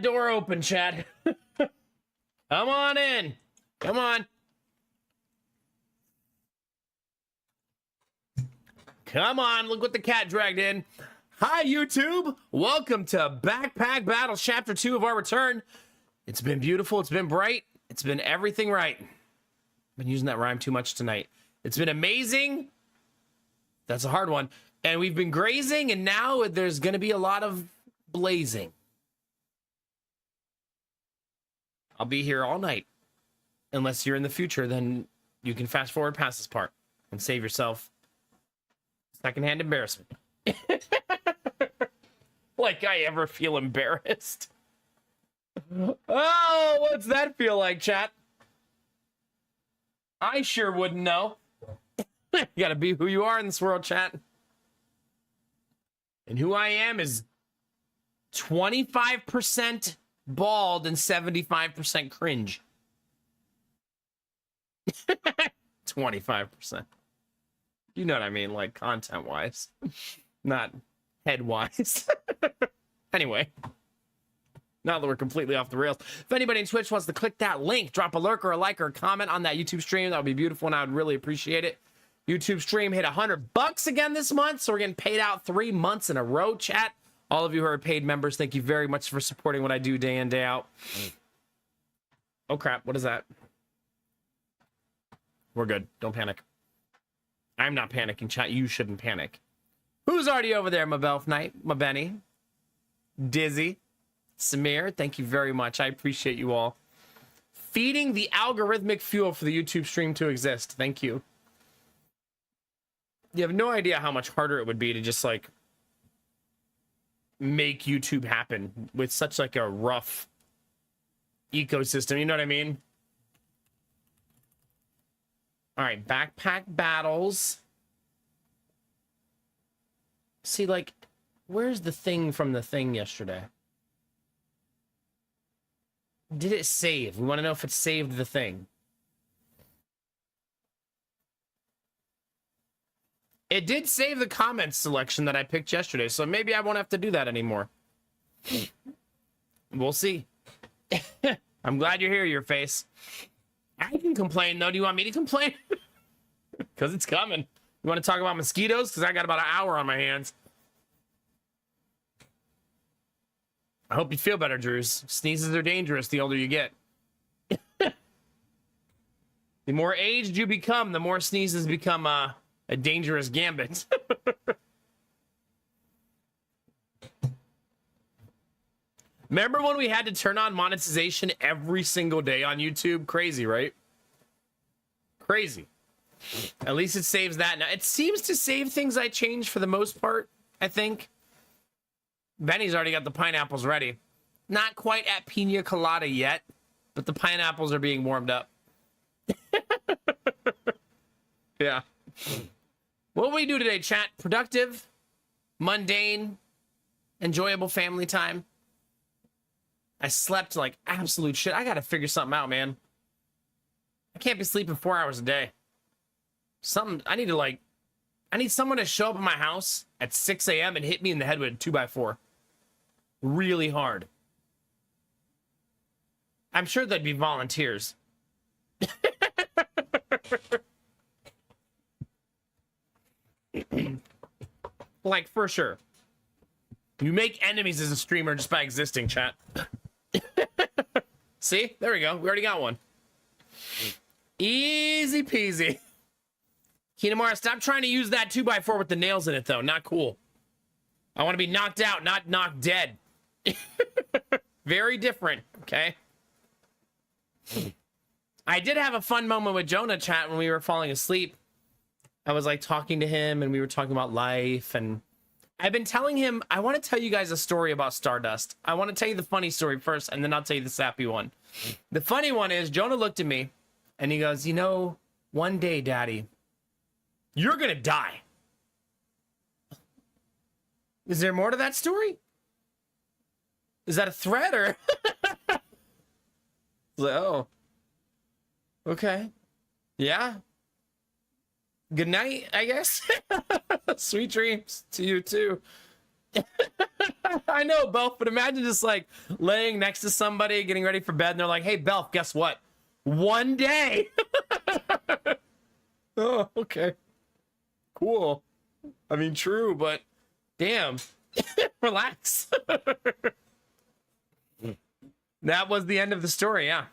Door open, Chad. Come on in. Come on. Come on, look what the cat dragged in. Hi, YouTube. Welcome to Backpack Battles Chapter 2 of our return. It's been beautiful. It's been bright. It's been everything right. Been using that rhyme too much tonight. It's been amazing. That's a hard one. And we've been grazing, and now there's going to be a lot of blazing. I'll be here all night. Unless you're in the future, then you can fast forward past this part and save yourself secondhand embarrassment. Like I ever feel embarrassed. Oh, what's that feel like, chat? I sure wouldn't know. You gotta be who you are in this world, chat. And who I am is 25% bald and 75% cringe. 25%. You know what I mean, like content-wise, not head-wise. Anyway, now that we're completely off the rails, if anybody in Twitch wants to click that link, drop a lurk or a like or a comment on that YouTube stream, that would be beautiful, and I would really appreciate it. YouTube stream hit $100 again this month, so we're getting paid out 3 months in a row, chat. All of you who are paid members, thank you very much for supporting what I do day in, day out. Oh, crap. What is that? We're good. Don't panic. I'm not panicking, chat. You shouldn't panic. Who's already over there, my Belf Knight, my Benny, Dizzy, Samir? Thank you very much. I appreciate you all. Feeding the algorithmic fuel for the YouTube stream to exist. Thank you. You have no idea how much harder it would be to just, like, make YouTube happen with such, like, a rough ecosystem. You know what I mean? All right, backpack battles. See, like, where's the thing from the thing yesterday? Did it save? We want to know if it saved the thing. It did save the comments selection that I picked yesterday, so maybe I won't have to do that anymore. We'll see. I'm glad you're here, your face. I can complain, though. Do you want me to complain? Because it's coming. You want to talk about mosquitoes? Because I got about an hour on my hands. I hope you feel better, Drews. Sneezes are dangerous the older you get. The more aged you become, the more sneezes become a dangerous gambit. Remember when we had to turn on monetization every single day on YouTube? Crazy, right? Crazy. At least it saves that now. It seems to save things I change for the most part, I think. Benny's already got the pineapples ready. Not quite at pina colada yet, but the pineapples are being warmed up. Yeah. What will we do today, chat? Productive, mundane, enjoyable family time. I slept like absolute shit. I gotta figure something out, man. I can't be sleeping 4 hours a day. I need someone to show up at my house at 6 a.m. and hit me in the head with a 2x4. Really hard. I'm sure there'd be volunteers. Like, for sure. You make enemies as a streamer just by existing, chat. See? There we go. We already got one. Easy peasy. Kinamara, stop trying to use that 2x4 with the nails in it, though. Not cool. I want to be knocked out, not knocked dead. Very different, okay? I did have a fun moment with Jonah, chat, when we were falling asleep. I was, like, talking to him, and we were talking about life, and I've been telling him, I want to tell you guys a story about Stardust. I want to tell you the funny story first, and then I'll tell you the sappy one. The funny one is, Jonah looked at me, and he goes, you know, one day, Daddy, you're gonna die. Is there more to that story? Is that a threat, or? Like, oh. Okay. Yeah. Good night, I guess. Sweet dreams to you, too. I know, Belf, but imagine just like laying next to somebody, getting ready for bed, and they're like, "Hey, Belf, guess what? One day." Oh, okay, cool. I mean, true, but damn, relax. That was the end of the story. Yeah.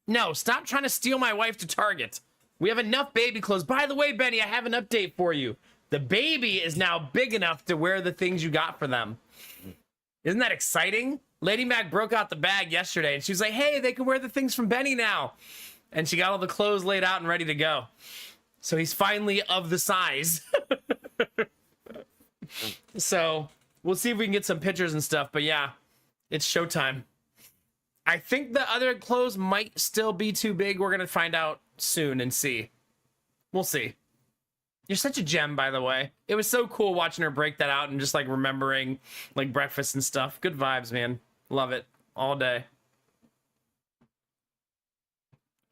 No, stop trying to steal my wife to Target. We have enough baby clothes. By the way, Benny, I have an update for you. The baby is now big enough to wear the things you got for them. Isn't that exciting? Lady Mac broke out the bag yesterday and she was like, hey, they can wear the things from Benny now. And she got all the clothes laid out and ready to go. So he's finally of the size. So we'll see if we can get some pictures and stuff. But yeah, it's showtime. I think the other clothes might still be too big. We're going to find out soon and see. We'll see. You're such a gem, by the way. It was so cool watching her break that out and just like remembering like breakfast and stuff. Good vibes, man. Love it all day.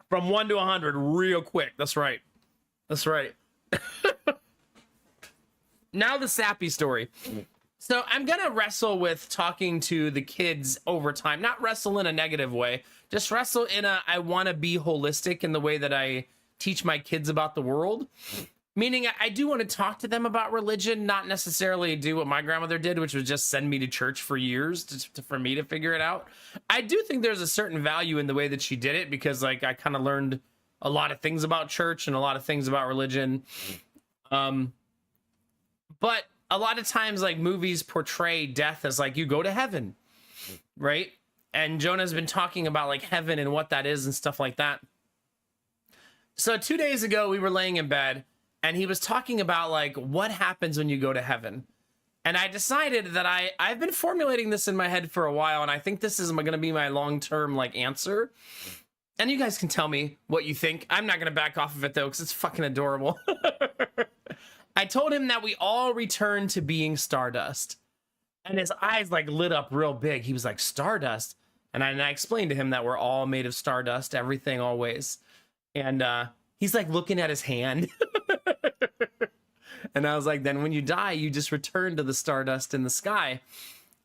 From 1 to 100 real quick. That's right. That's right. Now the sappy story. So I'm going to wrestle with talking to the kids over time. Not wrestle in a negative way. Just wrestle in a, I want to be holistic in the way that I teach my kids about the world. Meaning I do want to talk to them about religion, not necessarily do what my grandmother did, which was just send me to church for years for me to figure it out. I do think there's a certain value in the way that she did it because like I kind of learned a lot of things about church and a lot of things about religion. But a lot of times like movies portray death as like you go to heaven, right? And Jonah's been talking about like heaven and what that is and stuff like that. So 2 days ago, we were laying in bed and he was talking about like what happens when you go to heaven. And I decided that I've been formulating this in my head for a while. And I think this is going to be my long-term like answer. And you guys can tell me what you think. I'm not going to back off of it though, because it's fucking adorable. I told him that we all return to being stardust. And his eyes like lit up real big. He was like, stardust? And I explained to him that we're all made of stardust, everything always. And he's like looking at his hand. And I was like, then when you die, you just return to the stardust in the sky.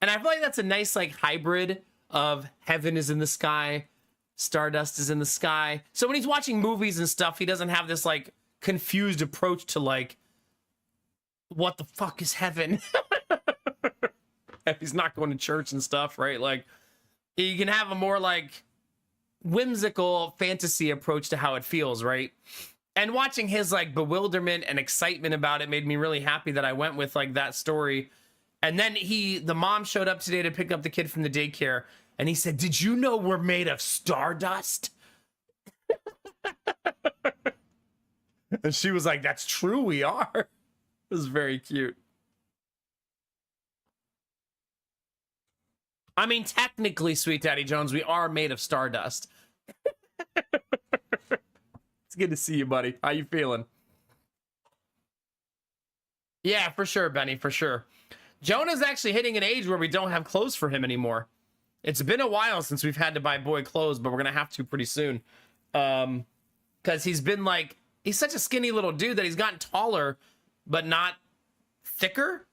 And I feel like that's a nice like hybrid of heaven is in the sky, stardust is in the sky. So when he's watching movies and stuff, he doesn't have this like confused approach to like, what the fuck is heaven? If he's not going to church and stuff, right? Like you can have a more like whimsical fantasy approach to how it feels, right? And watching his like bewilderment and excitement about it made me really happy that I went with like that story. And then the mom showed up today to pick up the kid from the daycare and he said, did you know we're made of stardust? And she was like, that's true, we are. It was very cute. I mean, technically, Sweet Daddy Jones, we are made of stardust. It's good to see you, buddy. How you feeling? Yeah, for sure, Benny, for sure. Jonah's actually hitting an age where we don't have clothes for him anymore. It's been a while since we've had to buy boy clothes, but we're going to have to pretty soon. Because he's been like, he's such a skinny little dude that he's gotten taller, but not thicker.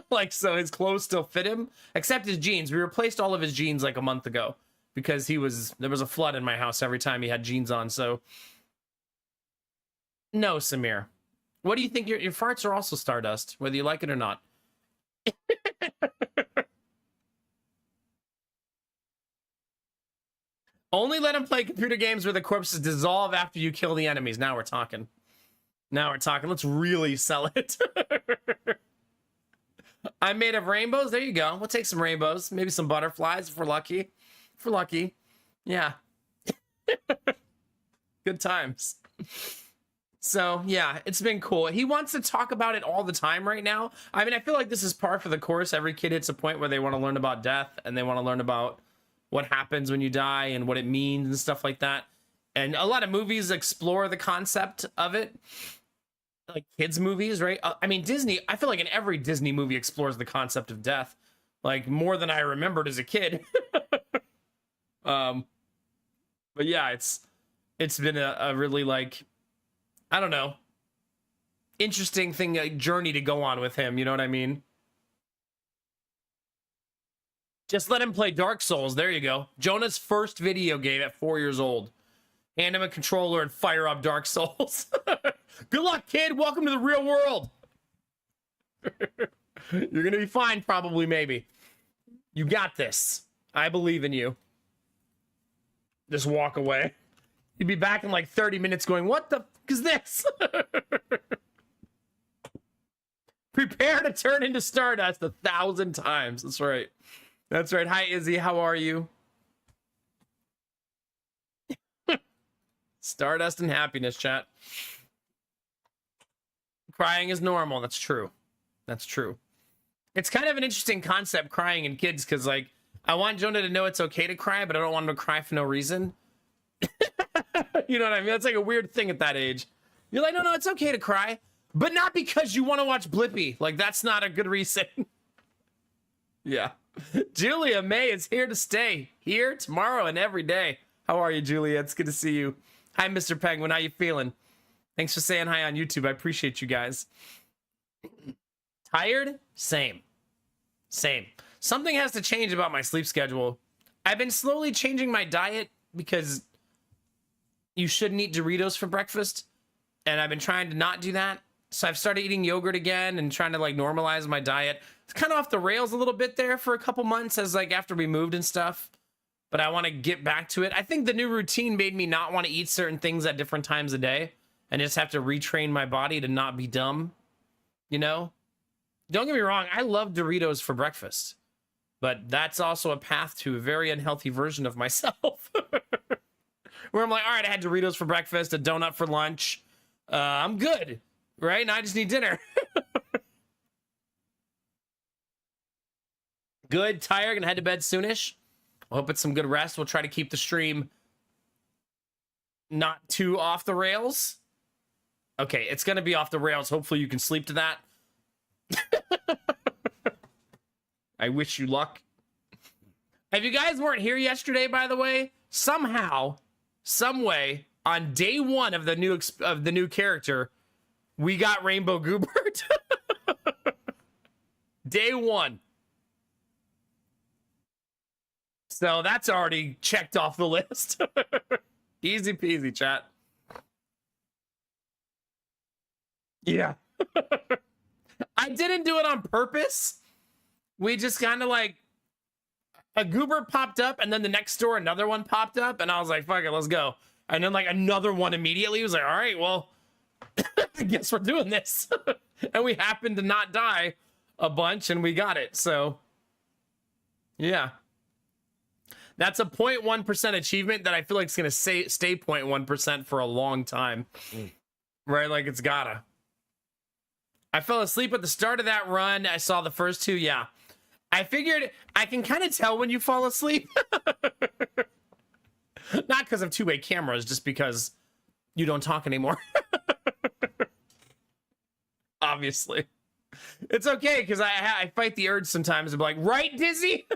Like, so his clothes still fit him, except his jeans. We replaced all of his jeans like a month ago because there was a flood in my house every time he had jeans on. So no, Samir, what do you think? Your farts are also stardust, whether you like it or not. Only let him play computer games where the corpses dissolve after you kill the enemies. Now we're talking. Now we're talking. Let's really sell it. I'm made of rainbows. There you go. We'll take some rainbows. Maybe some butterflies if we're lucky. If we're lucky. Yeah. Good times. So, yeah, it's been cool. He wants to talk about it all the time right now. I mean, I feel like this is par for the course. Every kid hits a point where they want to learn about death and they want to learn about what happens when you die and what it means and stuff like that. And a lot of movies explore the concept of it. Like kids movies, right? I mean, Disney, I feel like in every Disney movie explores the concept of death, like more than I remembered as a kid. But yeah, it's been a really like, I don't know. interesting thing, a journey to go on with him. You know what I mean? Just let him play Dark Souls. There you go. Jonah's first video game at 4 years old. Hand him a controller and fire up Dark Souls. Good luck, kid. Welcome to the real world. You're going to be fine, probably, maybe. You got this. I believe in you. Just walk away. You'd be back in like 30 minutes going, what the f is this? Prepare to turn into Stardust 1,000 times. That's right. That's right. Hi, Izzy. How are you? Stardust and happiness, chat. Crying is normal. That's true. That's true. It's kind of an interesting concept, crying in kids, because, like, I want Jonah to know it's okay to cry, but I don't want him to cry for no reason. You know what I mean? That's like a weird thing at that age. You're like, no, it's okay to cry, but not because you want to watch Blippi. Like, that's not a good reason. Yeah. Julia May is here to stay. Here, tomorrow, and every day. How are you, Julia? It's good to see you. Hi, Mr. Penguin. How you feeling? Thanks for saying hi on YouTube. I appreciate you guys. Tired? Same. Same. Something has to change about my sleep schedule. I've been slowly changing my diet because you shouldn't eat Doritos for breakfast. And I've been trying to not do that. So I've started eating yogurt again and trying to like normalize my diet. It's kind of off the rails a little bit there for a couple months as like after we moved and stuff. But I want to get back to it. I think the new routine made me not want to eat certain things at different times a day and just have to retrain my body to not be dumb. You know? Don't get me wrong. I love Doritos for breakfast. But that's also a path to a very unhealthy version of myself. Where I'm like, all right, I had Doritos for breakfast, a donut for lunch. I'm good, right? Now I just need dinner. Good, tired, gonna head to bed soonish. I hope it's some good rest. We'll try to keep the stream not too off the rails. Okay, it's gonna be off the rails. Hopefully you can sleep to that. I wish you luck. If you guys weren't here yesterday, by the way, somehow, some way, on day one of the new character, we got Rainbow Goobert. Day one. So that's already checked off the list. Easy peasy, chat. Yeah. I didn't do it on purpose. We just kind of like, a Goober popped up and then the next door, another one popped up and I was like, fuck it, let's go. And then like another one immediately was like, all right, well, I guess we're doing this. And we happened to not die a bunch and we got it. So yeah. That's a 0.1% achievement that I feel like it's going to stay 0.1% for a long time. Right? Like it's gotta. I fell asleep at the start of that run. I saw the first two. Yeah. I figured I can kind of tell when you fall asleep. Not because of two-way cameras, just because you don't talk anymore. Obviously. It's okay, because I fight the urge sometimes to be like, right, Dizzy?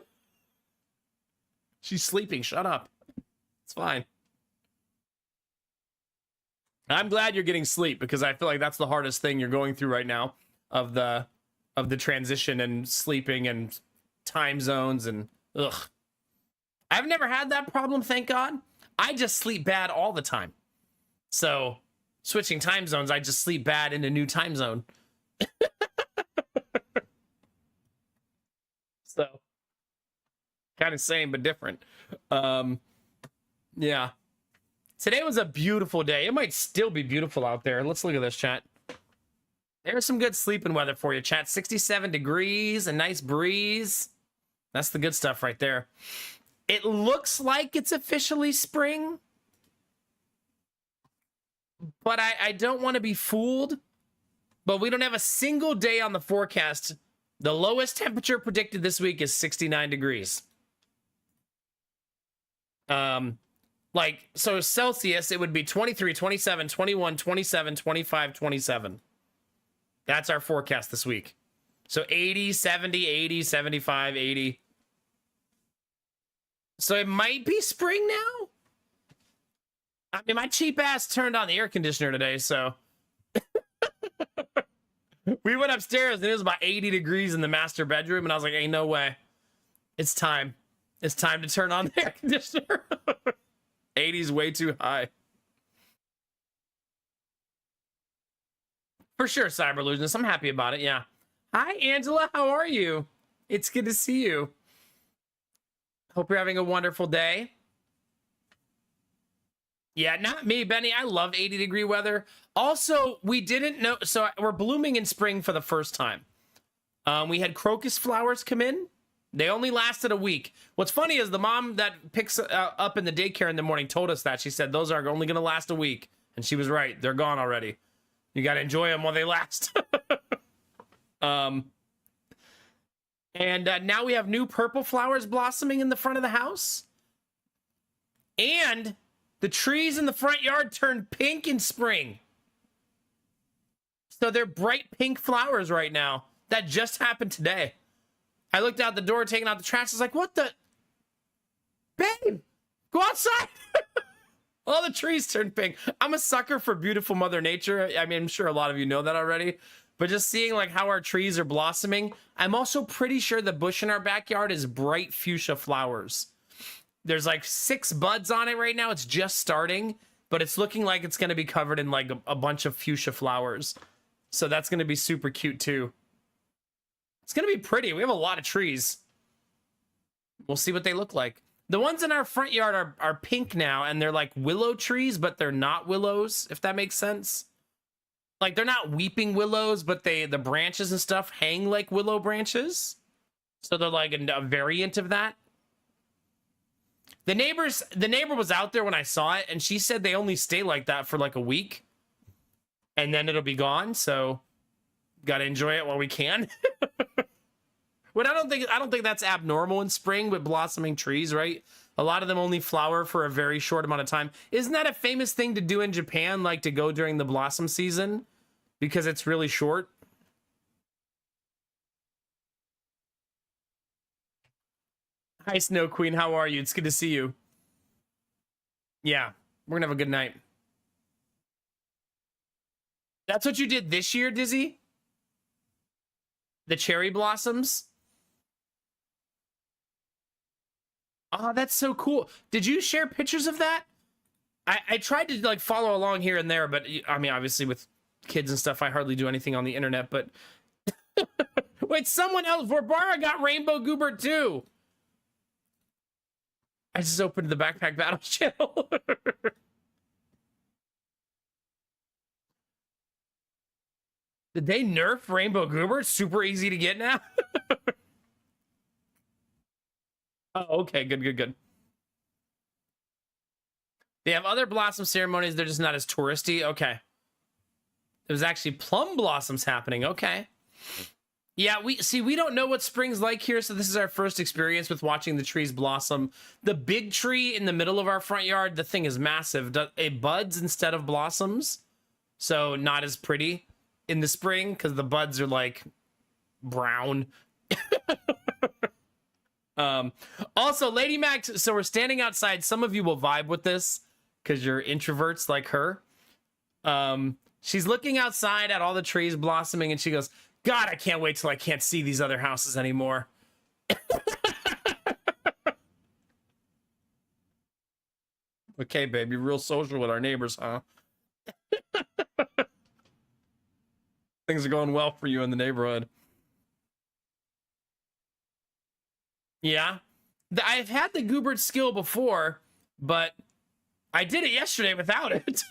She's sleeping. Shut up. It's fine. I'm glad you're getting sleep, because I feel like that's the hardest thing you're going through right now of the transition and sleeping and time zones and ugh. I've never had that problem, thank God. I just sleep bad all the time. So switching time zones, I just sleep bad in a new time zone. So kind of same but different. Yeah. Today was a beautiful day. It might still be beautiful out there. Let's look at this, chat. There's some good sleeping weather for you, chat. 67 degrees, a nice breeze. That's the good stuff right there. It looks like it's officially spring, but I don't want to be fooled. But we don't have a single day on the forecast. The lowest temperature predicted this week is 69 degrees. Like, so Celsius, it would be 23, 27, 21, 27, 25, 27. That's our forecast this week. So 80, 70, 80, 75, 80. So it might be spring now? I mean, my cheap ass turned on the air conditioner today, so... We went upstairs and it was about 80 degrees in the master bedroom, and I was like, ain't no way. It's time. It's time to turn on the air conditioner. 80's way too high. For sure, Cyberlusionist. I'm happy about it, yeah. Hi, Angela. How are you? It's good to see you. Hope you're having a wonderful day. Yeah, not me, Benny. I love 80-degree weather. Also, we didn't know. So we're blooming in spring for the first time. We had crocus flowers come in. They only lasted a week. What's funny is the mom that picks up in the daycare in the morning told us that. She said, those are only going to last a week. And she was right. They're gone already. You got to enjoy them while they last. And now we have new purple flowers blossoming in the front of the house. And the trees in the front yard turned pink in spring. So they're bright pink flowers right now. That just happened today. I looked out the door, taking out the trash. I was like, what the? Babe, go outside. All the trees turned pink. I'm a sucker for beautiful Mother Nature. I mean, I'm sure a lot of you know that already. But just seeing like how our trees are blossoming. I'm also pretty sure the bush in our backyard is bright fuchsia flowers. There's like 6 buds on it right now. It's just starting, but it's looking like it's going to be covered in like a bunch of fuchsia flowers. So that's going to be super cute too. It's going to be pretty. We have a lot of trees. We'll see what they look like. The ones in our front yard are pink now, and they're like willow trees, but they're not willows, if that makes sense. Like, they're not weeping willows, but the branches and stuff hang like willow branches. So they're like a variant of that. The neighbor was out there when I saw it, and she said they only stay like that for like a week. And then it'll be gone, so gotta enjoy it while we can. But I don't think that's abnormal in spring with blossoming trees, right? A lot of them only flower for a very short amount of time. Isn't that a famous thing to do in Japan, like to go during the blossom season? Because it's really short. Hi, Snow Queen. How are you? It's good to see you. Yeah, we're gonna have a good night. That's what you did this year, Dizzy? The cherry blossoms? Oh, that's so cool. Did you share pictures of that? I tried to like follow along here and there, but I mean, obviously with kids and stuff, I hardly do anything on the internet, but wait, someone else, Vorbara got Rainbow Goober too. I just opened the Backpack Battles channel. Did they nerf Rainbow Goober? It's super easy to get now. Oh, okay, good. They have other blossom ceremonies. They're just not as touristy. Okay. There's actually plum blossoms happening. Okay. Yeah, we don't know what spring's like here, so this is our first experience with watching the trees blossom. The big tree in the middle of our front yard, the thing is massive. It buds instead of blossoms, so not as pretty in the spring because the buds are like brown. Also, Lady Max, so we're standing outside. Some of you will vibe with this because you're introverts like her. She's looking outside at all the trees blossoming and she goes, God, I can't wait till I can't see these other houses anymore. Okay, babe, you're real social with our neighbors, huh? Things are going well for you in the neighborhood. Yeah. I've had the Goobert skill before, but I did it yesterday without it.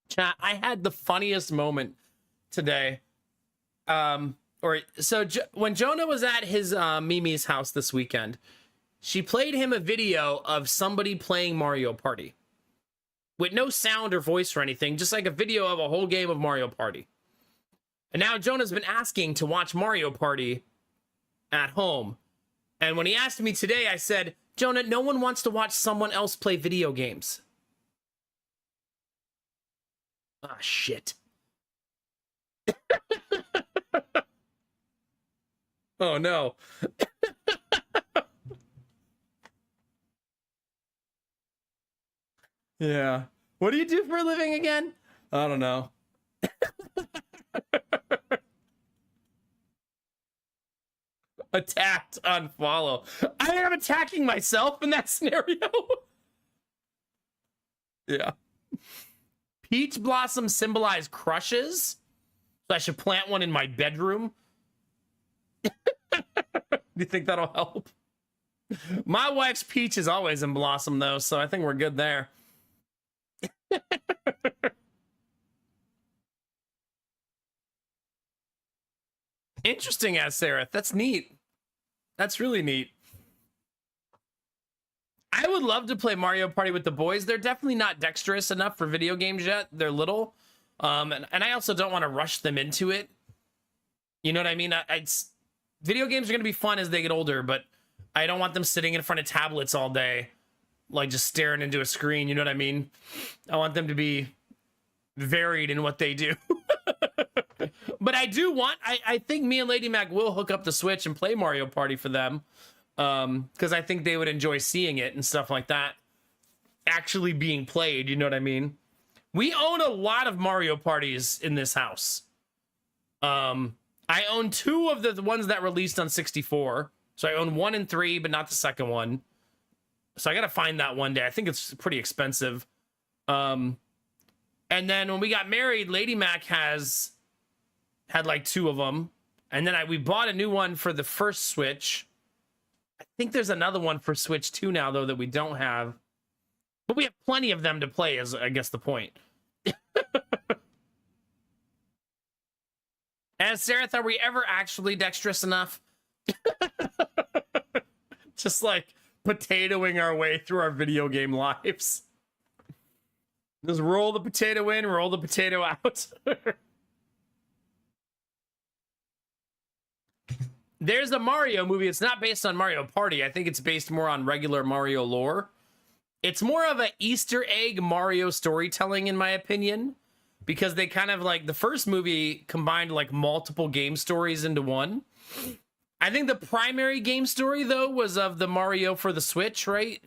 Chat, I had the funniest moment today. When Jonah was at his Mimi's house this weekend, she played him a video of somebody playing Mario Party with no sound or voice or anything, just like a video of a whole game of Mario Party. And now Jonah's been asking to watch Mario Party at home. And when he asked me today, I said, Jonah, no one wants to watch someone else play video games. Ah, shit. Oh, no. Yeah. What do you do for a living again? I don't know. Attacked, unfollow. I am attacking myself in that scenario. Yeah. Peach blossoms symbolize crushes. So I should plant one in my bedroom. Do you think that'll help? My wife's peach is always in blossom, though, so I think we're good there. Interesting, as Sarah. That's neat. That's really neat. I would love to play Mario Party with the boys. They're definitely not dexterous enough for video games yet. They're little. And I also don't want to rush them into it. You know what I mean? Video games are going to be fun as they get older, but I don't want them sitting in front of tablets all day, like just staring into a screen. You know what I mean? I want them to be varied in what they do. But I do want, I think me and Lady Mac will hook up the Switch and play Mario Party for them. Because I think they would enjoy seeing it and stuff like that actually being played. You know what I mean? We own a lot of Mario Parties in this house. I own 2 of the ones that released on 64. So I own 1 and 3, but not the second one. So I gotta find that one day. I think it's pretty expensive. And then when we got married, Lady Mac had like 2 of them. And then we bought a new one for the first Switch. I think there's another one for Switch 2 now, though, that we don't have. But we have plenty of them to play, is I guess the point. And Sarah, are we ever actually dexterous enough? Just like potatoing our way through our video game lives. Just roll the potato in, roll the potato out. There's a Mario movie. It's not based on Mario Party. I think it's based more on regular Mario lore. It's more of an Easter egg Mario storytelling, in my opinion, because they kind of like the first movie combined like multiple game stories into one. I think the primary game story, though, was of the Mario for the Switch, right?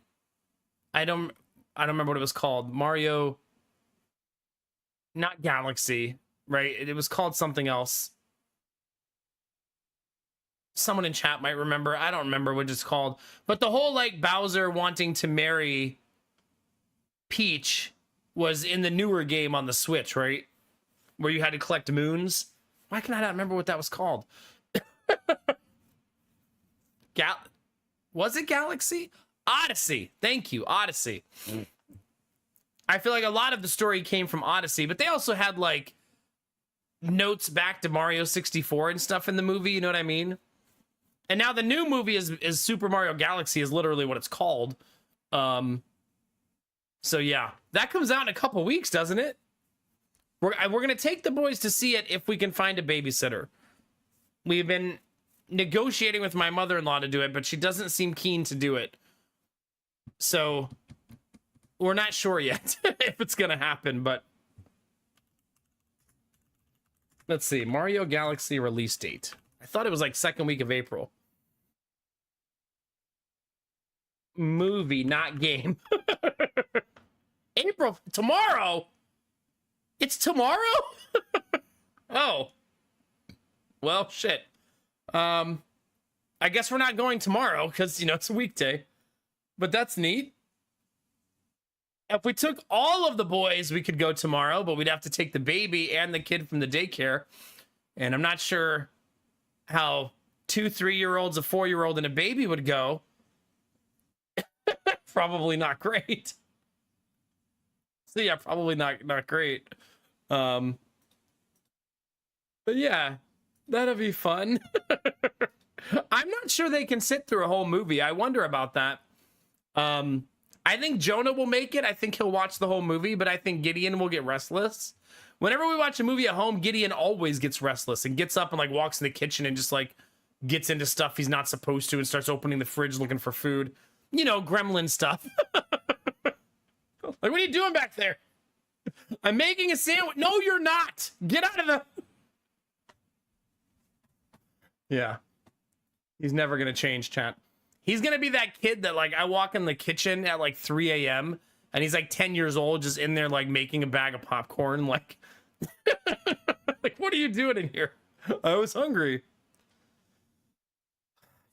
I don't remember what it was called. Mario, not Galaxy, right? It was called something else. Someone in chat might remember. I don't remember what it's called. But the whole like Bowser wanting to marry Peach was in the newer game on the Switch, right? Where you had to collect moons. Why can I not remember what that was called? Was it Galaxy? Odyssey. Thank you, Odyssey. I feel like a lot of the story came from Odyssey, but they also had like notes back to Mario 64 and stuff in the movie, you know what I mean? And now the new movie is Super Mario Galaxy is literally what it's called. So yeah, that comes out in a couple weeks, doesn't it? We're going to take the boys to see it if we can find a babysitter. We've been negotiating with my mother-in-law to do it, but she doesn't seem keen to do it. So we're not sure yet if it's going to happen, but let's see. Mario Galaxy release date. I thought it was like second week of April. Movie, not game. April, tomorrow? It's tomorrow? Oh. Well, shit. I guess we're not going tomorrow because, you know, it's a weekday. But that's neat. If we took all of the boys, we could go tomorrow, but we'd have to take the baby and the kid from the daycare. And I'm not sure how 2 3-year-olds, a 4-year-old, and a baby would go. Probably not great. So yeah, probably not great. But yeah, that'll be fun. I'm not sure they can sit through a whole movie. I wonder about that. I think Jonah will make it. I think he'll watch the whole movie, but I think Gideon will get restless. Whenever we watch a movie at home, Gideon always gets restless and gets up and like walks in the kitchen and just like gets into stuff he's not supposed to and starts opening the fridge looking for food. You know, gremlin stuff. Like, what are you doing back there? I'm making a sandwich. No, you're not. Get out of the... Yeah. He's never going to change, chat. He's going to be that kid that, like, I walk in the kitchen at, like, 3 a.m. and he's like 10 years old, just in there like making a bag of popcorn. Like, like, what are you doing in here? I was hungry.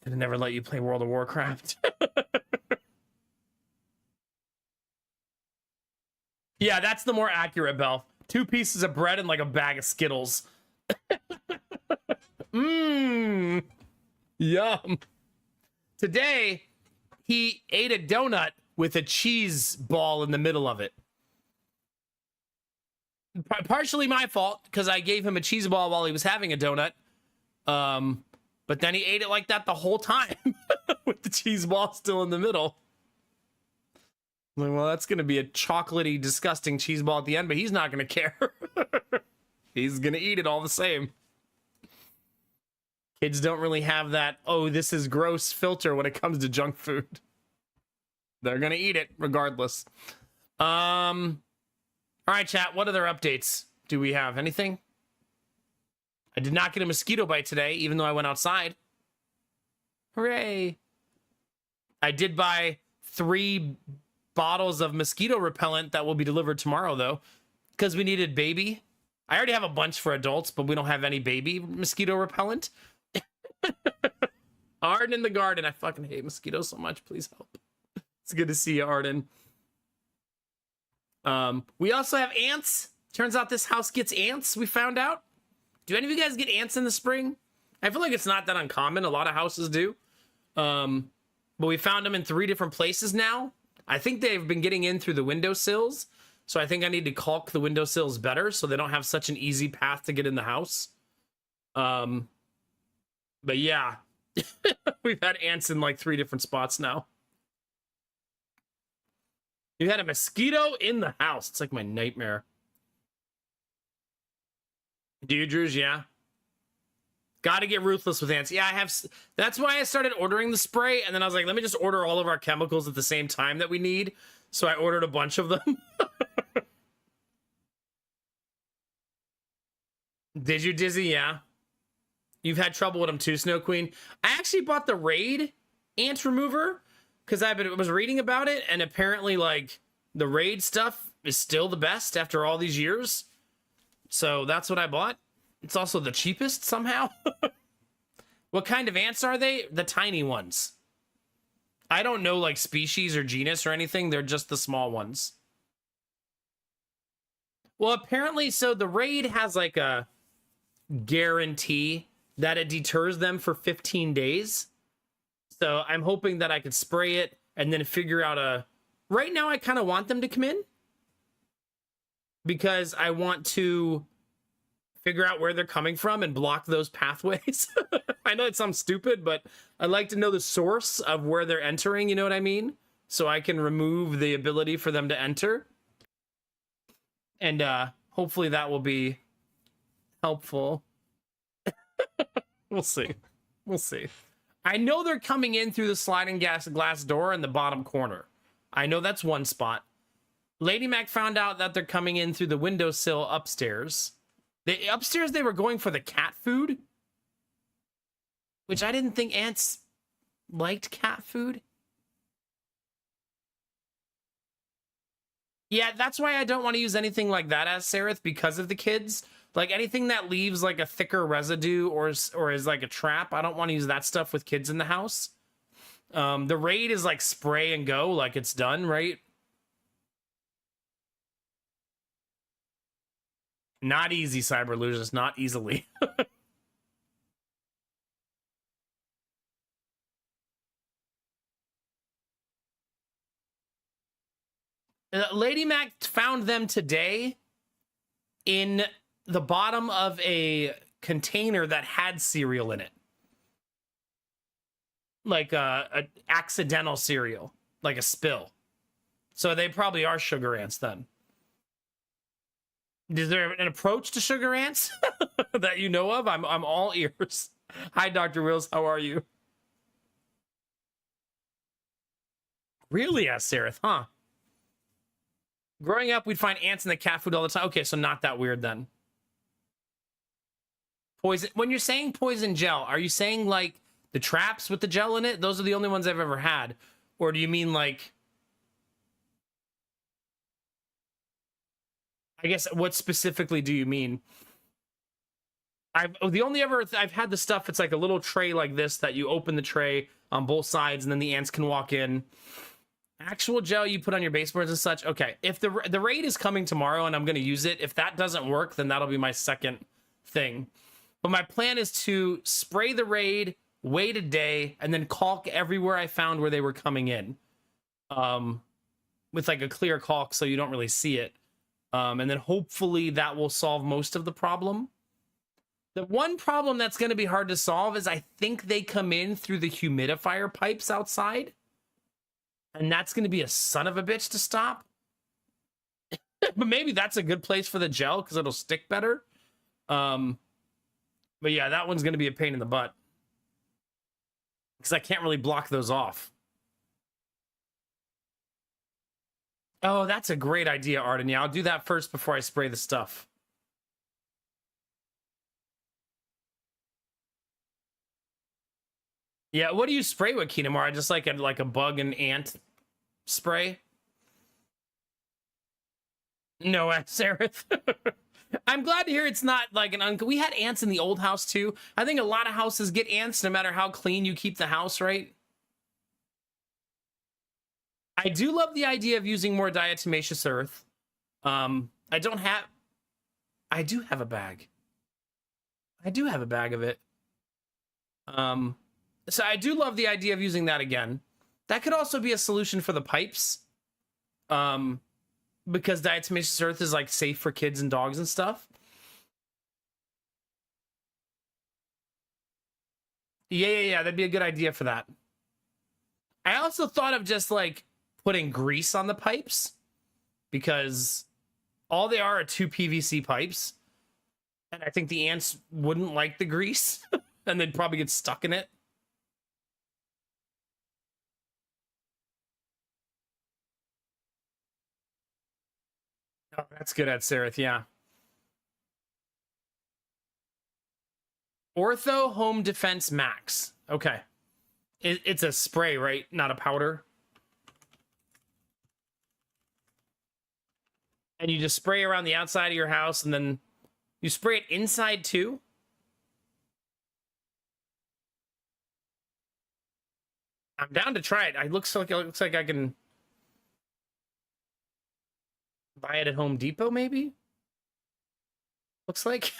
Could have never let you play World of Warcraft. Yeah, that's the more accurate, Bell. 2 pieces of bread and like a bag of Skittles. Mmm. Yum. Today, he ate a donut with a cheese ball in the middle of it. Partially my fault, because I gave him a cheese ball while he was having a donut. But then he ate it like that the whole time with the cheese ball still in the middle. Like, well, that's going to be a chocolatey, disgusting cheese ball at the end, but he's not going to care. He's going to eat it all the same. Kids don't really have that, oh, this is gross filter when it comes to junk food. They're going to eat it regardless. All right, chat, what other updates do we have? Anything? I did not get a mosquito bite today, even though I went outside. Hooray. I did buy 3 bottles of mosquito repellent that will be delivered tomorrow, though, because we needed baby. I already have a bunch for adults, but we don't have any baby mosquito repellent. Arden in the garden. I fucking hate mosquitoes so much. Please help. It's good to see you, Arden. We also have ants. Turns out this house gets ants, we found out. Do any of you guys get ants in the spring? I feel like it's not that uncommon. A lot of houses do. But we found them in 3 different places now. I think they've been getting in through the windowsills. So I think I need to caulk the windowsills better so they don't have such an easy path to get in the house. But yeah, we've had ants in like 3 different spots now. You had a mosquito in the house. It's like my nightmare. Deirdre's, yeah. Gotta get ruthless with ants. Yeah, I have. That's why I started ordering the spray, and then I was like, let me just order all of our chemicals at the same time that we need. So I ordered a bunch of them. Did you, Dizzy? Yeah. You've had trouble with them too, Snow Queen. I actually bought the Raid ant remover because I was reading about it, and apparently, like, the Raid stuff is still the best after all these years. So that's what I bought. It's also the cheapest somehow. What kind of ants are they? The tiny ones. I don't know like species or genus or anything. They're just the small ones. Well, apparently, so the Raid has like a guarantee that it deters them for 15 days. So I'm hoping that I could spray it and then figure out a... Right now, I kind of want them to come in because I want to figure out where they're coming from and block those pathways. I know it sounds stupid, but I like to know the source of where they're entering, you know what I mean? So I can remove the ability for them to enter. And hopefully that will be helpful. We'll see. We'll see. I know they're coming in through the sliding glass door in the bottom corner. I know that's one spot. Lady Mac found out that they're coming in through the windowsill upstairs. Upstairs, they were going for the cat food, which I didn't think ants liked cat food. Yeah, that's why I don't want to use anything like that as Seraph because of the kids. Like anything that leaves like a thicker residue or is like a trap, I don't want to use that stuff with kids in the house. The Raid is like spray and go, like it's done, right? Not easy, Cyber Losers, not easily. Lady Mac found them today in the bottom of a container that had cereal in it. Like a accidental cereal, like a spill. So they probably are sugar ants then. Is there an approach to sugar ants that you know of? I'm all ears. Hi, Dr. Wills. How are you? Really, Seraph, huh? Growing up, we'd find ants in the cat food all the time. Okay, so not that weird then. Poison. When you're saying poison gel, are you saying like the traps with the gel in it? Those are the only ones I've ever had. Or do you mean like I guess what specifically do you mean? I've had the stuff. It's like a little tray like this that you open the tray on both sides, and then the ants can walk in. Actual gel you put on your baseboards and such. Okay, if the raid is coming tomorrow and I'm going to use it, if that doesn't work, then that'll be my second thing. But my plan is to spray the raid, wait a day, and then caulk everywhere I found where they were coming in, with like a clear caulk so you don't really see it. And then hopefully that will solve most of the problem. The one problem that's going to be hard to solve is I think they come in through the humidifier pipes outside. And that's going to be a son of a bitch to stop. But maybe that's a good place for the gel because it'll stick better. But yeah, that one's going to be a pain in the butt. Because I can't really block those off. Oh, that's a great idea, Arden. Yeah, I'll do that first before I spray the stuff. Yeah, what do you spray with Kinemara? Just like a bug and ant spray? No, Seraph. I'm glad to hear it's not like we had ants in the old house too. I think a lot of houses get ants no matter how clean you keep the house, right? I do love the idea of using more diatomaceous earth. I do have a bag. I do have a bag of it. So I do love the idea of using that again. That could also be a solution for the pipes. Because diatomaceous earth is like safe for kids and dogs and stuff. Yeah, that'd be a good idea for that. I also thought of just like putting grease on the pipes because all they are two PVC pipes. And I think the ants wouldn't like the grease and they'd probably get stuck in it. Oh, that's good at Seraph, yeah. Ortho Home Defense Max. Okay. It's a spray, right? Not a powder. And you just spray around the outside of your house and then you spray it inside too? I'm down to try it. It looks like I can buy it at Home Depot, maybe? Looks like.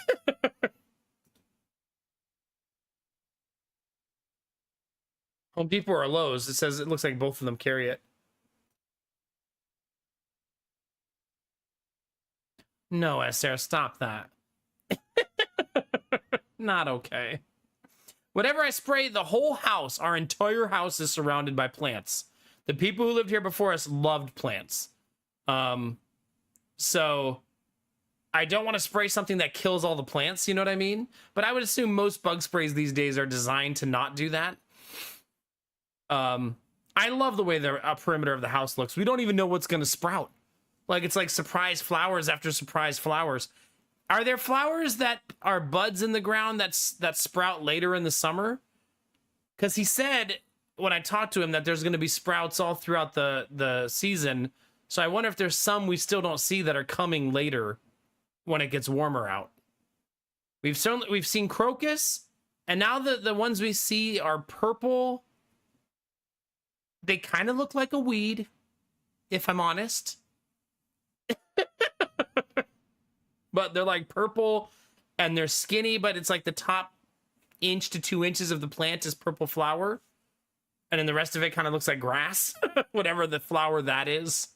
Home Depot or Lowe's. It says it looks like both of them carry it. No, Sarah, stop that. Not okay. Whatever I spray, the whole house, our entire house is surrounded by plants. The people who lived here before us loved plants. So I don't want to spray something that kills all the plants, you know what I mean? But I would assume most bug sprays these days are designed to not do that. I love the way the perimeter of the house looks. We don't even know what's going to sprout. Like, it's like surprise flowers after surprise flowers. Are there flowers that are buds in the ground that sprout later in the summer? Because he said, when I talked to him, that there's going to be sprouts all throughout the season. So I wonder if there's some we still don't see that are coming later when it gets warmer out. We've seen crocus, and now the ones we see are purple. They kind of look like a weed, if I'm honest. But they're like purple and they're skinny, but it's like the top 1 to 2 inches of the plant is purple flower. And then the rest of it kind of looks like grass, whatever the flower that is.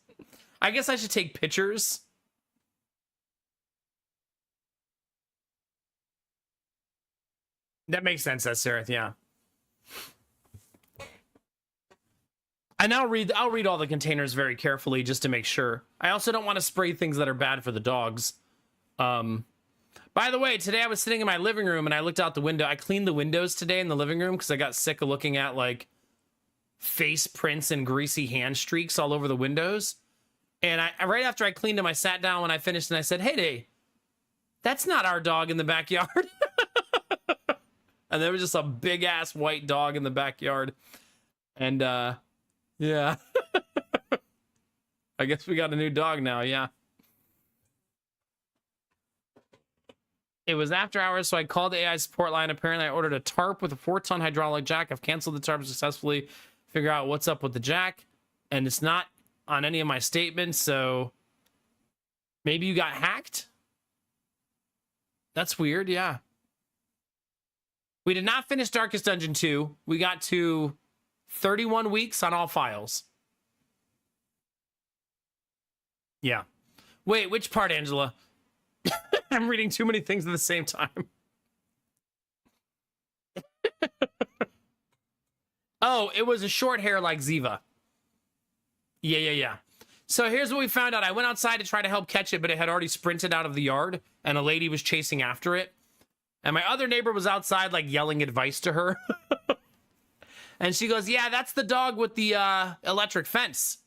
I guess I should take pictures. That makes sense, that's Sarah, yeah. And I'll read all the containers very carefully just to make sure. I also don't want to spray things that are bad for the dogs. By the way, today I was sitting in my living room and I looked out the window. I cleaned the windows today in the living room because I got sick of looking at like face prints and greasy hand streaks all over the windows. And I right after I cleaned them, I sat down when I finished and I said, "Hey, that's not our dog in the backyard." And there was just a big ass white dog in the backyard. And yeah. I guess we got a new dog now, yeah. It was after hours, so I called the AI support line. Apparently, I ordered a tarp with a 4-ton hydraulic jack. I've canceled the tarp successfully. Figure out what's up with the jack. And it's not on any of my statements, so maybe you got hacked? That's weird, yeah. We did not finish Darkest Dungeon 2. We got to 31 weeks on all files. Yeah. Wait, which part, Angela? I'm reading too many things at the same time. Oh, it was a short hair like Ziva. Yeah. So here's what we found out. I went outside to try to help catch it, but it had already sprinted out of the yard, and a lady was chasing after it. And my other neighbor was outside, like, yelling advice to her. And she goes, yeah, that's the dog with the electric fence.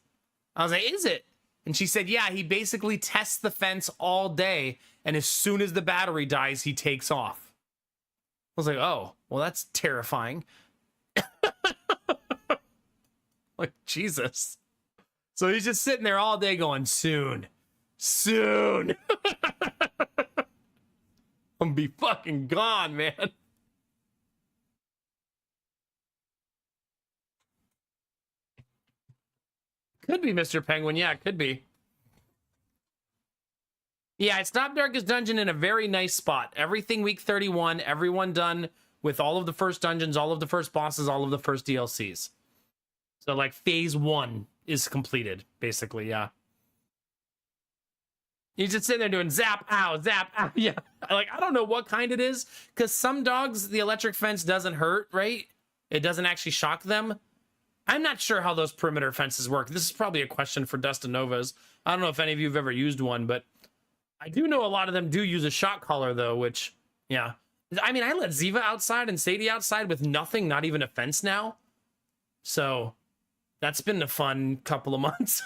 I was like, is it? And she said, yeah, he basically tests the fence all day, and as soon as the battery dies, he takes off. I was like, oh, well, that's terrifying. Like, Jesus. So he's just sitting there all day going, soon. I'm gonna be fucking gone, man. Could be Mr. Penguin. Yeah, it could be. Yeah, I stopped Darkest Dungeon in a very nice spot. Everything week 31, everyone done with all of the first dungeons, all of the first bosses, all of the first DLCs. So, like, phase 1 is completed, basically, yeah. He's just sitting there doing zap, ow, yeah. Like, I don't know what kind it is, because some dogs, the electric fence doesn't hurt, right? It doesn't actually shock them. I'm not sure how those perimeter fences work. This is probably a question for Dustin Novas. I don't know if any of you have ever used one, but I do know a lot of them do use a shock collar, though, which, yeah. I mean, I let Ziva outside and Sadie outside with nothing, not even a fence now. So, that's been a fun couple of months.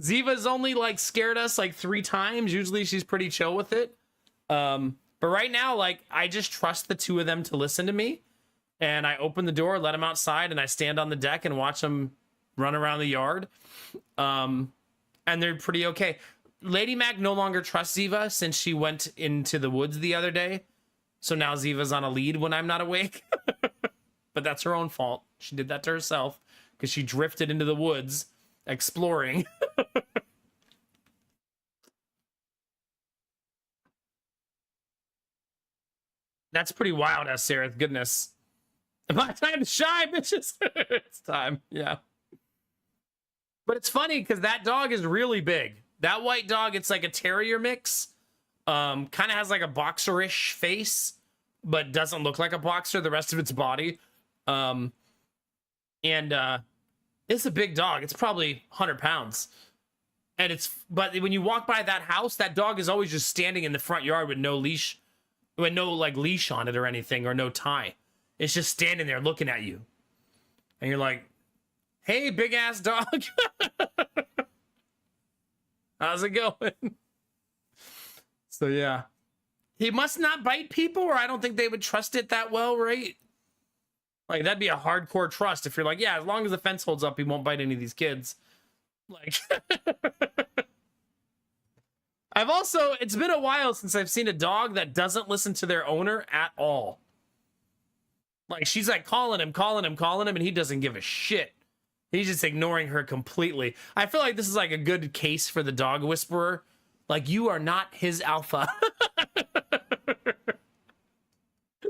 Ziva's only, like, scared us, like, 3 times. Usually she's pretty chill with it. But right now, like, I just trust the two of them to listen to me. And I open the door, let them outside, and I stand on the deck and watch them run around the yard. And they're pretty okay. Lady Mac no longer trusts Ziva since she went into the woods the other day. So now Ziva's on a lead when I'm not awake. But that's her own fault. She did that to herself because she drifted into the woods exploring. That's pretty wild, Sarah. Goodness. My time to shine, bitches. It's time. Yeah. But it's funny because that dog is really big. That white dog, it's like a terrier mix. Kind of has like a boxerish face, but doesn't look like a boxer, the rest of its body. It's a big dog. It's probably 100 pounds. But when you walk by that house, that dog is always just standing in the front yard with no leash, with no like leash on it or anything, or no tie. It's just standing there looking at you. And you're like, hey, big ass dog. How's it going? So, yeah. He must not bite people, or I don't think they would trust it that well, right? Like, that'd be a hardcore trust if you're like, yeah, as long as the fence holds up, he won't bite any of these kids. Like, it's been a while since I've seen a dog that doesn't listen to their owner at all. Like, she's like calling him, and he doesn't give a shit. He's just ignoring her completely. I feel like this is like a good case for the dog whisperer. Like, you are not his alpha.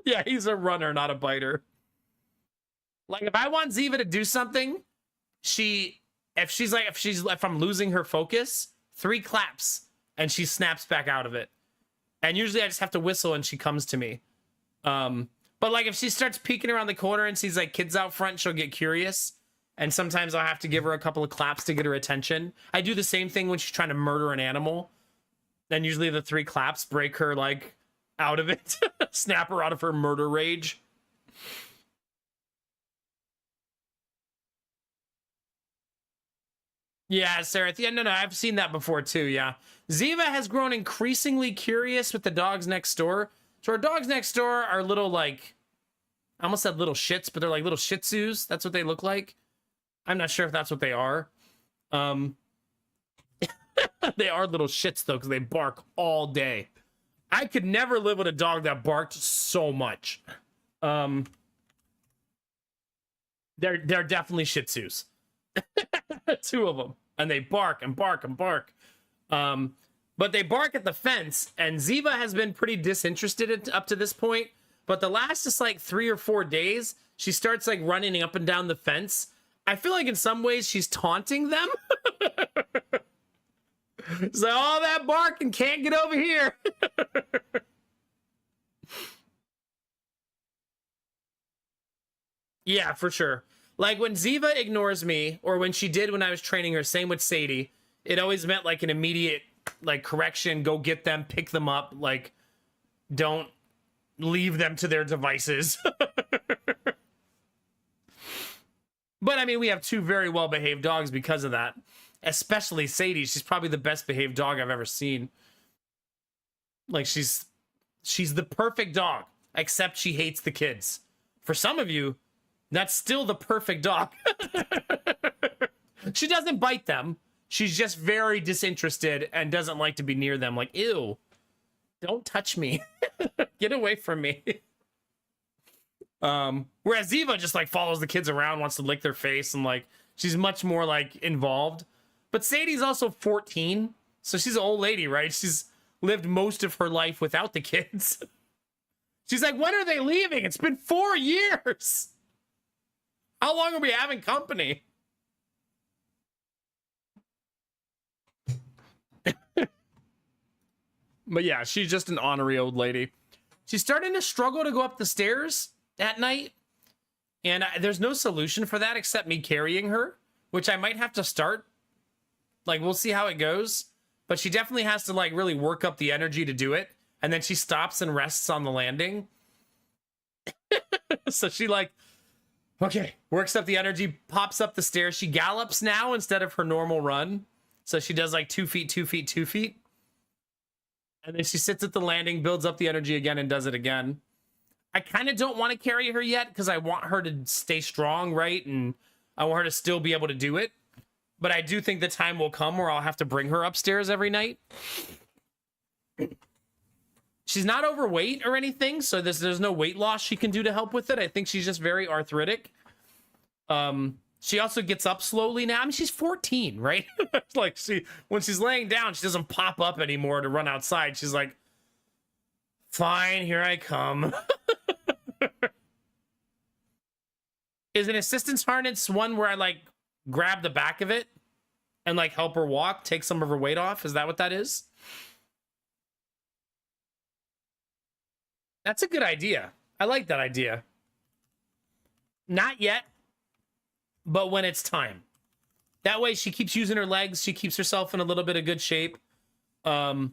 Yeah, he's a runner, not a biter. Like, if I want Ziva to do something, if I'm losing her focus, 3 claps and she snaps back out of it. And usually I just have to whistle and she comes to me. But like if she starts peeking around the corner and sees like kids out front, she'll get curious. And sometimes I'll have to give her a couple of claps to get her attention. I do the same thing when she's trying to murder an animal. Then usually the 3 claps break her like out of it, snap her out of her murder rage. Yeah, Sarah. Yeah, no, I've seen that before too. Yeah, Ziva has grown increasingly curious with the dogs next door. So our dogs next door are little like, I almost said little shits, but they're like little Shih Tzus. That's what they look like. I'm not sure if that's what they are. They are little shits though, because they bark all day. I could never live with a dog that barked so much. They're definitely Shih Tzus. Two of them, and they bark and bark and bark. But they bark at the fence, and Ziva has been pretty disinterested up to this point. But the last just like 3 or 4 days, she starts like running up and down the fence. I feel like in some ways she's taunting them. So all that barking can't get over here. Yeah, for sure. Like when Ziva ignores me, or when she did when I was training her, same with Sadie, it always meant like an immediate like correction, go get them, pick them up, like don't leave them to their devices. But I mean, we have 2 very well behaved dogs because of that. Especially Sadie. She's probably the best behaved dog I've ever seen. Like she's the perfect dog, except she hates the kids. For some of you, that's still the perfect dog. She doesn't bite them. She's just very disinterested and doesn't like to be near them. Like, ew, don't touch me. Get away from me. Whereas Ziva just like follows the kids around, wants to lick their face, and like she's much more like involved. But Sadie's also 14, so she's an old lady, right? She's lived most of her life without the kids. She's like, when are they leaving? It's been 4 years. How long are we having company? But yeah, she's just an ornery old lady. She's starting to struggle to go up the stairs at night. And there's no solution for that except me carrying her, which I might have to start. Like, we'll see how it goes. But she definitely has to, like, really work up the energy to do it. And then she stops and rests on the landing. So she, like, okay, works up the energy, pops up the stairs. She gallops now instead of her normal run. So she does, like, 2 feet, 2 feet, 2 feet. And then she sits at the landing, builds up the energy again, and does it again. I kind of don't want to carry her yet because I want her to stay strong, right? And I want her to still be able to do it. But I do think the time will come where I'll have to bring her upstairs every night. She's not overweight or anything, so there's no weight loss she can do to help with it. I think she's just very arthritic. She also gets up slowly now. I mean, she's 14, right? Like when she's laying down, she doesn't pop up anymore to run outside. She's like, fine, here I come. Is an assistance harness one where I like grab the back of it and like help her walk, take some of her weight off? Is that what that is? That's a good idea. I like that idea. Not yet, but when it's time. That way she keeps using her legs. She keeps herself in a little bit of good shape. But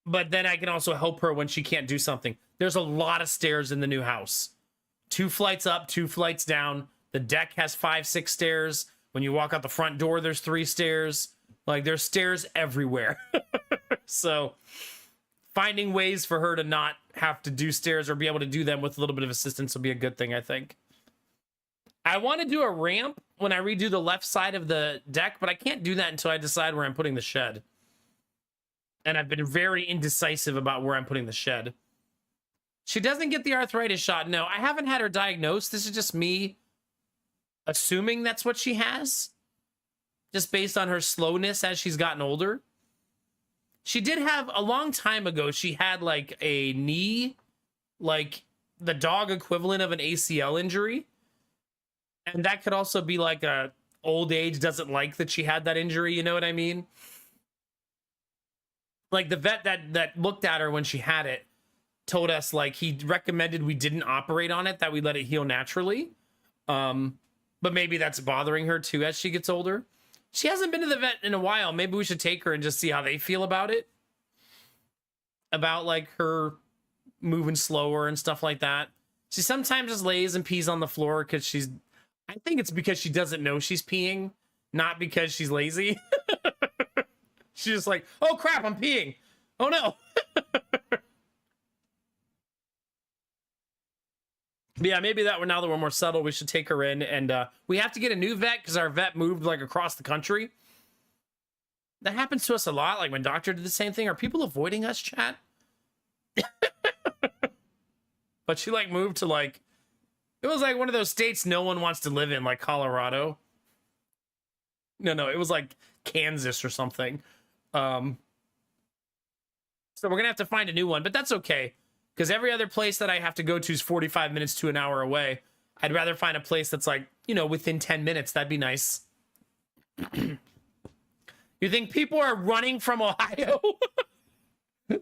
then I can also help her when she can't do something. There's a lot of stairs in the new house. 2 flights up, 2 flights down. The deck has 5, 6 stairs. When you walk out the front door, there's 3 stairs. Like, there's stairs everywhere. So finding ways for her to not have to do stairs or be able to do them with a little bit of assistance will be a good thing, I think. I want to do a ramp when I redo the left side of the deck, but I can't do that until I decide where I'm putting the shed. And I've been very indecisive about where I'm putting the shed. She doesn't get the arthritis shot. No, I haven't had her diagnosed. This is just me assuming that's what she has. Just based on her slowness as she's gotten older. She did have, a long time ago, she had like a knee, like the dog equivalent of an ACL injury. And that could also be like a old age doesn't like that she had that injury, you know what I mean? Like the vet that looked at her when she had it told us like he recommended we didn't operate on it, that we let it heal naturally. But maybe that's bothering her too as she gets older. She hasn't been to the vet in a while. Maybe we should take her and just see how they feel about it. About like her moving slower and stuff like that. She sometimes just lays and pees on the floor because I think it's because she doesn't know she's peeing, not because she's lazy. She's just like, oh crap, I'm peeing. Oh no. Yeah, maybe now that we're more subtle, we should take her in, and we have to get a new vet because our vet moved like across the country. That happens to us a lot. Like my doctor did the same thing. Are people avoiding us, chat? But she like moved to like, it was like one of those states no one wants to live in, like Colorado. No, it was like Kansas or something. So we're gonna have to find a new one, but that's okay. Because every other place that I have to go to is 45 minutes to an hour away. I'd rather find a place that's like, you know, within 10 minutes. That'd be nice. You think people are running from Ohio?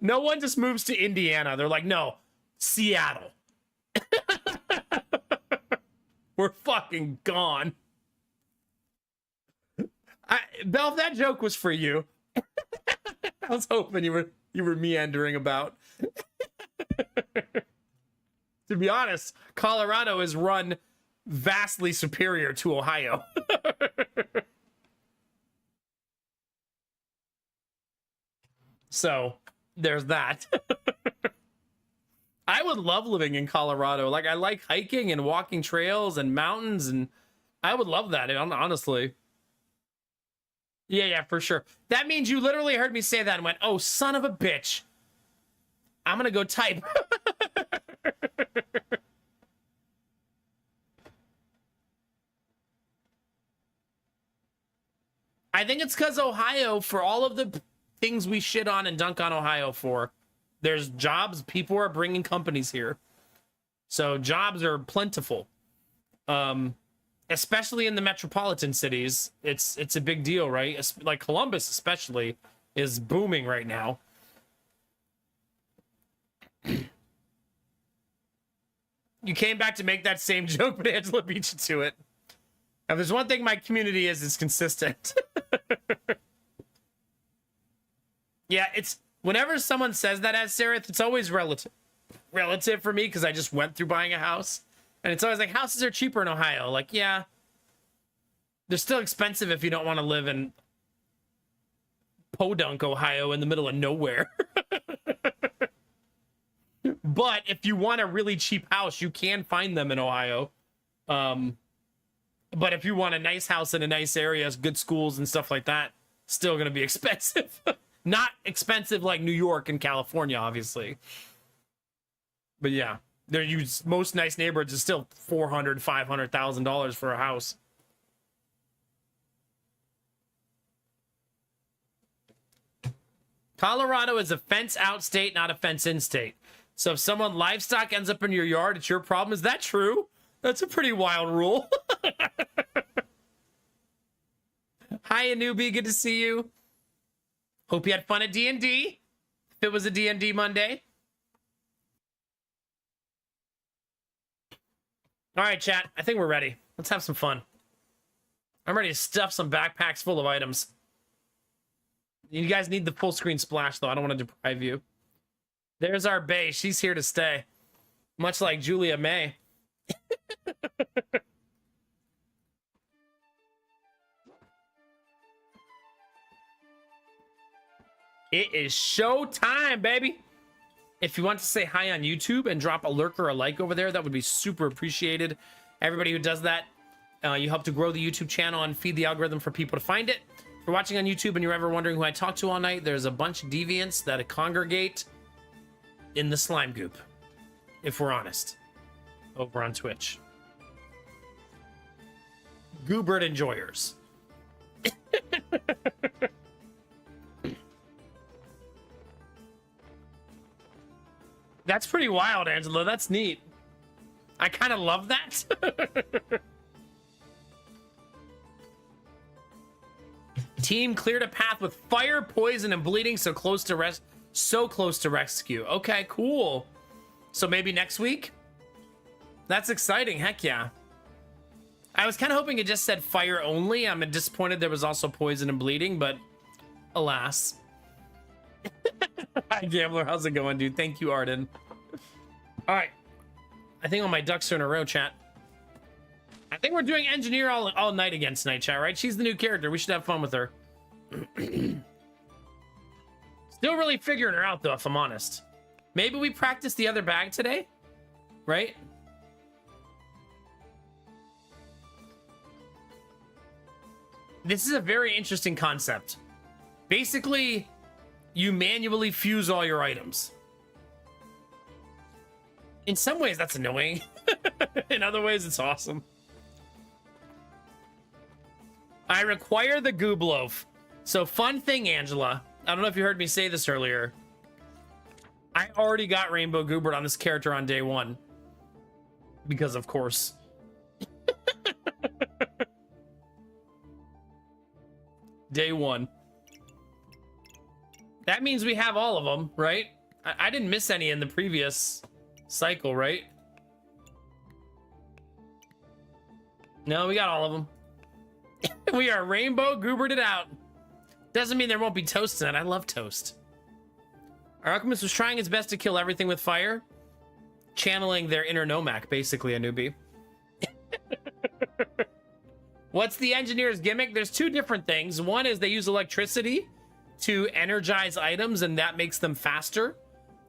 No one just moves to Indiana. They're like, no, Seattle. We're fucking gone. Belf, that joke was for you. I was hoping you were meandering about. To be honest, Colorado is run vastly superior to Ohio. So there's that. I would love living in Colorado. Like, I like hiking and walking trails and mountains, and I would love that, honestly. Yeah, for sure. That means you literally heard me say that and went, oh, son of a bitch. I'm gonna go type. I think it's because Ohio, for all of the things we shit on and dunk on Ohio for, there's jobs. People are bringing companies here. So jobs are plentiful. Especially in the metropolitan cities. It's a big deal, right? Like Columbus especially is booming right now. You came back to make that same joke, but Angela beat you to it. Now, there's one thing my community is consistent. Yeah, it's whenever someone says that as Sereth, it's always relative for me because I just went through buying a house, and it's always like houses are cheaper in Ohio. Like, yeah, they're still expensive if you don't want to live in Podunk, Ohio, in the middle of nowhere. But if you want a really cheap house, you can find them in Ohio. But if you want a nice house in a nice area, good schools and stuff like that, still going to be expensive. Not expensive like New York and California, obviously. But yeah, most nice neighborhoods is still $400,000, $500,000 for a house. Colorado is a fence out state, not a fence in state. So if someone livestock ends up in your yard, it's your problem. Is that true? That's a pretty wild rule. Hi, newbie. Good to see you. Hope you had fun at D&D. If it was a D&D Monday. All right, chat. I think we're ready. Let's have some fun. I'm ready to stuff some backpacks full of items. You guys need the full screen splash, though. I don't want to deprive you. There's our bae. She's here to stay. Much like Julia May. It is show time, baby. If you want to say hi on YouTube and drop a lurk or a like over there, that would be super appreciated. Everybody who does that, you help to grow the YouTube channel and feed the algorithm for people to find it. If you're watching on YouTube and you're ever wondering who I talk to all night, there's a bunch of deviants that congregate in the slime goop, if we're honest, over on Twitch. Goobert enjoyers. That's pretty wild, Angela. That's neat. I kind of love that. Team cleared a path with fire, poison, and bleeding, so close to rescue. Okay, cool. So maybe next week? That's exciting. Heck yeah. I was kind of hoping it just said fire only. I'm disappointed there was also poison and bleeding, but alas. Hi, Gambler. How's it going, dude? Thank you, Arden. All right. I think all my ducks are in a row, chat. I think we're doing engineer all night again tonight, chat, right? She's the new character. We should have fun with her. Still really figuring her out, though, if I'm honest. Maybe we practice the other bag today, right? This is a very interesting concept. Basically, you manually fuse all your items. In some ways, that's annoying. In other ways, it's awesome. I require the goob loaf. So fun thing, Angela. I don't know if you heard me say this earlier. I already got Rainbow Goobert on this character on day one. Because of course. Day one. That means we have all of them, right? I didn't miss any in the previous cycle, right? No, we got all of them. We are Rainbow Gooberted out. Doesn't mean there won't be toast in it. I love toast. Our alchemist was trying his best to kill everything with fire, channeling their inner Nomak, basically a newbie. What's the engineer's gimmick? There's two different things. One is they use electricity to energize items, and that makes them faster.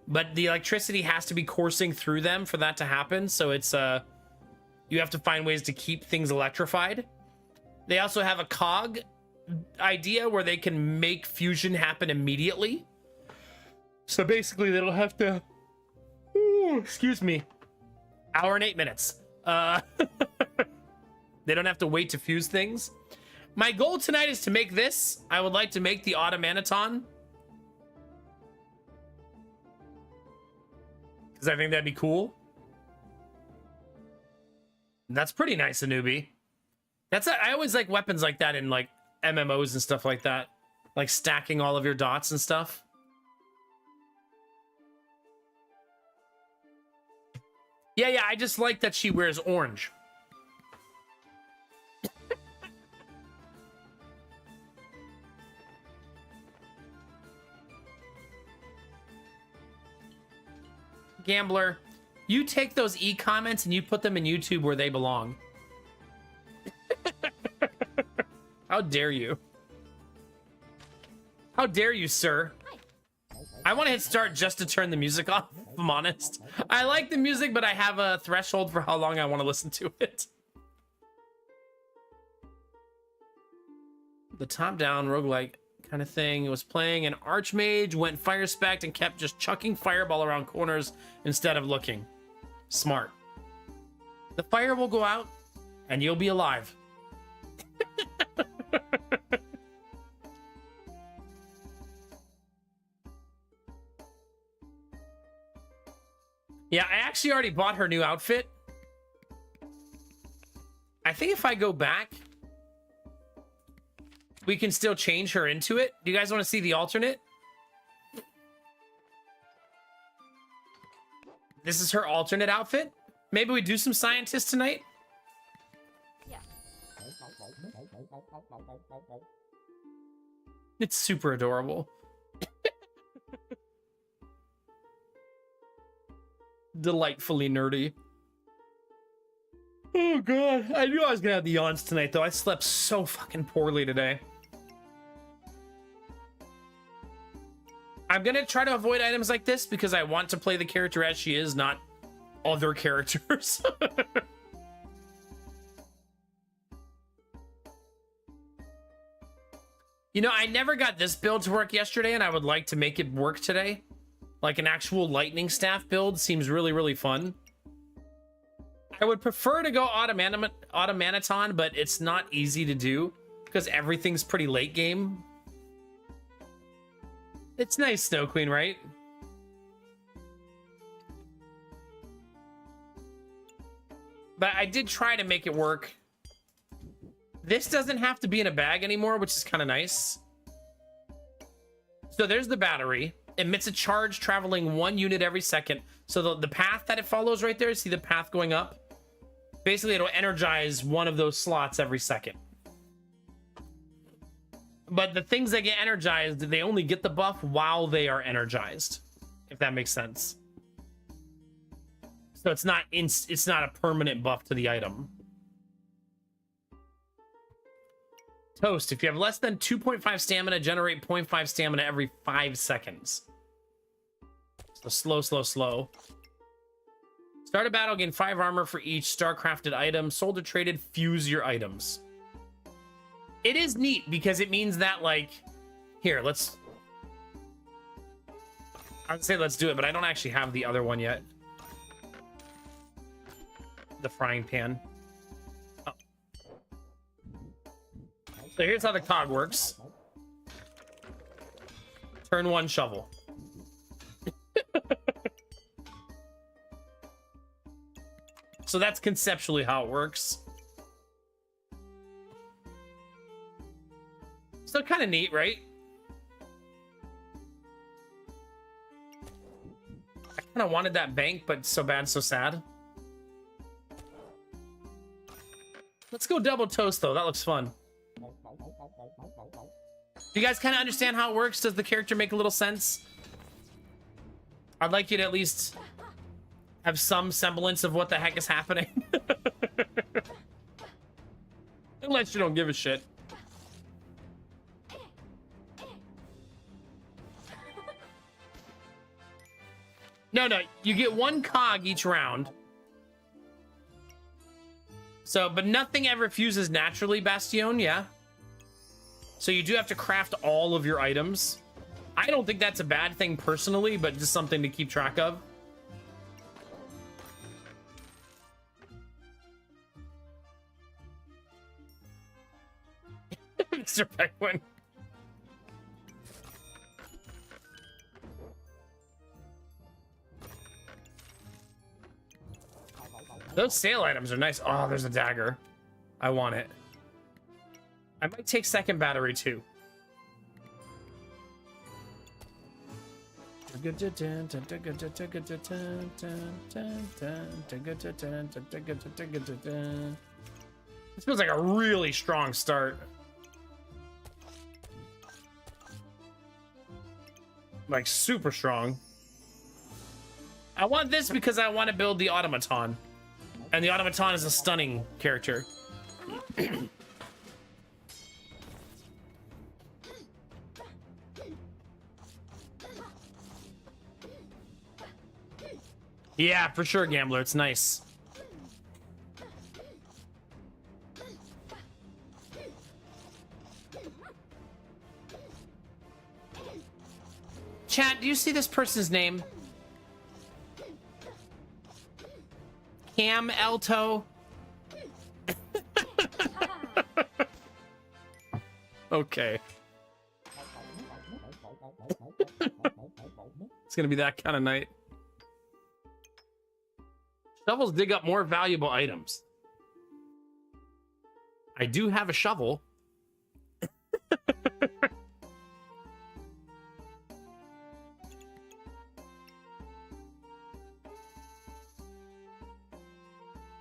But the electricity has to be coursing through them for that to happen. So it's you have to find ways to keep things electrified. They also have a cog idea where they can make fusion happen immediately. So basically, they don't have to. Ooh, excuse me. Hour and 8 minutes. They don't have to wait to fuse things. My goal tonight is to make this. I would like to make the Automanaton. Because I think that'd be cool. That's pretty nice, a newbie. I always like weapons like that in like MMOs and stuff like that. Like stacking all of your dots and stuff. Yeah, I just like that she wears orange. Gambler, you take those e-comments and you put them in YouTube where they belong. How dare you? How dare you, sir? I want to hit start just to turn the music off, if I'm honest. I like the music, but I have a threshold for how long I want to listen to it. The top-down roguelike kind of thing was playing an Archmage, went fire spec'd, and kept just chucking fireball around corners instead of looking. Smart. The fire will go out, and you'll be alive. Yeah, I actually already bought her new outfit. I think if I go back, we can still change her into it. Do you guys want to see the alternate? This is her alternate outfit. Maybe we do some scientists tonight. Yeah. It's super adorable. Delightfully nerdy. Oh god, I knew I was gonna have the yawns tonight though. I slept so fucking poorly today. I'm gonna try to avoid items like this because I want to play the character as she is, not other characters. You know, I never got this build to work yesterday, and I would like to make it work today. Like an actual lightning staff build seems really, really fun. I would prefer to go Automanaton, but it's not easy to do because everything's pretty late game. It's nice, Snow Queen, right? But I did try to make it work. This doesn't have to be in a bag anymore, which is kind of nice. So there's the battery. Emits a charge traveling 1 unit every second. So the path that it follows right there, see the path going up? Basically, it'll energize one of those slots every second. But the things that get energized, they only get the buff while they are energized, if that makes sense. So it's not a permanent buff to the item. Toast, if you have less than 2.5 stamina, generate 0.5 stamina every 5 seconds. So slow. Start a battle, gain 5 armor for each star-crafted item. Sold or traded, fuse your items. It is neat because it means that, like, Here, let's... I'd say let's do it, but I don't actually have the other one yet. The frying pan. Oh. So here's how the cog works. Turn one, shovel. So that's conceptually how it works. So kind of neat, right? I kind of wanted that bank, but so bad, so sad. Let's go double toast, though. That looks fun. Do you guys kind of understand how it works? Does the character make a little sense? I'd like you to at least have some semblance of what the heck is happening. Unless you don't give a shit. No, you get one cog each round. So, but nothing ever fuses naturally, Bastion, yeah? So you do have to craft all of your items. I don't think that's a bad thing personally, but just something to keep track of. Mr. Penguin. Those sale items are nice. Oh, there's a dagger. I want it. I might take second battery too. This feels like a really strong start. Like super strong. I want this because I want to build the automaton. And the automaton is a stunning character. Yeah, for sure, Gambler. It's nice. Chat, do you see this person's name? Cam Elto. Okay. It's gonna be that kind of night. Shovels dig up more valuable items. I do have a shovel.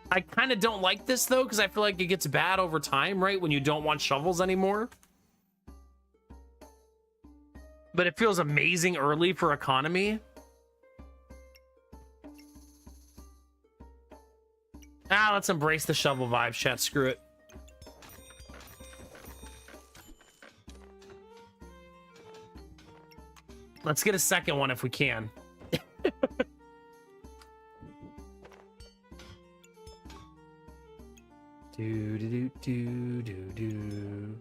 I kind of don't like this though, because I feel like it gets bad over time, right? When you don't want shovels anymore. But it feels amazing early for economy. Ah, let's embrace the shovel vibe, chat. Screw it. Let's get a second one if we can. Do do do do do.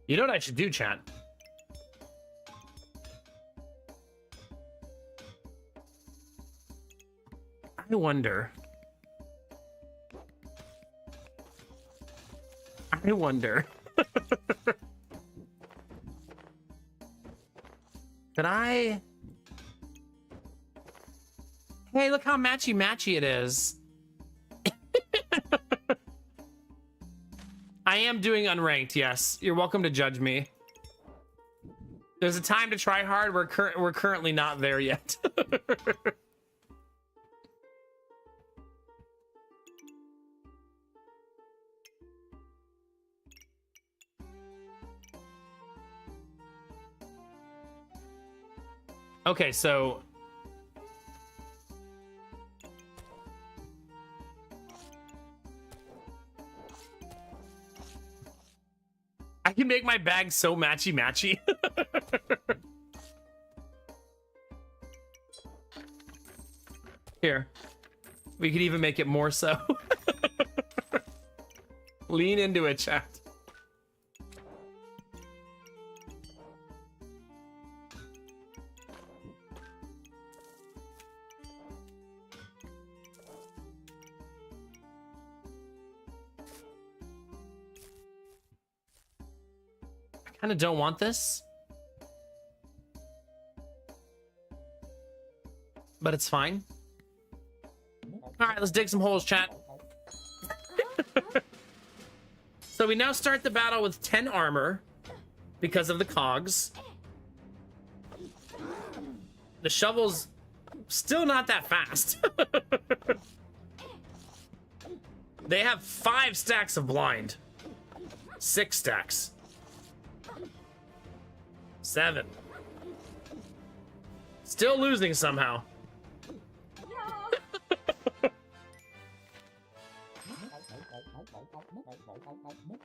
You know what I should do, chat? I wonder. Could I? Hey, look how matchy it is. I am doing unranked, yes. You're welcome to judge me. There's a time to try hard. We're currently not there yet. Okay, so I can make my bag so matchy. Here. We could even make it more so. Lean into it, chat. Kind of don't want this. But it's fine. All right, let's dig some holes, chat. So we now start the battle with 10 armor because of the cogs. The shovel's still not that fast. They have 5 stacks of blind. 6 stacks. 7. Still losing somehow.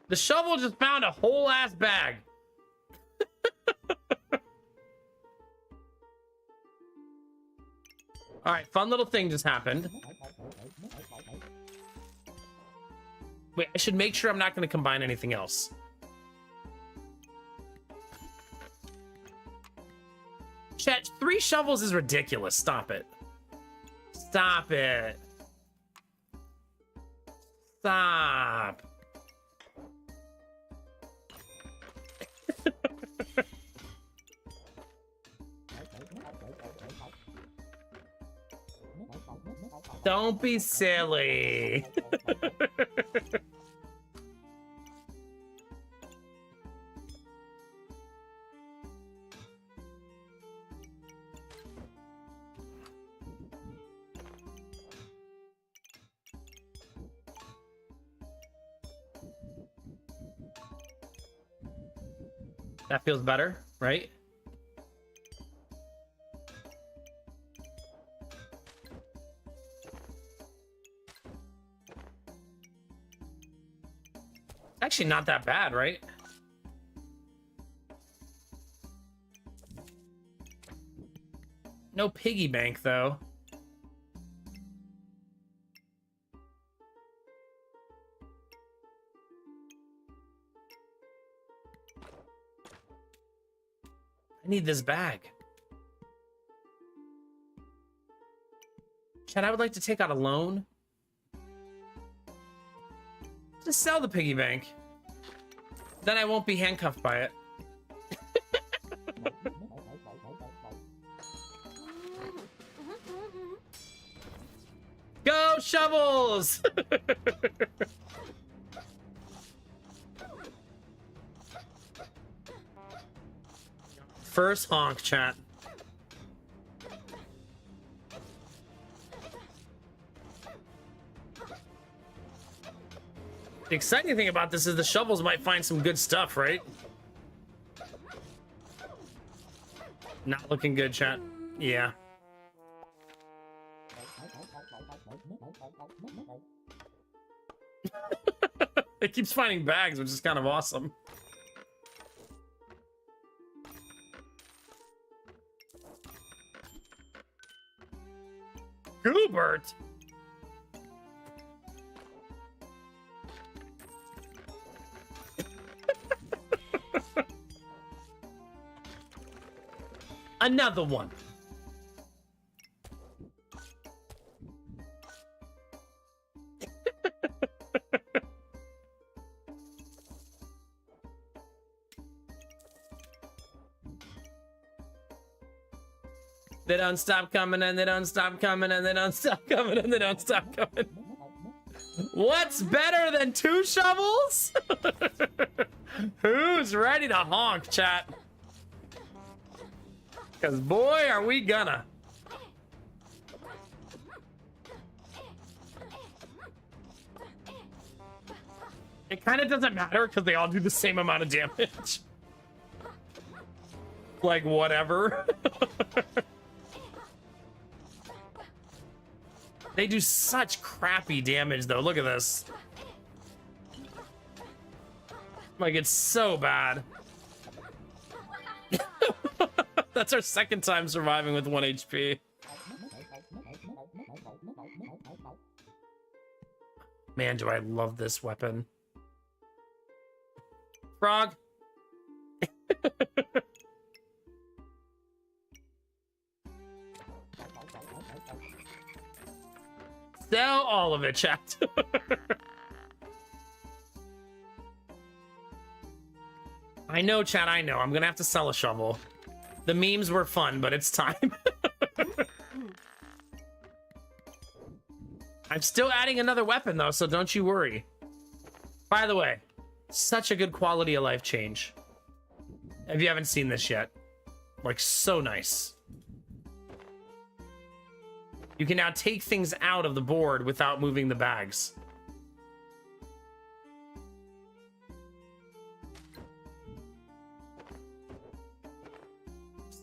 The shovel just found a whole ass bag. All right, fun little thing just happened. Wait, I should make sure I'm not going to combine anything else. Chat, 3 shovels is ridiculous. Stop it. Stop it. Stop. Don't be silly. That feels better, right? Actually not that bad, right? No piggy bank, though. I need this bag. Chad, I would like to take out a loan. Just sell the piggy bank. Then I won't be handcuffed by it. Go shovels! First honk, chat. The exciting thing about this is the shovels might find some good stuff, right? Not looking good, chat. Yeah. It keeps finding bags, which is kind of awesome. Goobert! Another one. They don't stop coming and they don't stop coming and they don't stop coming and they don't stop coming. What's better than 2 shovels? Who's ready to honk, chat? Because boy, are we gonna. It kind of doesn't matter because they all do the same amount of damage. Like, whatever. They do such crappy damage, though. Look at this. Like, it's so bad. That's our 2nd time surviving with 1 HP. Man, do I love this weapon. Frog. Sell all of it, chat. I know, Chad, I know. I'm gonna have to sell a shovel. The memes were fun, but it's time. I'm still adding another weapon, though, so don't you worry. By the way, such a good quality of life change. If you haven't seen this yet. Like, so nice. You can now take things out of the board without moving the bags.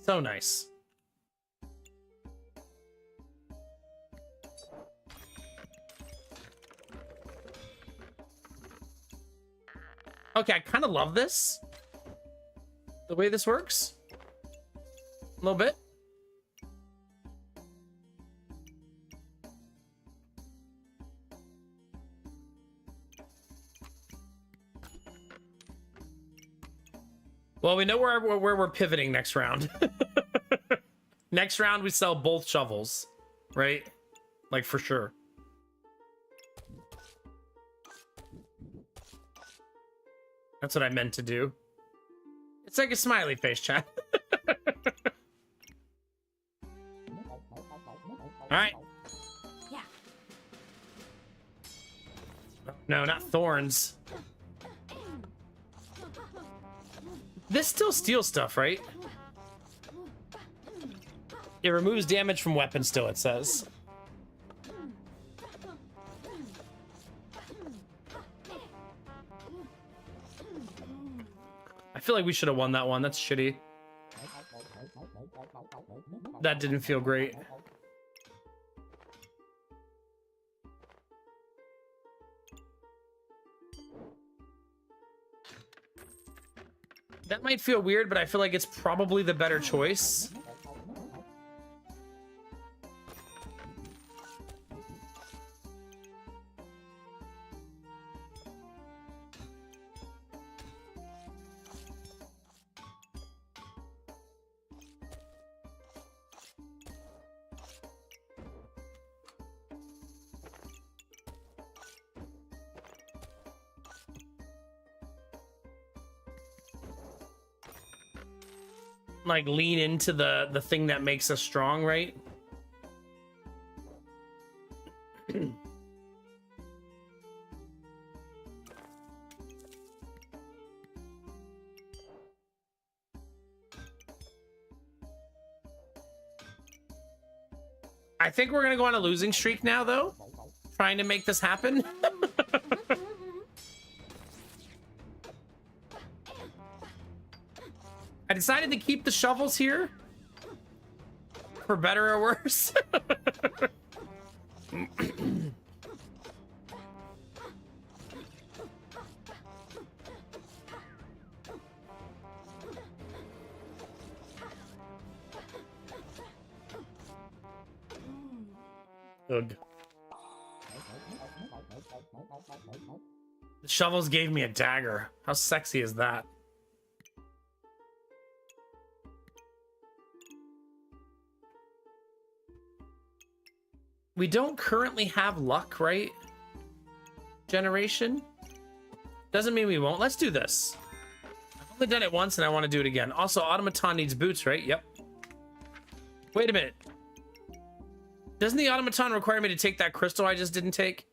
So nice. Okay, I kind of love this. The way this works. A little bit. Well, we know where we're pivoting next round. Next round, we sell both shovels, right? Like, for sure. That's what I meant to do. It's like a smiley face, chat. All right. Yeah. No, not thorns. This still steals stuff, right? It removes damage from weapons still, it says. I feel like we should have won that one. That's shitty. That didn't feel great. That might feel weird, but I feel like it's probably the better choice. Like lean into the thing that makes us strong, right? I think we're gonna go on a losing streak now, though, trying to make this happen. I decided to keep the shovels here, for better or worse. Ugh. The shovels gave me a dagger. How sexy is that? We don't currently have luck, right? Generation? Doesn't mean we won't. Let's do this. I've only done it once and I want to do it again. Also, automaton needs boots, right? Yep. Wait a minute. Doesn't the automaton require me to take that crystal I just didn't take?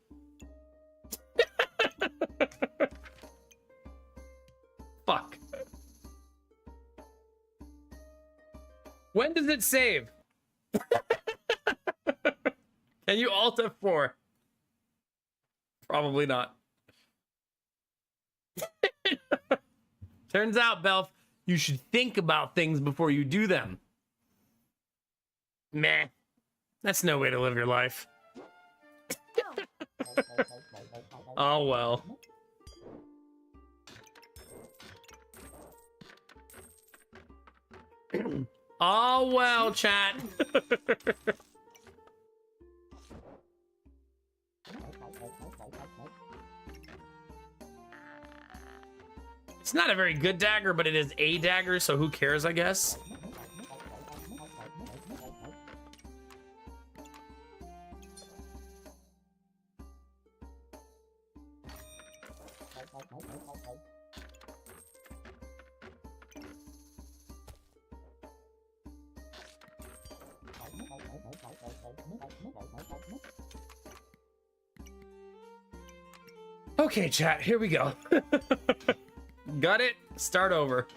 Fuck. When does it save? Can you Alt F4? Probably not. Turns out, Belf, you should think about things before you do them. Meh. That's no way to live your life. Oh, well. Oh, well, chat. It's not a very good dagger, but it is a dagger, so who cares, I guess? Okay, chat, here we go. Got it. Start over.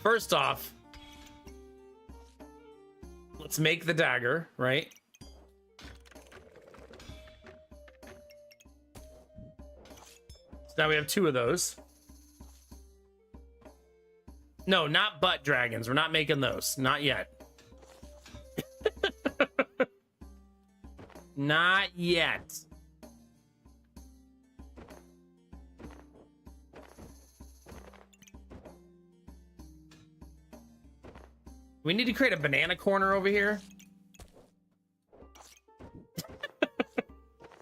First off, let's make the dagger, right? So now we have 2 of those. No, not butt dragons. We're not making those. Not yet. Not yet. We need to create a banana corner over here.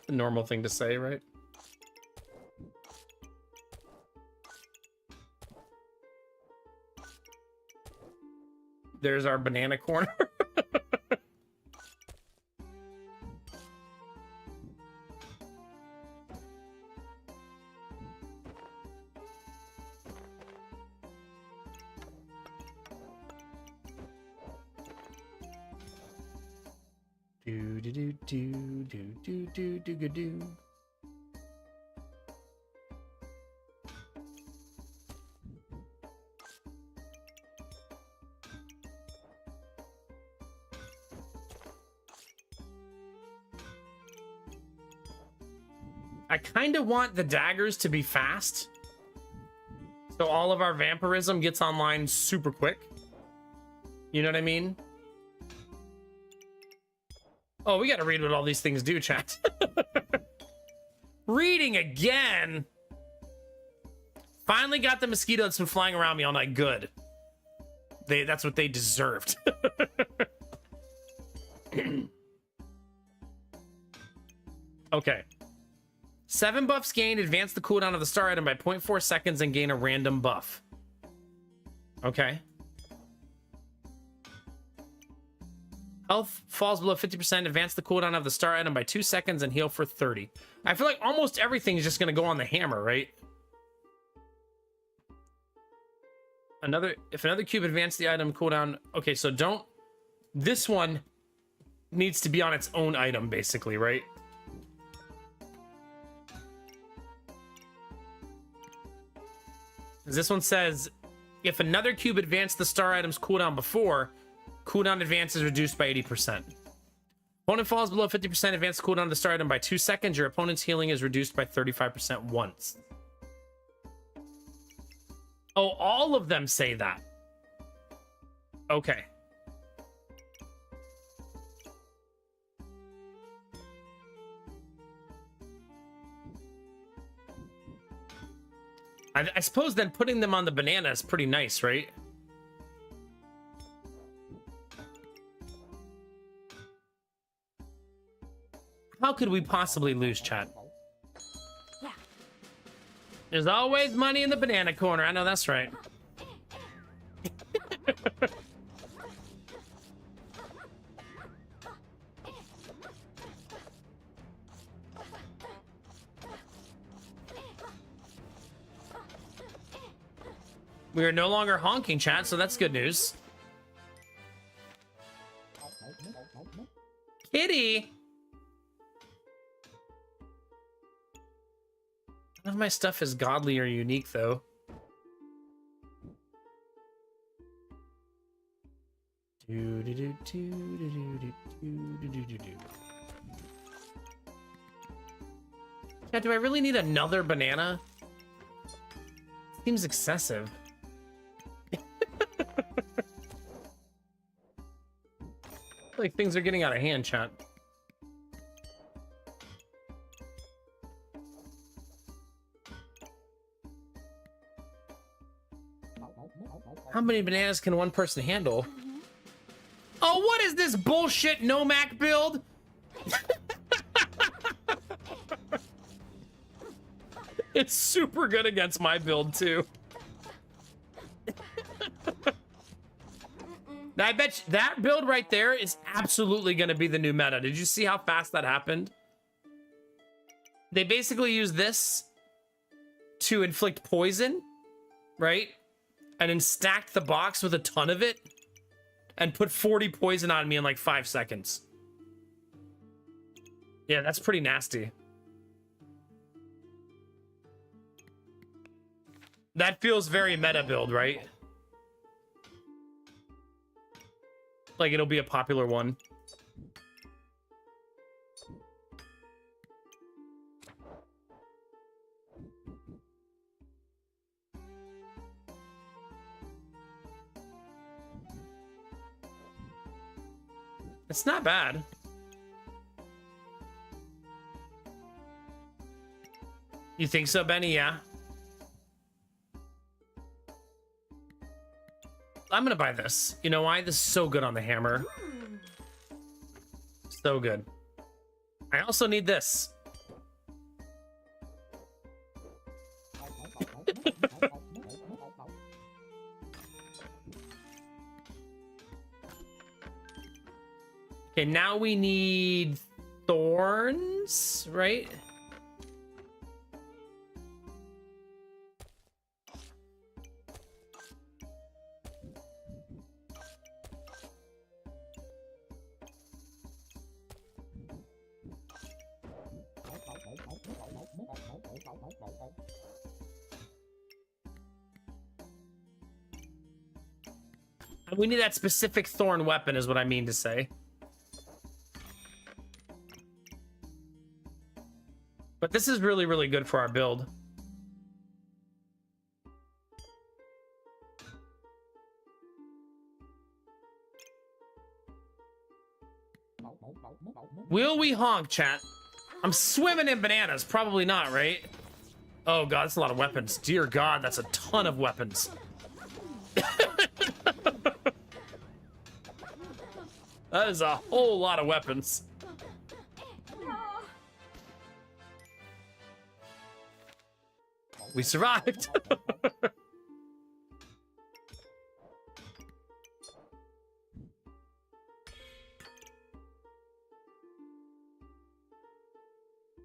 The normal thing to say, right? There's our banana corner. Do do do do do do do do do do. I kind of want the daggers to be fast, so all of our vampirism gets online super quick. You know what I mean? Oh, we gotta read what all these things do, chat. Reading again. Finally got the mosquito that's been flying around me all night. Good. That's what they deserved. Okay. 7 buffs gained, advance the cooldown of the star item by 0.4 seconds and gain a random buff. Okay. Health falls below 50%, advance the cooldown of the star item by 2 seconds and heal for 30. I feel like almost everything is just going to go on the hammer, right? If another cube advanced the item cooldown. Okay, so don't. This one needs to be on its own item, basically, right? This one says, if another cube advanced the star item's cooldown before, cooldown advance is reduced by 80%. Opponent falls below 50%, advance the cooldown of the star item by 2 seconds. Your opponent's healing is reduced by 35% once. Oh, all of them say that. Okay. I suppose then putting them on the banana is pretty nice, right? How could we possibly lose, chat? Yeah. There's always money in the banana corner. I know that's right. We are no longer honking, chat, so that's good news. Kitty! None of my stuff is godly or unique, though. Yeah, do I really need another banana? Seems excessive. Like things are getting out of hand, chat. How many bananas can one person handle? Oh, what is this bullshit Nomak build? It's super good against my build too. Now, I bet you that build right there is absolutely going to be the new meta. Did you see how fast that happened? They basically use this to inflict poison, right? And then stacked the box with a ton of it. and put 40 poison on me in like 5 seconds. Yeah, that's pretty nasty. That feels very meta build, right? Like it'll be a popular one. It's not bad. You think so, Benny? Yeah. I'm gonna buy this. You know why? This is so good on the hammer. So good. I also need this. Okay, now we need thorns, right? We need that specific thorn weapon is what I mean to say. But this is really, really good for our build. Will we honk, chat? I'm swimming in bananas. Probably not, right? Oh god, that's a lot of weapons. Dear god, that's a ton of weapons. That is a whole lot of weapons. We survived.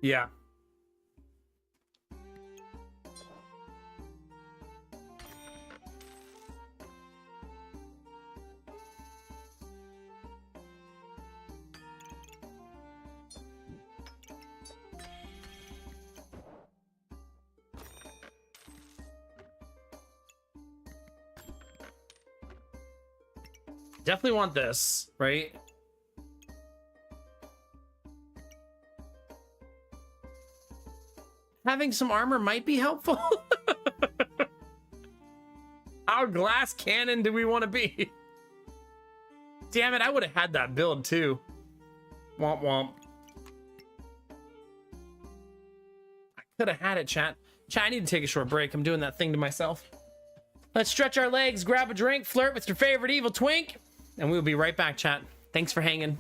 Yeah. Definitely want this, right? Having some armor might be helpful. How glass cannon do we want to be? Damn it, I would have had that build too. Womp womp. I could have had it, chat. Chat, I need to take a short break. I'm doing that thing to myself. Let's stretch our legs, grab a drink, flirt with your favorite evil twink, and we'll be right back, chat. Thanks for hanging.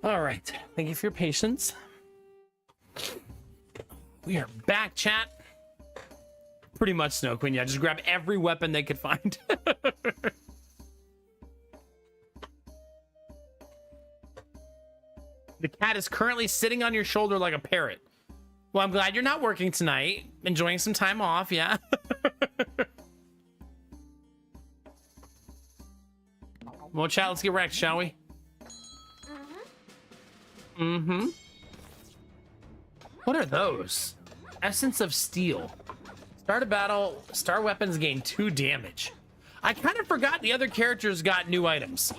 All right, thank you for your patience. We are back, chat. Pretty much, Snow Queen. Yeah, just grab every weapon they could find. The cat is currently sitting on your shoulder like a parrot. Well, I'm glad you're not working tonight. Enjoying some time off, yeah. Well, chat, let's get wrecked, shall we? Mm-hmm. What are those? Essence of Steel. Start a battle, star weapons gain 2 damage. I kind of forgot the other characters got new items.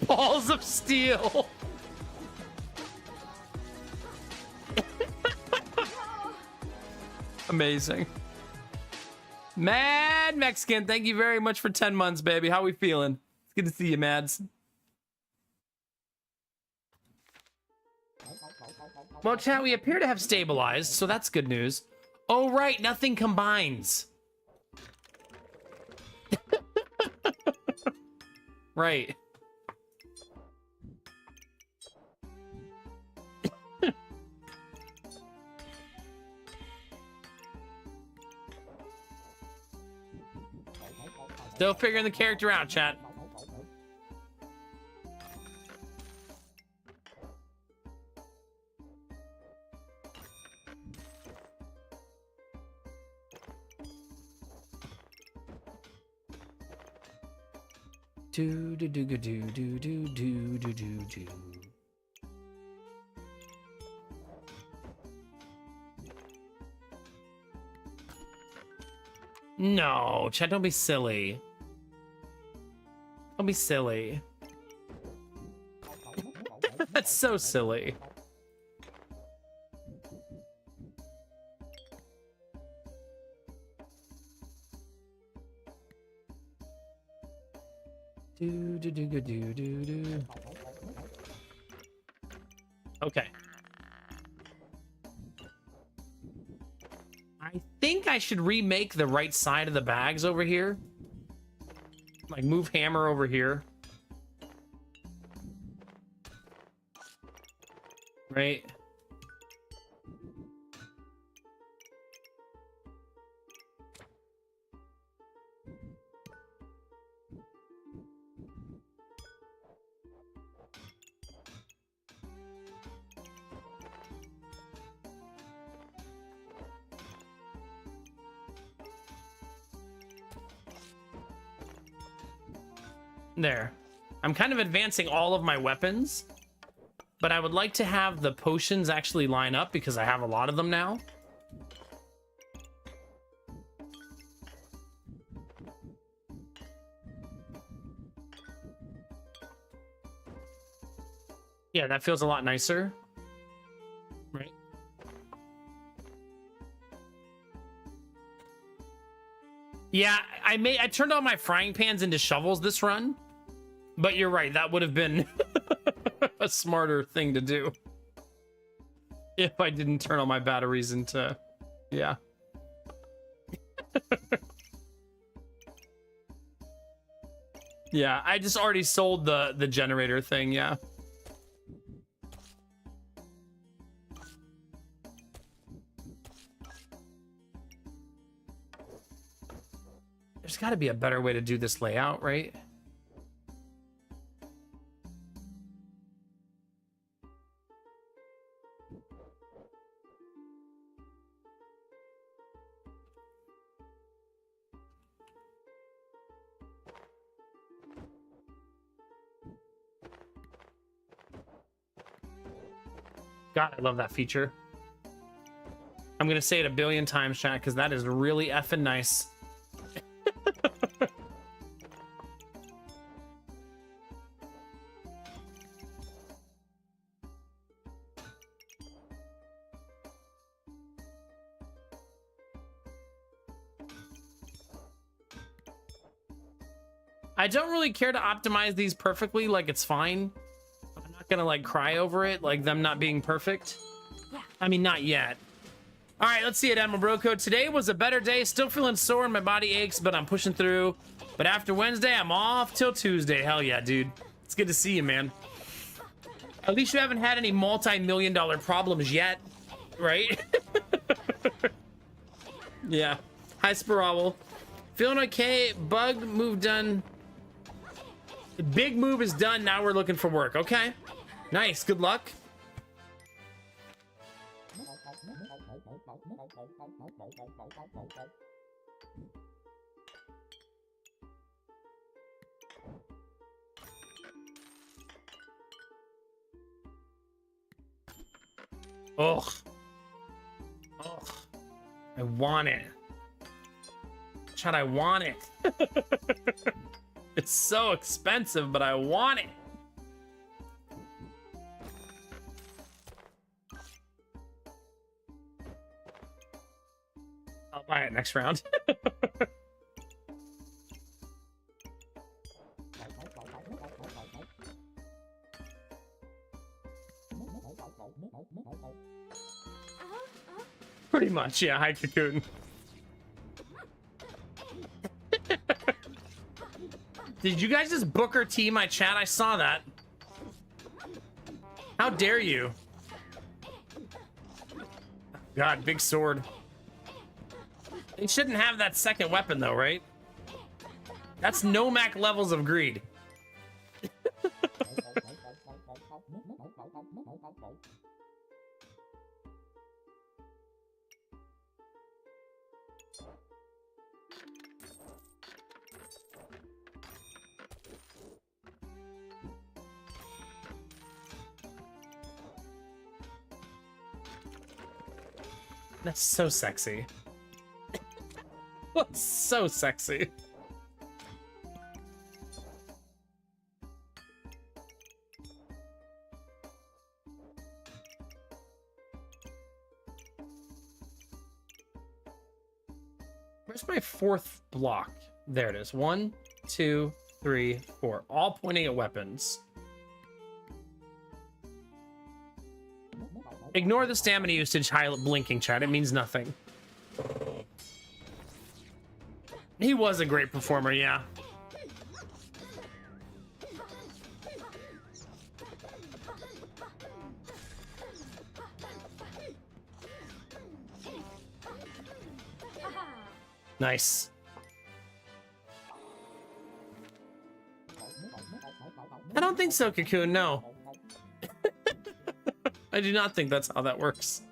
Balls of Steel. Amazing. Mad Mexican, thank you very much for 10 months, baby. How we feeling? It's good to see you, Mads. Well, chat, we appear to have stabilized, so that's good news. Oh, right, nothing combines. Right. Still figuring the character out, chat. Do do do do do do do do do do. No, chat, don't be silly. Don't be silly. That's so silly. Do do do do do do do. Okay. I think I should remake the right side of the bags over here. Like move hammer over here. Right. There. I'm kind of advancing all of my weapons, but I would like to have the potions actually line up because I have a lot of them now. Yeah, that feels a lot nicer. Right. Yeah, I turned all my frying pans into shovels this run. But you're right, that would have been a smarter thing to do. If I didn't turn all my batteries into... Yeah. Yeah, I just already sold the generator thing, yeah. There's got to be a better way to do this layout, right? God, I love that feature. I'm gonna say it a billion times, chat, because that is really effing nice. I don't really care to optimize these perfectly, like it's fine. I'm not gonna like cry over it, like them not being perfect. Yeah. I mean, not yet. All right, let's see it, Admiral Broco. Today was a better day. Still feeling sore and my body aches, but I'm pushing through. But after Wednesday, I'm off till Tuesday. Hell yeah, dude. It's good to see you, man. At least you haven't had any multi-million-dollar problems yet, right? Yeah. Hi, Spiral. Feeling okay. Bug move done. The big move is done. Now we're looking for work. Okay. Nice. Good luck. Ugh. Ugh. I want it. Chad, I want it. It's so expensive, but I want it. I'll buy it next round. Pretty much, yeah. Hi, Cocoon. Did you guys just Booker T my chat? I saw that. How dare you? God, big sword. They shouldn't have that second weapon though, right? That's Nomak levels of greed. That's so sexy. That's so sexy. Where's my fourth block? There it is. 1, 2, 3, 4. All pointing at weapons. Ignore the stamina usage highlight blinking, chat. It means nothing. He was a great performer, yeah. Nice. I don't think so, Cocoon, no. I do not think that's how that works.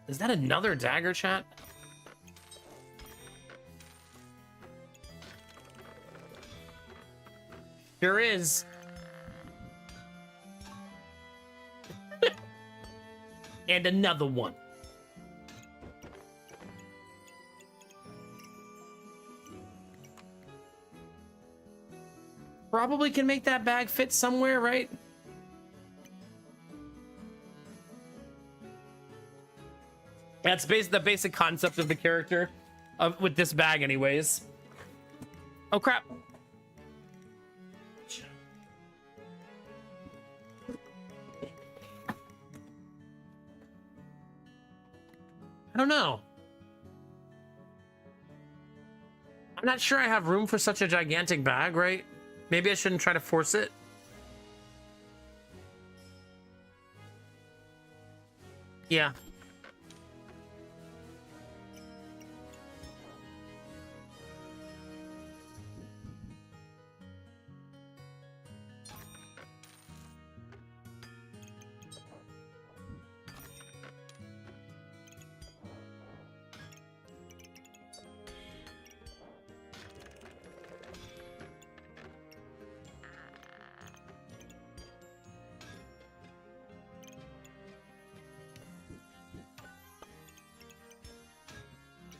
Is that another dagger, chat? Sure is. And another one. Probably can make that bag fit somewhere, right? That's the basic concept of the character with this bag anyways. Oh crap. I don't know. I'm not sure I have room for such a gigantic bag, right? Maybe I shouldn't try to force it. Yeah.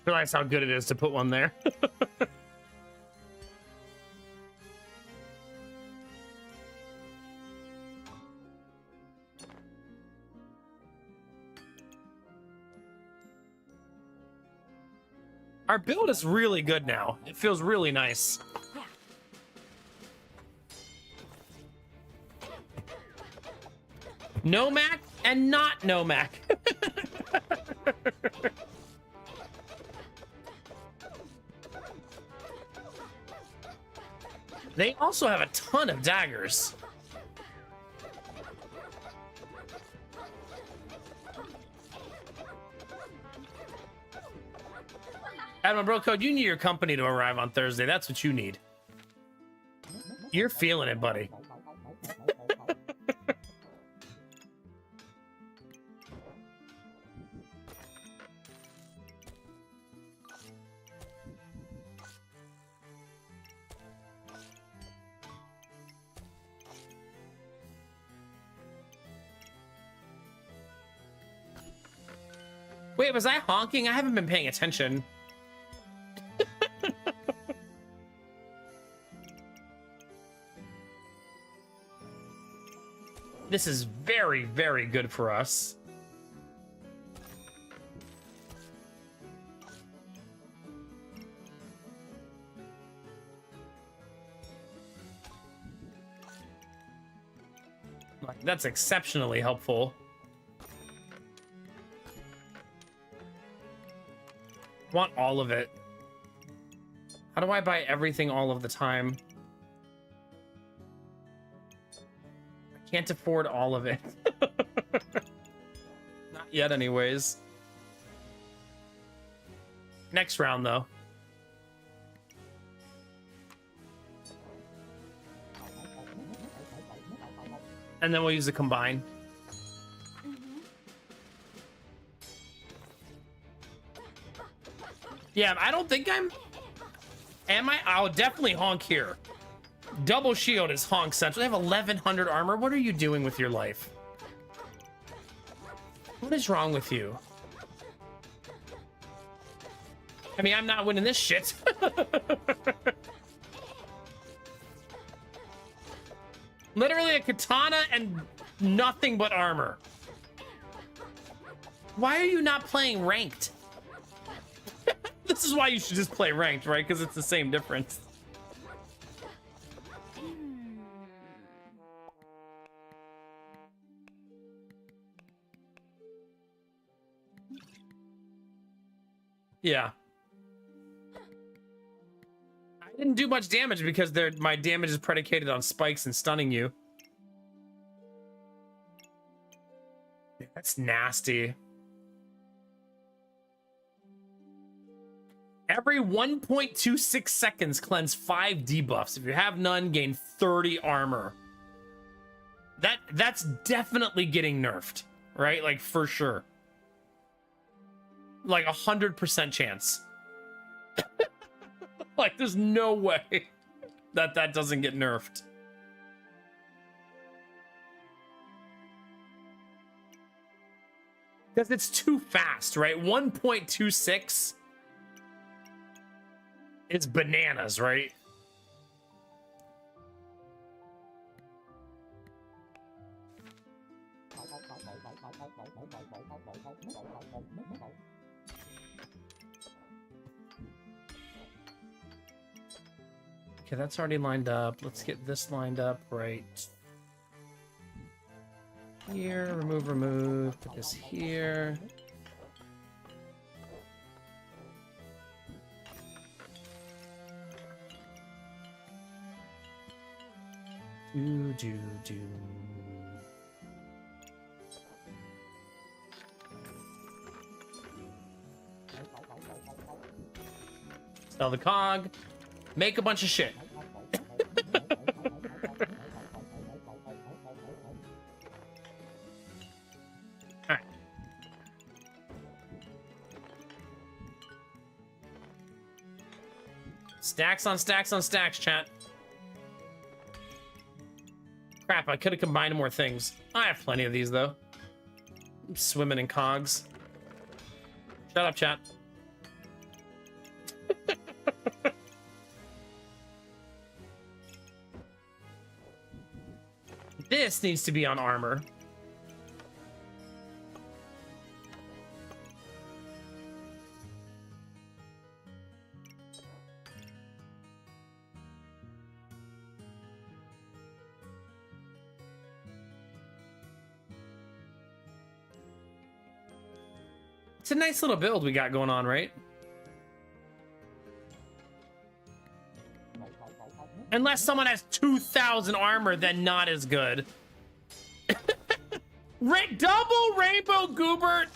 Realize how good it is to put one there. Our build is really good now. It feels really nice. Nomak and not Nomak. They also have a ton of daggers. Admiral Bro Code, you need your company to arrive on Thursday. That's what you need. You're feeling it, buddy. Wait, was I honking? I haven't been paying attention. This is very, very good for us. Like, that's exceptionally helpful. Want all of it. How do I buy everything all of the time? I can't afford all of it. Not yet, anyways. Next round, though. And then we'll use the combine. Yeah, I don't think I'm... Am I? I'll definitely honk here. Double shield is honk central. They have 1100 armor. What are you doing with your life? What is wrong with you? I mean, I'm not winning this shit. Literally a katana and nothing but armor. Why are you not playing ranked? This is why you should just play ranked, right? Because it's the same difference. Yeah. I didn't do much damage because my damage is predicated on spikes and stunning you. That's nasty. Every 1.26 seconds, cleanse 5 debuffs. If you have none, gain 30 armor. That's definitely getting nerfed, right? Like, for sure. Like 100% chance. Like, there's no way that doesn't get nerfed. Because it's too fast, right? 1.26 is bananas, right? Okay, that's already lined up. Let's get this lined up right here. Remove. Put this here. Do. Sell the cog. Make a bunch of shit. Alright. Stacks on stacks on stacks, chat. Crap, I could have combined more things. I have plenty of these, though. I'm swimming in cogs. Shut up, chat. This needs to be on armor. It's a nice little build we got going on, right? Unless someone has 2,000 armor, then not as good. Double Rainbow Goobert!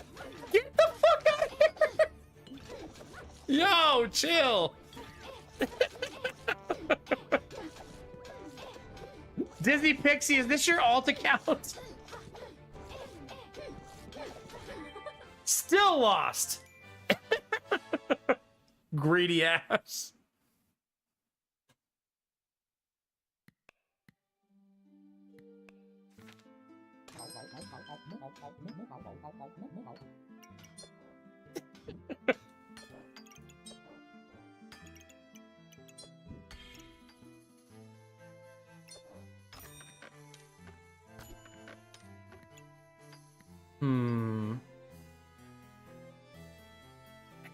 Get the fuck out of here! Yo, chill. Dizzy Pixie, is this your alt account? Still lost. Greedy ass.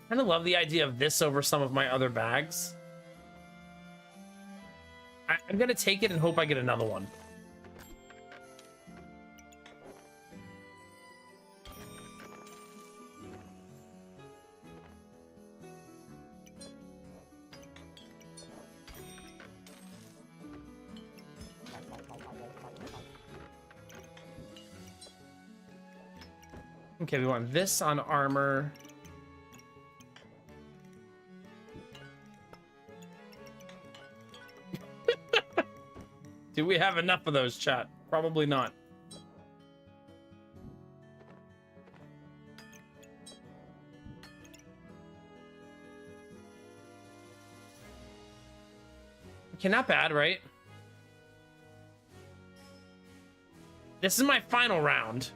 I kind of love the idea of this over some of my other bags. I'm gonna take it and hope I get another one. Okay, we want this on armor. Do we have enough of those, chat? Probably not. Okay, not bad, right? This is my final round.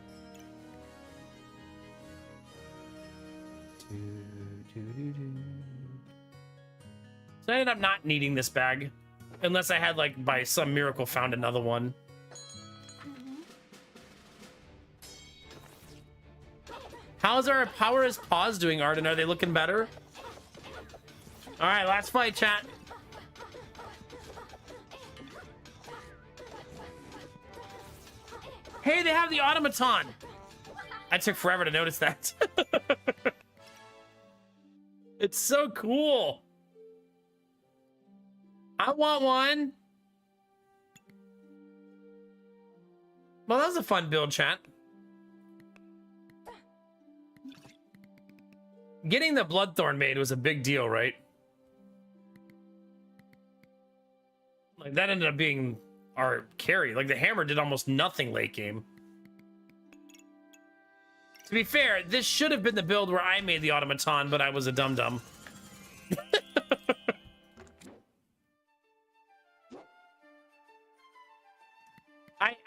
So I ended up not needing this bag. Unless I had, like, by some miracle found another one. How is paws doing, Arden? Are they looking better? All right, last fight, chat. Hey, they have the automaton. I took forever to notice that. It's so cool. I want one. Well, that was a fun build, chat. Getting the Bloodthorn made was a big deal, right? Like, that ended up being our carry. Like, the hammer did almost nothing late game. To be fair, this should have been the build where I made the automaton, but I was a dum-dum.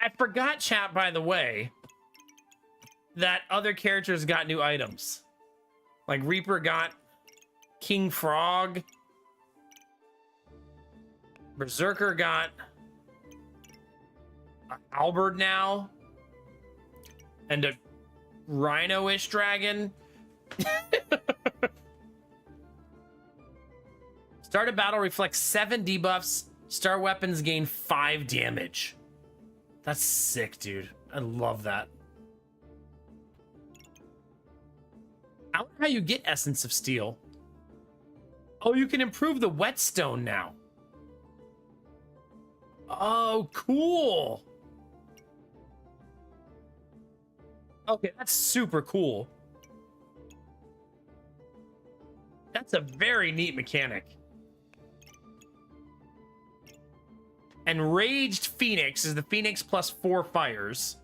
I forgot, chat, by the way, that other characters got new items. Like, Reaper got King Frog. Berserker got Albert now. And a Rhino-ish dragon. Start a battle reflects 7 debuffs. Star weapons gain 5 damage. That's sick, dude. I love that. I wonder how you get Essence of Steel. Oh, you can improve the whetstone now. Oh, cool. Okay, that's super cool. That's a very neat mechanic. And Raged Phoenix is the Phoenix plus 4 fires.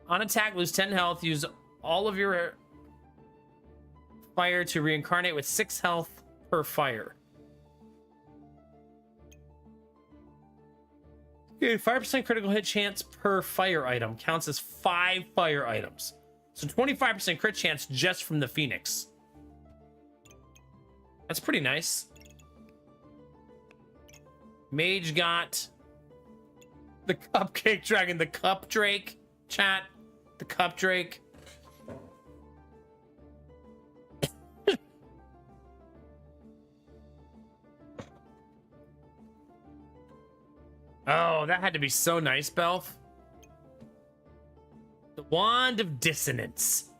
On attack, lose 10 health. Use all of your fire to reincarnate with 6 health per fire. Okay, 5% critical hit chance per fire item. Counts as 5 fire items. So 25% crit chance just from the Phoenix. That's pretty nice. Mage got the Cupcake Dragon, the Cup Drake, chat. The Cup Drake. Oh, that had to be so nice, Belf. The Wand of Dissonance.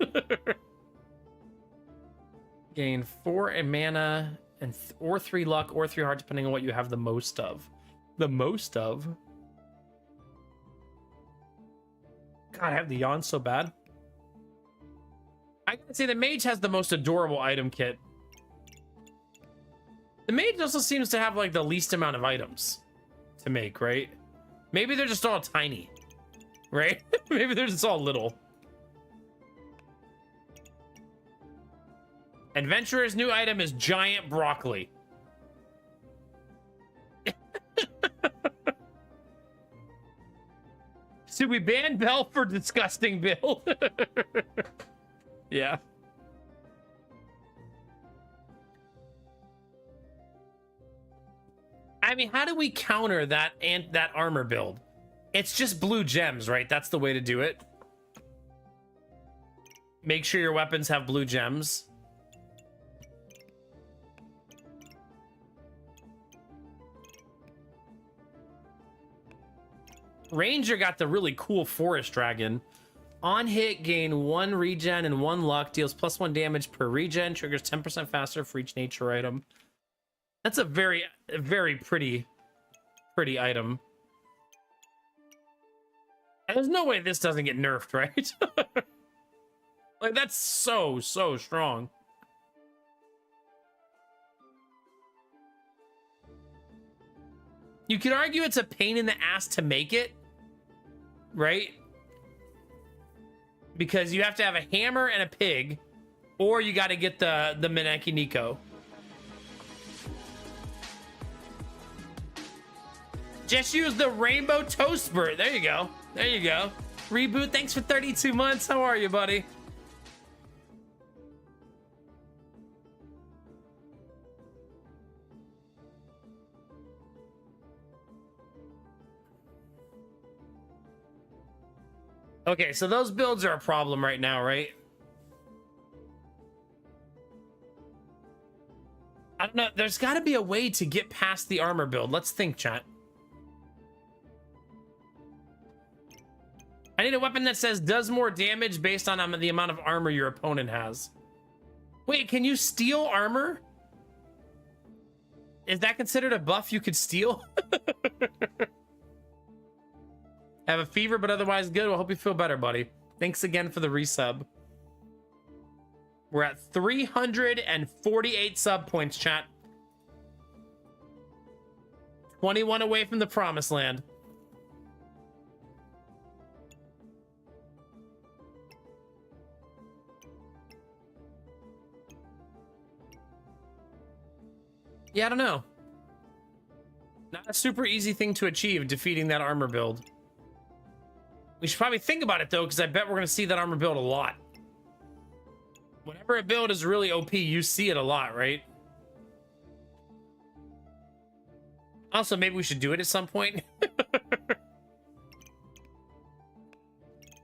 Gain 4 mana and or 3 luck or 3 heart, depending on what you have the most of. The most of? God, I have the yawn so bad. I gotta say, the mage has the most adorable item kit. The mage also seems to have like the least amount of items to make, right? Maybe they're just all tiny, right? Maybe they're just all little. Adventurer's new item is giant broccoli. Should we ban Bell for disgusting Bill? Yeah. I mean, how do we counter that and that armor build? It's just blue gems, right? That's the way to do it. Make sure your weapons have blue gems. Ranger got the really cool forest dragon. On hit, gain 1 regen and 1 luck. Deals +1 damage per regen. Triggers 10% faster for each nature item. That's a very pretty item. And there's no way this doesn't get nerfed, right? Like, that's so strong. You could argue it's a pain in the ass to make it, right? Because you have to have a hammer and a pig, or you got to get the Maneki Nico. Just use the Rainbow Toastbird. There you go. There you go. Reboot, thanks for 32 months. How are you, buddy? Okay, so those builds are a problem right now, right? I don't know. There's got to be a way to get past the armor build. Let's think, chat. I need a weapon that says does more damage based on the amount of armor your opponent has. Wait, can you steal armor? Is that considered a buff you could steal? Have a fever, but otherwise good. Well, hope you feel better, buddy. Thanks again for the resub. We're at 348 sub points, chat. 21 away from the promised land. Yeah, I don't know. Not a super easy thing to achieve, defeating that armor build. We should probably think about it, though, because I bet we're going to see that armor build a lot. Whenever a build is really OP, you see it a lot, right? Also, maybe we should do it at some point.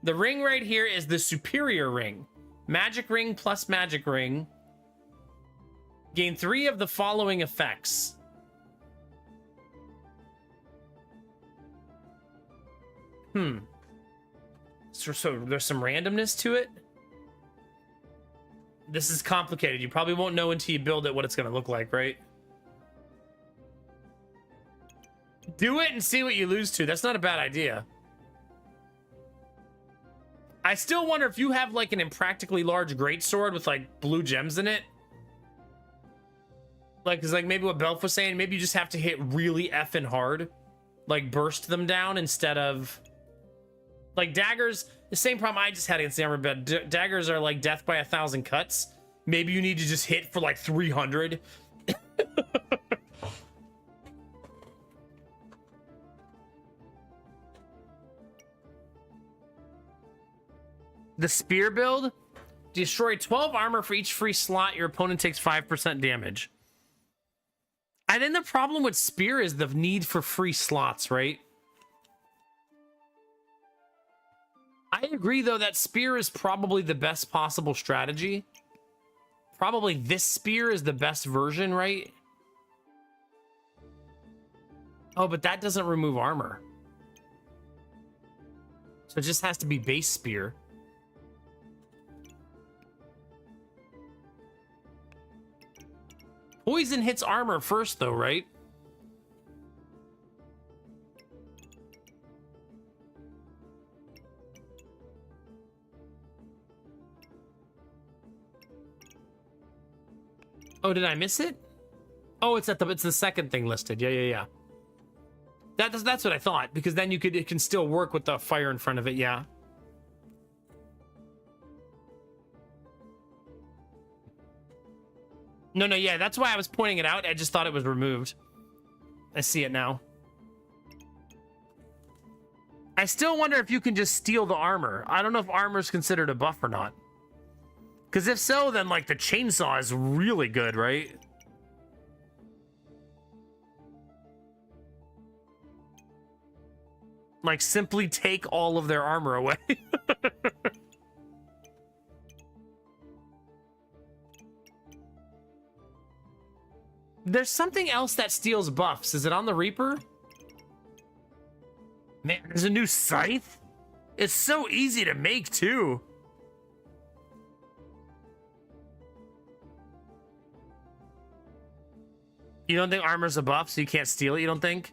The ring right here is the superior ring. Magic ring plus magic ring. Gain 3 of the following effects. So there's some randomness to it. This is complicated. You probably won't know until you build it what it's going to look like, right? Do it and see what you lose to. That's not a bad idea. I still wonder if you have like an impractically large greatsword with like blue gems in it. Like, cause like maybe what Belf was saying, maybe you just have to hit really effing hard. Like burst them down instead of... Like daggers, the same problem I just had against the armor bed. Daggers are like death by 1,000 cuts. Maybe you need to just hit for like 300. The spear build. Destroy 12 armor for each free slot. Your opponent takes 5% damage. I think the problem with spear is the need for free slots, right? I agree, though, that spear is probably the best possible strategy. Probably this spear is the best version, right? Oh, but that doesn't remove armor. So it just has to be base spear. Poison hits armor first, though, right? Oh, did I miss it? Oh, it's the second thing listed. Yeah. That's what I thought, because then it can still work with the fire in front of it. Yeah. No, yeah, that's why I was pointing it out. I just thought it was removed. I see it now. I still wonder if you can just steal the armor. I don't know if armor is considered a buff or not. Because if so, then, like, the chainsaw is really good, right? Like, simply take all of their armor away. There's something else that steals buffs. Is it on the Reaper? Man, there's a new scythe? It's so easy to make, too. You don't think armor's a buff, so you can't steal it, you don't think?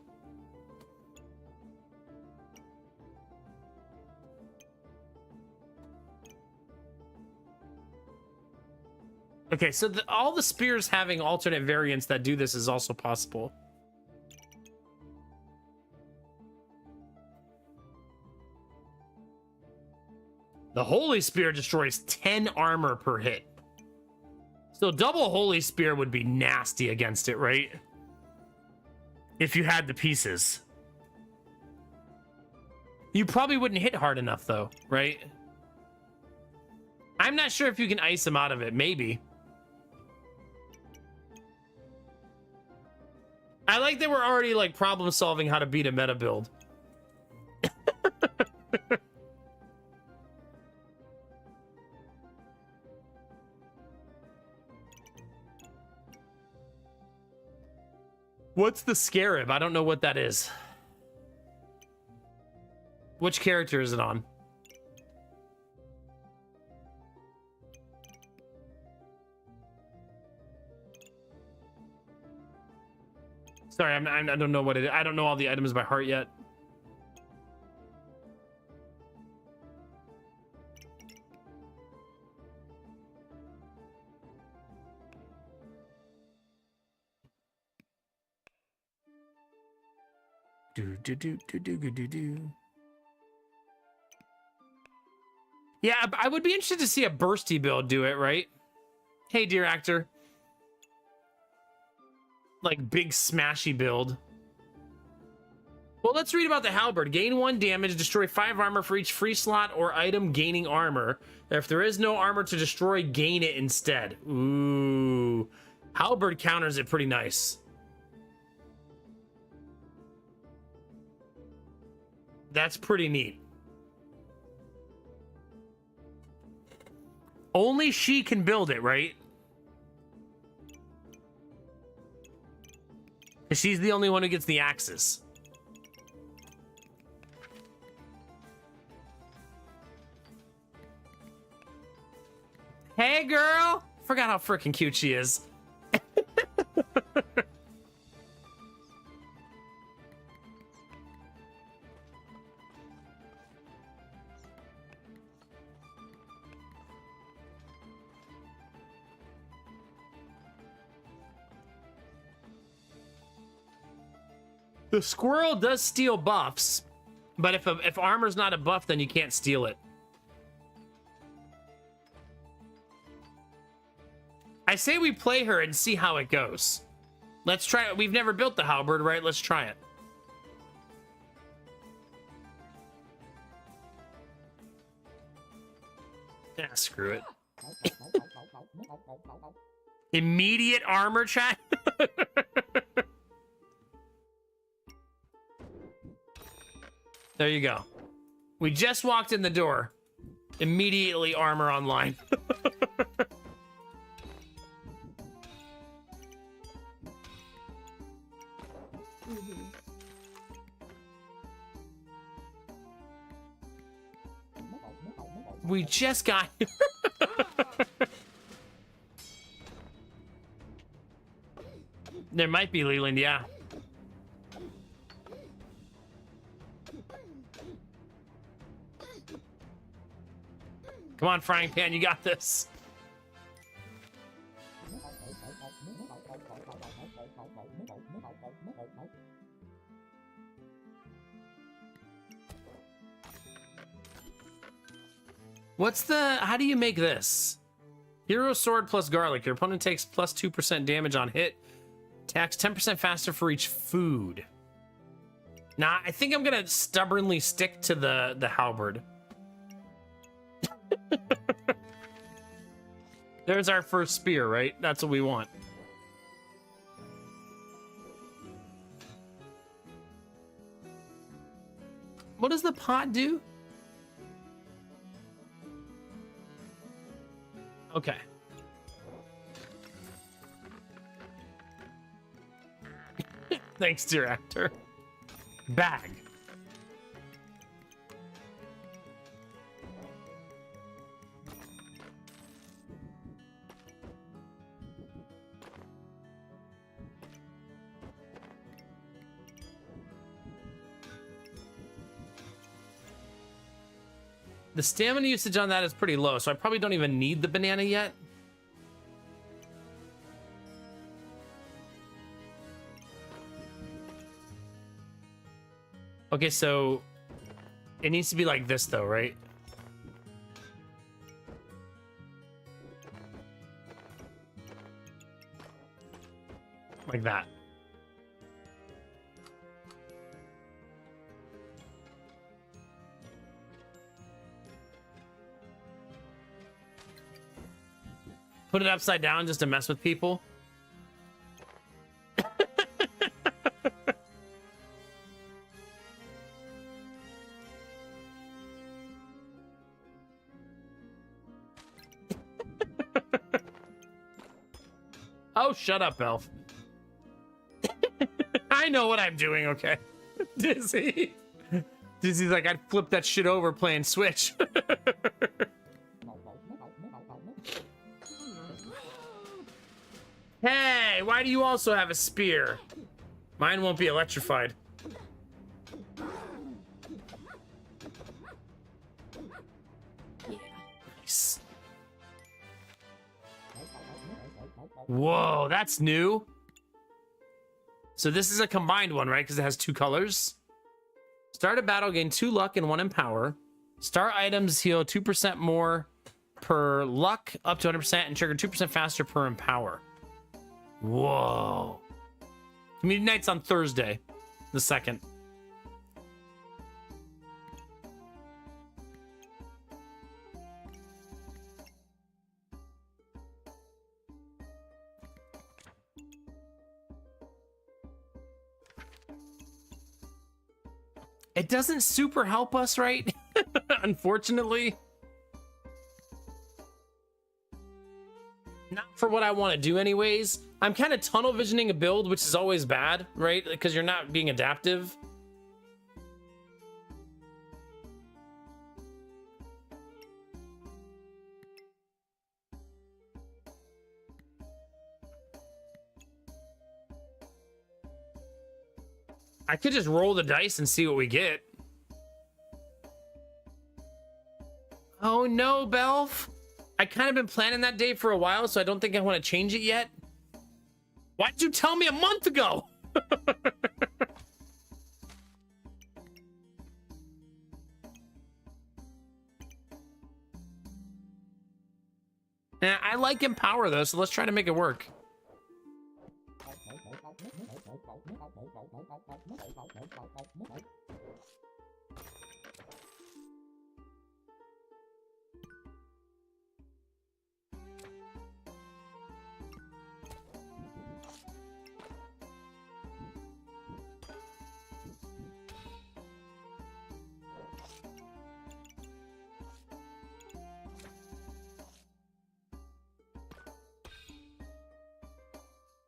Okay, so all the spears having alternate variants that do this is also possible. The Holy Spear destroys 10 armor per hit. So double Holy Spear would be nasty against it, right? If you had the pieces. You probably wouldn't hit hard enough, though, right? I'm not sure if you can ice him out of it. Maybe. I like that we're already, like, problem solving how to beat a meta build. What's the Scarab? I don't know what that is. Which character is it on? Sorry, I don't know what it is. I don't know all the items by heart yet. Do. Yeah, I would be interested to see a bursty build do it, right? Hey, dear actor. Like, big smashy build. Well, let's read about the halberd. Gain 1 damage, destroy 5 armor for each free slot or item gaining armor. If there is no armor to destroy, gain it instead. Ooh. Halberd counters it pretty nice. That's pretty neat. Only she can build it, right? She's the only one who gets the axes. Hey, girl! Forgot how freaking cute she is. The squirrel does steal buffs, but if armor's not a buff, then you can't steal it. I say we play her and see how it goes. Let's try it. We've never built the halberd, right? Let's try it. Yeah, screw it. Immediate armor check. There you go. We just walked in the door. Immediately armor online. We just got here. There might be Leland, yeah. Come on, Frying Pan, you got this. How do you make this? Hero sword plus garlic. Your opponent takes plus 2% damage on hit. Attacks 10% faster for each food. Nah, I think I'm gonna stubbornly stick to the halberd. There's our first spear, right? That's what we want. What does the pot do? Okay. Thanks, director. Bag. The stamina usage on that is pretty low, so I probably don't even need the banana yet. Okay, so it needs to be like this though, right? Like that. Put it upside down just to mess with people. Oh, shut up, Elf. I know what I'm doing, okay? Dizzy. Dizzy's like, I'd flip that shit over playing Switch. Hey, why do you also have a spear? Mine won't be electrified. Yeah. Nice. Whoa, that's new. So this is a combined one, right? Because it has two colors. Start a battle, gain 2 luck and 1 empower. Star items heal 2% more per luck, up to 100%, and trigger 2% faster per empower. Whoa. Community night's on Thursday, the 2nd. It doesn't super help us, right? Unfortunately. Not for what I want to do anyways. I'm kind of tunnel visioning a build, which is always bad, right? Because you're not being adaptive. I could just roll the dice and see what we get. Oh no, Belf. I kind of been planning that day for a while, so I don't think I want to change it yet. Why'd you tell me a month ago? I like Empower though, so let's try to make it work.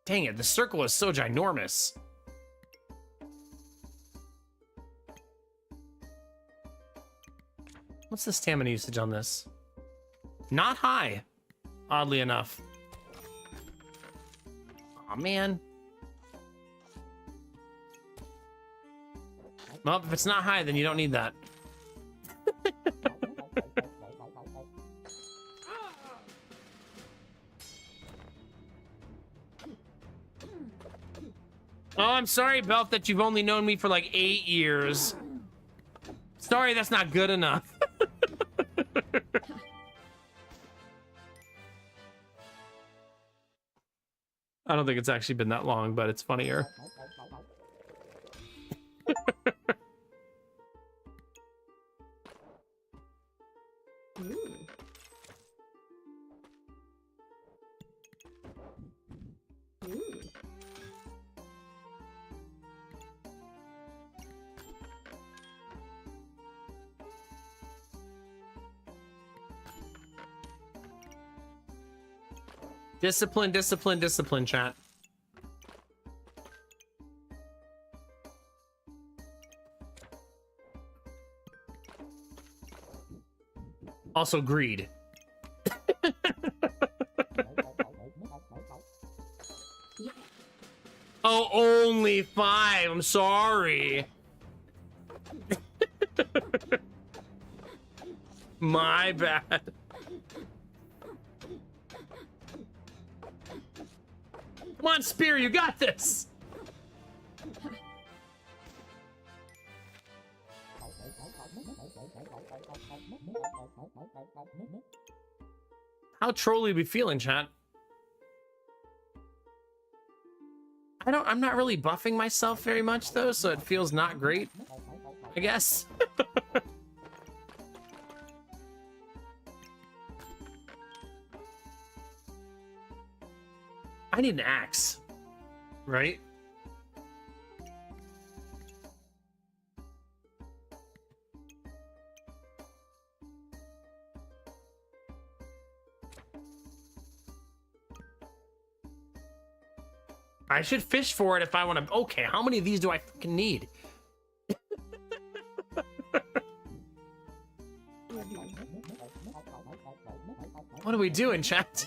Dang it, the circle is so ginormous. What's the stamina usage on this? Not high, oddly enough. Aw, man. Well, if it's not high, then you don't need that. Oh, I'm sorry, Belf, that you've only known me for like 8 years. Sorry, that's not good enough. I don't think it's actually been that long, but it's funnier. Discipline, discipline, discipline, chat. Also greed. Yeah. Oh, only 5. I'm sorry. My bad. Come on, Spear, you got this. How trolly we feeling, chat? I'm not really buffing myself very much though, so it feels not great, I guess. I need an axe, right? I should fish for it if I want to. Okay, how many of these do I fucking need? What are we doing, chat?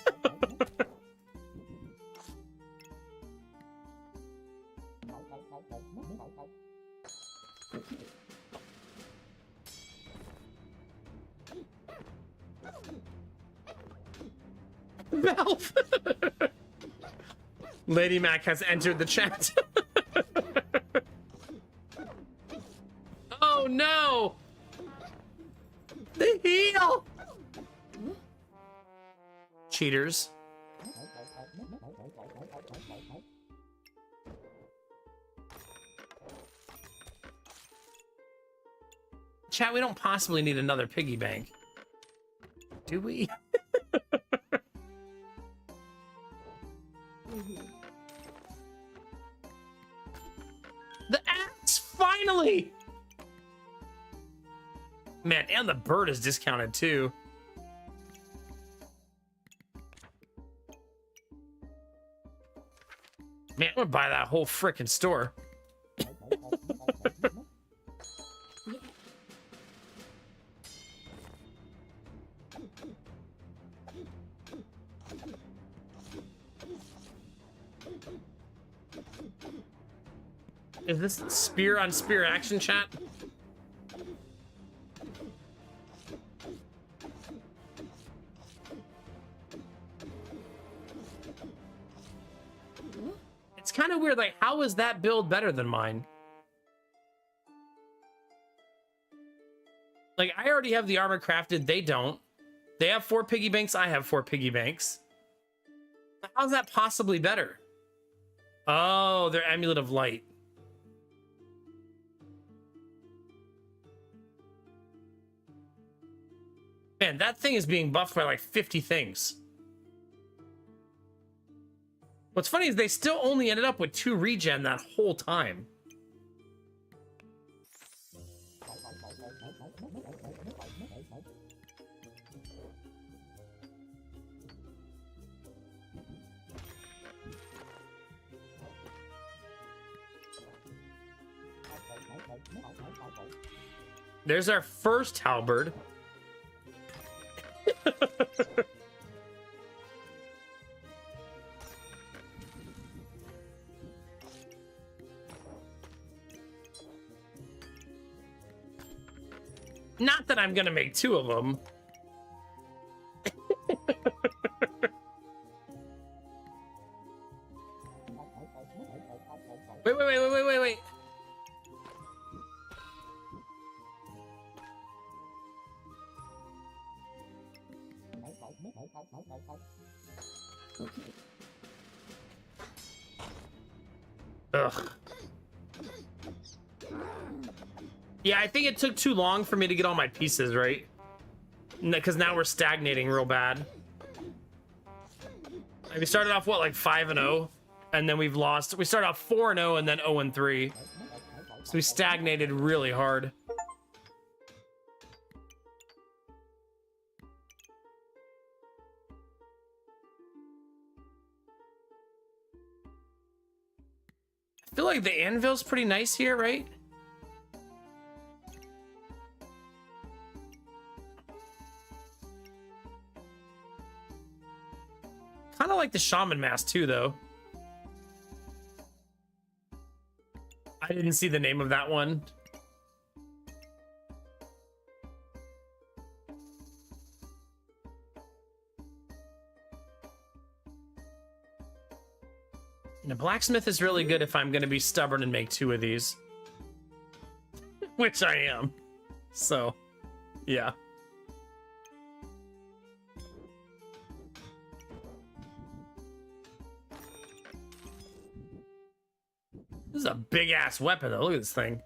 Valve. Lady Mac has entered the chat. Oh no! The heal! Cheaters. Chat, we don't possibly need another piggy bank. Do we? The axe, finally! Man, and the bird is discounted too. Man, I'm gonna buy that whole frickin' store. Is this spear on spear action, chat? It's kind of weird, like, how is that build better than mine? Like, I already have the armor crafted, they don't. They have 4 piggy banks, I have 4 piggy banks. How's that possibly better? Oh, they're Amulet of Light. Man, that thing is being buffed by like 50 things. What's funny is they still only ended up with 2 regen that whole time. There's our first halberd. Not that I'm gonna make 2 of them. Wait. Okay. Ugh. Yeah, I think it took too long for me to get all my pieces, right? Because now we're stagnating real bad. Like we started off, what, like 5-0? And then we've lost. We started off 4-0 and then 0-3. So we stagnated really hard. like the anvil's pretty nice here, right? Kind of like the shaman mask too, though. I didn't see the name of that one. And a blacksmith is really good if I'm going to be stubborn and make 2 of these. Which I am. So, yeah. This is a big ass weapon though. Look at this thing.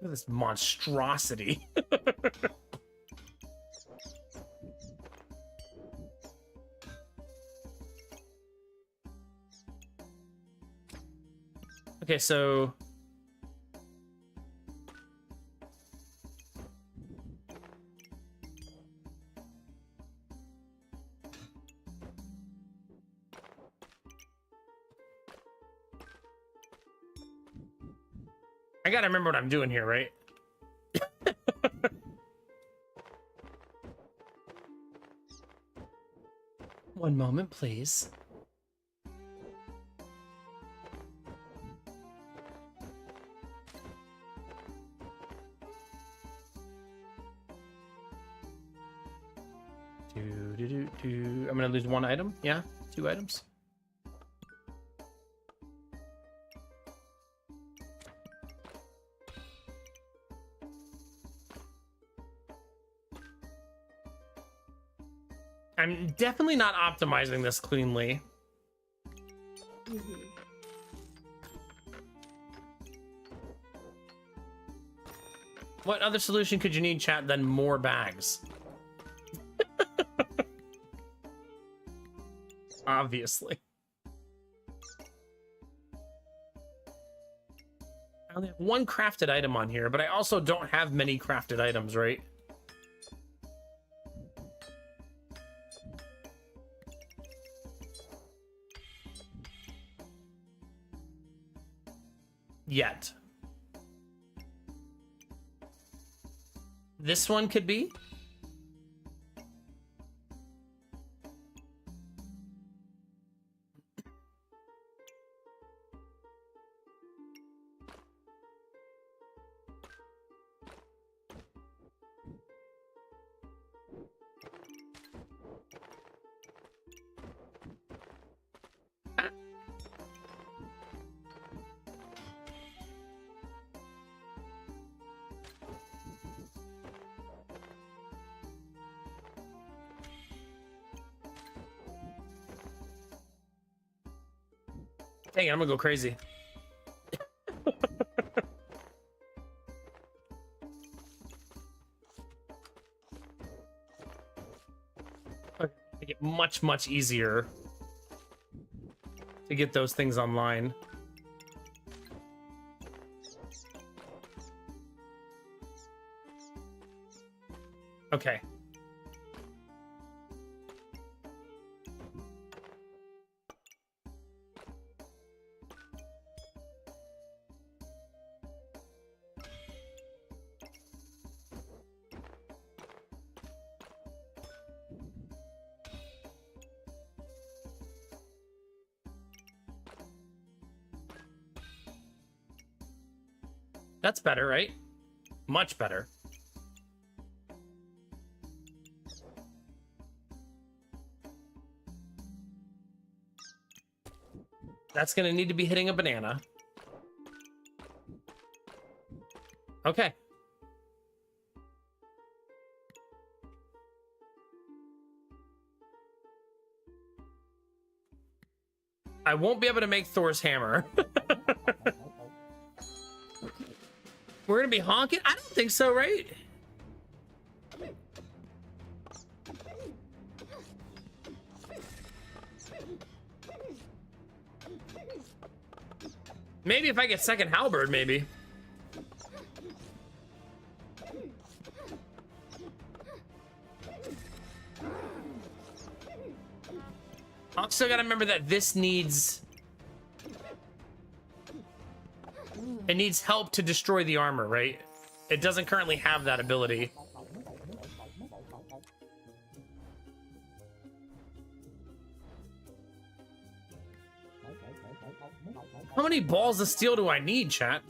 Look at this monstrosity. Okay, so I gotta remember what I'm doing here, right? One moment, please. I'm gonna lose 1 item. Yeah, 2 items. I'm definitely not optimizing this cleanly. What other solution could you need, chat, than more bags? Obviously. I only have 1 crafted item on here, but I also don't have many crafted items, right? Yet. This one could be. Dang it, I'm gonna go crazy. Okay, make it much easier to get those things online. Okay. That's better, right? Much better. That's gonna need to be hitting a banana. Okay. I won't be able to make Thor's hammer. We're gonna be honking? I don't think so, right? Maybe if I get second halberd, maybe. Also gotta remember that this needs... It needs help to destroy the armor, right? It doesn't currently have that ability. How many balls of steel do I need, chat?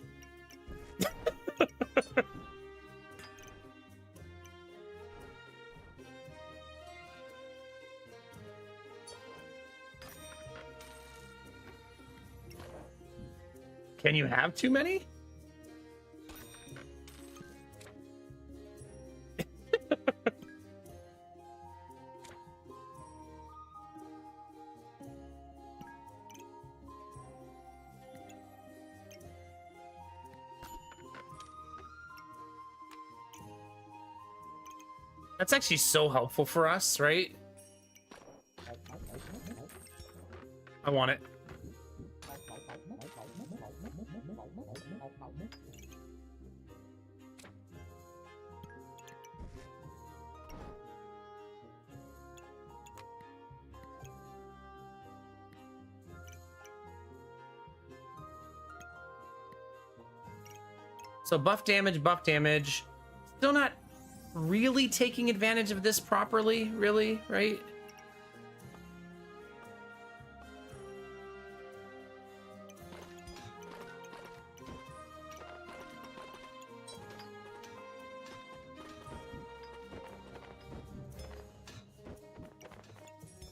Can you have too many? That's actually so helpful for us, right? I want it. So buff damage. Still not really taking advantage of this properly, really, right?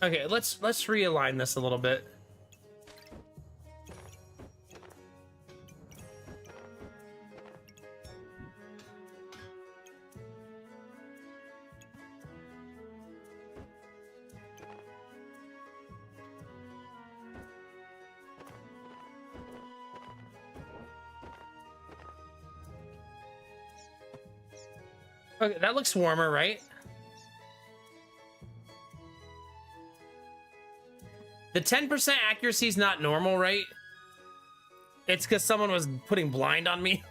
Okay, let's realign this a little bit. Okay, that looks warmer, right? The 10% accuracy is not normal, right? It's because someone was putting blind on me.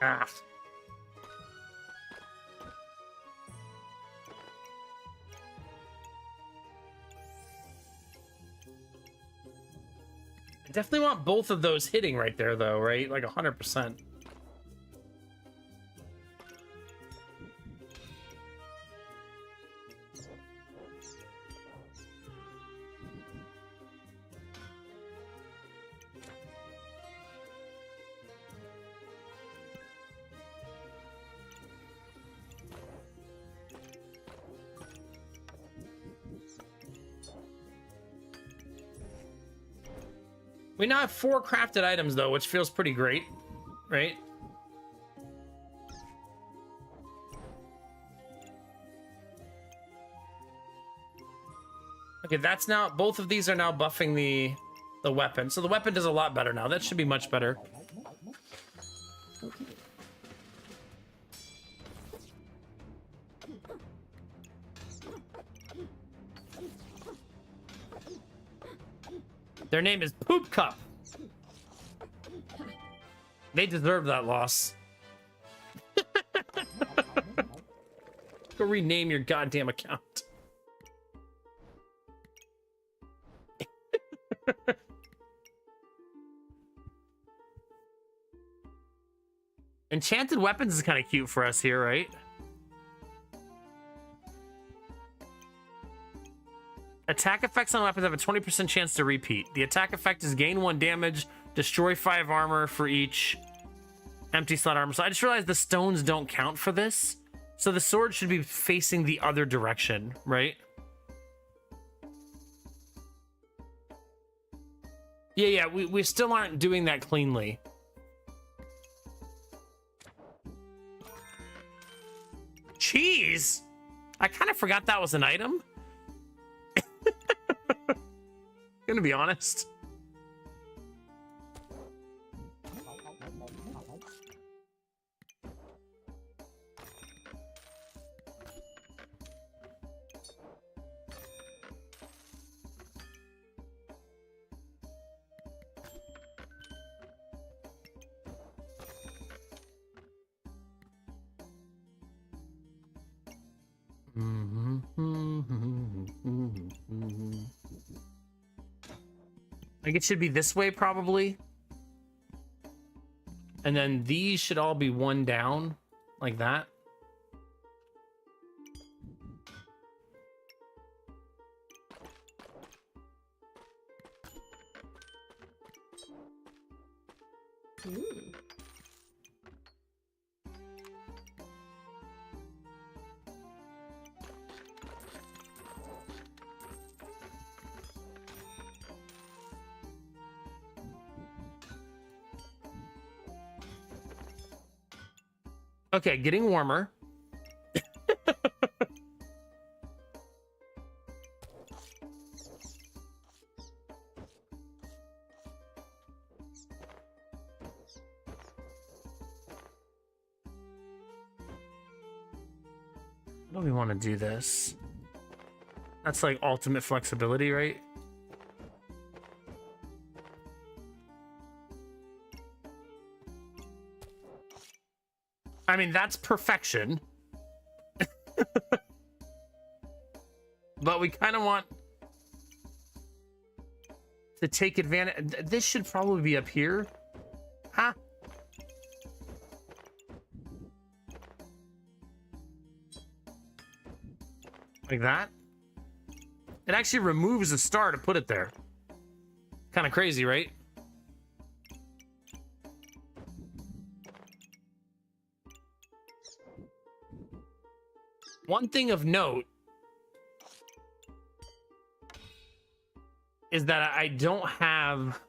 Ah. I definitely want both of those hitting right there, though, right? Like 100%. We now have 4 crafted items, though, which feels pretty great, right? Okay, that's now... Both of these are now buffing the weapon. So the weapon does a lot better now. That should be much better. Their name is Poop Cup. They deserve that loss. Go rename your goddamn account. Enchanted weapons is kind of cute for us here, right? Attack effects on weapons have a 20% chance to repeat. The attack effect is gain 1 damage, destroy 5 armor for each empty slot armor. So I just realized the stones don't count for this. So the sword should be facing the other direction, right? Yeah, we still aren't doing that cleanly. Cheese? I kind of forgot that was an item. Gonna be honest. Like it should be this way probably. And then these should all be one down like that. Ooh. Okay, getting warmer. How do we want to do this? That's like ultimate flexibility, right? I mean, that's perfection. But we kind of want to take advantage. This should probably be up here. Huh? Like that. It actually removes a star to put it there. Kind of crazy, right? One thing of note is that I don't have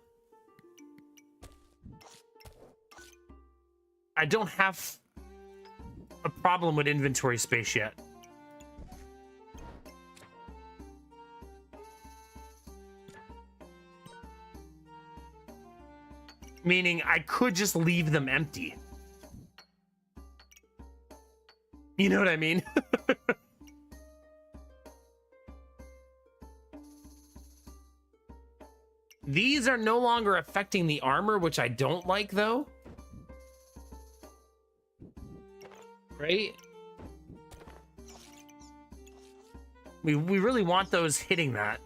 a problem with inventory space yet. Meaning I could just leave them empty. You know what I mean? These are no longer affecting the armor, which I don't like, though. Right? We really want those hitting that.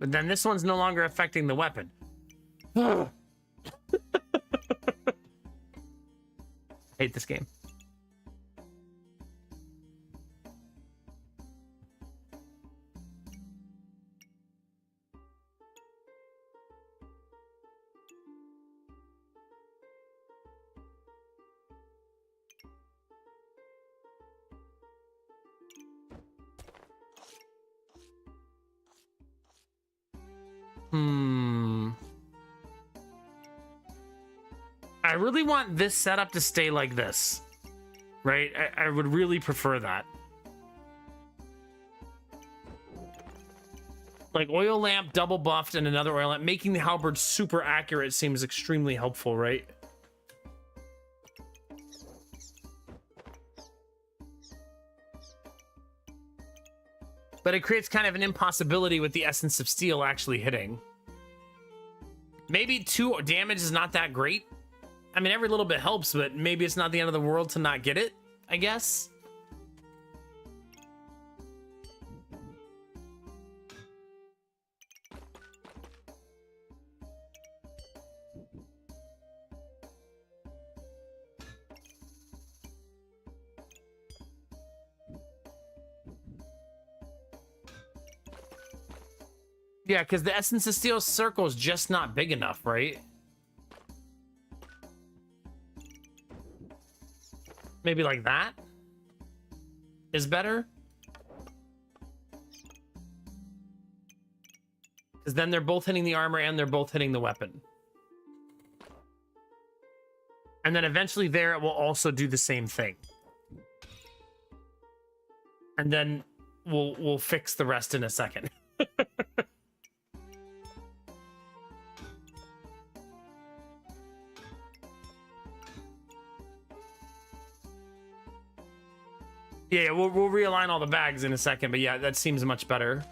But then this one's no longer affecting the weapon. Hate this game. I really want this setup to stay like this, right? I would really prefer that. Like oil lamp, double buffed, and another oil lamp. Making the halberd super accurate seems extremely helpful, right? But it creates kind of an impossibility with the Essence of Steel actually hitting. Maybe 2 damage is not that great. I mean, every little bit helps, but maybe it's not the end of the world to not get it, I guess. Yeah, because the Essence of Steel circle is just not big enough, right? Maybe like that is better. Because then they're both hitting the armor and they're both hitting the weapon. And then eventually there it will also do the same thing. And then we'll fix the rest in a second. Yeah, we'll realign all the bags in a second, but yeah, that seems much better.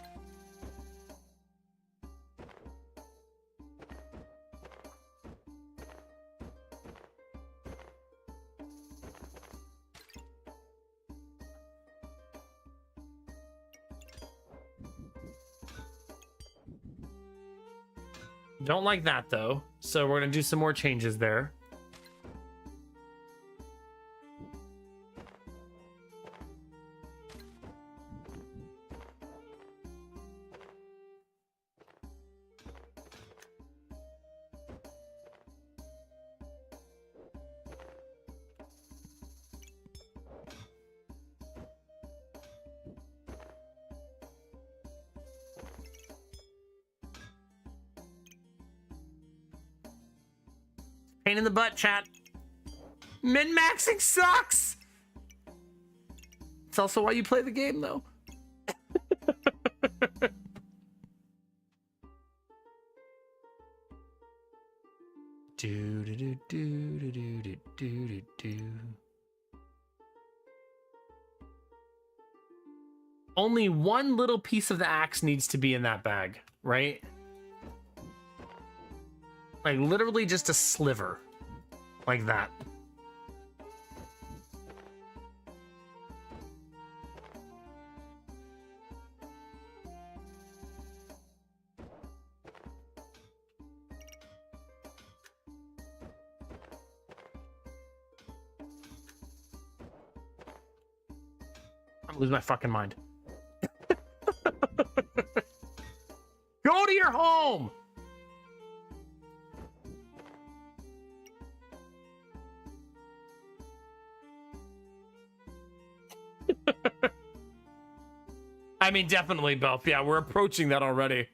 Don't like that though, so we're gonna do some more changes there. Pain in the butt, chat. Min-maxing sucks! It's also why you play the game, though. do do do do do do do do. Only one little piece of the axe needs to be in that bag, right? Like literally just a sliver, like that. I'm gonna lose my fucking mind. Go to your home! I mean, definitely, Belf. Yeah, we're approaching that already.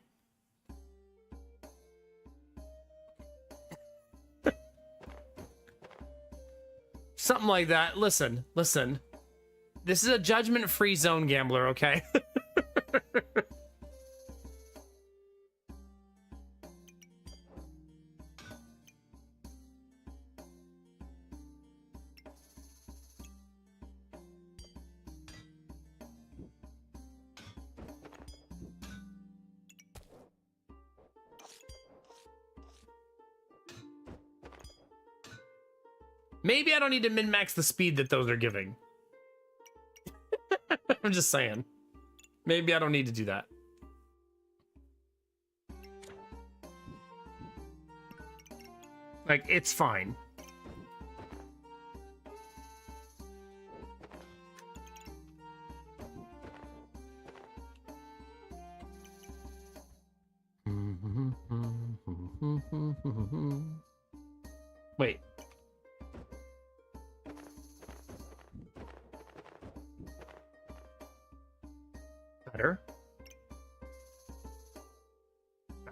Something like that. Listen. This is a judgment-free zone, gambler, okay? Maybe I don't need to min-max the speed that those are giving. I'm just saying. Maybe I don't need to do that. Like, it's fine. Wait.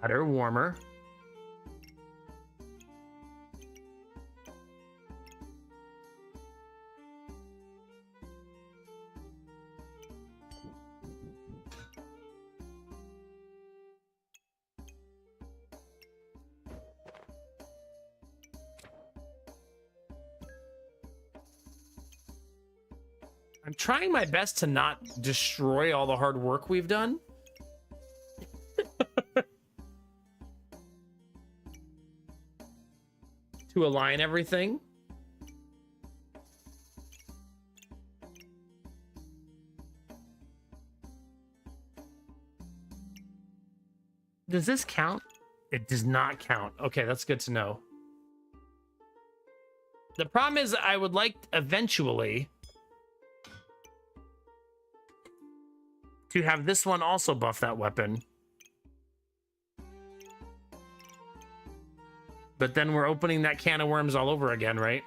Better, warmer. I'm trying my best to not destroy all the hard work we've done. To align everything. Does this count? It does not count. Okay, that's good to know. The problem is I would like eventually to have this one also buff that weapon. But then we're opening that can of worms all over again, right?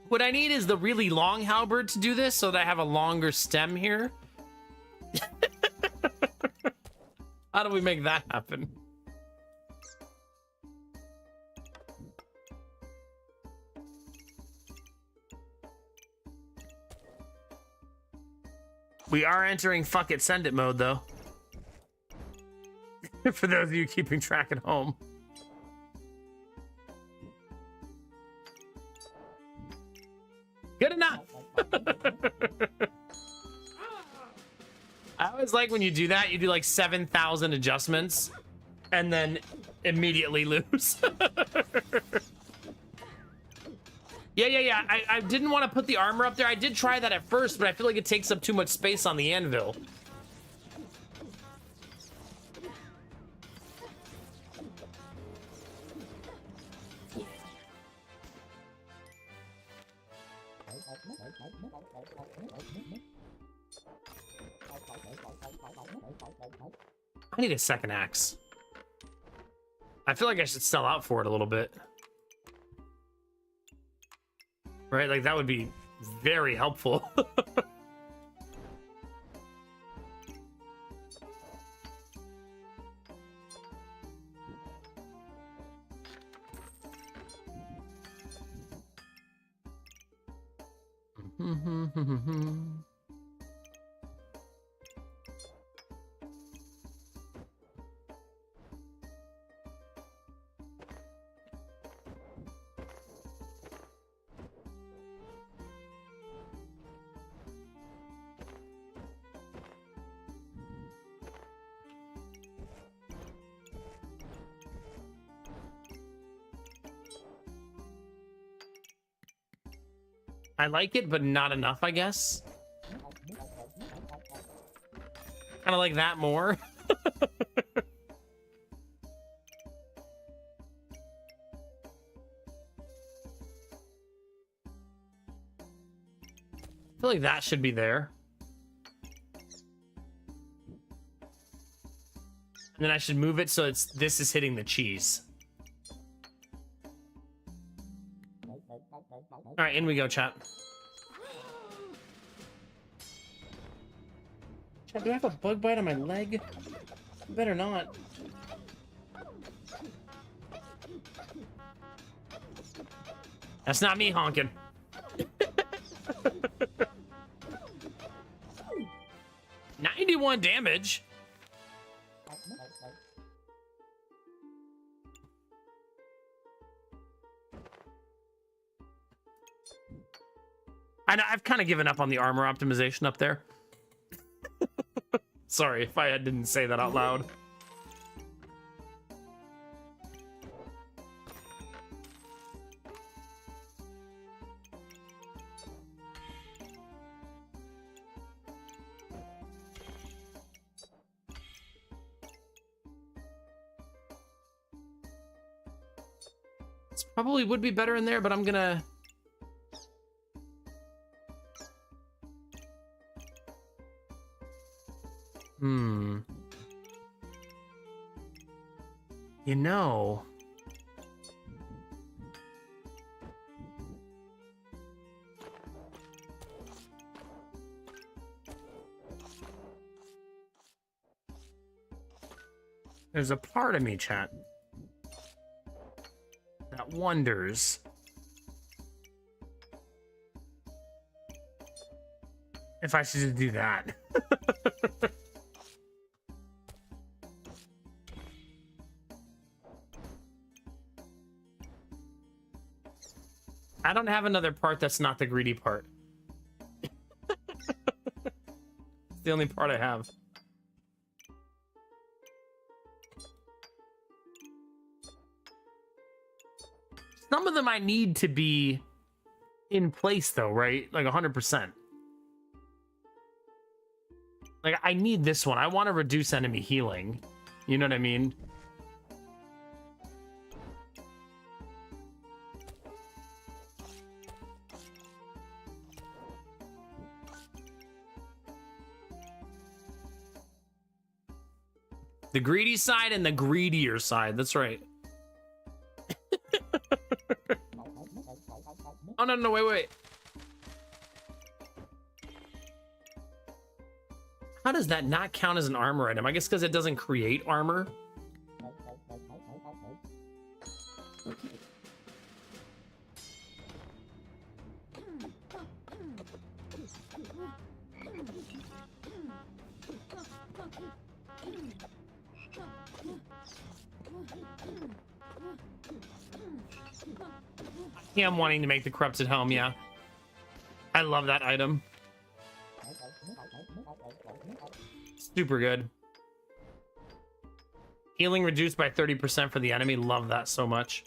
What I need is the really long halberd to do this so that I have a longer stem here. How do we make that happen? We are entering fuck it, send it mode, though. For those of you keeping track at home. Good enough. I always like when you do that, you do like 7,000 adjustments and then immediately lose. Yeah. I didn't want to put the armor up there. I did try that at first, but I feel like it takes up too much space on the anvil. I need a second axe. I feel like I should sell out for it a little bit. Right? Like, that would be very helpful. I like it, but not enough, I guess. Kind of like that more. I feel like that should be there. And then I should move it so this is hitting the cheese. All right, in we go, chat. Chat, do I have a bug bite on my leg? Better not. That's not me honking. 91 damage. I know, I've kind of given up on the armor optimization up there. Sorry if I didn't say that out loud. This probably would be better in there, but I'm gonna... You know... There's a part of me, chat, that wonders if I should just do that. I don't have another part that's not the greedy part. It's the only part I have. Some of them I need to be in place though, right? Like 100%. Like, I need this one. I want to reduce enemy healing. You know what I mean? The greedy side and the greedier side. That's right. Oh, no, wait. How does that not count as an armor item? I guess because it doesn't create armor. Yeah, I'm wanting to make the corrupted helm, yeah. I love that item. Super good. Healing reduced by 30% for the enemy. Love that so much.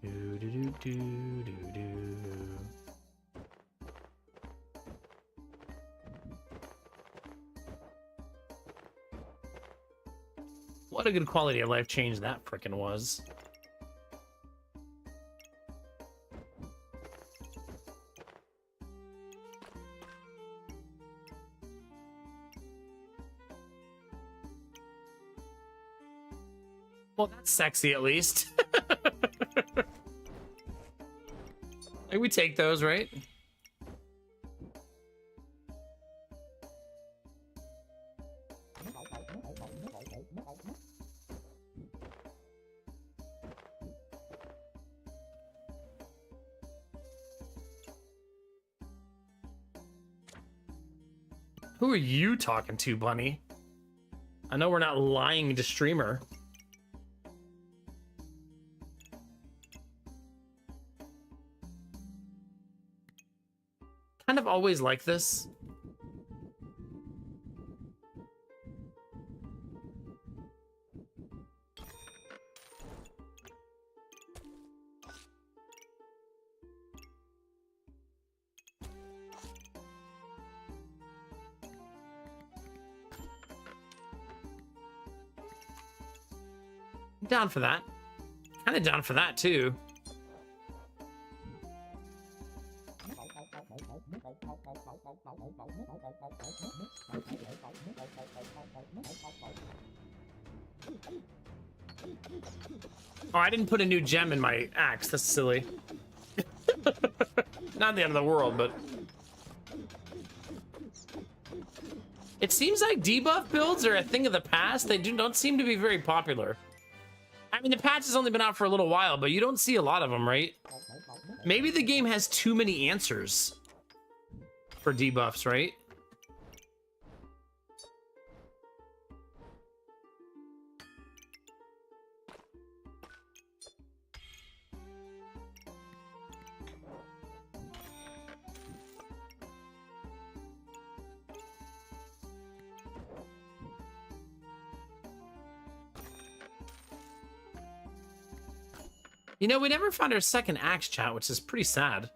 Do, do, do, do, do, do. What a good quality of life change that frickin' was. Well, that's sexy at least. Like, we take those, right? Who are you talking to, Bunny? I know we're not lying to streamer. Kind of always like this. I'm down for that. Kind of down for that too. Oh, I didn't put a new gem in my axe. That's silly. Not the end of the world, but it seems like debuff builds are a thing of the past. They don't seem to be very popular. I mean, the patch has only been out for a little while, but you don't see a lot of them, right? Maybe the game has too many answers for debuffs, right? You know, we never found our second axe, chat, which is pretty sad.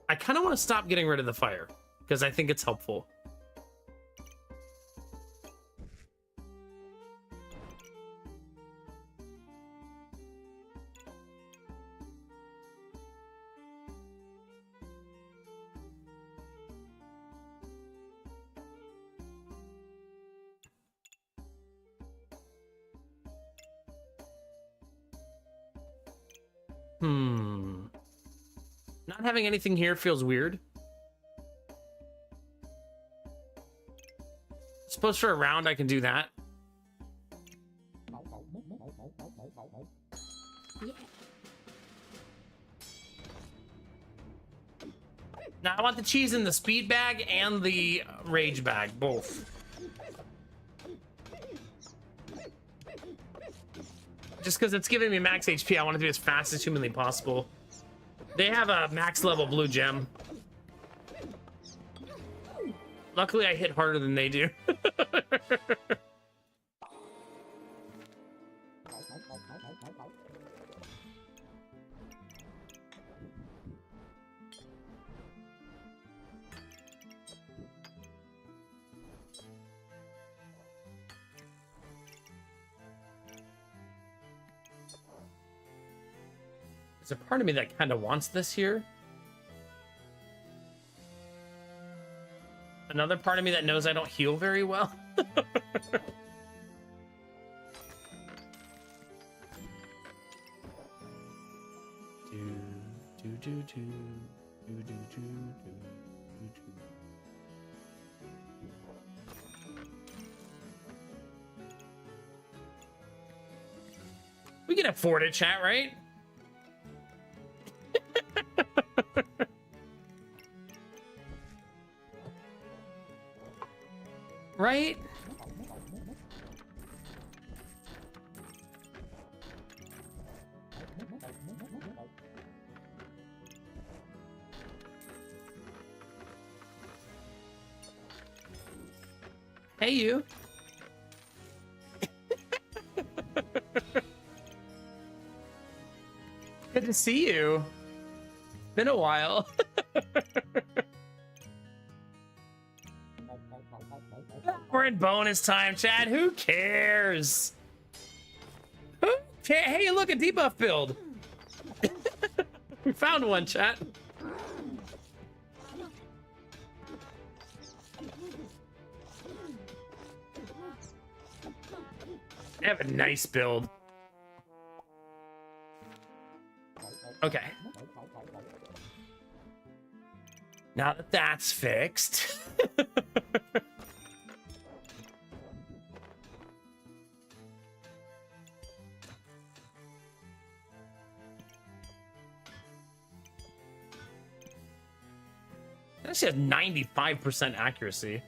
I kind of want to stop getting rid of the fire because I think it's helpful. Not having anything here feels weird. Suppose for a round I can do that. Now I want the cheese in the speed bag and the rage bag, both. Just because it's giving me max HP, I want to be as fast as humanly possible. They have a max level blue gem. Luckily, I hit harder than they do. There's a part of me that kind of wants this here. Another part of me that knows I don't heal very well. can afford it, chat, right? Right? Hey, you. Good to see you. Been a while. We're in bonus time, Chad. Who cares? Who cares? Hey, look, a debuff build. We found one, chat. I have a nice build. Okay. Now that that's fixed. That actually has 95% accuracy.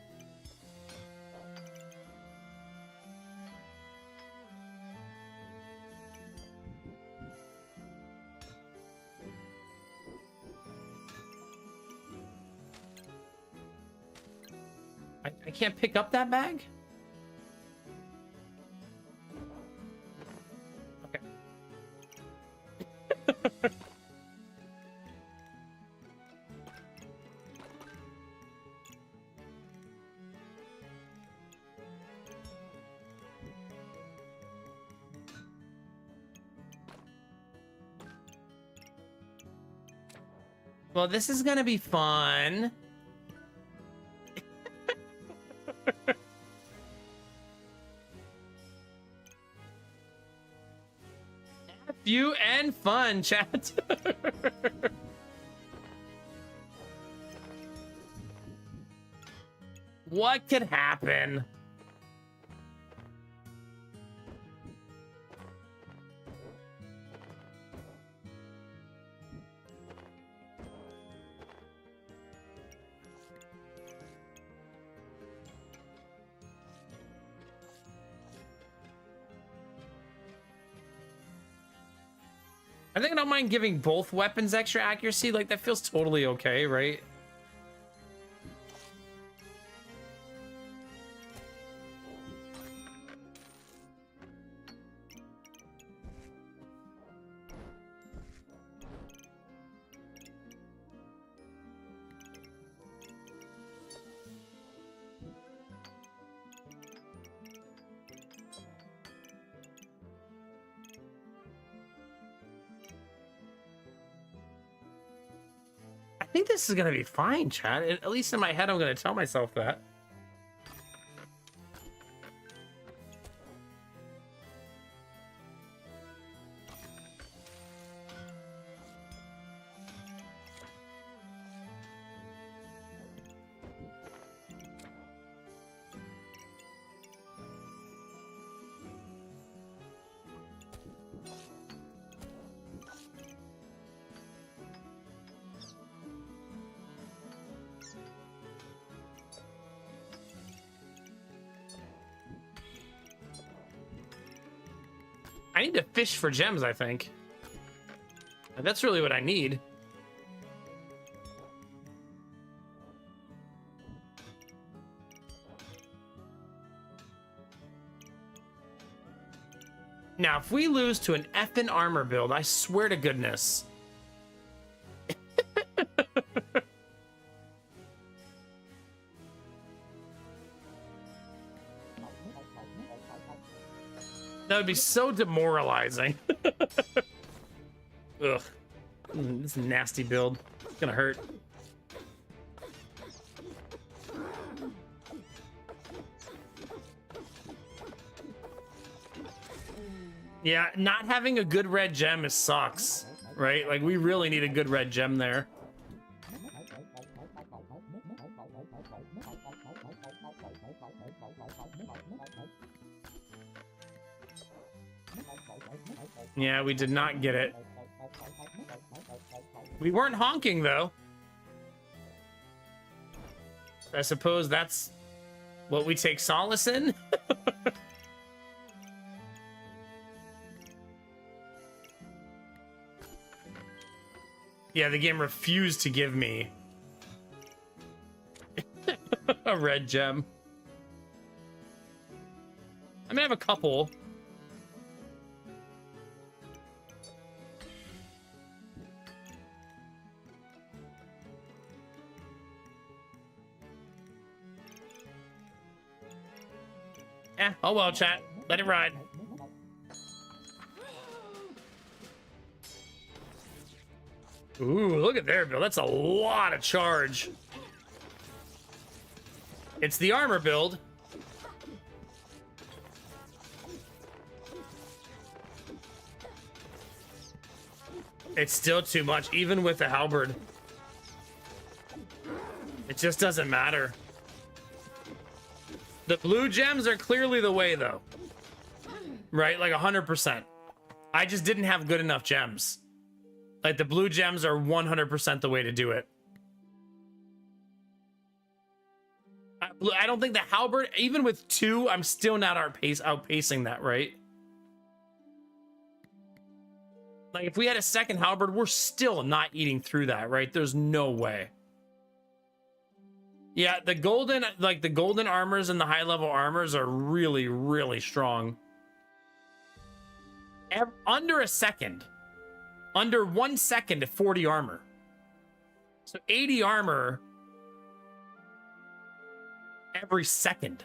I can't pick up that bag? Okay. Well, this is gonna be fun. You and fun, chat. What could happen? I think I don't mind giving both weapons extra accuracy. Like, that feels totally okay, right? I think this is gonna be fine, chat. At least in my head, I'm gonna tell myself that. I need to fish for gems, I think. And that's really what I need. Now, if we lose to an effing armor build, I swear to goodness. That would be so demoralizing. Ugh. This is a nasty build. It's gonna hurt. Yeah, not having a good red gem sucks, right? Like, we really need a good red gem there. Yeah, we did not get it. We weren't honking, though. I suppose that's what we take solace in. Yeah, the game refused to give me a red gem. I mean, I have a couple. Oh well, chat. Let it ride. Ooh, look at there, Bill. That's a lot of charge. It's the armor build. It's still too much, even with the halberd. It just doesn't matter. The blue gems are clearly the way, though. Right? Like 100%. I just didn't have good enough gems. Like, the blue gems are 100% the way to do it. I don't think the halberd, even with 2, I'm still not outpacing that, right? Like, if we had a second halberd, we're still not eating through that, right? There's no way. Yeah, the golden, like, the golden armors and the high-level armors are really, really strong. Under a second. Under 1 second to 40 armor. So 80 armor every second.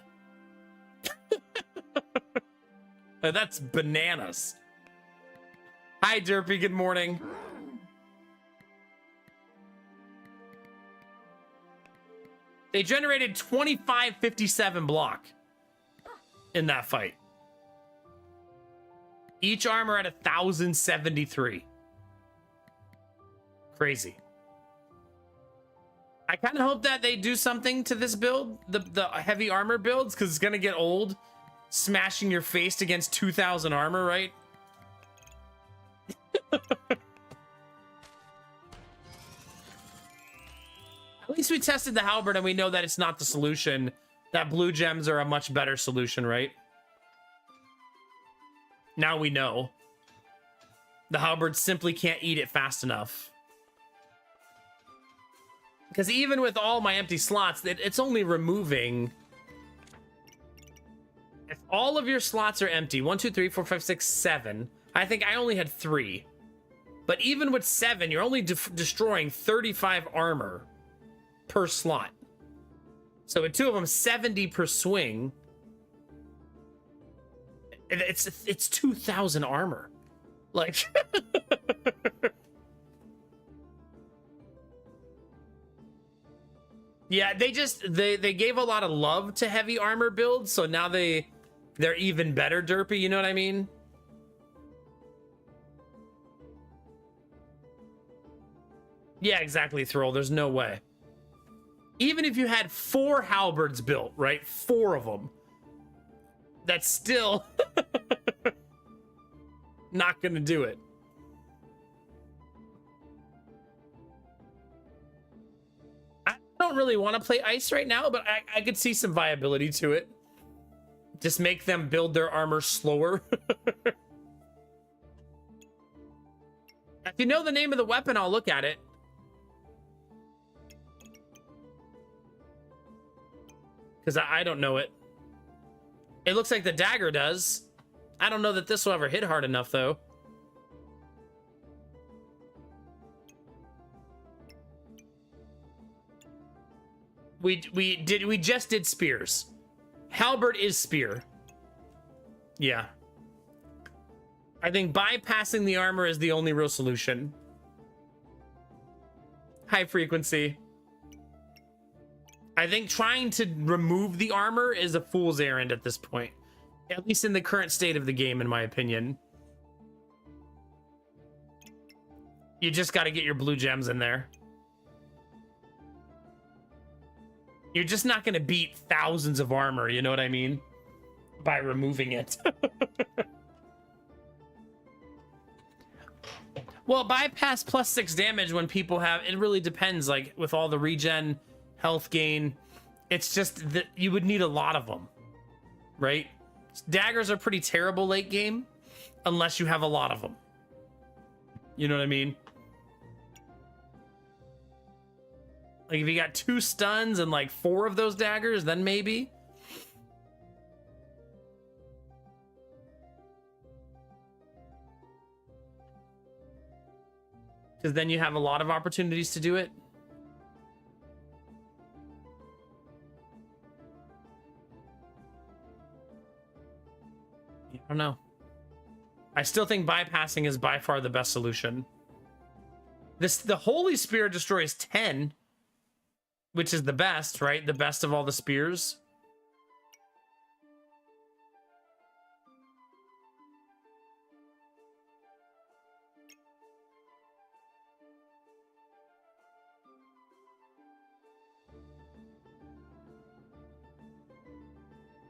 That's bananas. Hi, Derpy. Good morning. They generated 2557 block in that fight. Each armor at 1073. Crazy. I kind of hope that they do something to this build, the heavy armor builds, because it's gonna get old smashing your face against 2000 armor, right? At least we tested the halberd and we know that it's not the solution. That blue gems are a much better solution, right? Now we know. The halberd simply can't eat it fast enough. Because even with all my empty slots, it's only removing... If all of your slots are empty, 1, 2, 3, 4, 5, 6, 7. I think I only had 3. But even with 7, you're only destroying 35 armor per slot. So with 2 of them, 70 per swing. It's 2,000 armor. Like... Yeah, they gave a lot of love to heavy armor builds, so now they're even better, Derpy, you know what I mean? Yeah, exactly, Thrall. There's no way. Even if you had 4 halberds built, right? 4 of them. That's still not gonna do it. I don't really want to play ice right now, but I could see some viability to it. Just make them build their armor slower. If you know the name of the weapon, I'll look at it. Because I don't know it. It looks like the dagger does. I don't know that this will ever hit hard enough, though. We just did spears. Halberd is spear. Yeah. I think bypassing the armor is the only real solution. High frequency. I think trying to remove the armor is a fool's errand at this point. At least in the current state of the game, in my opinion. You just got to get your blue gems in there. You're just not going to beat thousands of armor, you know what I mean? By removing it. Well, bypass plus 6 damage when people have, it really depends. Like with all the regen, health gain, it's just that you would need a lot of them, right? Daggers are pretty terrible late game unless you have a lot of them. You know what I mean? Like if you got 2 stuns and like 4 of those daggers, then maybe. Because then you have a lot of opportunities to do it. I don't know. I still think bypassing is by far the best solution. The Holy Spear destroys 10, which is the best, right? The best of all the spears.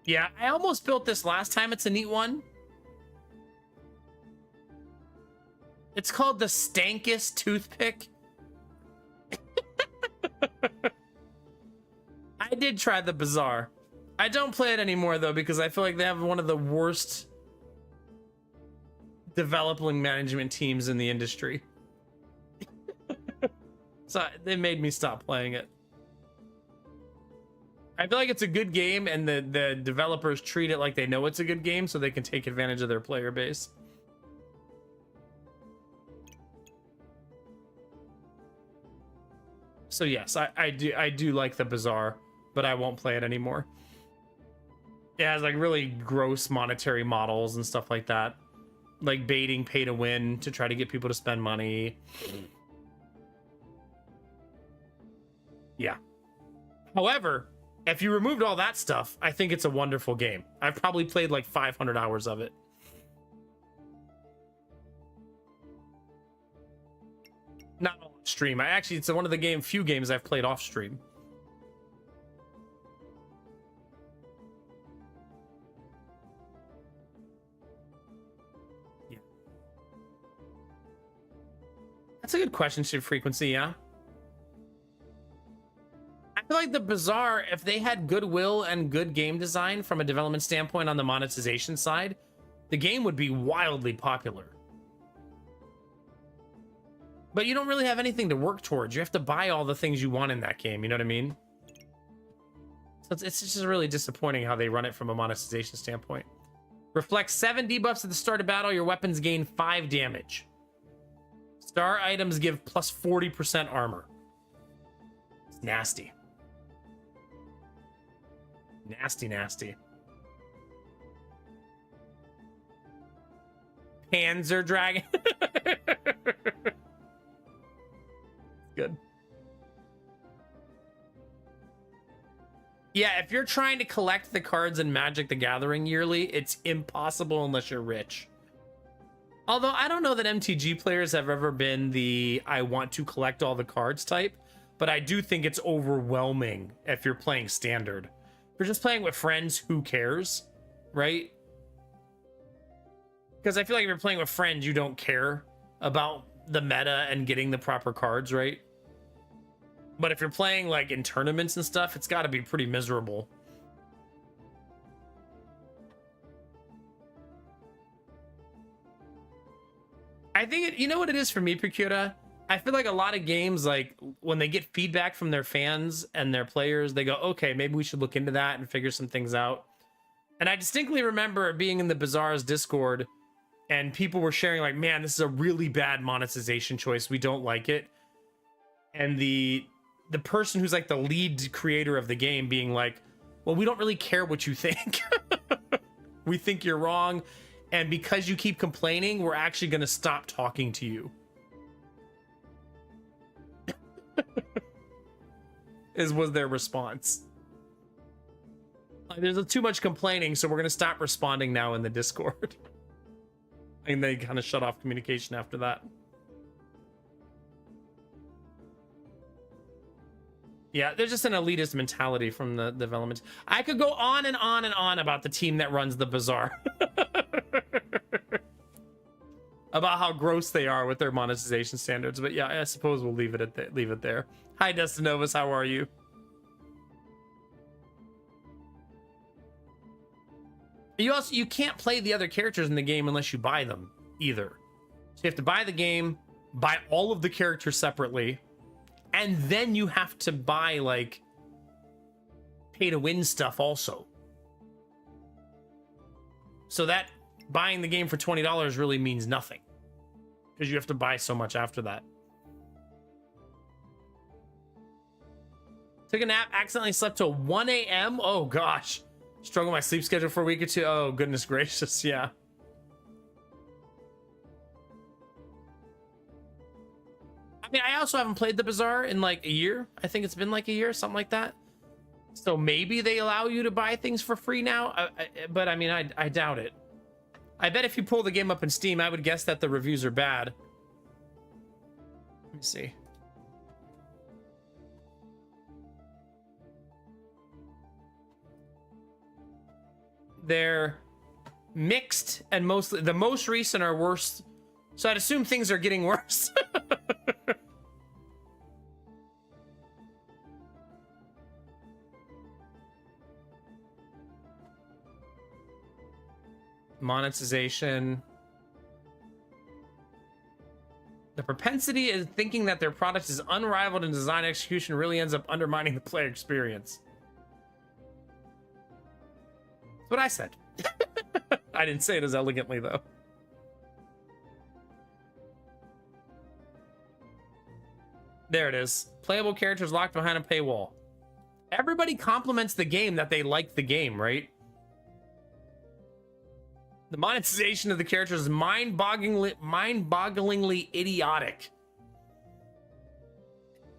Yeah, I almost built this last time. It's a neat one. It's called the Stankus Toothpick. I did try the Bazaar. I don't play it anymore, though, because I feel like they have one of the worst developing management teams in the industry. So they made me stop playing it. I feel like it's a good game, and the developers treat it like they know it's a good game so they can take advantage of their player base. So yes, I do like the Bazaar, but I won't play it anymore. It has like really gross monetary models and stuff like that. Like baiting pay to win to try to get people to spend money. Yeah. However, if you removed all that stuff, I think it's a wonderful game. I've probably played like 500 hours of it. Not on stream. It's one of the few games I've played off stream. Yeah. That's a good question, Shift Frequency, yeah. I feel like the Bazaar, if they had goodwill and good game design from a development standpoint on the monetization side, the game would be wildly popular. But you don't really have anything to work towards. You have to buy all the things you want in that game. You know what I mean? So it's just really disappointing how they run it from a monetization standpoint. Reflect 7 debuffs at the start of battle. Your weapons gain 5 damage. Star items give plus 40% armor. It's nasty. Nasty, nasty. Panzer Dragon. Good. Yeah, if you're trying to collect the cards in Magic the Gathering yearly, it's impossible unless you're rich. Although I don't know that MTG players have ever been the I want to collect all the cards type, but I do think it's overwhelming if you're playing standard. If you're just playing with friends, who cares, right? Because I feel like if you're playing with friends, you don't care about the meta and getting the proper cards, right? But if you're playing like in tournaments and stuff, it's got to be pretty miserable. I think you know what it is for me, Procura? I feel like a lot of games, like when they get feedback from their fans and their players, they go, okay, maybe we should look into that and figure some things out. And I distinctly remember being in the Bazaar's Discord and people were sharing like, man, this is a really bad monetization choice. We don't like it. And the person who's like the lead creator of the game being like, well, we don't really care what you think. We think you're wrong. And because you keep complaining, we're actually going to stop talking to you. was their response. Like, there's too much complaining, so we're going to stop responding now in the Discord. And they kind of shut off communication after that. Yeah, there's just an elitist mentality from the development. I could go on and on and on about the team that runs the Bazaar. about how gross they are with their monetization standards. But yeah, I suppose we'll leave it there. Hi, Destinovus, how are you? You can't play the other characters in the game unless you buy them either. So you have to buy the game, buy all of the characters separately, and then you have to buy like pay to win stuff also. So that buying the game for $20 really means nothing because you have to buy so much after that. Took a nap, accidentally slept till 1 a.m. Oh gosh. Struggle with my sleep schedule for a week or two. Oh, goodness gracious. Yeah. I mean, I also haven't played the Bazaar in like a year. I think it's been like a year, something like that. So maybe they allow you to buy things for free now. But I mean, I doubt it. I bet if you pull the game up in Steam, I would guess that the reviews are bad. Let me see. They're mixed and mostly the most recent are worse. So I'd assume things are getting worse. Monetization. The propensity is thinking that their product is unrivaled in design execution really ends up undermining the player experience. That's what I said. I didn't say it as elegantly, though. There it is. Playable characters locked behind a paywall. Everybody compliments the game that they like the game, right? The monetization of the characters is mind-bogglingly idiotic.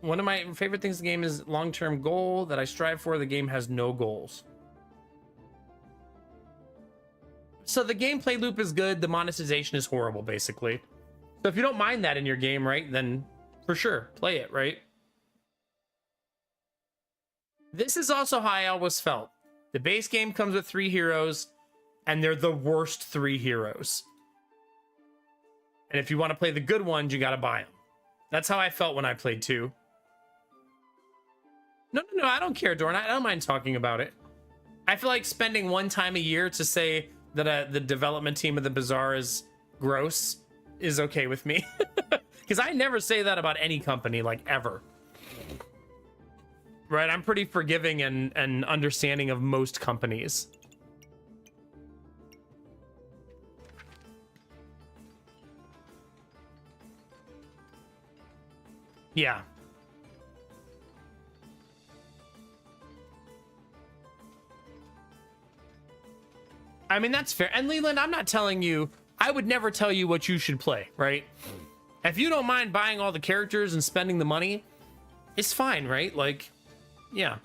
One of my favorite things in the game is long-term goal that I strive for. The game has no goals. So the gameplay loop is good. The monetization is horrible, basically. So if you don't mind that in your game, right, then for sure, play it, right? This is also how I always felt. The base game comes with 3 heroes, and they're the worst 3 heroes. And if you want to play the good ones, you got to buy them. That's how I felt when I played 2. No, I don't care, Dorn. I don't mind talking about it. I feel like spending one time a year to say that the development team of the Bazaar is gross is okay with me. Because I never say that about any company, like, ever. Right? I'm pretty forgiving and understanding of most companies. Yeah. I mean, that's fair. And Leland, I'm not telling you, I would never tell you what you should play, right? If you don't mind buying all the characters and spending the money, it's fine, right? Like, yeah.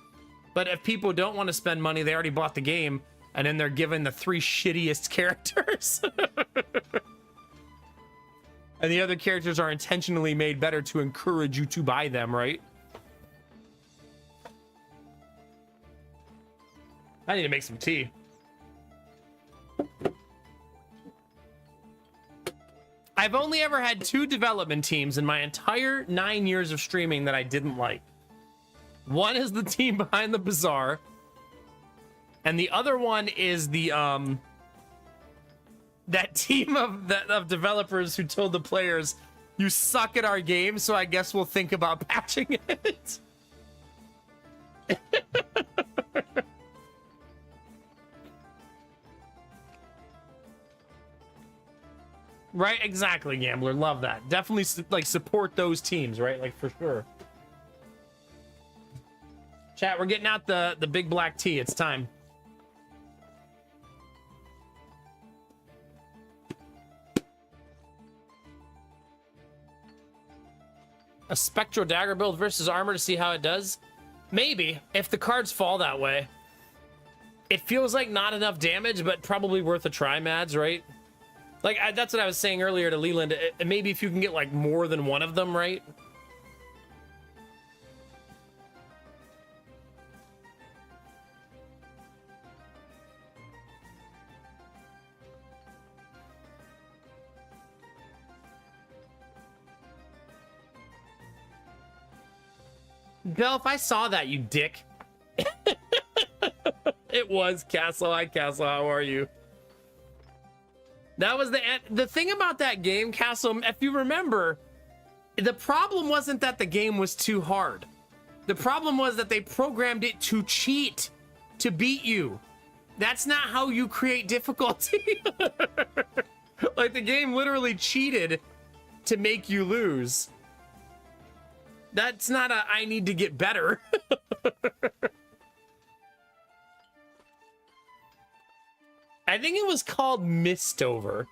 But if people don't want to spend money, they already bought the game, and then they're given the 3 shittiest characters. And the other characters are intentionally made better to encourage you to buy them, right? I need to make some tea. I've only ever had 2 development teams in my entire 9 years of streaming that I didn't like. One is the team behind the Bazaar, and the other one is the that team of developers who told the players, "You suck at our game, so I guess we'll think about patching it." Right, exactly, Gambler. Love that. Definitely, like, support those teams, right? Like, for sure. Chat, we're getting out the big black tea. It's time. A Spectral Dagger build versus armor to see how it does? Maybe, if the cards fall that way. It feels like not enough damage, but probably worth a try, Mads, right? Like, that's what I was saying earlier to Leland. Maybe if you can get, like, more than one of them, right? Bell, if I saw that, you dick. It was Castle. Hi, Castle. How are you? That was the thing about that game, Castle. If you remember, the problem wasn't that the game was too hard. The problem was that they programmed it to cheat to beat you. That's not how you create difficulty. Like, the game literally cheated to make you lose. That's not a I need to get better. I think it was called Mistover.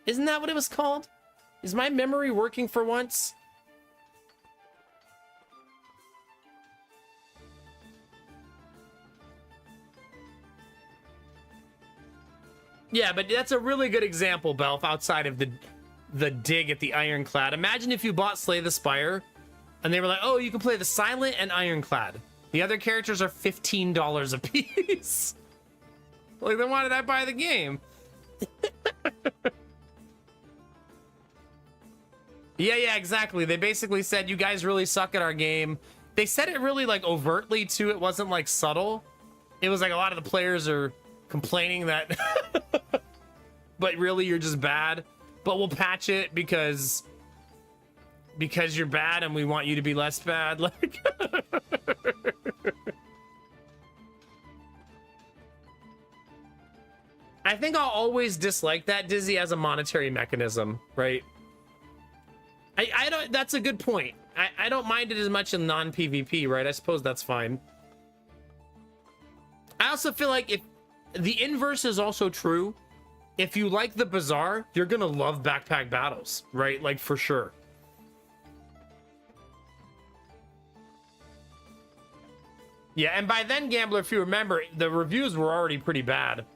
Isn't that what it was called? Is my memory working for once? Yeah, but that's a really good example, Belf, outside of the dig at the Ironclad. Imagine if you bought Slay the Spire, and they were like, oh, you can play the Silent and Ironclad. The other characters are $15 a piece. Like, then why did I buy the game? Yeah, exactly. They basically said, you guys really suck at our game. They said it really, like, overtly, too. It wasn't, like, subtle. It was like a lot of the players are complaining that... but really, you're just bad. But we'll patch it because you're bad and we want you to be less bad. Like... I think I'll always dislike that, Dizzy, as a monetary mechanism, right? I don't, that's a good point. I don't mind it as much in non-PvP, right? I suppose that's fine. I also feel like if the inverse is also true, if you like the Bazaar, you're gonna love Backpack Battles, right? Like, for sure. Yeah, and by then, Gambler, if you remember, the reviews were already pretty bad.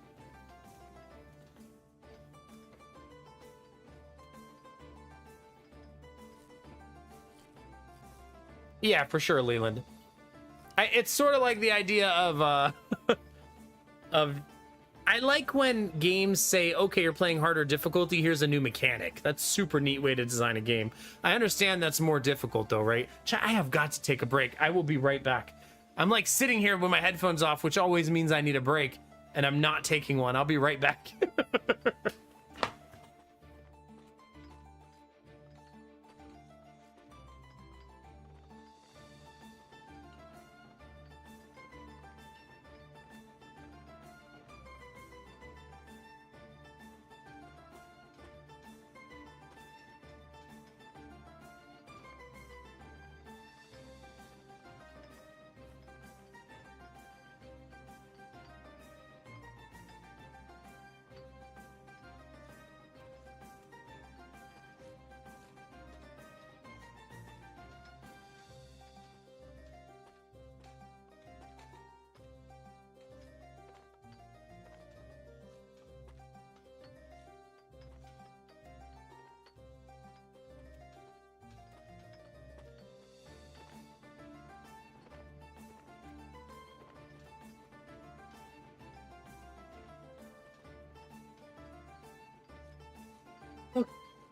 Yeah, for sure, Leland. It's sort of like the idea of, I like when games say, okay, you're playing harder difficulty, here's a new mechanic. That's a super neat way to design a game. I understand that's more difficult, though, right? I have got to take a break. I will be right back. I'm, like, sitting here with my headphones off, which always means I need a break, and I'm not taking one. I'll be right back.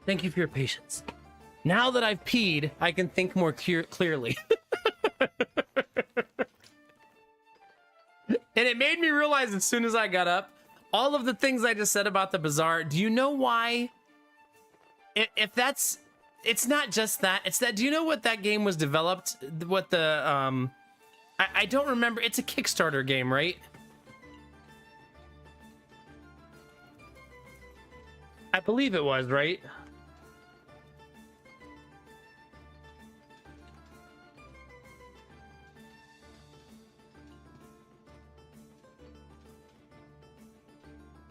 Thank you for your patience. Now that I've peed, I can think more clearly. And it made me realize as soon as I got up, all of the things I just said about the Bazaar, do you know why? If that's, it's not just that, it's that, do you know what that game was developed? What the, I don't remember, it's a Kickstarter game, right? I believe it was, right?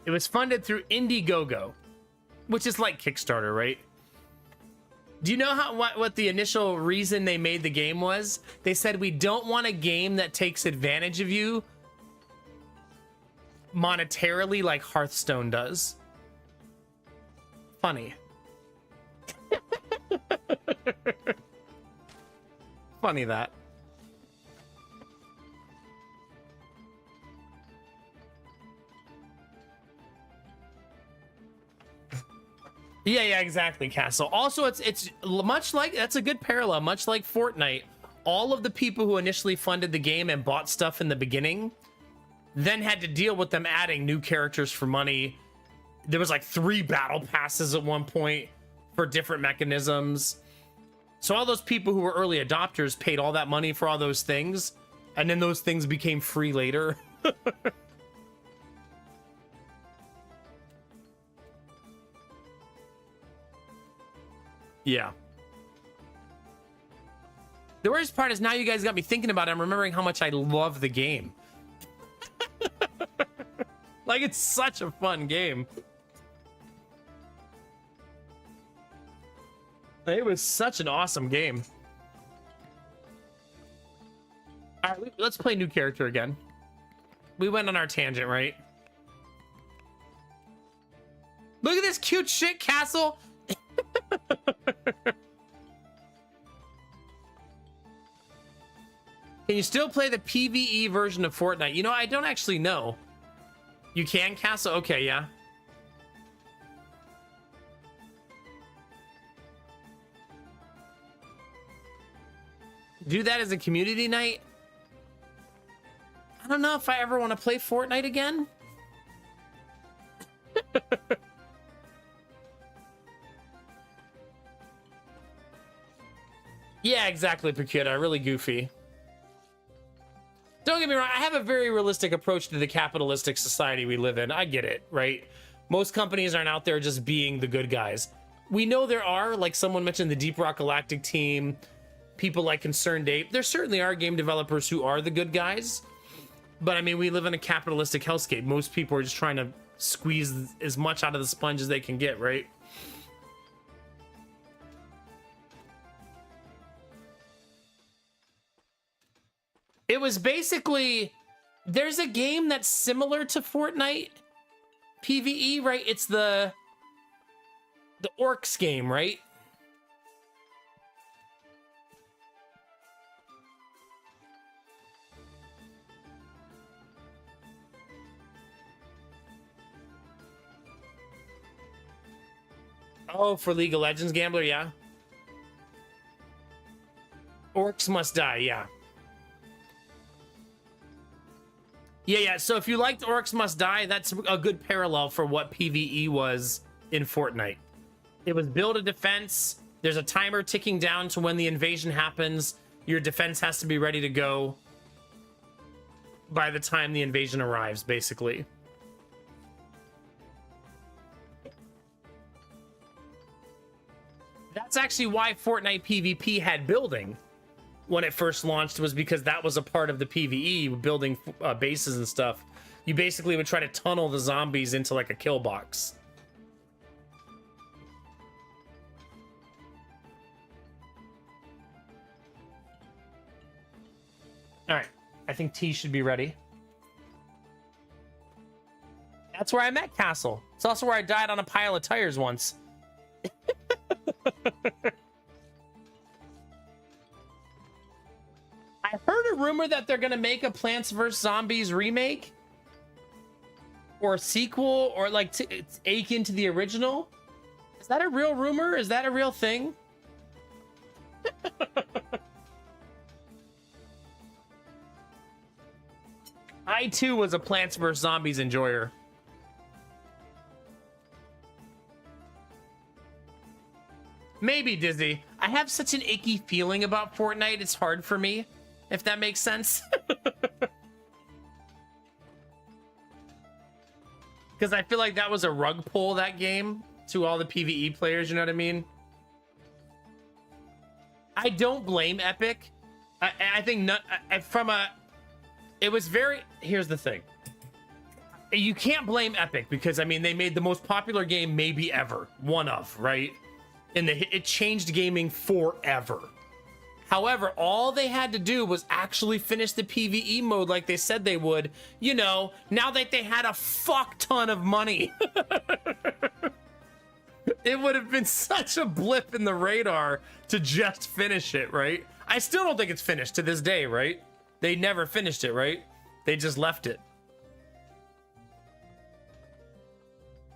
It was funded through Indiegogo, which is like Kickstarter, right? Do you know what the initial reason they made the game was? They said, we don't want a game that takes advantage of you monetarily like Hearthstone does. Funny. Funny that. Yeah, exactly, Castle. Also, it's much like, that's a good parallel, much like Fortnite. all of the people who initially funded the game and bought stuff in the beginning then had to deal with them adding new characters for money. There was like 3 battle passes at one point for different mechanisms. So all those people who were early adopters paid all that money for all those things, and then those things became free later. Yeah. The worst part is now you guys got me thinking about it. I'm remembering how much I love the game. Like, it's such a fun game. It was such an awesome game. All right, let's play new character again. We went on our tangent, right? Look at this cute shit castle. Can you still play the PvE version of Fortnite? You know, I don't actually know. You can, Castle? Okay, yeah. Do that as a community night? I don't know if I ever want to play Fortnite again. Yeah, exactly, Paquita. Really goofy. Don't get me wrong, I have a very realistic approach to the capitalistic society we live in. I get it, right? Most companies aren't out there just being the good guys. We know there are, like someone mentioned, the Deep Rock Galactic team, people like Concerned Ape. There certainly are game developers who are the good guys. But I mean, we live in a capitalistic hellscape. Most people are just trying to squeeze as much out of the sponge as they can get, right? It was basically, there's a game that's similar to Fortnite PvE, right? It's the Orcs game, right? Oh, for League of Legends Gambler, yeah. Orcs Must Die, yeah. Yeah. So if you liked Orcs Must Die, that's a good parallel for what PvE was in Fortnite. It was build a defense. There's a timer ticking down to when the invasion happens. Your defense has to be ready to go by the time the invasion arrives, basically. That's actually why Fortnite PvP had building when it first launched, was because that was a part of the PvE, building bases and stuff. You basically would try to tunnel the zombies into like a kill box. All right, I think T should be ready. That's where I met Castle. It's also where I died on a pile of tires once. I heard a rumor that they're gonna make a Plants vs. Zombies remake or a sequel, or like ache into the original. Is that a real rumor? Is that a real thing? I too was a Plants vs. Zombies enjoyer. Maybe, Dizzy. I have such an icky feeling about Fortnite, it's hard for me, if that makes sense. Because I feel like that was a rug pull, that game, to all the PvE players, you know what I mean? I don't blame Epic. I think not, it was very, here's the thing. You can't blame Epic because, I mean, they made the most popular game maybe ever. One of, right? And it changed gaming forever. However, all they had to do was actually finish the PvE mode like they said they would, you know, now that they had a fuck ton of money. It would have been such a blip in the radar to just finish it, right? I still don't think it's finished to this day, right? They never finished it, right? They just left it.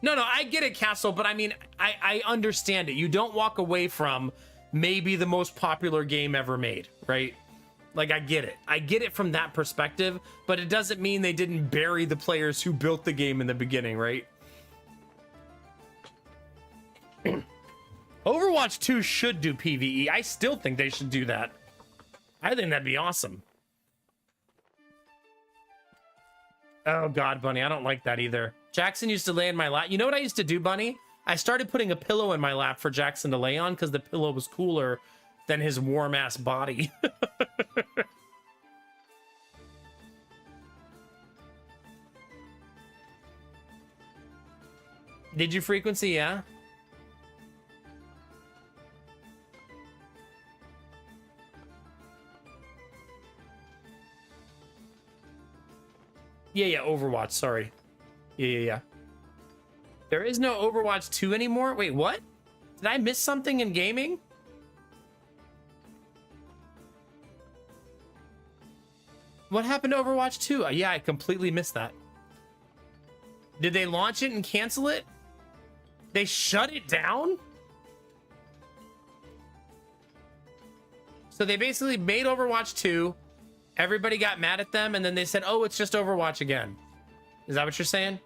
No, I get it, Castle, but I mean, I understand it. You don't walk away from maybe the most popular game ever made, right? Like, I get it. I get it from that perspective, but it doesn't mean they didn't bury the players who built the game in the beginning, right? Overwatch 2 should do PvE. I still think they should do that. I think that'd be awesome. Oh God, Bunny, I don't like that either. Jackson used to lay in my lap. You know what I used to do, Bunny? I started putting a pillow in my lap for Jackson to lay on because the pillow was cooler than his warm-ass body. Did you frequency? Yeah. Yeah, Overwatch, sorry. Yeah. There is no Overwatch 2 anymore? Wait, what? Did I miss something in gaming? What happened to Overwatch 2? Yeah, I completely missed that. Did they launch it and cancel it? They shut it down? So they basically made Overwatch 2. Everybody got mad at them, and then they said, oh, it's just Overwatch again. Is that what you're saying?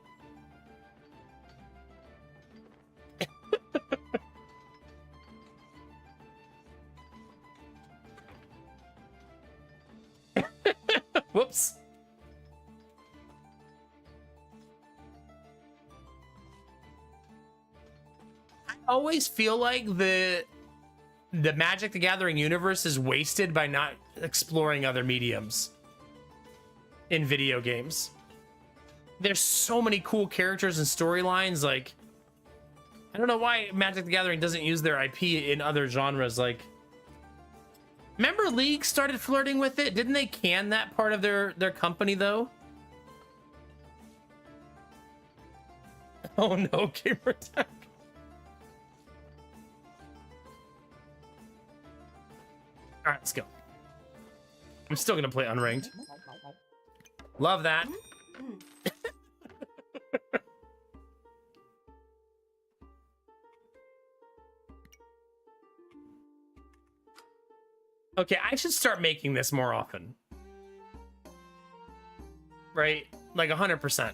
Whoops. I always feel like the Magic the Gathering universe is wasted by not exploring other mediums in video games. There's so many cool characters and storylines. Like, I don't know why Magic the Gathering doesn't use their IP in other genres. Like, remember League started flirting with it? Didn't they can that part of their company though? Oh no, gamer tech. All right, let's go. I'm still gonna play unranked. Love that. Okay, I should start making this more often. Right? Like 100%.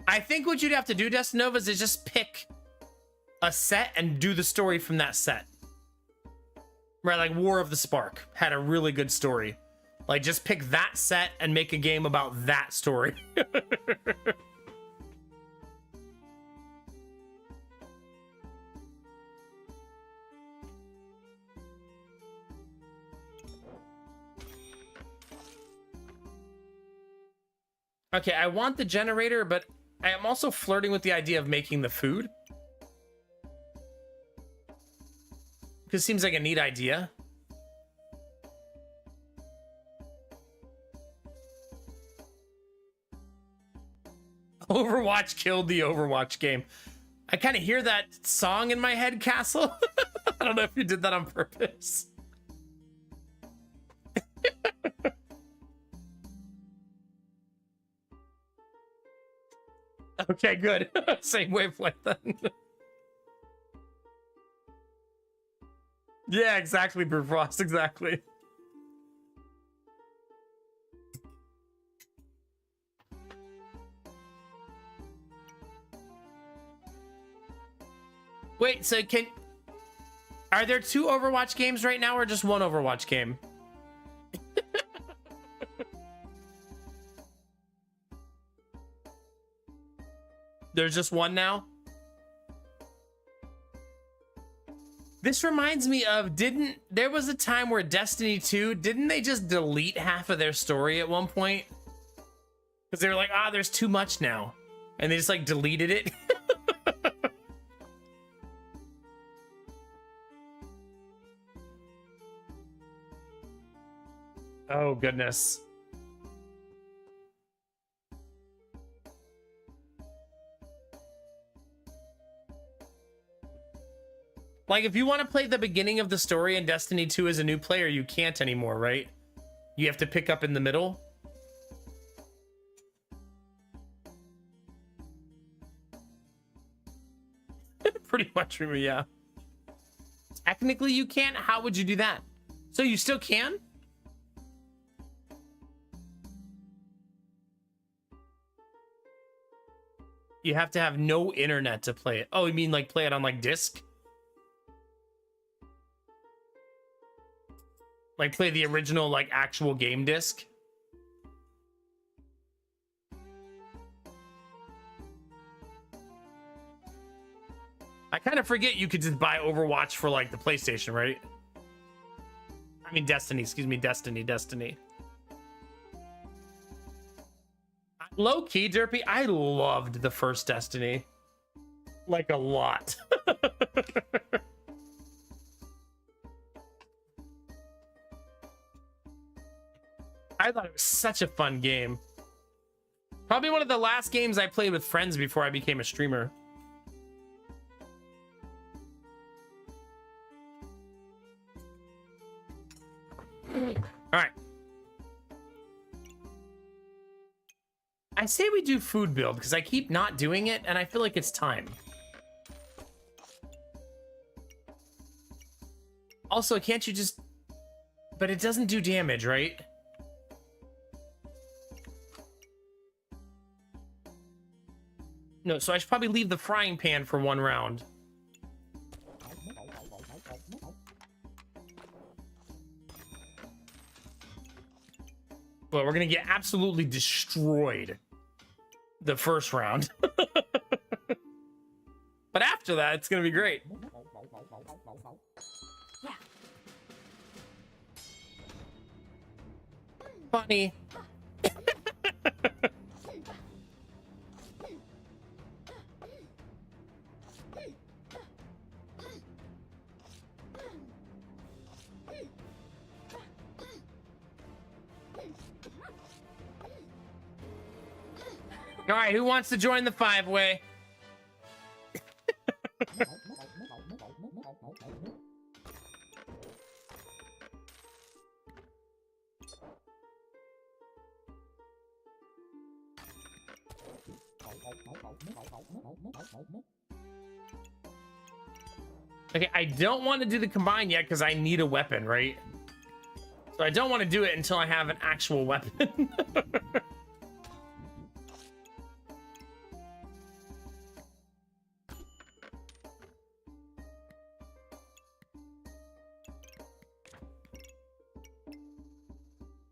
I think what you'd have to do, Destinovas, is just pick a set and do the story from that set. Right, like War of the Spark had a really good story. Like, just pick that set and make a game about that story. Okay, I want the generator, but I am also flirting with the idea of making the food. Because it seems like a neat idea. Overwatch killed the Overwatch game. I kind of hear that song in my head, Castle. I don't know if you did that on purpose. Okay, good. Same wavelength then. Yeah, exactly, Brufrost, exactly. Wait, so are there 2 Overwatch games right now or just one Overwatch game? There's just one now? This reminds me of, there was a time where Destiny 2, didn't they just delete half of their story at one point? Because they were like, there's too much now. And they just like deleted it. Oh, goodness. Like, if you want to play the beginning of the story in Destiny 2 as a new player, you can't anymore, right? You have to pick up in the middle. Pretty much, yeah. Technically, you can't. How would you do that? So you still can? You have to have no internet to play it. Oh, you mean like play it on like disc? Like play the original like actual game disc? I kind of forget you could just buy Overwatch for like the PlayStation, right? I mean Destiny, excuse me, Destiny. Low key, Derpy, I loved the first Destiny. Like a lot. I thought it was such a fun game. Probably one of the last games I played with friends before I became a streamer. All right. I say we do food build because I keep not doing it and I feel like it's time. Also, can't you just... But it doesn't do damage, right? No, so I should probably leave the frying pan for one round. Well, we're gonna get absolutely destroyed the first round. But after that, it's gonna be great. Yeah. Funny. All right, who wants to join the five-way? Okay, I don't want to do the combine yet because I need a weapon, right? So I don't want to do it until I have an actual weapon.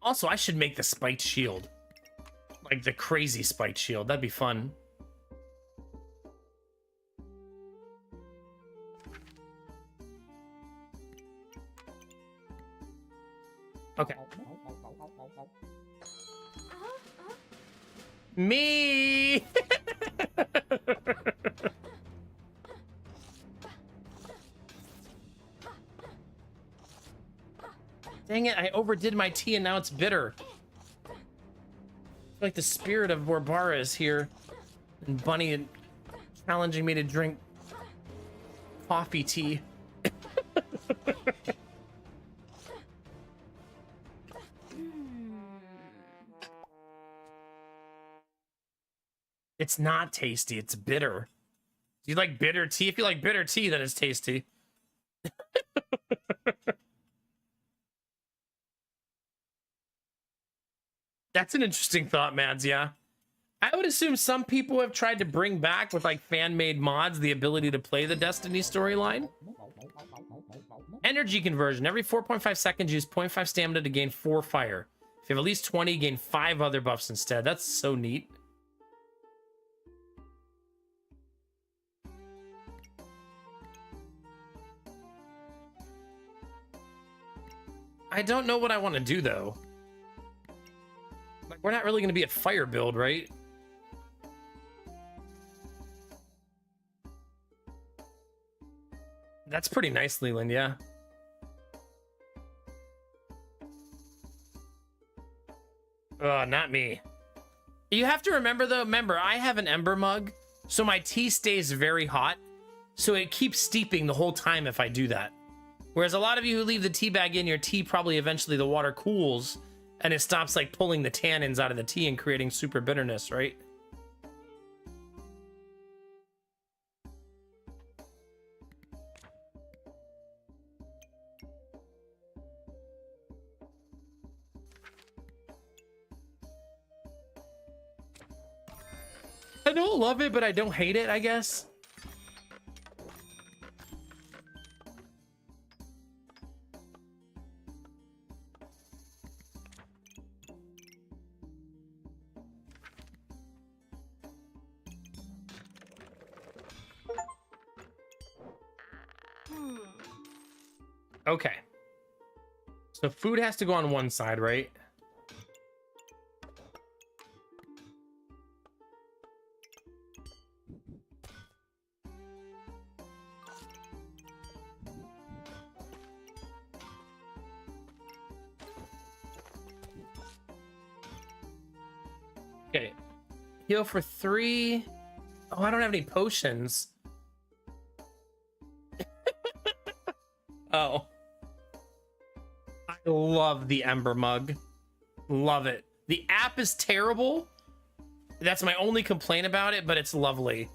Also, I should make the spiked shield. Like the crazy spiked shield. That'd be fun. Okay. Me! Dang it, I overdid my tea and now it's bitter. I feel like the spirit of Warbara is here. And Bunny challenging me to drink coffee tea. It's not tasty, it's bitter. Do you like bitter tea? If you like bitter tea, then it's tasty. That's an interesting thought, Mads, yeah. I would assume some people have tried to bring back with like fan-made mods the ability to play the Destiny storyline. Energy conversion. Every 4.5 seconds, use 0.5 stamina to gain 4 fire. If you have at least 20, gain 5 other buffs instead. That's so neat. I don't know what I want to do, though. Like, we're not really going to be a fire build, right? That's pretty nice, Leland, yeah. Not me. You have to remember, though, I have an ember mug, so my tea stays very hot, so it keeps steeping the whole time if I do that. Whereas a lot of you who leave the tea bag in, your tea probably eventually the water cools, and it stops, like, pulling the tannins out of the tea and creating super bitterness, right? I don't love it, but I don't hate it, I guess. Okay. So food has to go on one side, right? Okay. Heal for 3. Oh, I don't have any potions. Oh. I love the Ember Mug. Love it. The app is terrible. That's my only complaint about it, but it's lovely.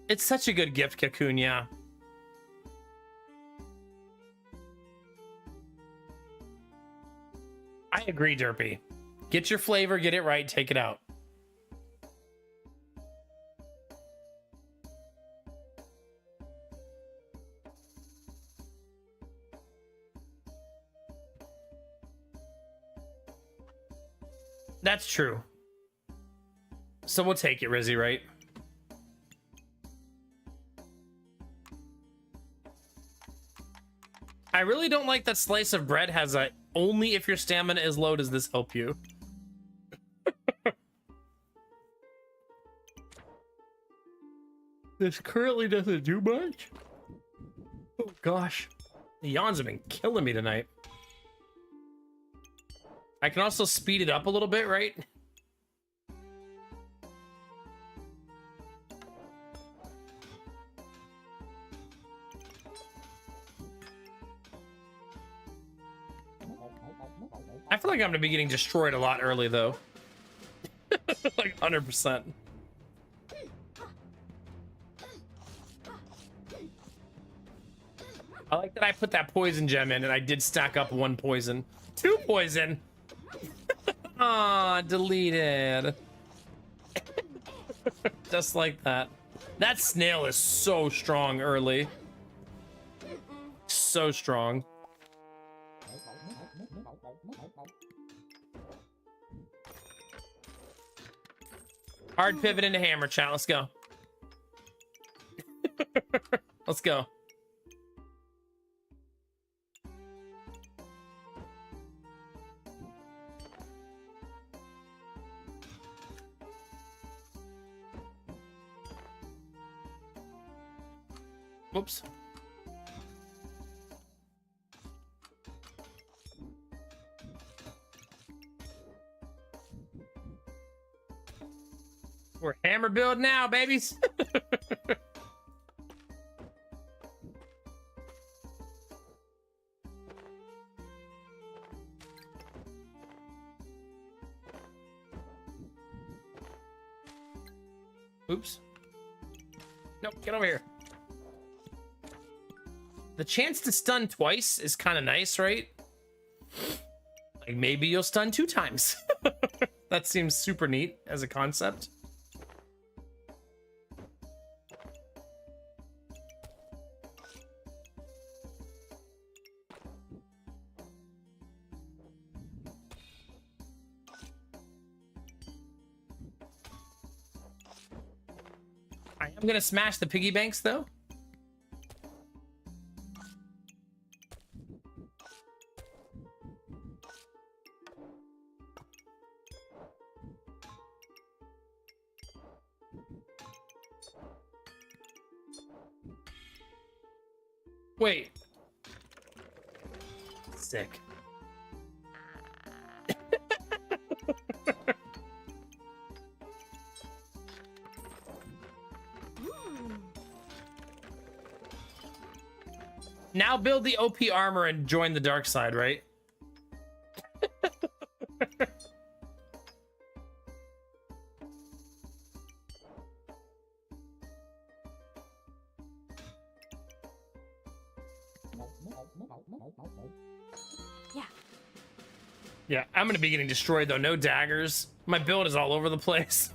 It's such a good gift, Cocoon, yeah. I agree, Derpy. Get your flavor, get it right, take it out. That's true. So we'll take it, Rizzy, right? I really don't like that slice of bread has a only if your stamina is low does this help you. This currently doesn't do much. Oh gosh. The yawns have been killing me tonight. I can also speed it up a little bit, right? I feel like I'm gonna be getting destroyed a lot early though. Like 100%. I like that I put that poison gem in and I did stack up 1 poison. 2 poison! Aw, deleted. Just like that. That snail is so strong early. So strong. Hard pivot into hammer, chat. Let's go. Let's go. Whoops. We're hammer build now, babies. Oops. Nope, get over here. The chance to stun twice is kind of nice, right? Like maybe you'll stun 2 times. That seems super neat as a concept. I am gonna smash the piggy banks though. Wait. Sick. Now build the OP armor and join the dark side, right? Yeah. Yeah, I'm gonna be getting destroyed though. No daggers. My build is all over the place.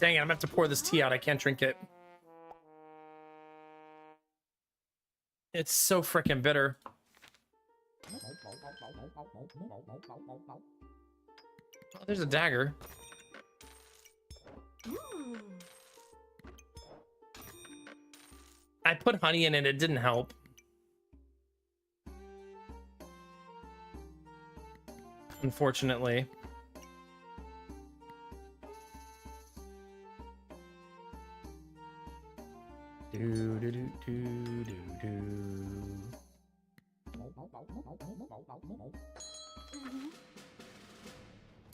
Dang it, I'm gonna have to pour this tea out. I can't drink it. It's so freaking bitter. Oh, there's a dagger. I put honey in it, it didn't help. Unfortunately. Do, do, do, do, do, do.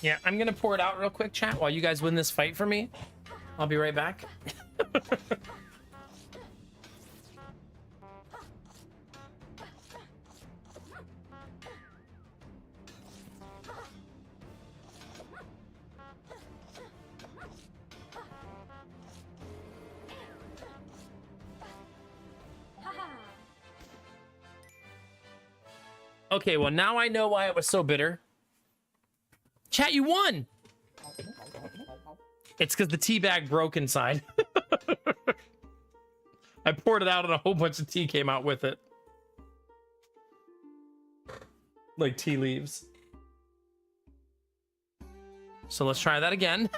Yeah, I'm gonna pour it out real quick, chat, while you guys win this fight for me. I'll be right back. Okay, well, now I know why it was so bitter. Chat, you won! It's because the tea bag broke inside. I poured it out and a whole bunch of tea came out with it. Like tea leaves. So let's try that again.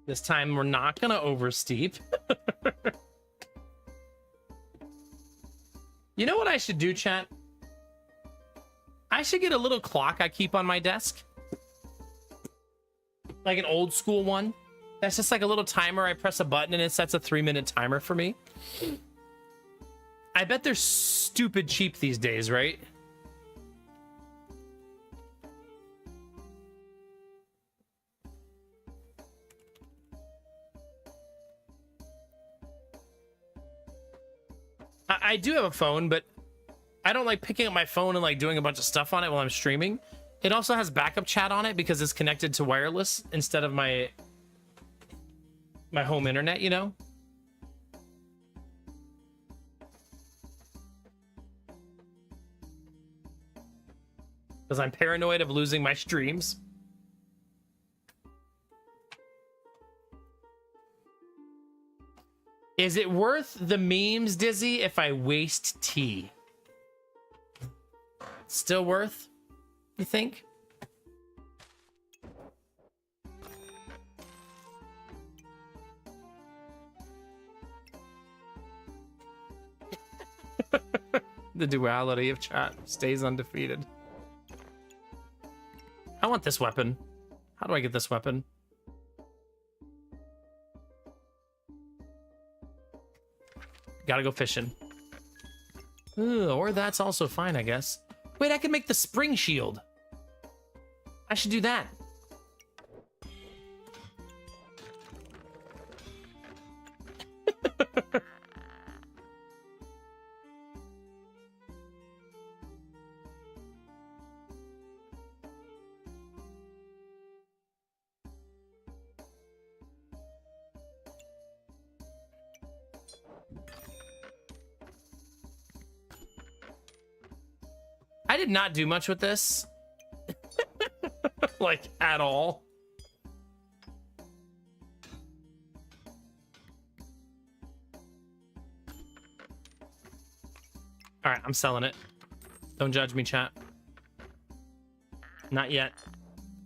This time we're not gonna oversteep. You know what I should do, chat? I should get a little clock I keep on my desk. Like an old school one. That's just like a little timer. I press a button and it sets a 3-minute timer for me. I bet they're stupid cheap these days, right? I do have a phone, but I don't like picking up my phone and like doing a bunch of stuff on it while I'm streaming. It also has backup chat on it because it's connected to wireless instead of my home internet, you know? Because I'm paranoid of losing my streams. Is it worth the memes, Dizzy, if I waste tea? Still worth, you think? The duality of chat stays undefeated. I want this weapon. How do I get this weapon? Gotta go fishing. Ooh, or that's also fine, I guess. Wait, I can make the spring shield. I should do that. I did not do much with this. Like, at all. Alright, I'm selling it. Don't judge me, chat. Not yet.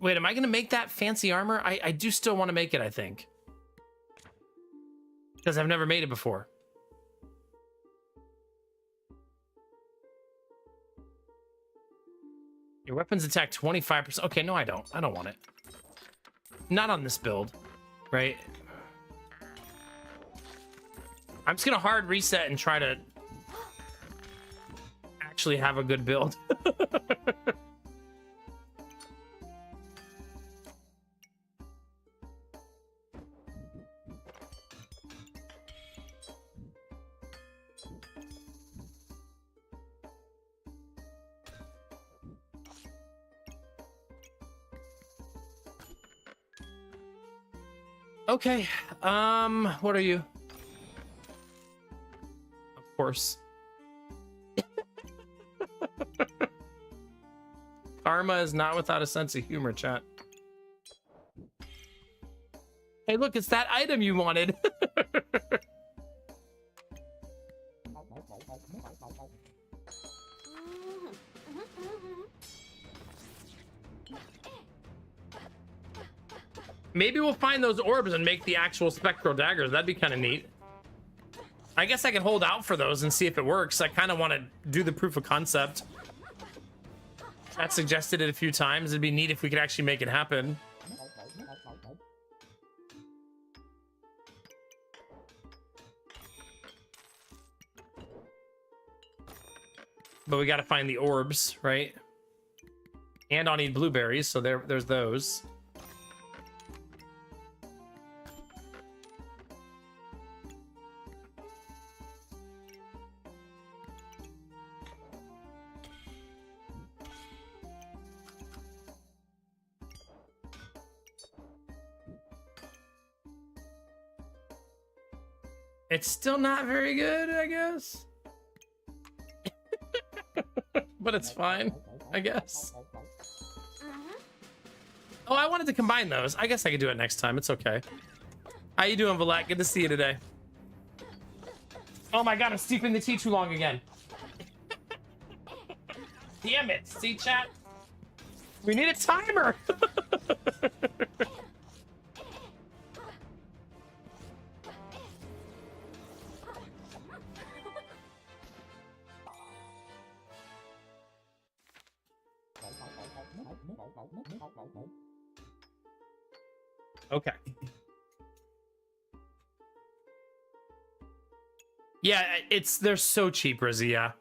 Wait, am I gonna make that fancy armor? I do still want to make it, I think. Because I've never made it before. Your weapons attack 25%. Okay, no, I don't. I don't want it. Not on this build. right? I'm just gonna hard reset and try to actually have a good build. Okay, what are you? Of course. Karma is not without a sense of humor, chat. Hey, look, it's that item you wanted. Maybe we'll find those orbs and make the actual spectral daggers. That'd be kind of neat. I guess I can hold out for those and see if it works. I kind of want to do the proof of concept. Chat suggested it a few times. It'd be neat if we could actually make it happen. But we got to find the orbs, right? And I'll need blueberries, so there's those. It's still not very good, I guess. But it's fine, I guess. Oh, I wanted to combine those. I guess I could do it next time. It's okay. How you doing, Valak? Good to see you today. Oh my god, I'm steeping the tea too long again. Damn it. See, chat? We need a timer. Okay. Yeah, they're so cheap, Rizzy, yeah.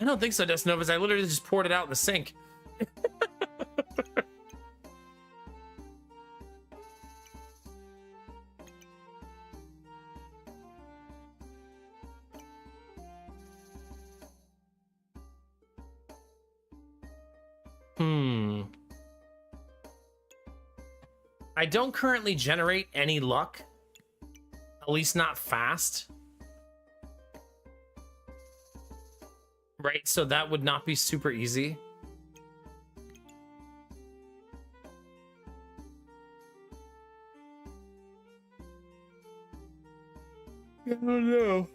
I don't think so, Desnovas. I literally just poured it out in the sink. I don't currently generate any luck. At least not fast. Right, so that would not be super easy. I don't know.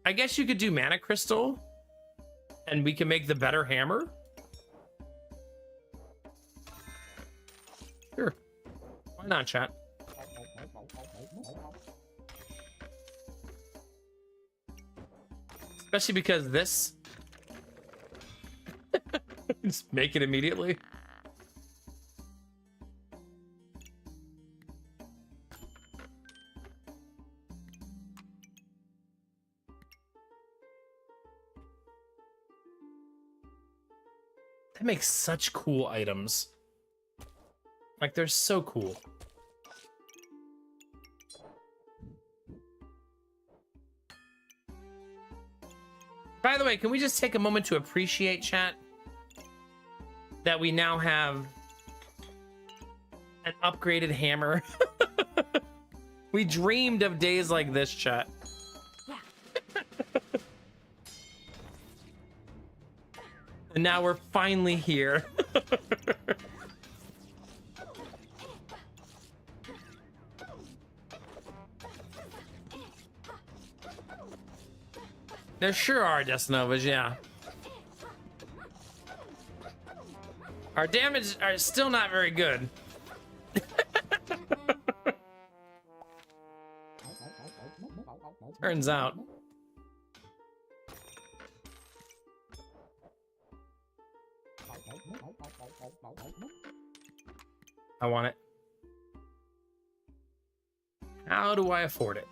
I guess you could do mana crystal and we can make the better hammer. Sure. Why not, chat? Especially because this... Just make it immediately. That makes such cool items. Like, they're so cool. By the way, can we just take a moment to appreciate, chat, that we now have an upgraded hammer? We dreamed of days like this, chat. And now we're finally here. There sure are, Desnovas, yeah. Our damage are still not very good. Turns out. I want it. How do I afford it?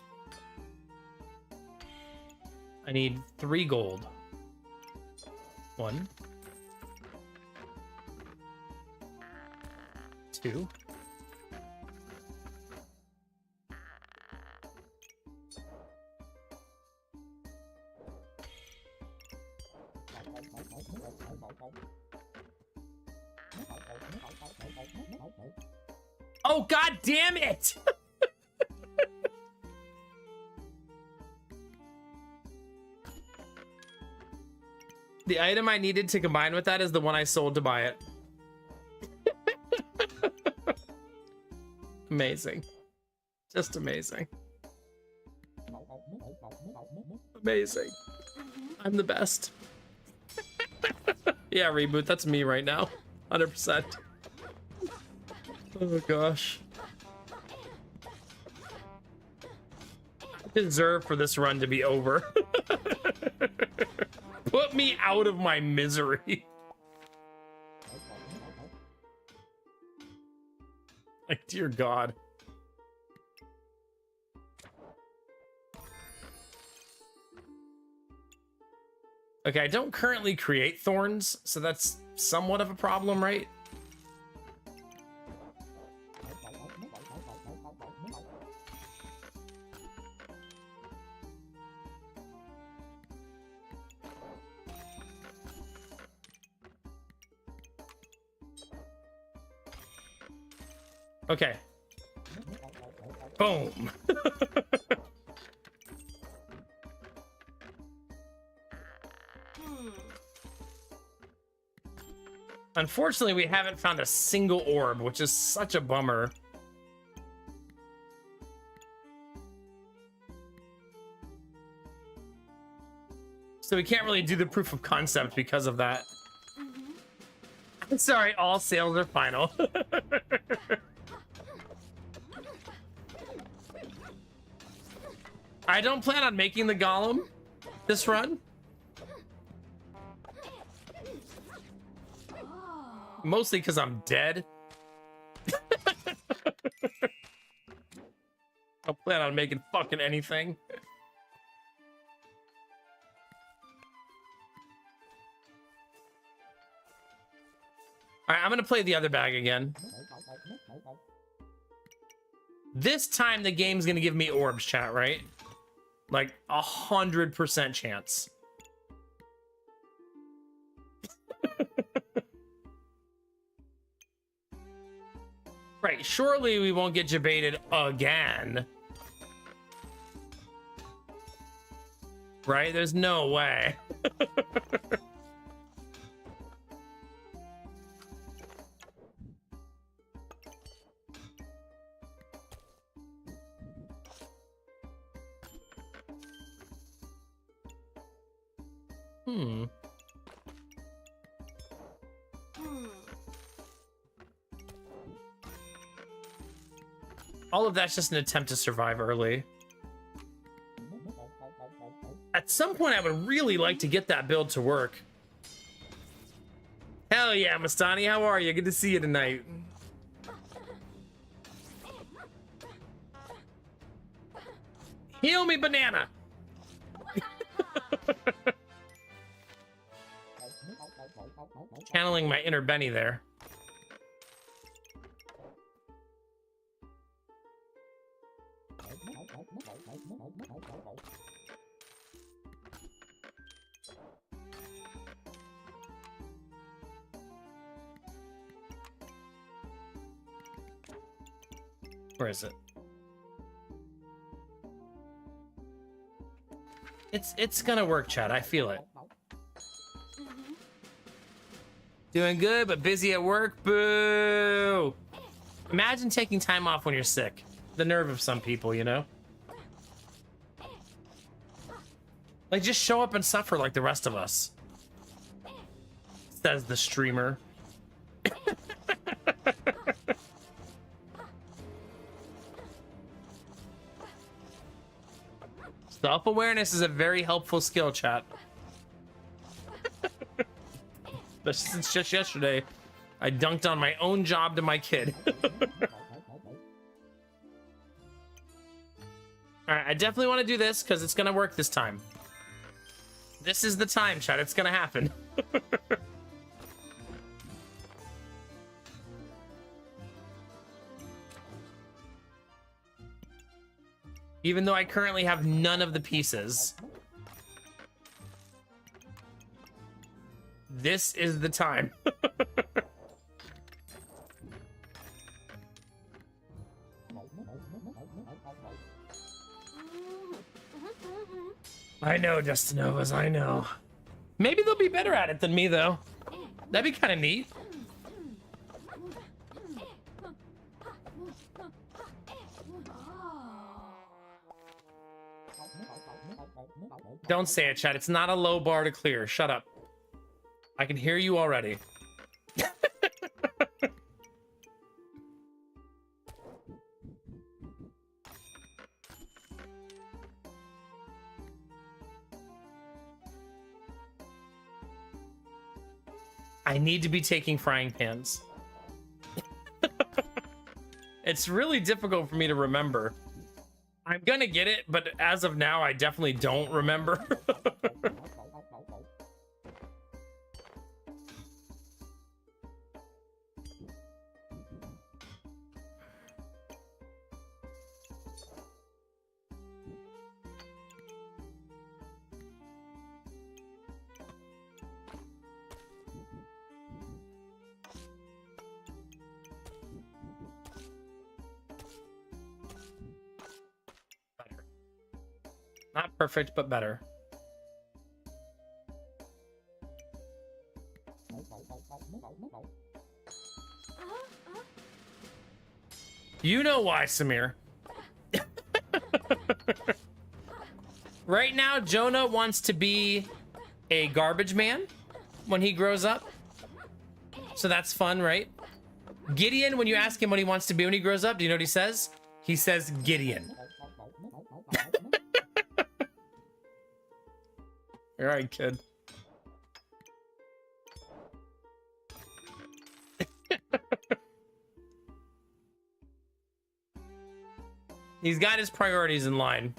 I need 3 gold. 1, 2. Oh, god damn it! The item I needed to combine with that is the one I sold to buy it. Amazing. Just amazing. Amazing. I'm the best. Yeah, Reboot, that's me right now. 100%. Oh gosh. I deserve for this run to be over. Put me out of my misery. Like, dear God. Okay, I don't currently create thorns, so that's somewhat of a problem, right? Okay. Boom. Unfortunately, we haven't found a single orb, which is such a bummer. So we can't really do the proof of concept because of that. Sorry, all sales are final. I don't plan on making the golem this run. Mostly because I'm dead. I don't plan on making fucking anything. All right, I'm gonna play the other bag again. This time the game's gonna give me orbs, chat, right? Like 100% chance. Right, surely we won't get debated again. Right? There's no way. All of that's just an attempt to survive early. At some point, I would really like to get that build to work. Hell yeah, Mastani, how are you? Good to see you tonight. Heal me, banana! Channeling my inner Benny there. Where is it? It's gonna work, Chad. I feel it. Doing good, but busy at work. Boo! Imagine taking time off when you're sick. The nerve of some people, you know? Like, just show up and suffer like the rest of us. Says the streamer. Self-awareness is a very helpful skill, chat. But since just yesterday, I dunked on my own job to my kid. All right, I definitely want to do this because it's going to work this time. This is the time, chat. It's going to happen. Even though I currently have none of the pieces. This is the time. I know, Justinovas, I know. Maybe they'll be better at it than me, though. That'd be kind of neat. Don't say it, chat. It's not a low bar to clear. Shut up. I can hear you already. I need to be taking frying pans. It's really difficult for me to remember. I'm gonna get it, but as of now, I definitely don't remember. Not perfect, but better. You know why, Samir. Right now, Jonah wants to be a garbage man when he grows up. So that's fun, right? Gideon, when you ask him what he wants to be when he grows up, do you know what he says? He says Gideon. All right, kid. He's got his priorities in line.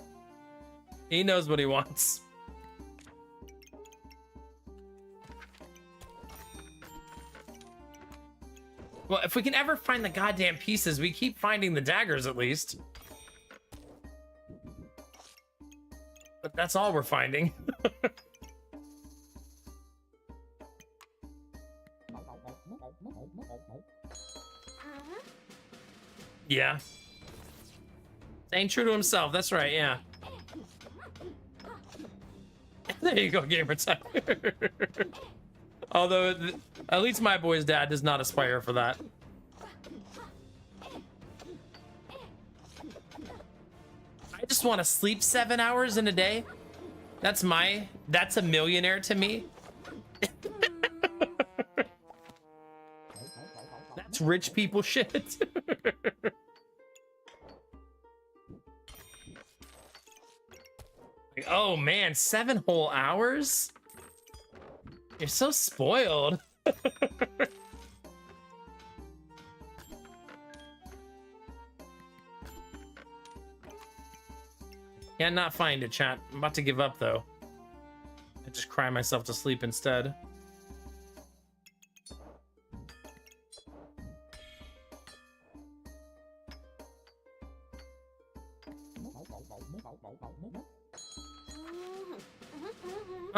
He knows what he wants. Well, if we can ever find the goddamn pieces, we keep finding the daggers at least. But that's all we're finding. Yeah. Staying true to himself. That's right, yeah. There you go, gamer time. Although, at least my boy's dad does not aspire for that. I just want to sleep 7 hours in a day. That's a millionaire to me. That's rich people shit. Like, oh man, 7 whole hours? You're so spoiled. Can't not find it, chat. I'm about to give up though. I just cry myself to sleep instead.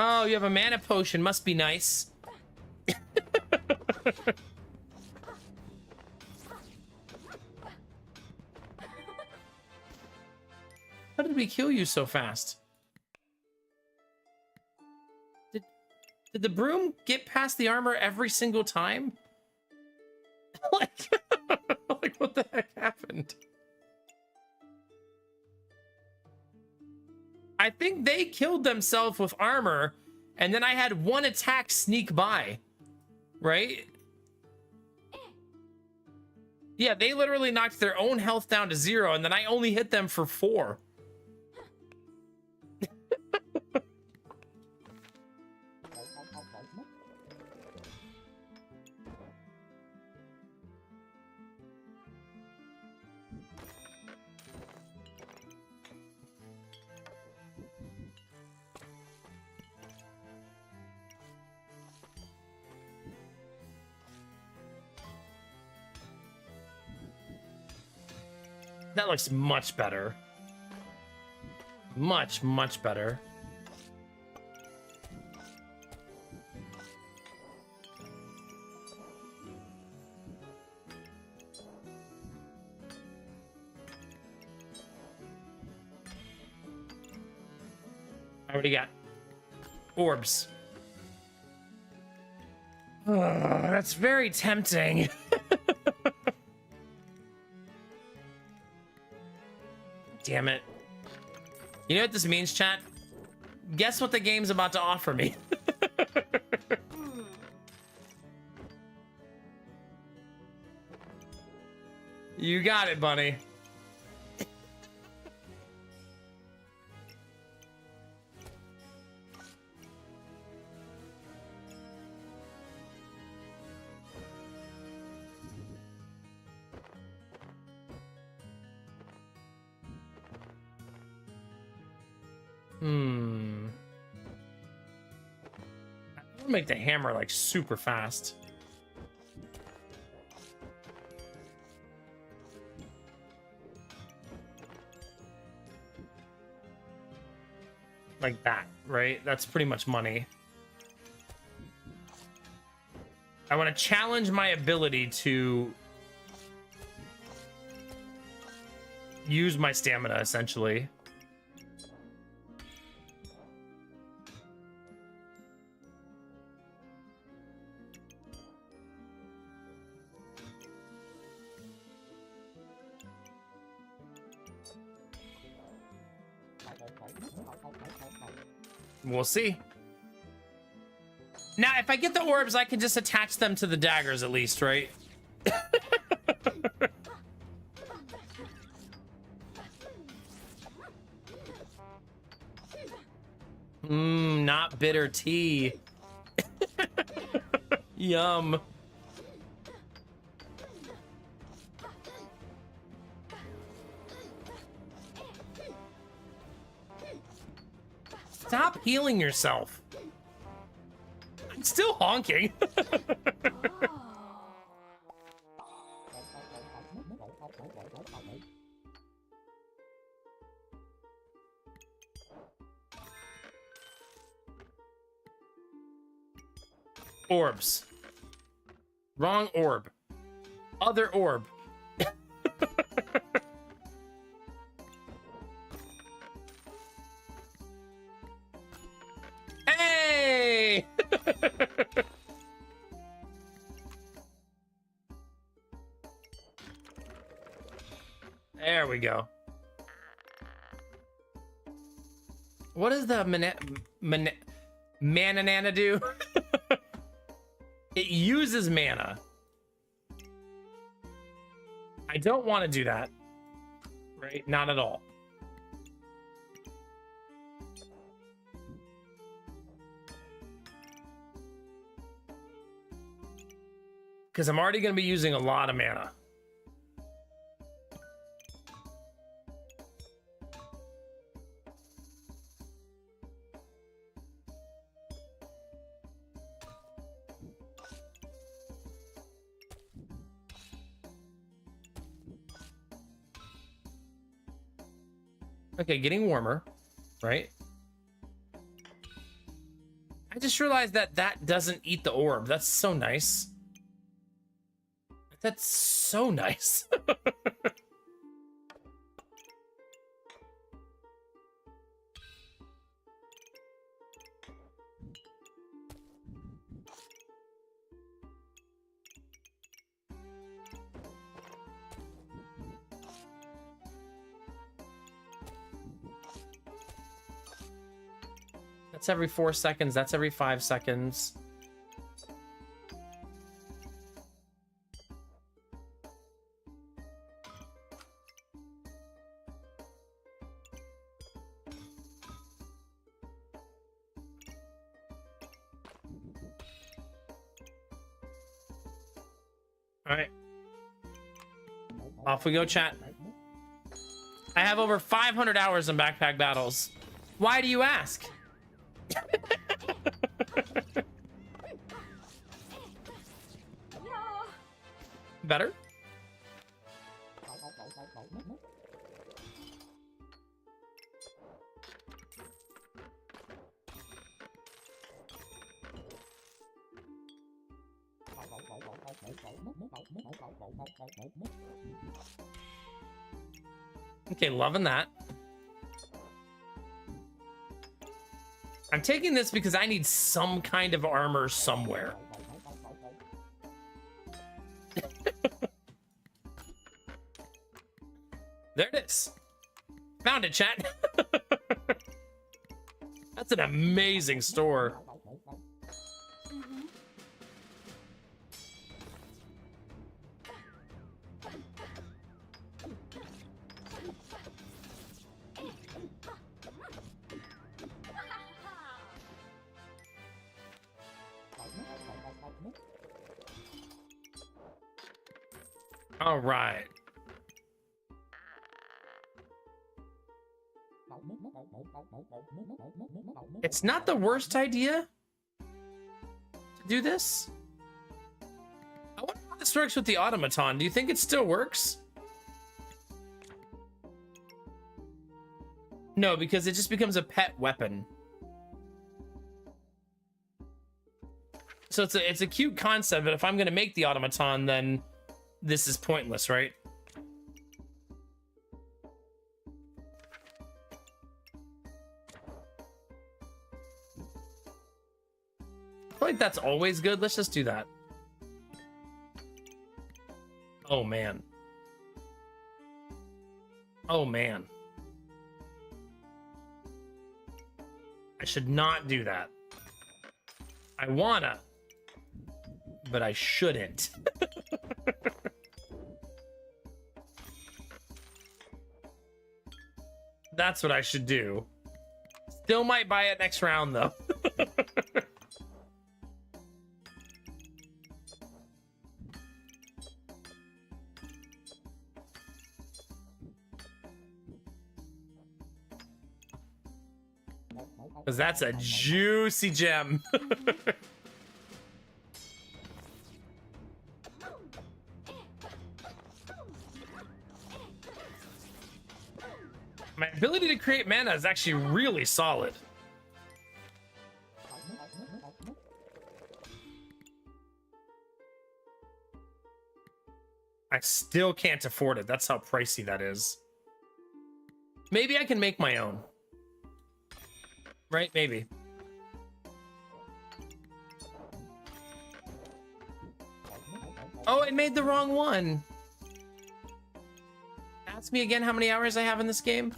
Oh, you have a mana potion. Must be nice. How did we kill you so fast? Did the broom get past the armor every single time? like, like, what the heck happened? I think they killed themselves with armor, and then I had one attack sneak by, right? Yeah, they literally knocked their own health down to 0, and then I only hit them for 4. That looks much better. Much, much better. What do you got? Orbs. That's very tempting. Damn it. You know what this means, chat? Guess what the game's about to offer me. You got it, bunny. I want to make the hammer like super fast. Like that, right? That's pretty much money. I want to challenge my ability to use my stamina, essentially. We'll see. Now, if I get the orbs, I can just attach them to the daggers at least, right? Not bitter tea. Yum. Stop healing yourself. I'm still honking. Orbs. Wrong orb. Other orb. Hey! There we go. What does the Mananana do? It uses mana. I don't want to do that. Right? Not at all. Because I'm already going to be using a lot of mana. Okay, getting warmer, right? I just realized that that doesn't eat the orb. That's so nice. That's so nice. That's every 4 seconds. That's every 5 seconds. All right. Off we go, chat. I have over 500 hours in backpack battles. Why do you ask? Better? Okay, loving that. I'm taking this because I need some kind of armor somewhere. There it is. Found it, chat. That's an amazing store. All right. It's not the worst idea to do this. I wonder how this works with the automaton. Do you think it still works? No, because it just becomes a pet weapon. So it's a cute concept, but if I'm gonna make the automaton, then this is pointless, right? I feel like that's always good. Let's just do that. Oh man. Oh man. I should not do that. I wanna, but I shouldn't. That's what I should do. Still might buy it next round though. Because that's a juicy gem. My ability to create mana is actually really solid. I still can't afford it. That's how pricey that is. Maybe I can make my own. Right? Maybe. Oh, I made the wrong one. Ask me again how many hours I have in this game.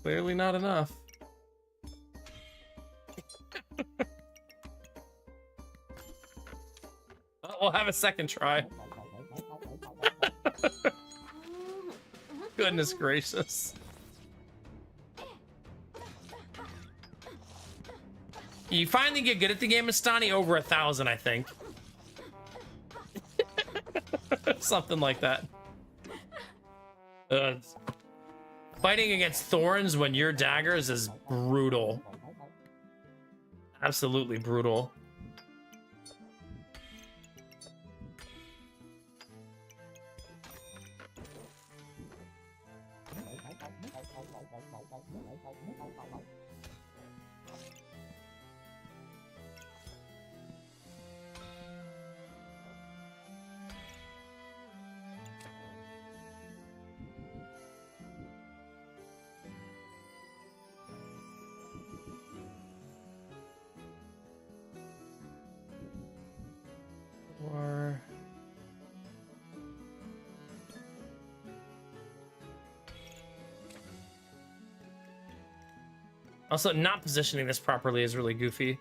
Clearly not enough. We'll have a second try. Goodness gracious. You finally get good at the game, Astani, over 1,000, I think. Something like that. Fighting against thorns when you're daggers is brutal. Absolutely brutal. Or also, not positioning this properly is really goofy.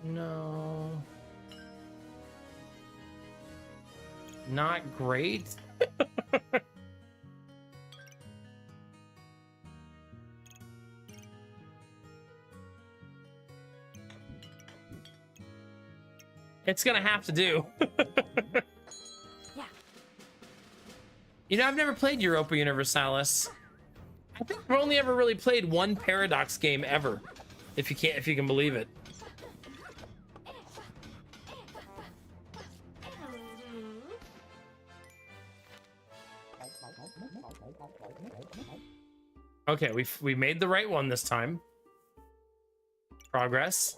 No. Not great. It's gonna have to do. Yeah. You know, I've never played Europa Universalis. I think I've only ever really played one Paradox game ever, if you can believe it. Okay, we made the right one this time. Progress.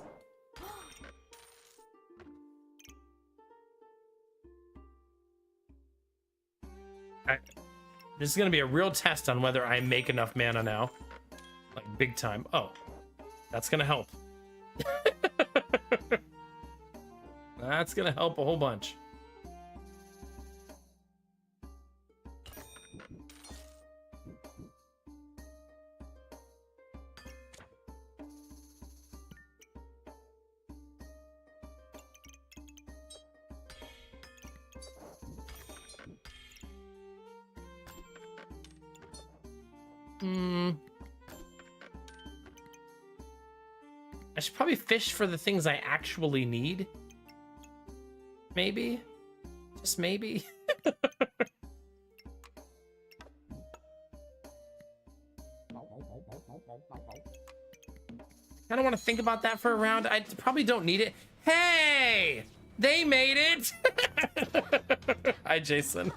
This is gonna be a real test on whether I make enough mana now. Like, big time. Oh, that's gonna help. That's gonna help a whole bunch. I should probably fish for the things I actually need. Maybe. Just maybe. I don't want to think about that for a round. I probably don't need it. Hey! They made it! Hi, Jason.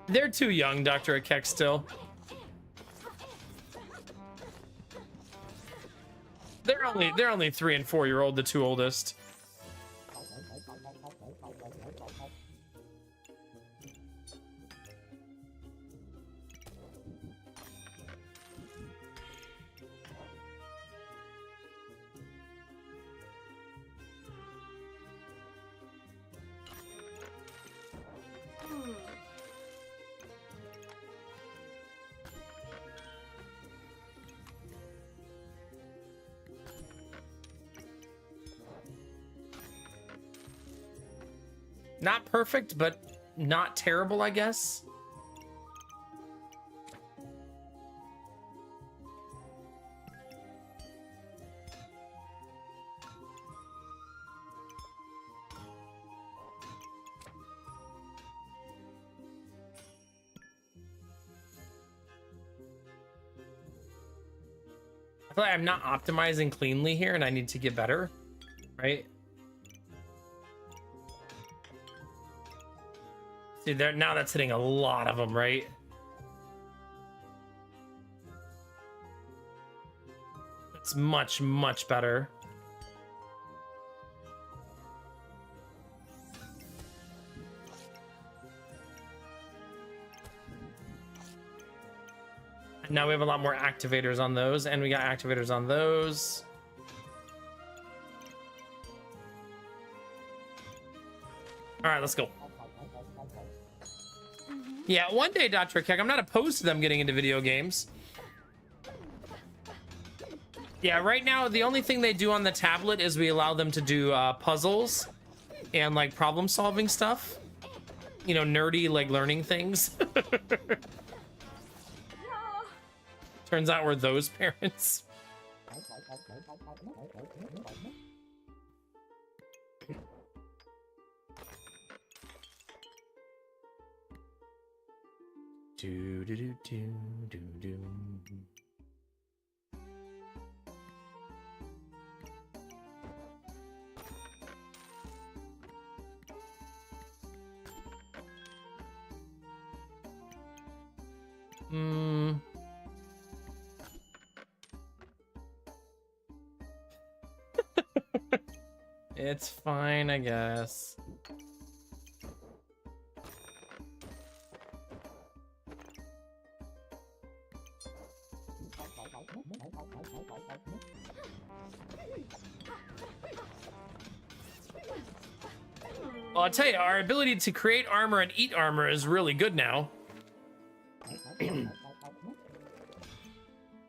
They're too young, Dr. Akek, still. They're only 3 and 4 year old, the two oldest. Not perfect, but not terrible, I guess. I feel like I'm not optimizing cleanly here, and I need to get better, right? See, there now that's hitting a lot of them, right? It's much, much better. And now we have a lot more activators on those, and we got activators on those. All right, let's go. Yeah, one day, Dr. Keck, I'm not opposed to them getting into video games. Yeah, right now, the only thing they do on the tablet is we allow them to do puzzles and, like, problem-solving stuff. You know, nerdy, like, learning things. Turns out we're those parents. Do do do do do do. It's fine, I guess. Well, I'll tell you, our ability to create armor and eat armor is really good now.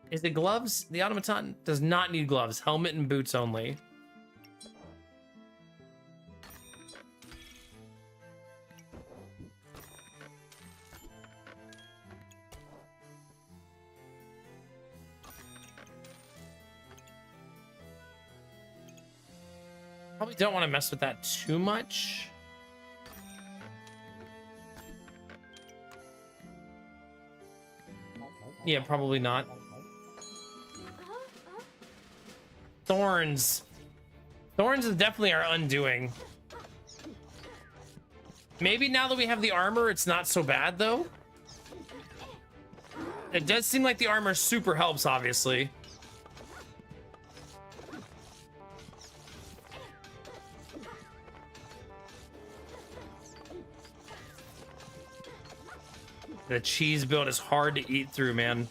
Is it gloves? The automaton does not need gloves. Helmet and boots only. Probably don't want to mess with that too much. Yeah, probably not. Thorns. Thorns is definitely our undoing. Maybe now that we have the armor, it's not so bad, though. It does seem like the armor super helps, obviously. The cheese build is hard to eat through, man.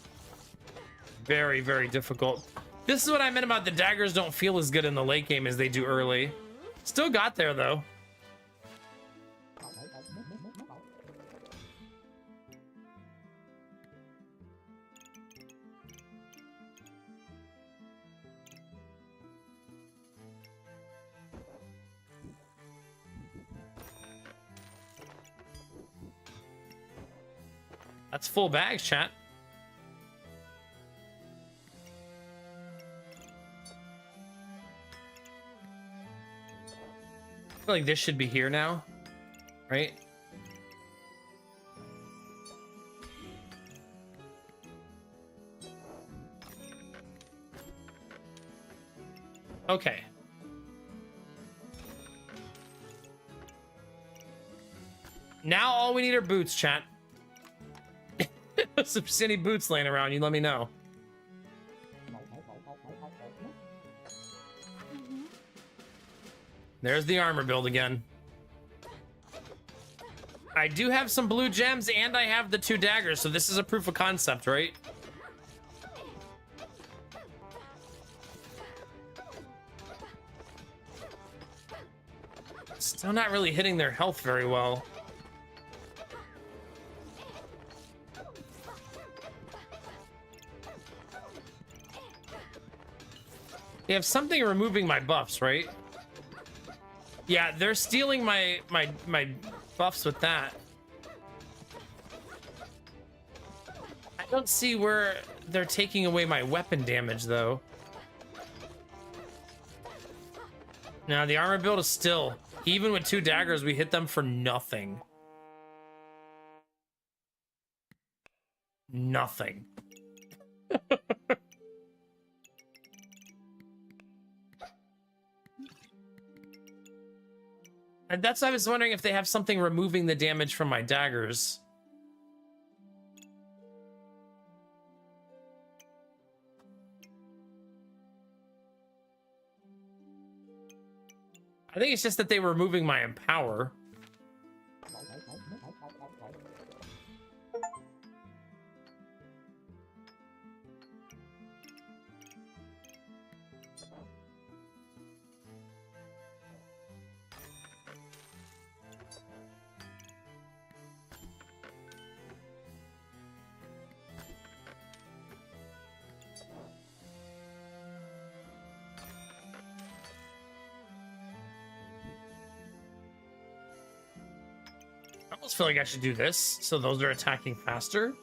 Very, very difficult. This is what I meant about the daggers don't feel as good in the late game as they do early. Still got there, though. That's full bags, chat. I feel like this should be here now, right? Okay. Now all we need are boots, chat. Some shitty boots laying around, you let me know. There's the armor build again. I do have some blue gems and I have the 2 daggers, so this is a proof of concept, right? Still not really hitting their health very well. They have something removing my buffs, right? Yeah, they're stealing my buffs with that. I don't see where they're taking away my weapon damage, though. Now, the armor build is still... Even with 2 daggers, we hit them for nothing. Nothing. And that's why I was wondering if they have something removing the damage from my daggers. I think it's just that they were removing my empower. I almost feel like I should do this, so those are attacking faster.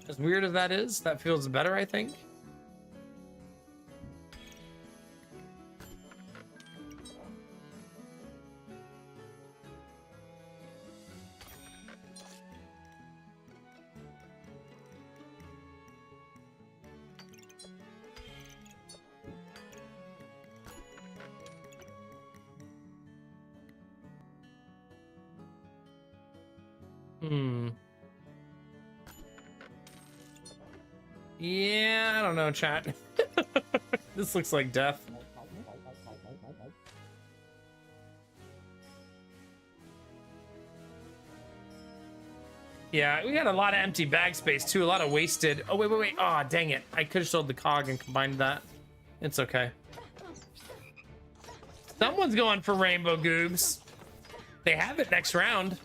As weird as that is, that feels better, I think. Yeah, I don't know, chat. This looks like death. Yeah, we got a lot of empty bag space too, a lot of wasted. Oh, wait. Oh, dang it. I could have sold the cog and combined that. It's okay. Someone's going for rainbow goobs. They have it next round.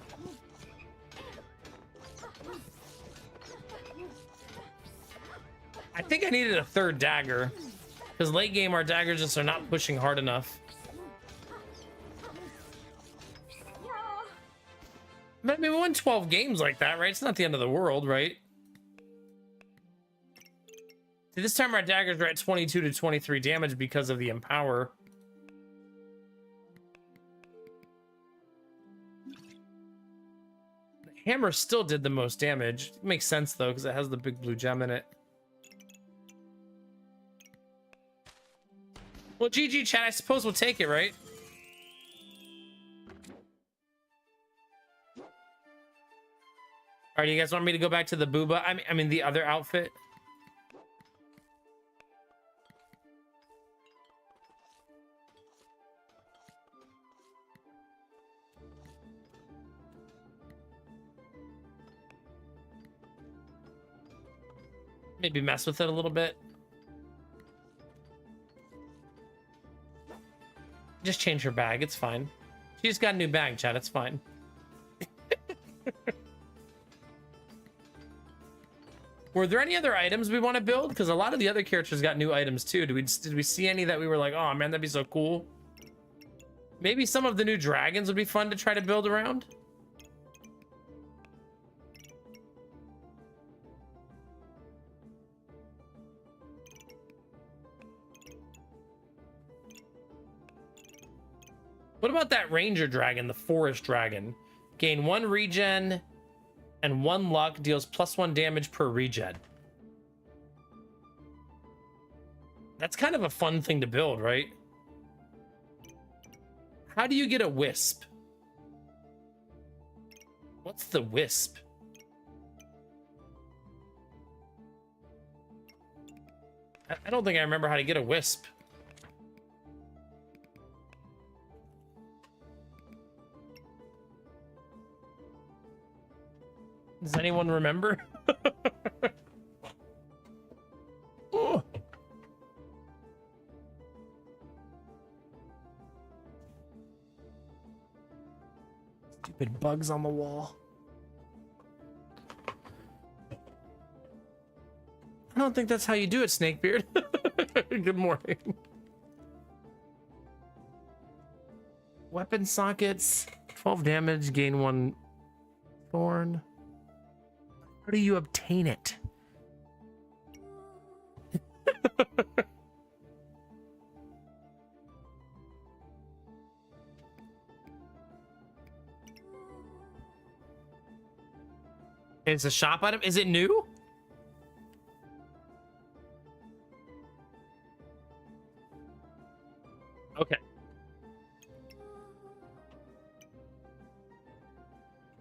I think I needed a 3rd dagger, because late game our daggers just are not pushing hard enough. But I mean, we won 12 games like that, right? It's not the end of the world, right? See, this time our daggers are at 22 to 23 damage because of the empower. Hammer still did the most damage. Makes sense though, because it has the big blue gem in it. Well, GG chat, I suppose we'll take it, right? Alright, you guys want me to go back to the booba? I mean the other outfit. Maybe mess with it a little bit. Just change her bag, it's fine. She just got a new bag, chat, it's fine. Were there any other items we want to build? Because a lot of the other characters got new items too. Did we see any that we were like, oh man, that'd be so cool? Maybe some of the new dragons would be fun to try to build around. What about that ranger dragon, the forest dragon? Gain 1 regen and 1 luck, deals +1 damage per regen. That's kind of a fun thing to build, right? How do you get a wisp? What's the wisp? I don't think I remember how to get a wisp. Does anyone remember? Oh. Stupid bugs on the wall. I don't think that's how you do it, Snakebeard. Good morning. Weapon sockets, 12 damage, gain 1 thorn. How do you obtain it? It's a shop item. Is it new? Okay.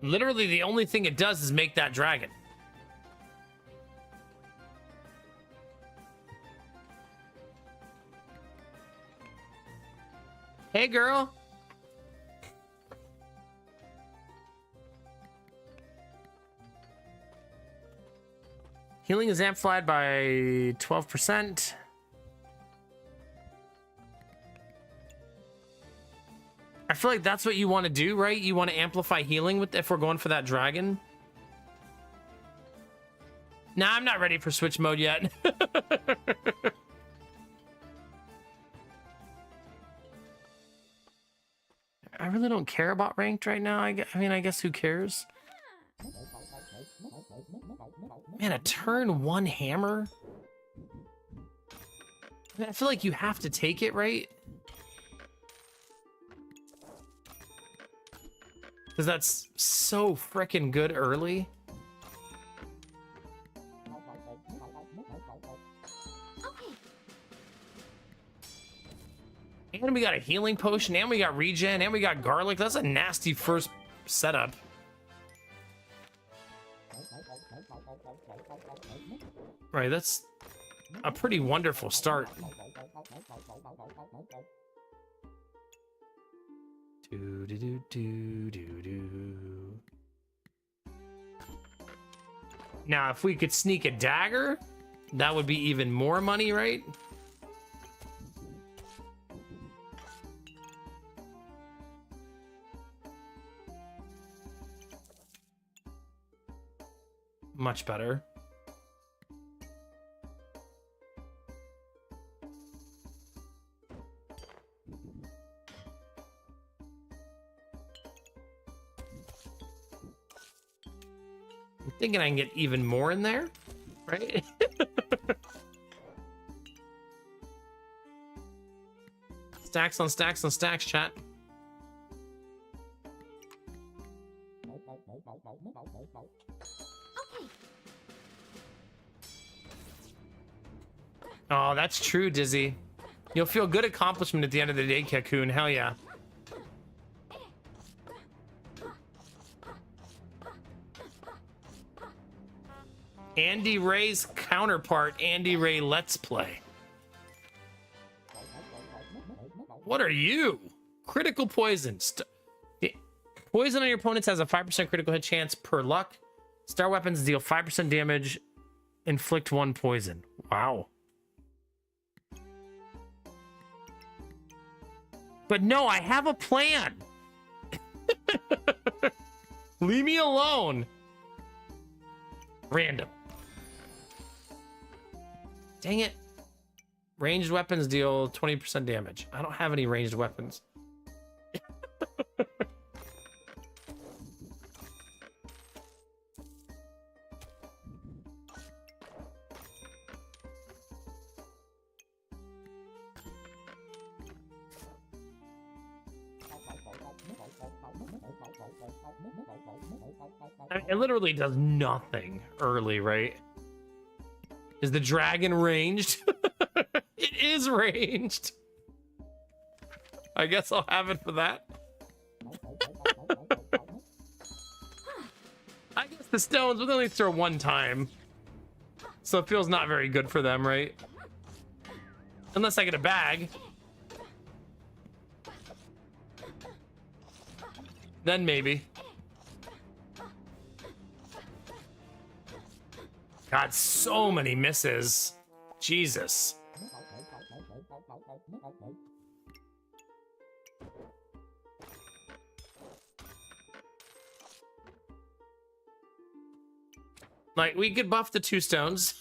Literally the only thing it does is make that dragon. Hey, girl. Healing is amplified by 12%. I feel like that's what you want to do, right? You want to amplify healing with if we're going for that dragon. Nah, I'm not ready for switch mode yet. I really don't care about ranked right now. I mean, I guess who cares? Man, a turn 1 hammer? I feel like you have to take it, right? Because that's so freaking good early. And we got a healing potion, and we got regen, and we got garlic. That's a nasty first setup. Right, that's a pretty wonderful start. Do do do do do do. Now, if we could sneak a dagger, that would be even more money, right? Much better. I'm thinking I can get even more in there, right? Stacks on stacks on stacks, chat. Oh, that's true, Dizzy. You'll feel good accomplishment at the end of the day, Cocoon. Hell yeah. Andy Ray's counterpart, Andy Ray Let's Play. What are you? Critical poison. Poison on your opponents has a 5% critical hit chance per luck. Star weapons deal 5% damage, inflict 1 poison. Wow. But no, I have a plan. Leave me alone. Random. Dang it. Ranged weapons deal 20% damage. I don't have any ranged weapons. I mean, it literally does nothing early, right? Is the dragon ranged? It is ranged. I guess I'll have it for that. I guess the stones will only throw 1 time. So it feels not very good for them, right? Unless I get a bag. Then maybe. God, so many misses. Jesus. Like, we could buff the 2 stones.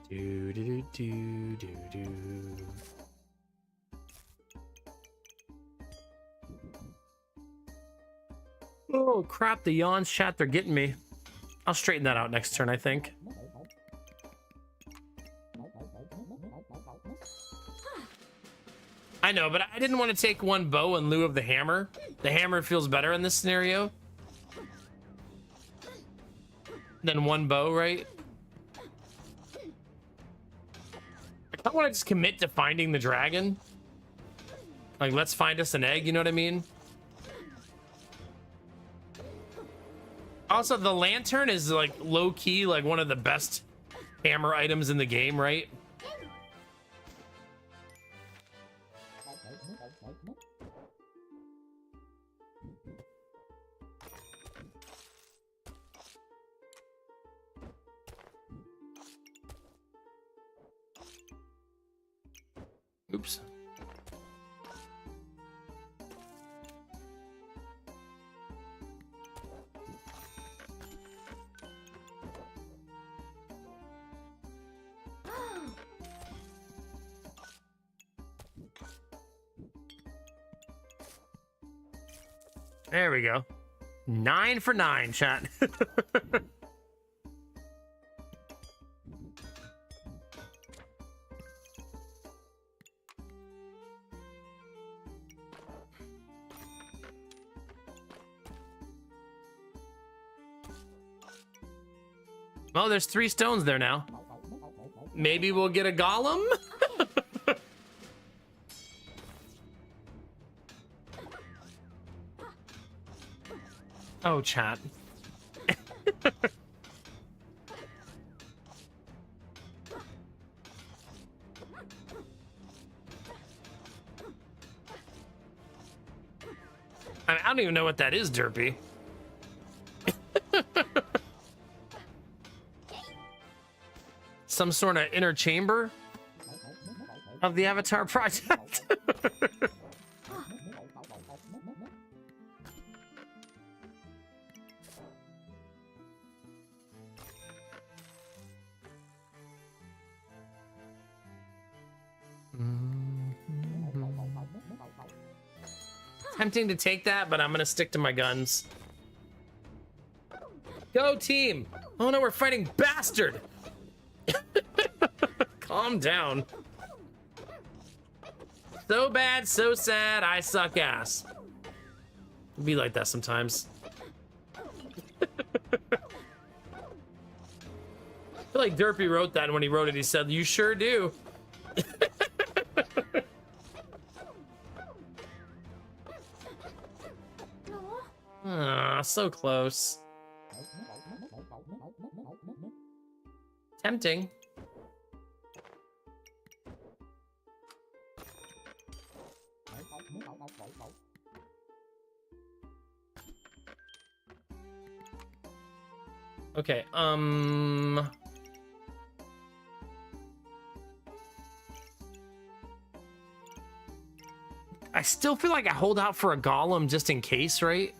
Do do do do do do. Oh crap! The yawns chat, they're getting me. I'll straighten that out next turn, I think. I know, but I didn't want to take 1 bow in lieu of the hammer. The hammer feels better in this scenario than 1 bow, right? I want to just commit to finding the dragon. Like, let's find us an egg, you know what I mean? Also, the lantern is, like, low-key, like, one of the best hammer items in the game, right? Oops. There we go. 9 for 9, chat. Oh, there's 3 stones there now. Maybe we'll get a golem? Oh, chat. I don't even know what that is, Derpy. Some sort of inner chamber of the Avatar project. Tempting to take that, but I'm gonna stick to my guns. Go team! Oh no, we're fighting Bastard! Calm down. So bad, so sad, I suck ass. It'd be like that sometimes. I feel like Derpy wrote that, and when he wrote it, he said, "You sure do." Ah, so close. Tempting. Okay, I still feel like I hold out for a golem just in case, right?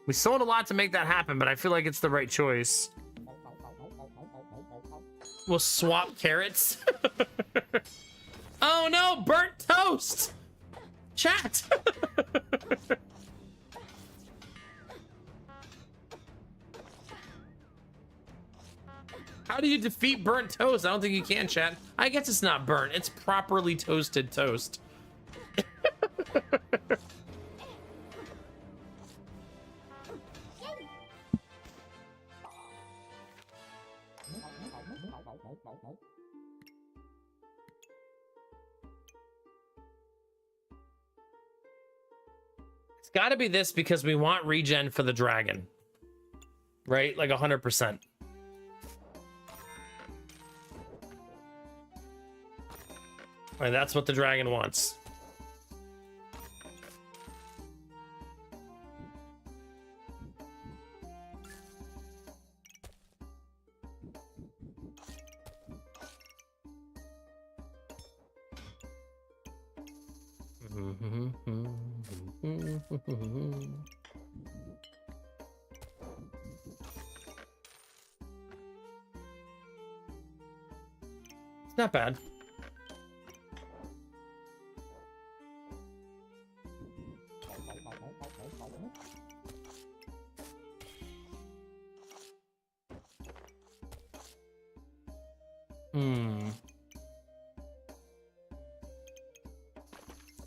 We sold a lot to make that happen, but I feel like it's the right choice. We'll swap carrots. Oh no, burnt toast! Chat! How do you defeat burnt toast? I don't think you can, chat. I guess it's not burnt. It's properly toasted toast. It's got to be this because we want regen for the dragon. Right? Like 100%. Right, that's what the dragon wants. It's not bad.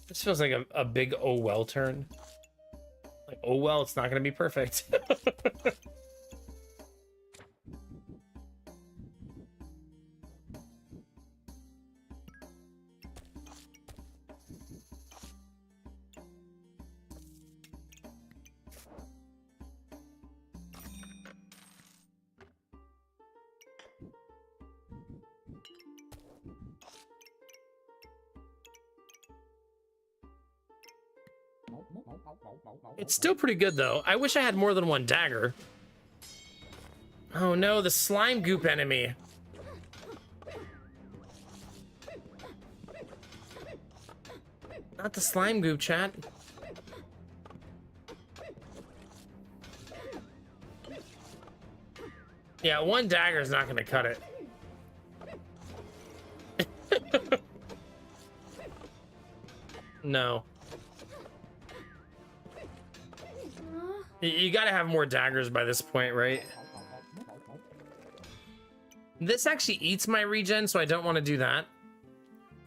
This feels like a big oh well turn. Like, oh well, it's not gonna be perfect. It's still pretty good though. I wish I had more than one dagger. Oh no, the slime goop enemy. Not the slime goop, chat. Yeah, one dagger is not gonna cut it. No. You gotta have more daggers by this point, right? This actually eats my regen, so I don't want to do that.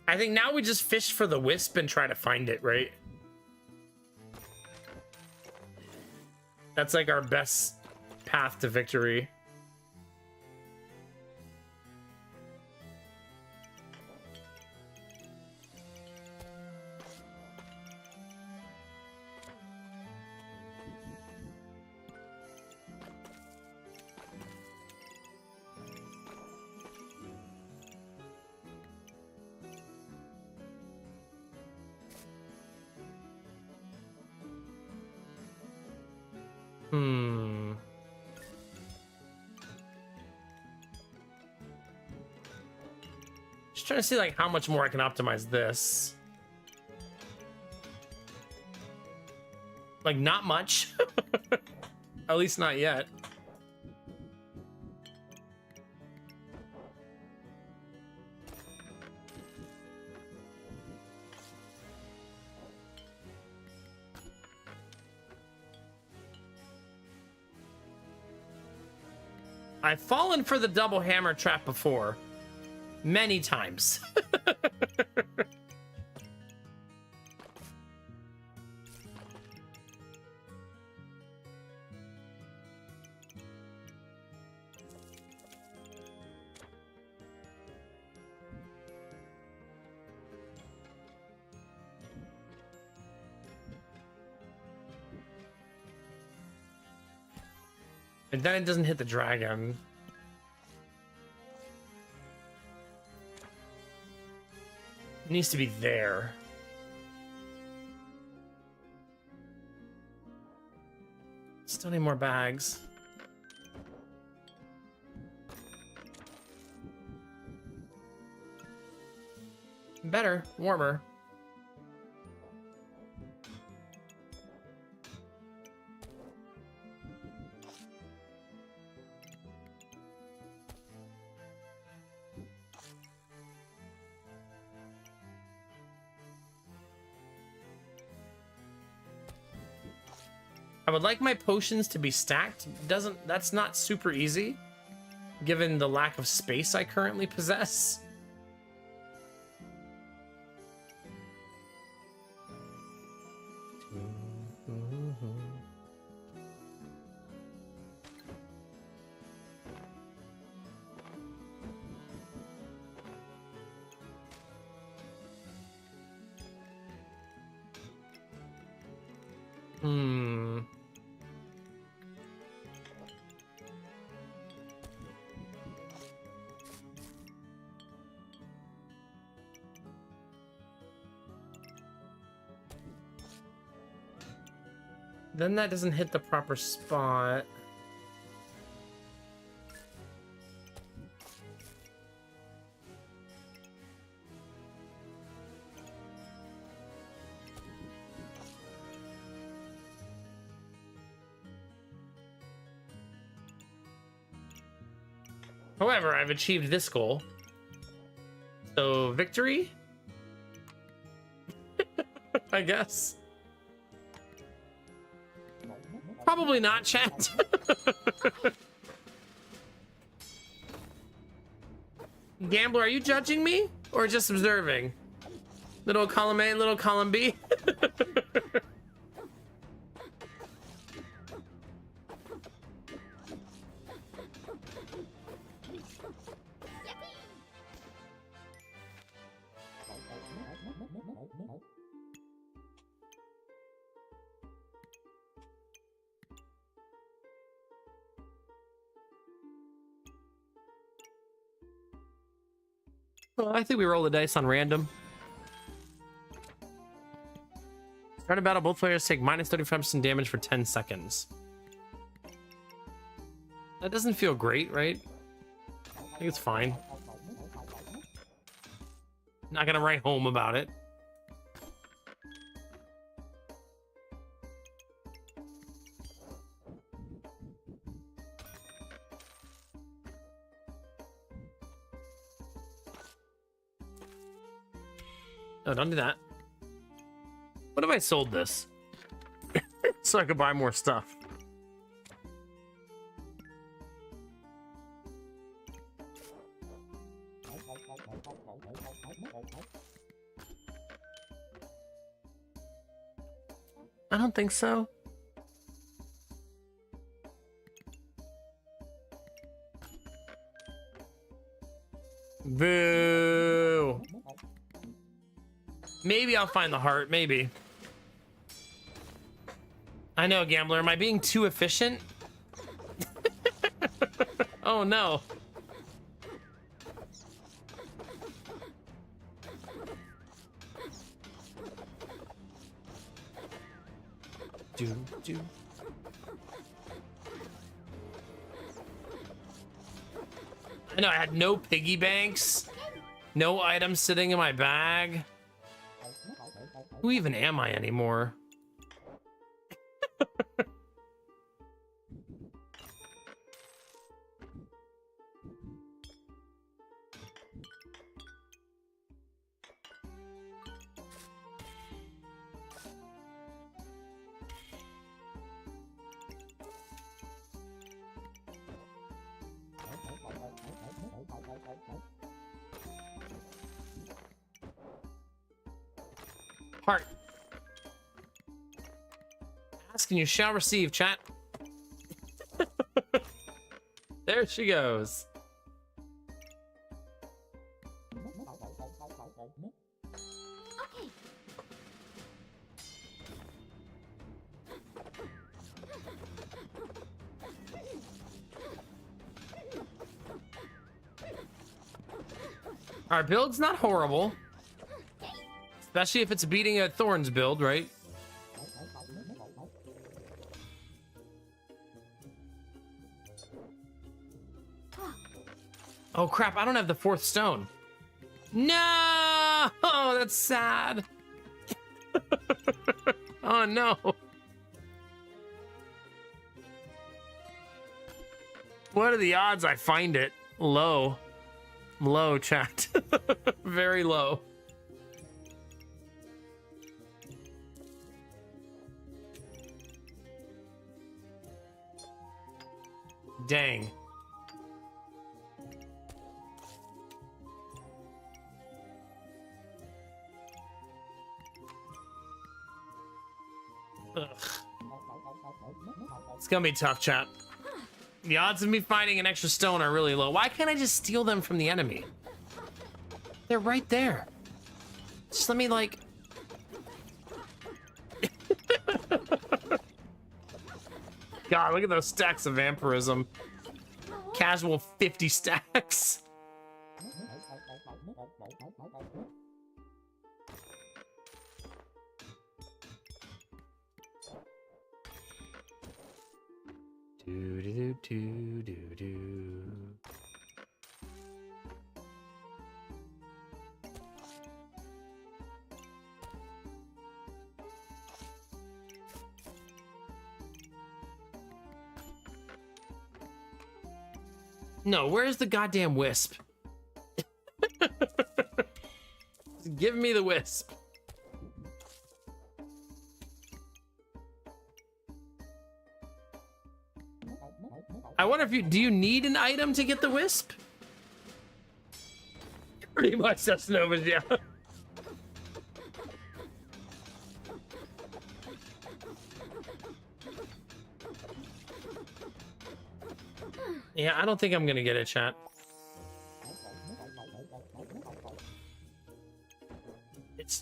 I think now we just fish for the wisp and try to find it, right? That's like our best path to victory. Just trying to see like how much more I can optimize this. Like, not much. At least not yet. I've fallen for the double hammer trap before. Many times. And then it doesn't hit the dragon. It needs to be there. Still need more bags. Better, warmer. I would like my potions to be stacked. That's not super easy, given the lack of space I currently possess. Then that doesn't hit the proper spot. However, I've achieved this goal. So, victory? I guess. Probably not, chat. Gambler, are you judging me? Or just observing? Little column A, little column B? Well, I think we roll the dice on random. Start a battle, both players take minus 35% damage for 10 seconds. That doesn't feel great, right? I think it's fine. Not gonna write home about it. No, don't do that. What if I sold this? So I could buy more stuff. I don't think so. Boo. Maybe I'll find the heart, maybe. I know, Gambler, am I being too efficient? Oh no. Do. I know I had no piggy banks, no items sitting in my bag. Who even am I anymore? ask and you shall receive, chat. There she goes. Okay. Our build's not horrible. Especially if it's beating a Thorns build, right? Oh crap, I don't have the 4th stone. No! Oh, that's sad. Oh no. What are the odds I find it? Low. Low, chat. Very low. Dang. Ugh. It's gonna be tough, chat. The odds of me finding an extra stone are really low. Why can't I just steal them from the enemy? They're right there. Just let me, like... God, look at those stacks of vampirism. Casual 50 stacks. Do do do do do. No, where's the goddamn wisp? Give me the wisp. I wonder if do you need an item to get the wisp? Pretty much, that's Nova's, yeah. Yeah, I don't think I'm gonna get it, chat.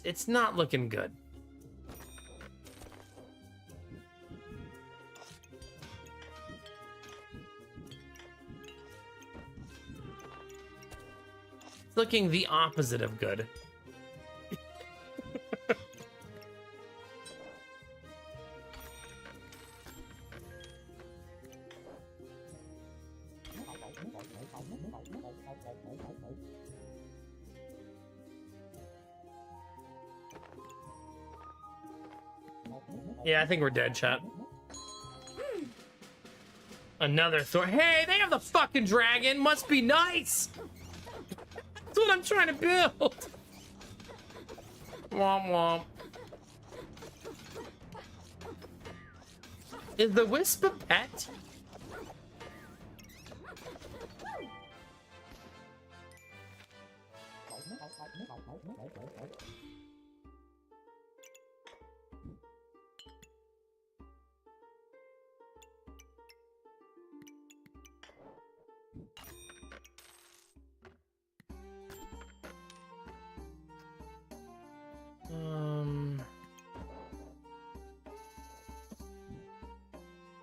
It's not looking good. It's looking the opposite of good. Yeah, I think we're dead, chat. Another Thor. Hey, they have the fucking dragon. Must be nice. That's what I'm trying to build. Womp womp. Is the wisp a pet?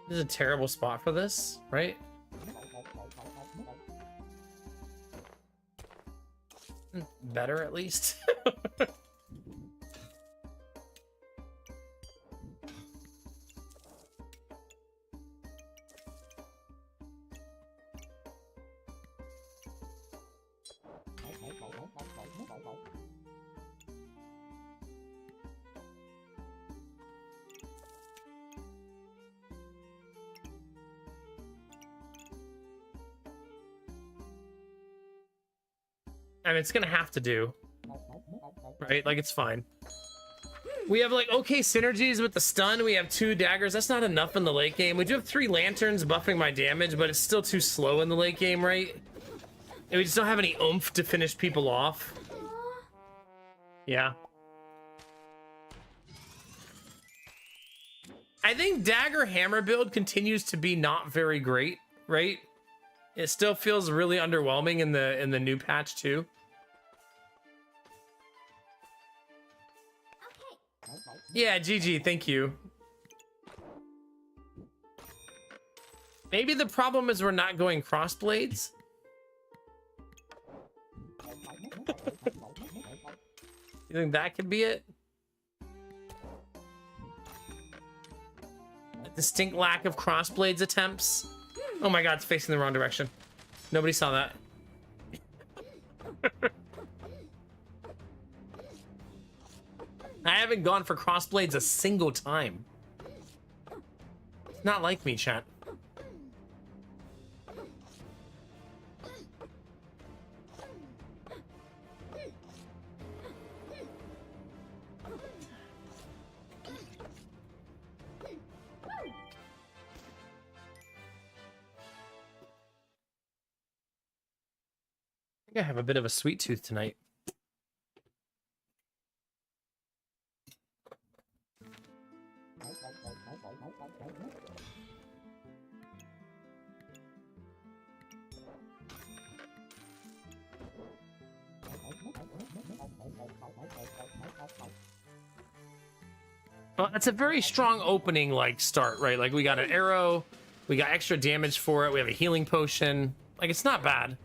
This is a terrible spot for this, right? Better, at least. I mean, it's gonna have to do, right? Like, it's fine. We have, like, okay synergies with the stun. We have 2 daggers. That's not enough in the late game. We do have 3 lanterns buffing my damage, but it's still too slow in the late game, right? And we just don't have any oomph to finish people off. Yeah. I think dagger hammer build continues to be not very great, right? It still feels really underwhelming in the new patch too. Okay. Yeah, GG, thank you. Maybe the problem is we're not going crossblades. You think that could be it? A distinct lack of crossblades attempts. Oh my god, it's facing the wrong direction. Nobody saw that. I haven't gone for crossblades a single time. It's not like me, chat. I think I have a bit of a sweet tooth tonight. Well, that's a very strong opening, like, start, right? Like, we got an arrow, we got extra damage for it, we have a healing potion. Like, it's not bad.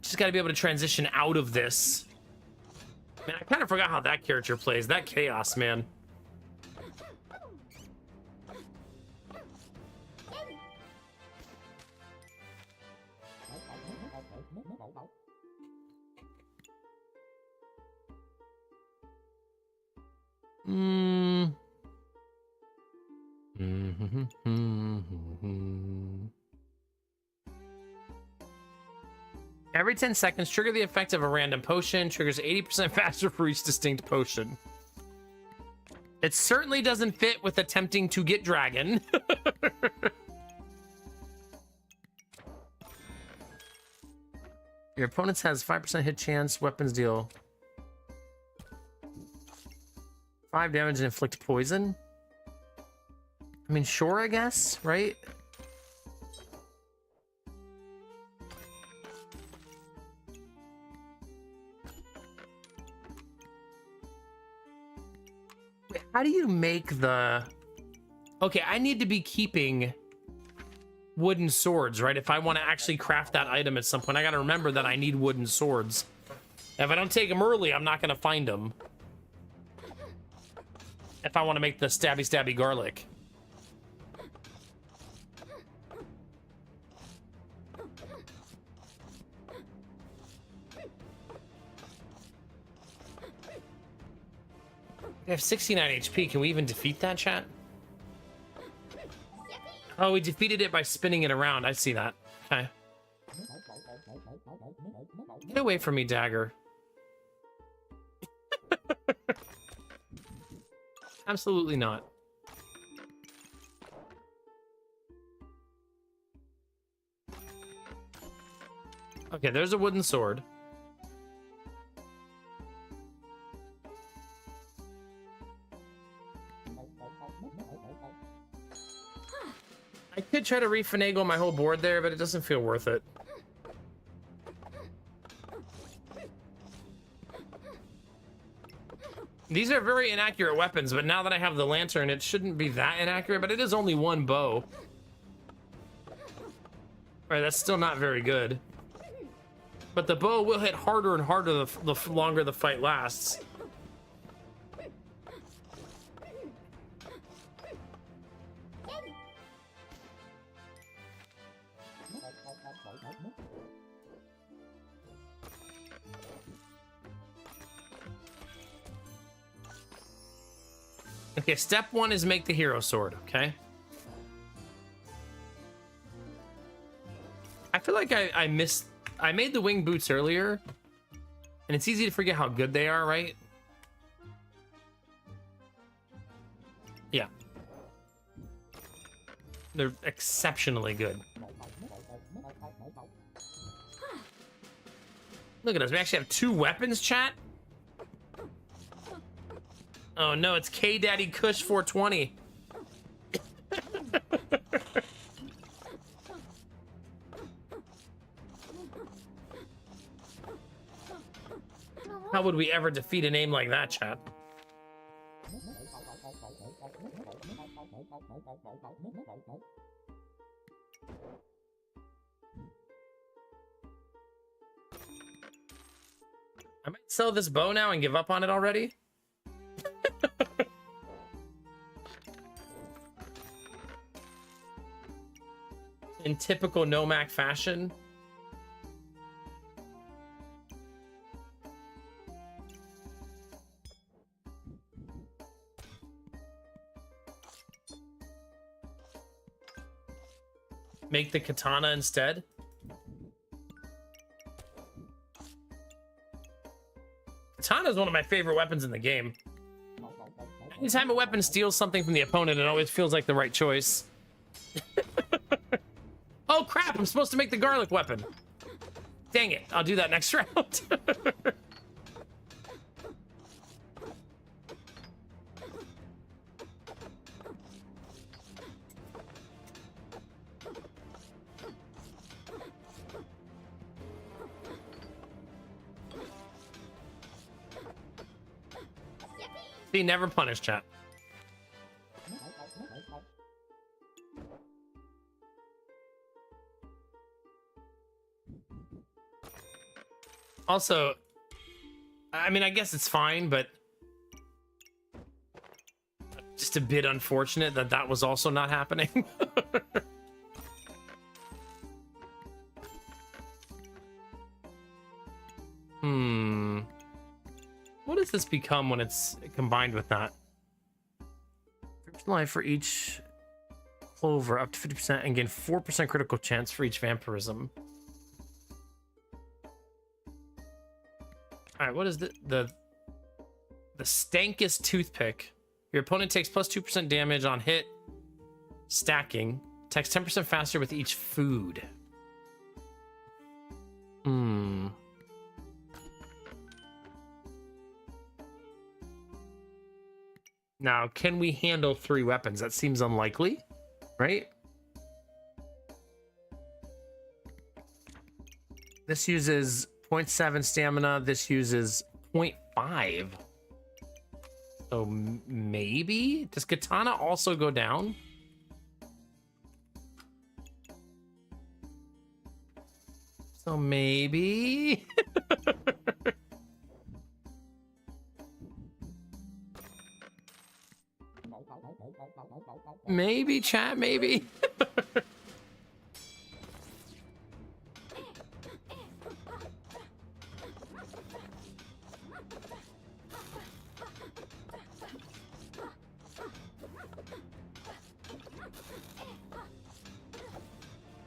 Just got to be able to transition out of this. Man, I kind of forgot how that character plays. That chaos, man. Every 10 seconds, trigger the effect of a random potion. Triggers 80% faster for each distinct potion. It certainly doesn't fit with attempting to get dragon. Your opponent has 5% hit chance. Weapons deal 5 damage and inflict poison. I mean, sure, I guess, right? Wait, how do you make the... Okay, I need to be keeping wooden swords, right? If I want to actually craft that item at some point, I got to remember that I need wooden swords. If I don't take them early, I'm not going to find them. If I want to make the stabby stabby garlic. We have 69 HP. Can we even defeat that, chat? Oh, we defeated it by spinning it around. I see that. Okay. Get away from me, dagger. Absolutely not. Okay, there's a wooden sword. I could try to refinagle my whole board there, but it doesn't feel worth it. These are very inaccurate weapons, but now that I have the lantern, it shouldn't be that inaccurate, but it is only one bow. Alright, that's still not very good. But the bow will hit harder and harder the longer the fight lasts. Okay, step 1 is make the hero sword, okay? I feel like I made the wing boots earlier, and it's easy to forget how good they are, right? Yeah. They're exceptionally good. Look at us, we actually have 2 weapons, chat? Oh no, it's K Daddy Kush 420. How would we ever defeat a name like that, chat? I might sell this bow now and give up on it already. In typical Nomak fashion. Make the katana instead. Katana is one of my favorite weapons in the game. Anytime a weapon steals something from the opponent, it always feels like the right choice. Oh crap, I'm supposed to make the garlic weapon. Dang it, I'll do that next round. See, never punish, chat. Also, I mean, I guess it's fine, but just a bit unfortunate that that was also not happening. What does this become when it's combined with that? Life for each clover up to 50% and gain 4% critical chance for each vampirism. All right, what is the Stankest Toothpick? Your opponent takes plus 2% damage on hit, stacking. Attacks 10% faster with each food. Now, can we handle 3 weapons? That seems unlikely, right? This uses 0.7 stamina. This uses 0.5. So maybe? Does katana also go down? So maybe? Maybe, chat, maybe.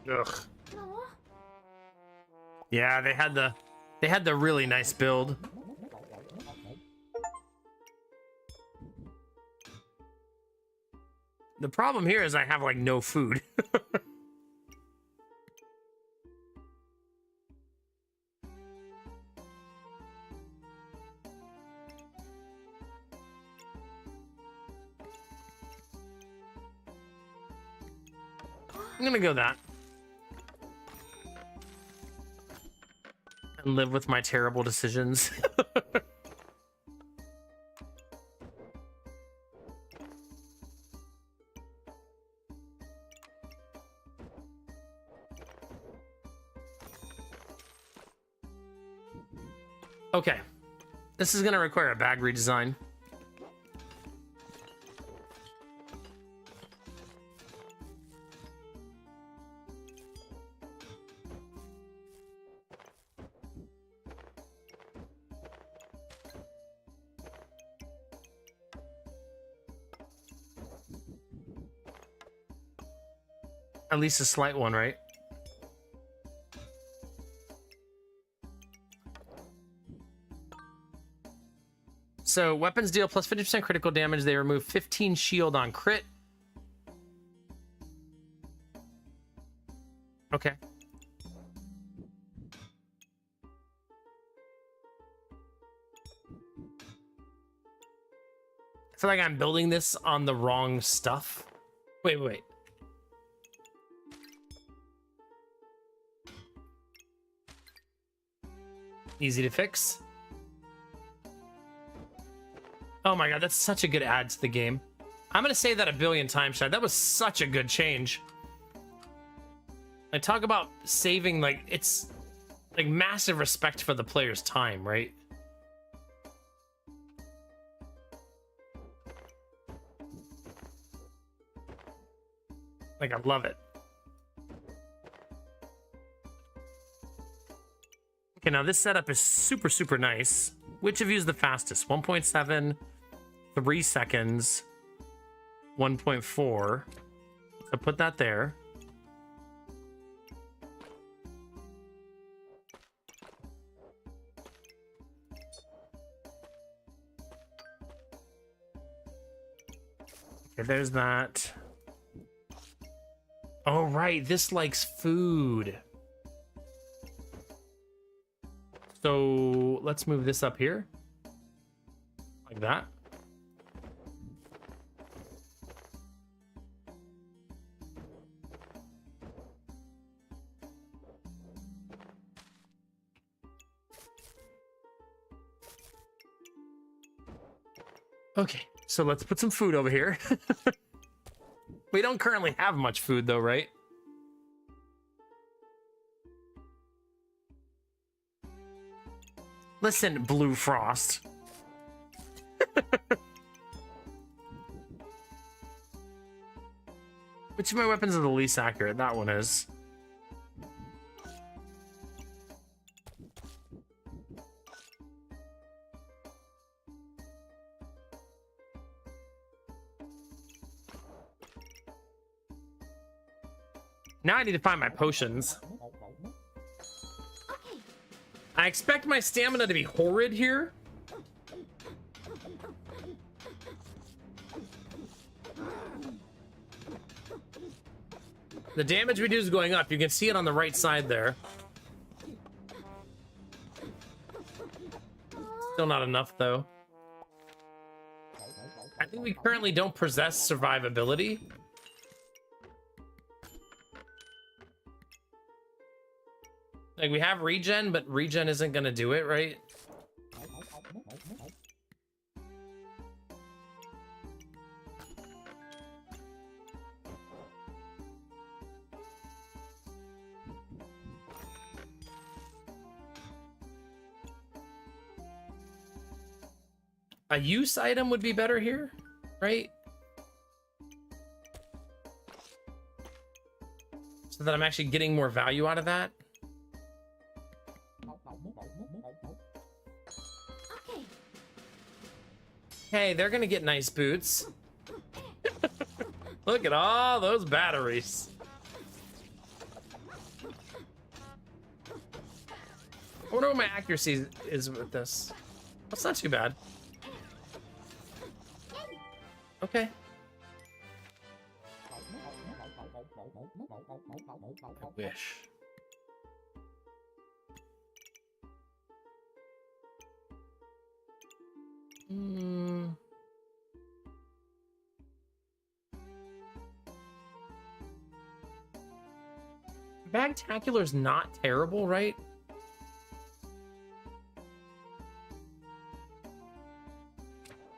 Ugh. Yeah, they had the really nice build. The problem here is I have like no food. I'm gonna go that. And live with my terrible decisions. Okay, this is gonna require a bag redesign. At least a slight one, right? So weapons deal plus 50% critical damage. They remove 15 shield on crit. Okay. feel like I'm building this on the wrong stuff. Wait. Easy to fix. Oh my god, that's such a good add to the game. I'm gonna say that a billion times, Chad. That was such a good change. I talk about saving, like, it's like massive respect for the player's time, right? Like, I love it. Okay, now this setup is super, super nice. Which of you is the fastest? 1.7, 3 seconds, 1.4. So put that there. Okay, there's that. Oh, right. This likes food. So let's move this up here. Like that. Okay, so let's put some food over here. We don't currently have much food though, right? Listen, Blue Frost. Which of my weapons are the least accurate? That one is. Now I need to find my potions. Okay. I expect my stamina to be horrid here. The damage we do is going up. You can see it on the right side there. Still not enough, though. I think we currently don't possess survivability. Like, we have regen, but regen isn't gonna do it, right? A use item would be better here, right? So that I'm actually getting more value out of that. Okay. Hey, they're gonna get nice boots. Look at all those batteries. I wonder what my accuracy is with this. That's not too bad. Okay. I wish. Bagtacular's not terrible, right?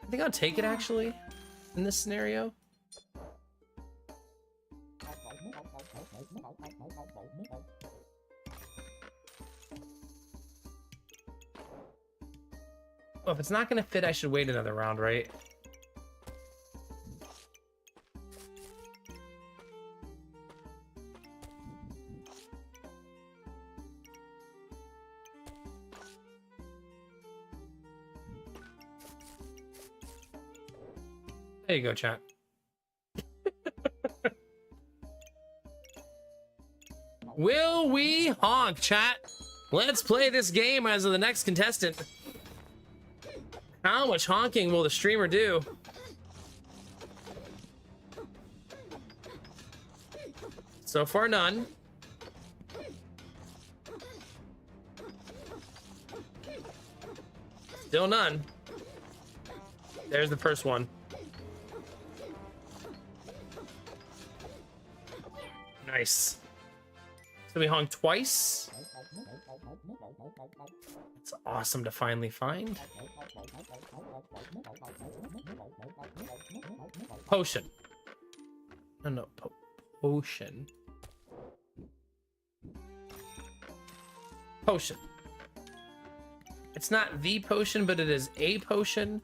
I think I'll take it actually in this scenario. Well, if it's not gonna fit, I should wait another round, right? There you go, chat. Will we honk, chat? Let's play this game as the next contestant. How much honking will the streamer do? So far, none. Still none. There's the first one. Nice. So we hung twice. It's awesome to finally find. Potion. No, potion. Potion. It's not the potion, but it is a potion.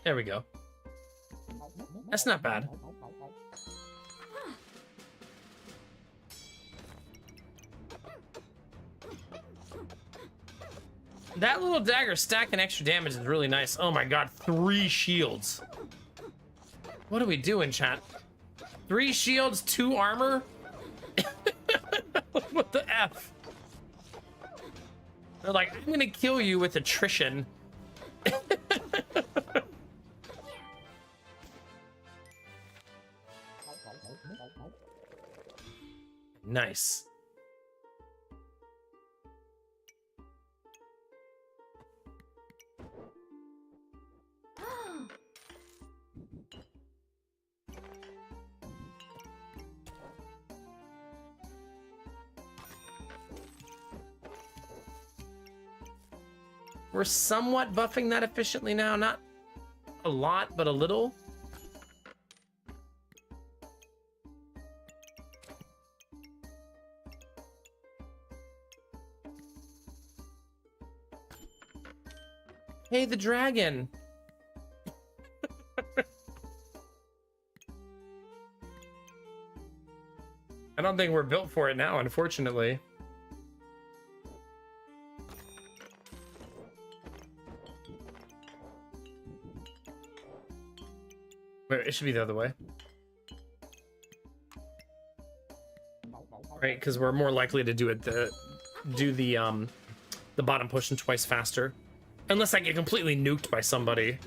There we go. That's not bad. That little dagger stacking extra damage is really nice. Oh my god, 3 shields. What are we doing, chat? 3 shields, 2 armor? What the F? They're like, I'm gonna kill you with attrition. Nice. We're somewhat buffing that efficiently now. Not a lot, but a little. Hey, the dragon. I don't think we're built for it now, unfortunately. Wait, it should be the other way. Right, because we're more likely to do it do the bottom pushing twice faster. Unless I get completely nuked by somebody.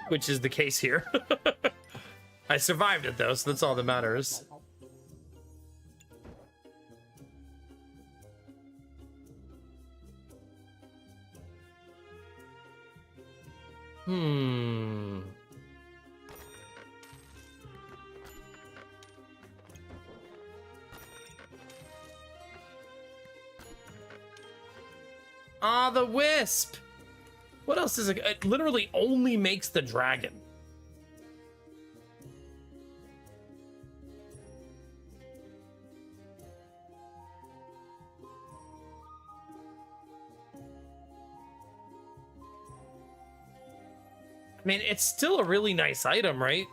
Which is the case here. I survived it though, so that's all that matters. Ah, the wisp! What else is it? It literally only makes the dragon. I mean, it's still a really nice item, right?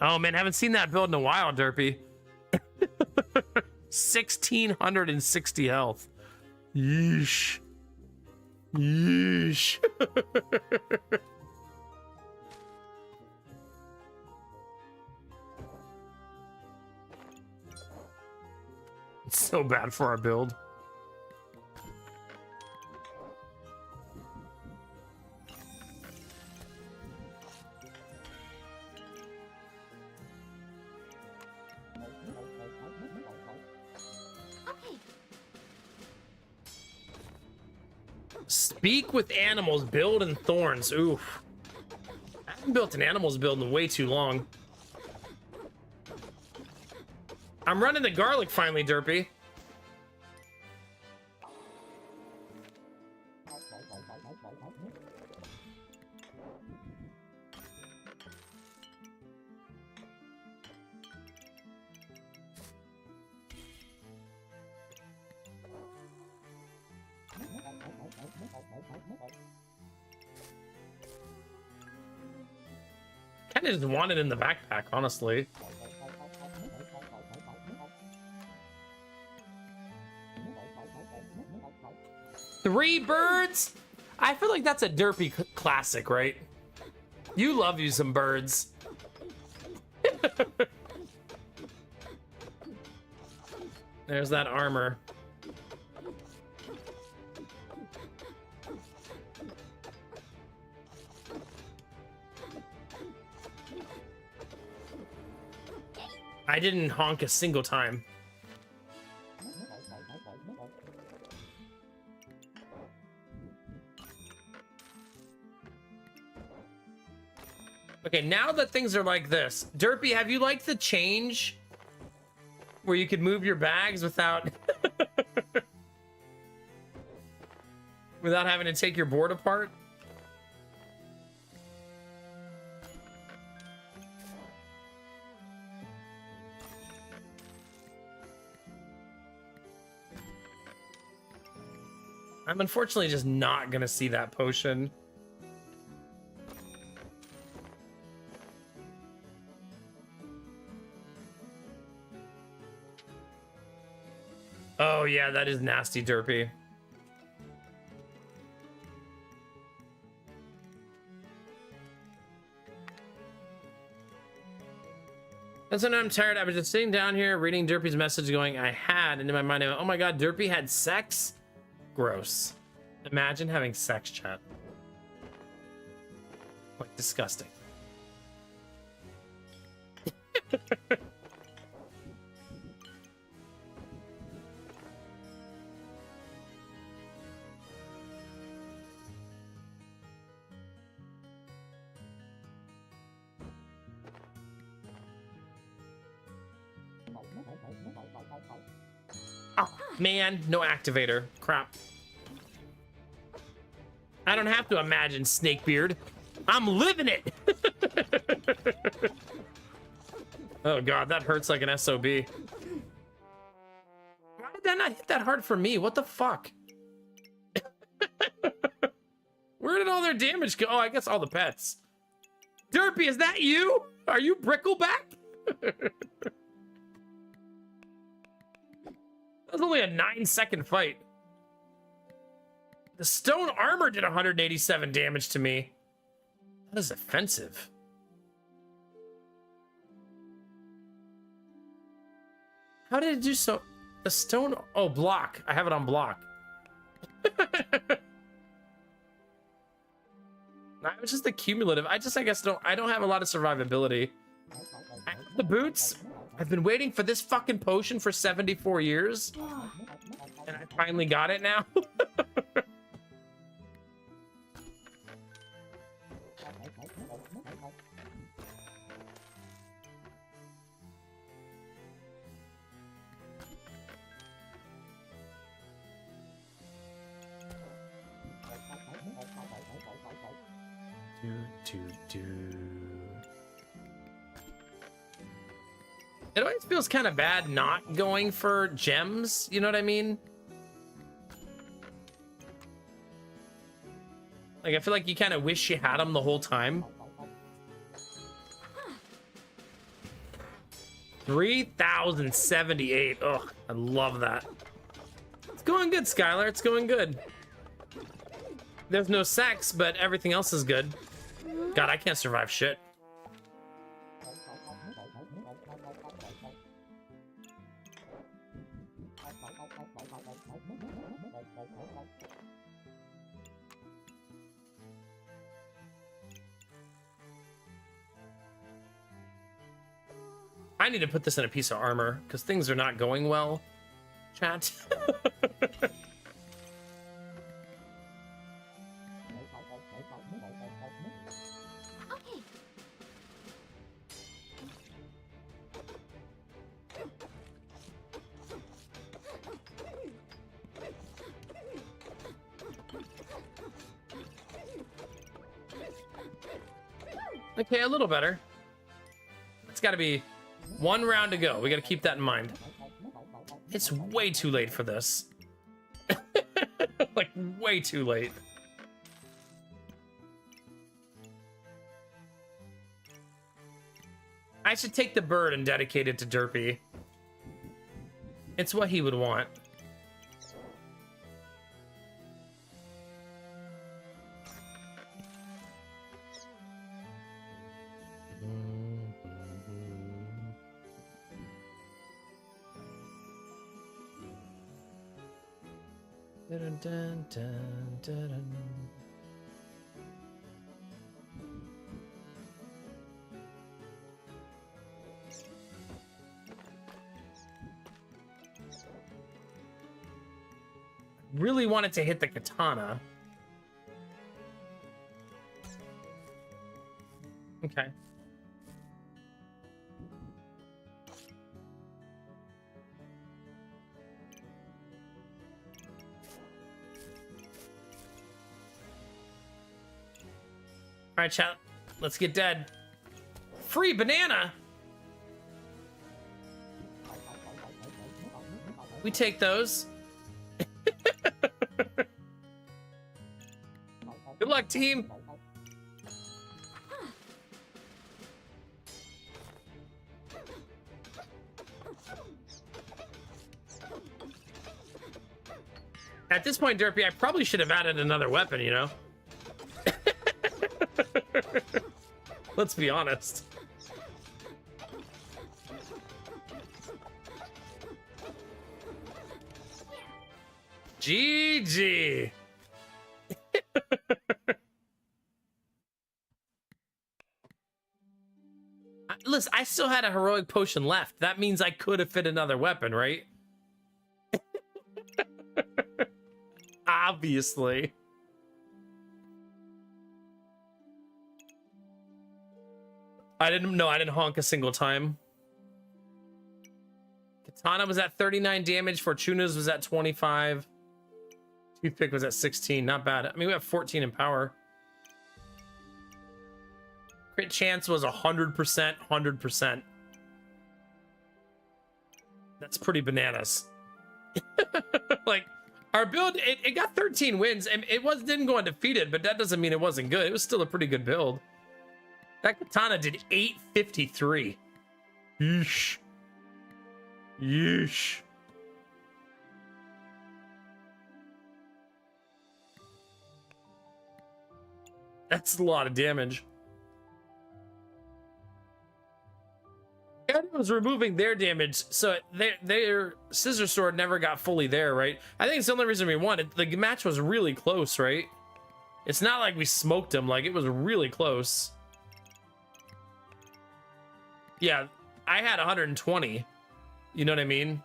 Oh man, haven't seen that build in a while, Derpy. 1,660 health. Yeesh. Yeesh. It's so bad for our build. Speak with animals, build in thorns. Oof. I haven't built an animals build in way too long. I'm running the garlic finally, Derpy. Kinda just want it in the backpack, honestly. Three birds? I feel like that's a Derpy classic, right? You love you some birds. There's that armor. I didn't honk a single time. Okay, now that things are like this, Derpy, have you liked the change where you could move your bags without without having to take your board apart? I'm unfortunately just not gonna see that potion. Oh yeah, that is nasty, Derpy. And so now I'm tired. I was just sitting down here reading Derpy's message going, I had, and in my mind I went, oh my god, Derpy had sex? Gross. Imagine having sex, chat. Like, disgusting. Oh, man, no activator. Crap. I don't have to imagine Snakebeard. I'm living it. Oh god, that hurts like an SOB. Why did that not hit that hard for me? What the fuck? Where did all their damage go? Oh, I guess all the pets. Derpy, is that you? Are you Brickleback? That was only a 9-second fight. The stone armor did 187 damage to me. That is offensive. How did it do so? The stone, oh, block. I have it on block. It was just the cumulative. I guess I don't have a lot of survivability. I have the boots. I've been waiting for this fucking potion for 74 years. And I finally got it now. It always feels kind of bad not going for gems, you know what I mean? Like, I feel like you kind of wish you had them the whole time. 3,078. Ugh, I love that. It's going good, Skylar. It's going good. There's no sex, but everything else is good. God, I can't survive shit. I need to put this in a piece of armor because things are not going well, chat. Okay, a little better. It's got to be one round to go. We got to keep that in mind. It's way too late for this. Like, way too late. I should take the bird and dedicate it to Derpy. It's what he would want. Dun, dun, dun, dun, dun. Really wanted to hit the katana. Okay. All right, chat. Let's get dead. Free banana. We take those. Good luck, team. At this point, Derpy, I probably should have added another weapon, you know? Let's be honest. GG. Listen, I still had a heroic potion left. That means I could have fit another weapon, right? Obviously. I didn't honk a single time. Katana was at 39 damage. Fortuna's was at 25. Toothpick was at 16. Not bad. I mean, we have 14 in power. Crit chance was 100%. 100%. That's pretty bananas. Like, our build, it got 13 wins, and didn't go undefeated, but that doesn't mean it wasn't good. It was still a pretty good build. That katana did 853. Yeesh. Yeesh. That's a lot of damage. And it was removing their damage, so their scissor sword never got fully there, right? I think it's the only reason we won. The match was really close, right? It's not like we smoked them, like it was really close. Yeah, I had 120. You know what I mean?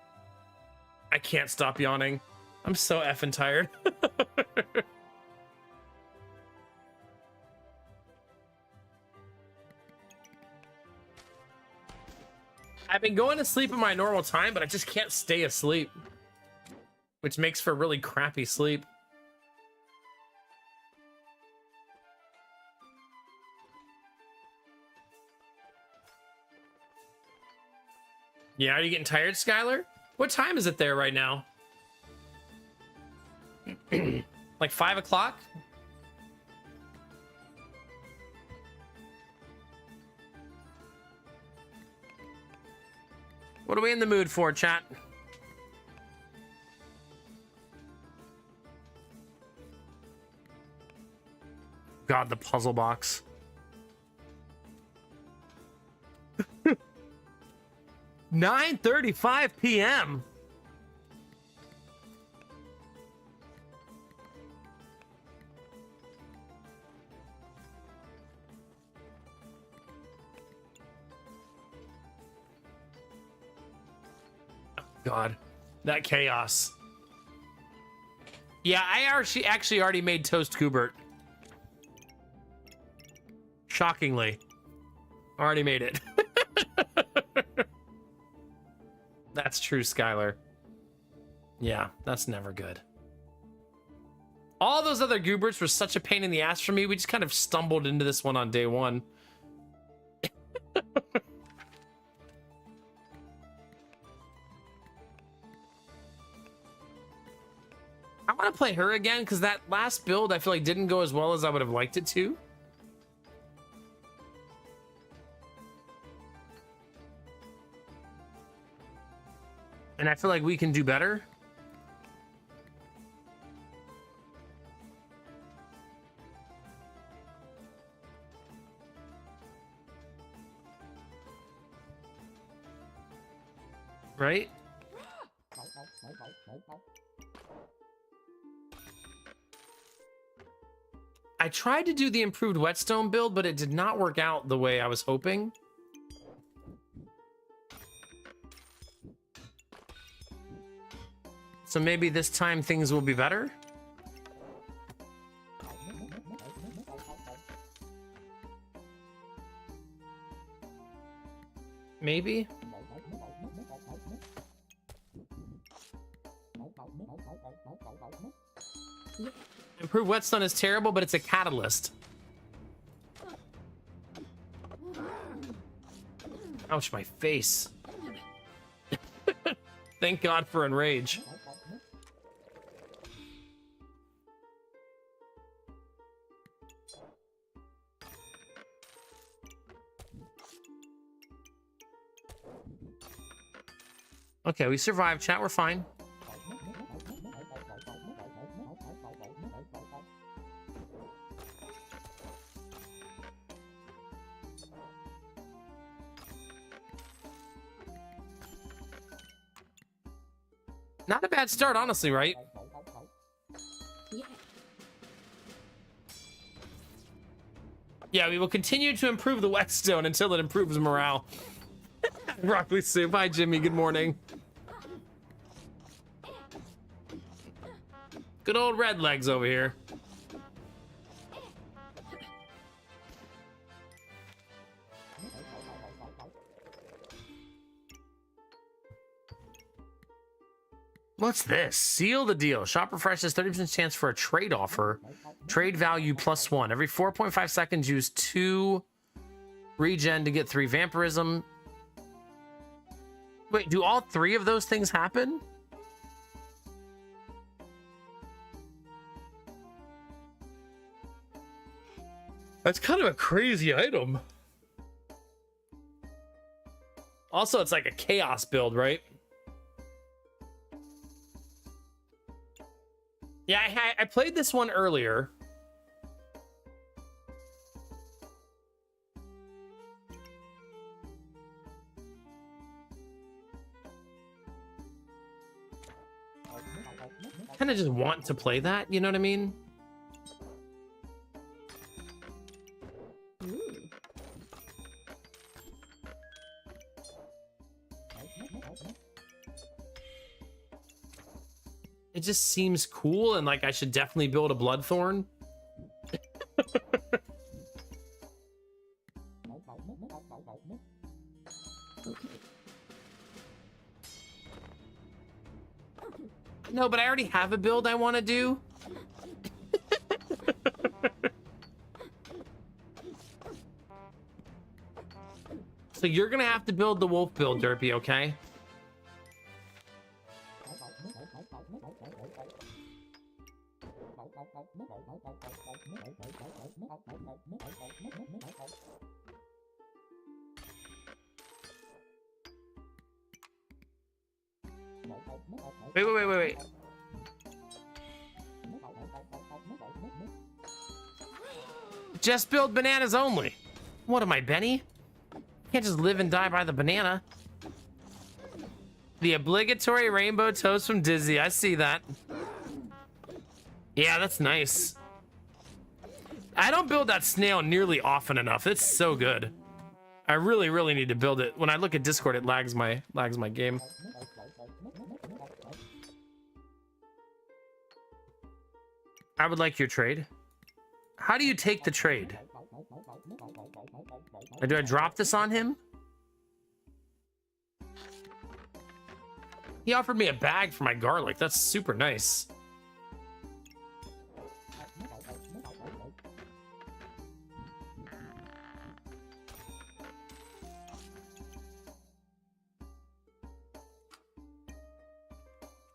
I can't stop yawning. I'm so effing tired. I've been going to sleep at my normal time, but I just can't stay asleep, which makes for really crappy sleep. Yeah, are you getting tired, Skylar? What time is it there right now? Like 5 o'clock? What are we in the mood for, chat? God, the puzzle box. 9:35 p.m. God, that chaos. Yeah, I actually already made Toast Goobert. Shockingly. Already made it. That's true, Skylar. Yeah, that's never good. All those other Gooberts were such a pain in the ass for me. We just kind of stumbled into this one on day one. I want to play her again because that last build I feel like didn't go as well as I would have liked it to. And I feel like we can do better. Right? I tried to do the improved whetstone build, but it did not work out the way I was hoping. So maybe this time things will be better. Maybe. Improved whetstone is terrible, but it's a catalyst. Ouch, my face. Thank God for enrage. Okay, we survived, chat. We're fine. Not a bad start, honestly, right? Yeah, we will continue to improve the whetstone until it improves morale. Broccoli soup. Hi, Jimmy. Good morning. Good old red legs over here. What's this? Seal the deal. Shop refreshes 30% chance for a trade offer. Trade value +1. Every 4.5 seconds, use 2 regen to get 3 vampirism. Wait, do all 3 of those things happen? That's kind of a crazy item. Also, it's like a chaos build, right? Yeah, I played this one earlier. Kind of just want to play that, you know what I mean? It just seems cool, and like I should definitely build a Bloodthorn. No, but I already have a build I want to do. So you're gonna have to build the wolf build, Derpy, okay? Wait. Just build bananas only. What am I, Benny? Can't just live and die by the banana. The obligatory rainbow toast from Disney. I see that. Yeah, that's nice. I don't build that snail nearly often enough. It's so good. I really need to build it. When I look at Discord, it lags my game. I would like your trade. How do you take the trade? Do I drop this on him? He offered me a bag for my garlic. That's super nice.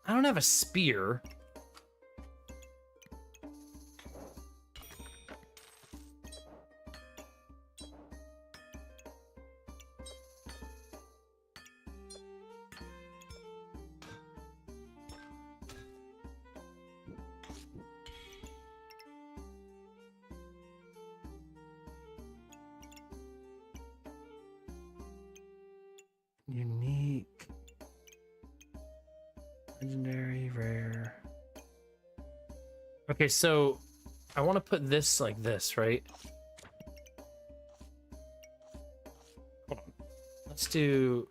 I don't have a spear. Unique. Legendary, rare. Okay, so I want to put this like this, right? Hold on. Let's do...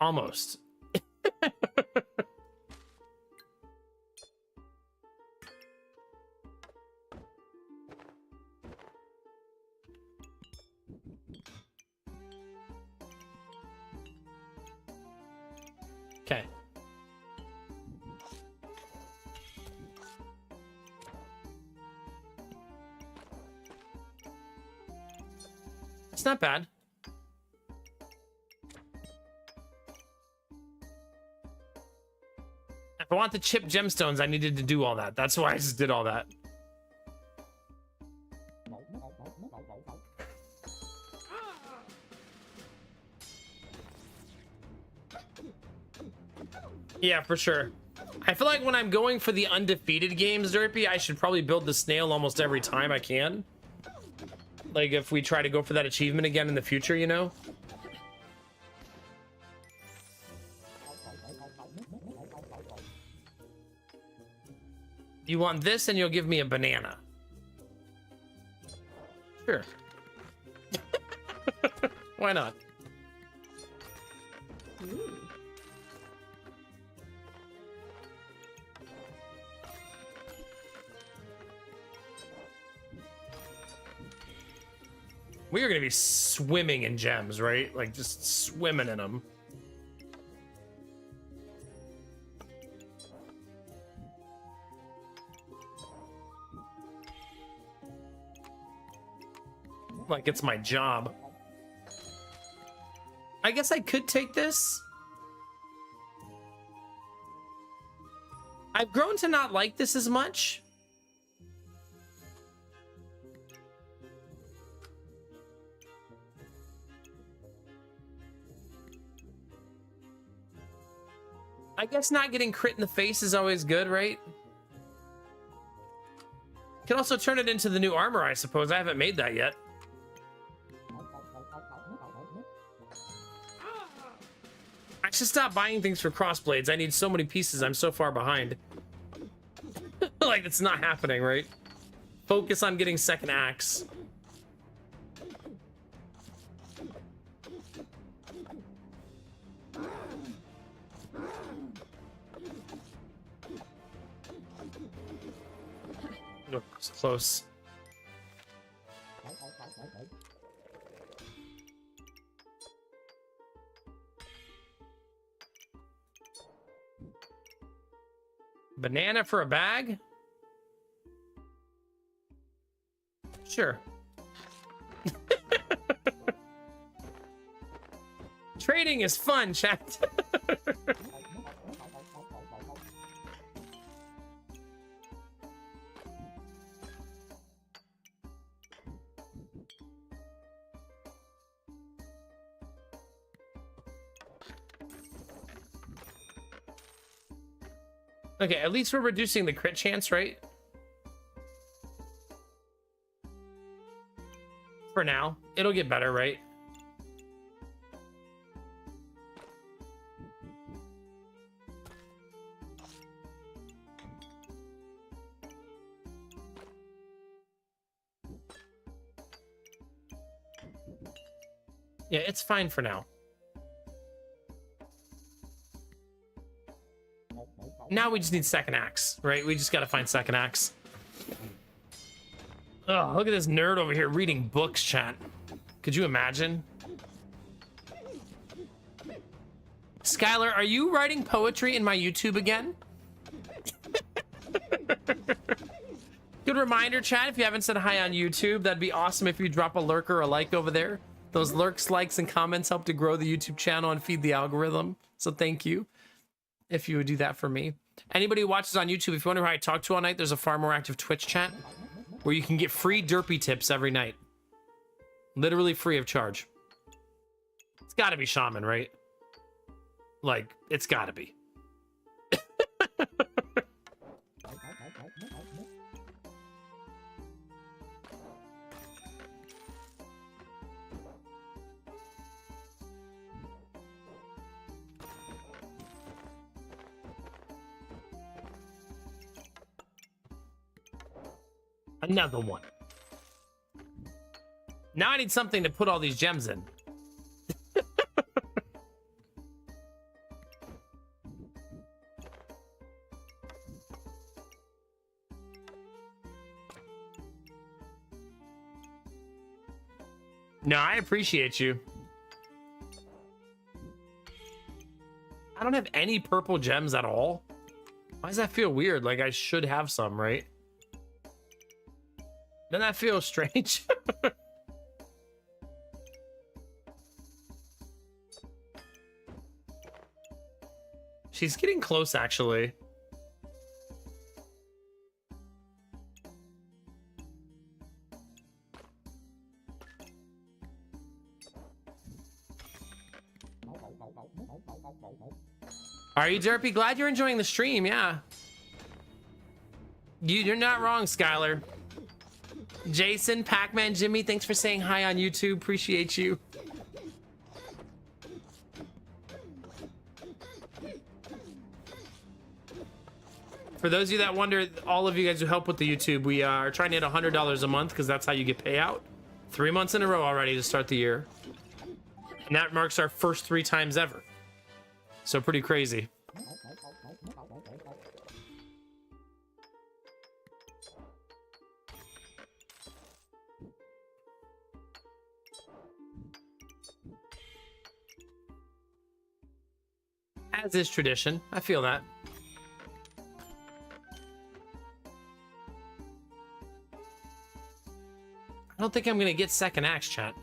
Almost. Okay. It's not bad. If I want the chip gemstones, I needed to do all that. That's why I just did all that. Yeah, for sure. I feel like when I'm going for the undefeated games, Derpy, I should probably build the snail almost every time I can. Like if we try to go for that achievement again in the future, you know? You want this and you'll give me a banana. Sure. Why not? We are going to be swimming in gems, right? Like just swimming in them. Like it's my job. I guess I could take this. I've grown to not like this as much. I guess not getting crit in the face is always good, right? Can also turn it into the new armor, I suppose. I haven't made that yet. I should stop buying things for crossblades. I need so many pieces. I'm so far behind. Like, it's not happening, right? Focus on getting second axe. Oh, it's close. Banana for a bag? Sure. Trading is fun, chat. Okay, at least we're reducing the crit chance, right? For now. It'll get better, right? Yeah, it's fine for now. Now we just need second axe, right? We just gotta find second axe. Oh, look at this nerd over here reading books, chat. Could you imagine? Skylar, are you writing poetry in my YouTube again? Good reminder, chat, if you haven't said hi on YouTube, that'd be awesome if you drop a lurk or a like over there. Those lurks, likes, and comments help to grow the YouTube channel and feed the algorithm. So thank you if you would do that for me. Anybody who watches on YouTube, if you wonder how I talk to all night, there's a far more active Twitch chat where you can get free derpy tips every night. Literally free of charge. It's gotta be Shaman, right? Like, it's gotta be. Another one. Now I need something to put all these gems in. No, I appreciate you. I don't have any purple gems at all. Why does that feel weird? Like I should have some, right? Doesn't that feel strange? She's getting close, actually. Are you derpy? Glad you're enjoying the stream, yeah. You're not wrong, Skylar. Jason, Pac-Man, Jimmy, thanks for saying hi on YouTube. Appreciate you. For those of you that wonder, all of you guys who help with the YouTube, we are trying to hit $100 a month because that's how you get payout. 3 months in a row already to start the year. And that marks our first 3 times ever. So pretty crazy. As is tradition. I feel that. I don't think I'm gonna get second axe, chat.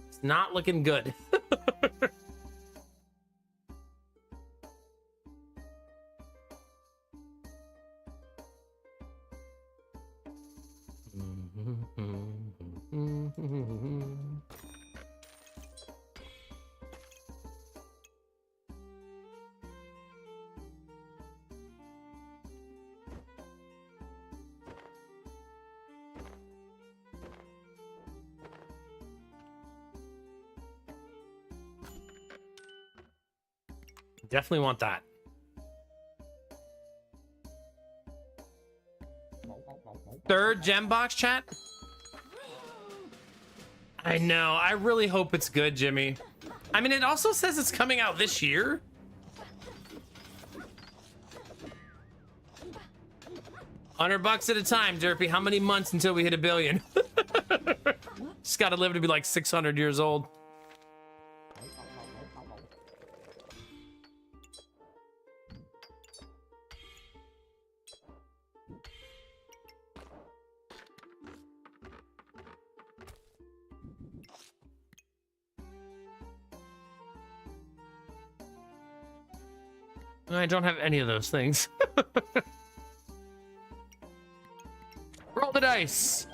It's not looking good. Definitely want that. Third gem box, chat? I know. I really hope it's good, Jimmy. I mean, it also says it's coming out this year. $100 at a time, Derpy. How many months until we hit 1 billion? Just gotta live to be like 600 years old. I don't have any of those things. Roll the dice.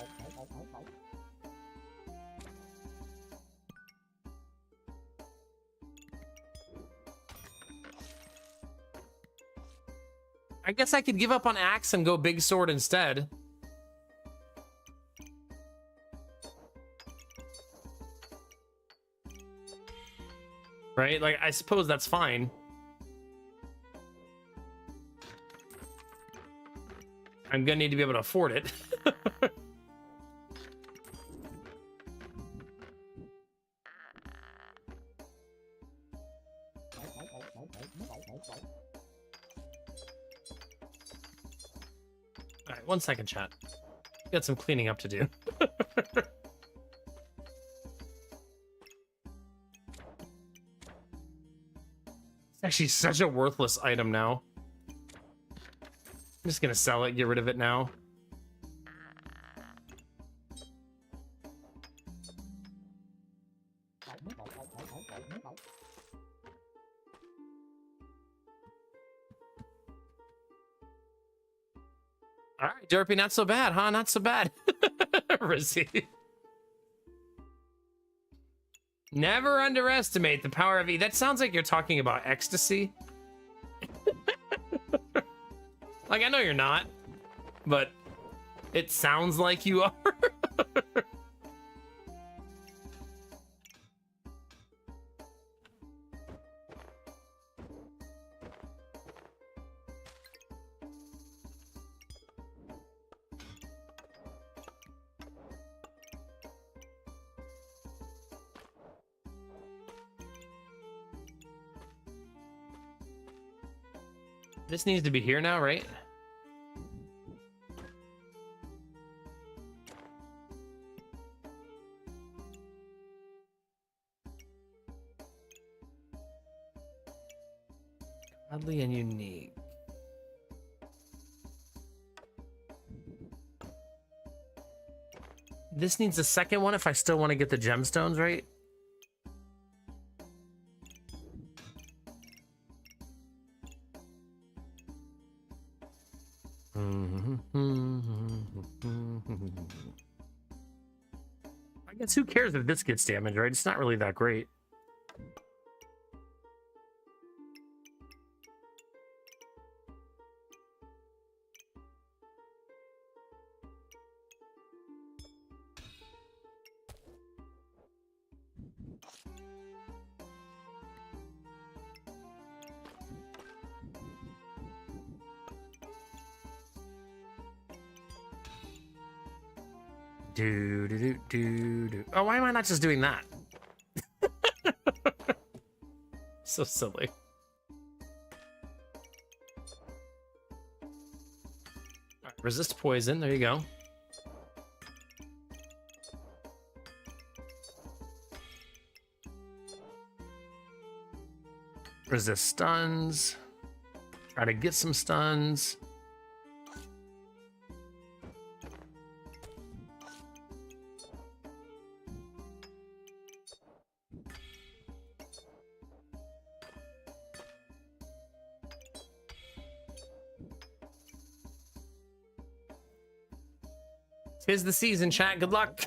I guess I could give up on axe and go big sword instead. Right? Like, I suppose that's fine. I'm gonna need to be able to afford it. All right, 1 second, chat. Got some cleaning up to do. It's actually such a worthless item now. I'm just gonna sell it, get rid of it now. All right, Derpy, not so bad, huh? Not so bad. Rizzy. Never underestimate the power of E. That sounds like you're talking about ecstasy. Like, I know you're not, but it sounds like you are. This needs to be here now, right? Oddly and unique. This needs a second one if I still want to get the gemstones, right? I guess who cares if this gets damaged, right? It's not really that great. Oh, why am I not just doing that? So silly. All right, resist poison. There you go. Resist stuns. Try to get some stuns. Tis the season, chat. Good luck.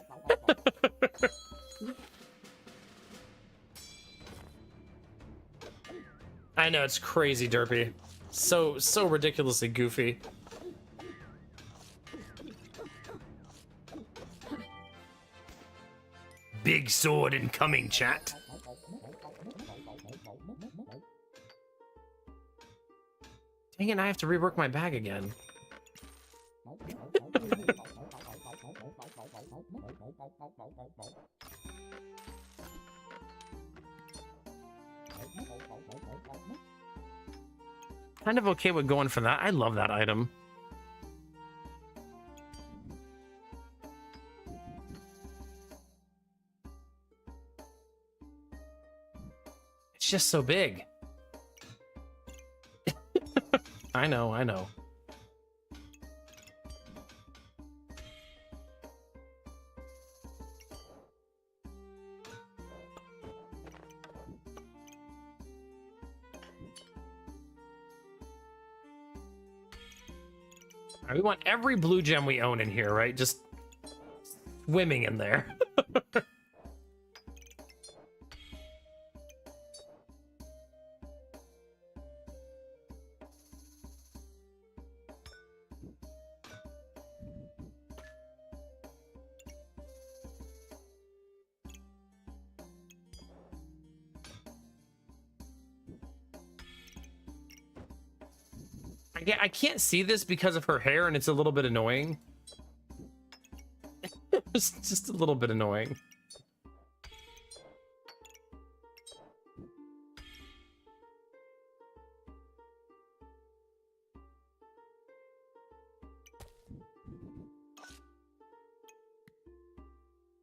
I know, it's crazy, Derpy. So ridiculously goofy. Big sword incoming, chat. Dang it, I have to rework my bag again. Kind of okay with going for that. I love that item. It's just so big. I know, I know. All right, we want every blue gem we own in here, right? Just swimming in there. I can't see this because of her hair, and it's a little bit annoying. It's just a little bit annoying.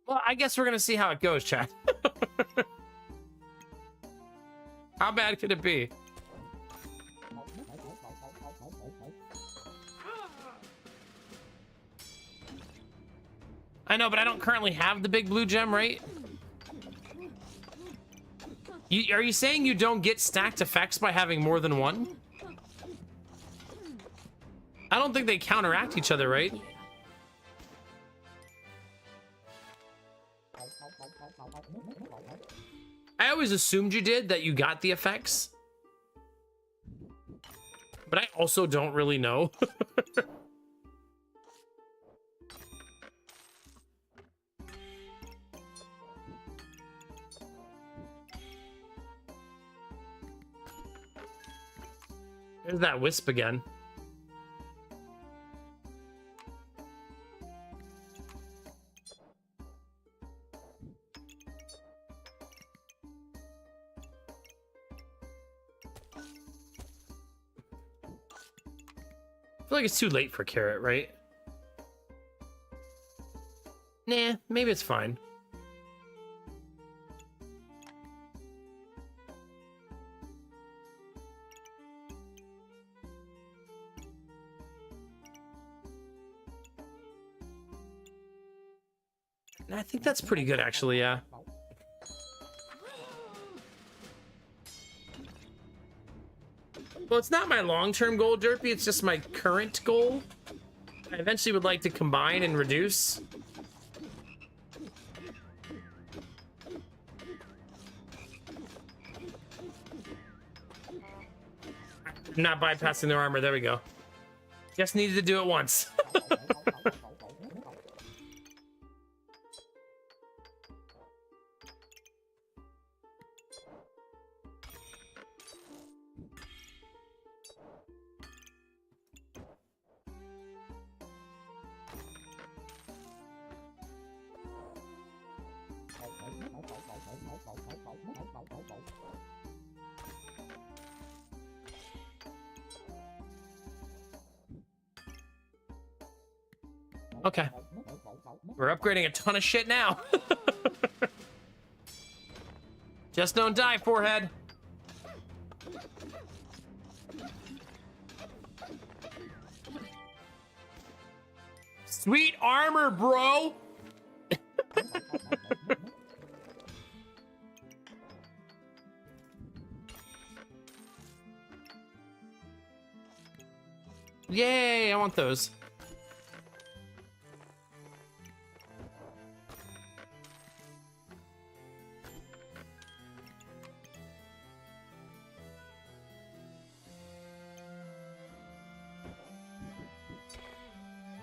Well, I guess we're gonna see how it goes, chat. How bad could it be? I know, but I don't currently have the big blue gem, right? Are you saying you don't get stacked effects by having more than one? I don't think they counteract each other, right? I always assumed you did, that you got the effects. But I also don't really know. There's that wisp again. I feel like it's too late for carrot, right? Nah, maybe it's fine. I think that's pretty good, actually, yeah. Well, it's not my long-term goal, Derpy. It's just my current goal. I eventually would like to combine and reduce. I'm not bypassing their armor. There we go. Just needed to do it once. Okay. We're upgrading a ton of shit now. Just don't die, forehead. Sweet armor, bro. Yay, I want those.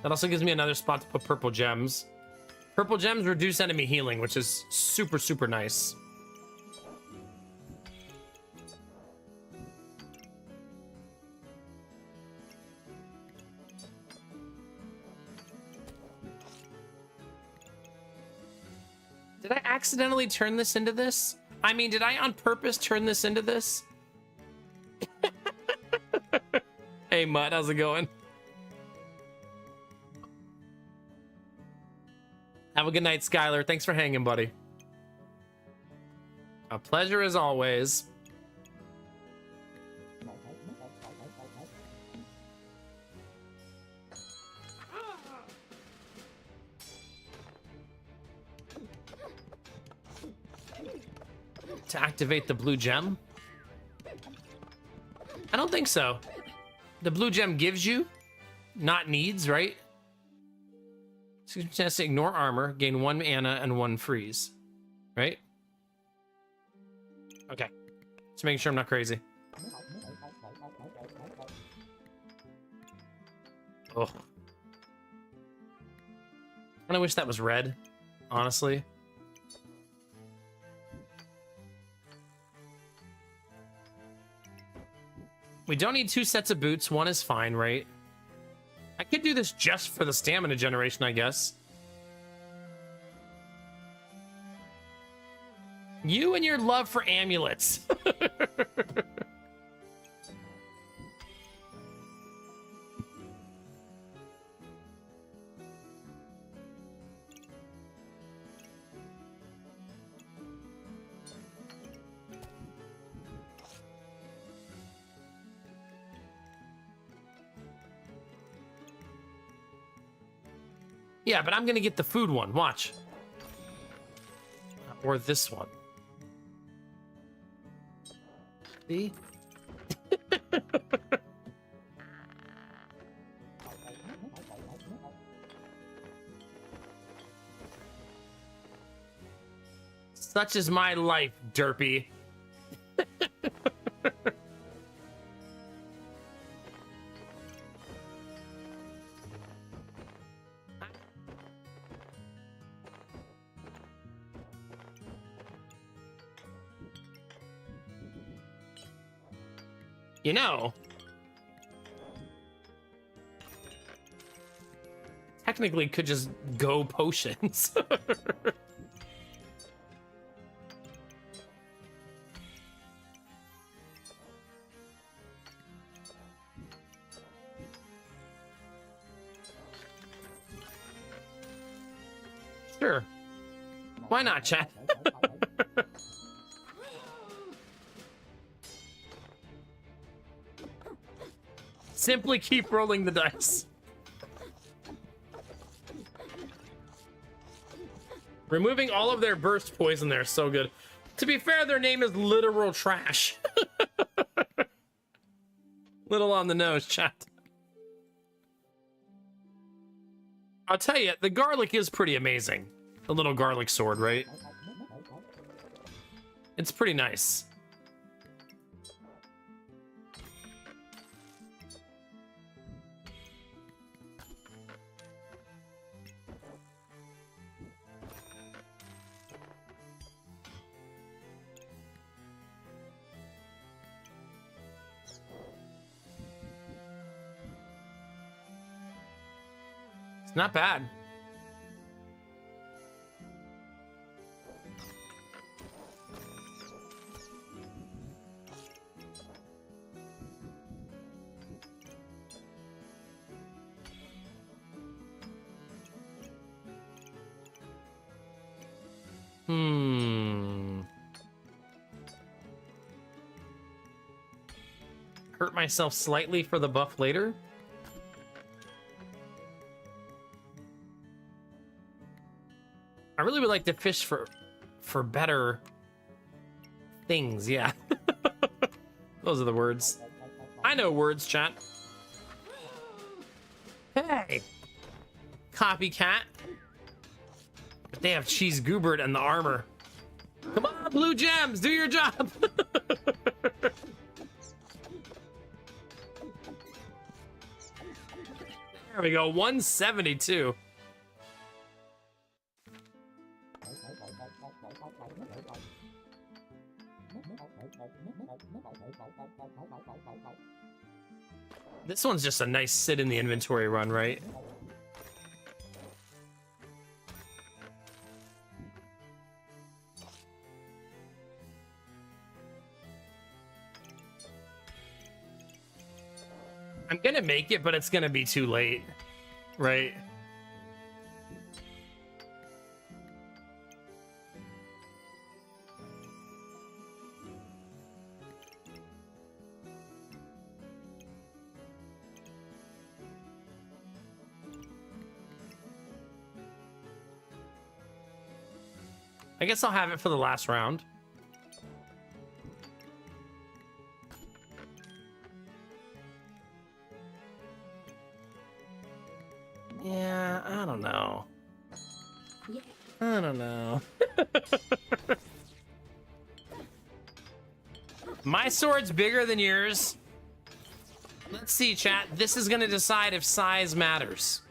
That also gives me another spot to put purple gems. Purple gems reduce enemy healing, which is super, super nice. Did I accidentally turn this into this? I mean, did I on purpose turn this into this? Hey, Mutt, how's it going? Have a good night, Skylar. Thanks for hanging, buddy. A pleasure as always. To activate the blue gem? I don't think so. The blue gem gives you, not needs, right? Chance to ignore armor, gain 1 mana and 1 freeze. Right? Okay. Just making sure I'm not crazy. Oh. I wish that was red, honestly. We don't need 2 sets of boots. 1 is fine, right? I could do this just for the stamina generation, I guess. You and your love for amulets. Yeah, but I'm gonna get the food one. Watch. Or this one. See? Such is my life, Derpy. You know, technically could just go potions. Why not, chat? Simply keep rolling the dice. Removing all of their burst poison there is so good. To be fair, their name is literal trash. Little on the nose, chat. I'll tell you, the garlic is pretty amazing. The little garlic sword, right? It's pretty nice. It's not bad. Hurt myself slightly for the buff later. I really would like to fish for better things, yeah. Those are the words. I know words, chat. Hey! Copycat. But they have Cheese Goobert and the armor. Come on, Blue Gems, do your job! There we go, 172. This one's just a nice sit in the inventory run, right? I'm gonna make it, but it's gonna be too late, right? I guess I'll have it for the last round. Yeah, I don't know. I don't know. My sword's bigger than yours. Let's see, chat. This is gonna decide if size matters.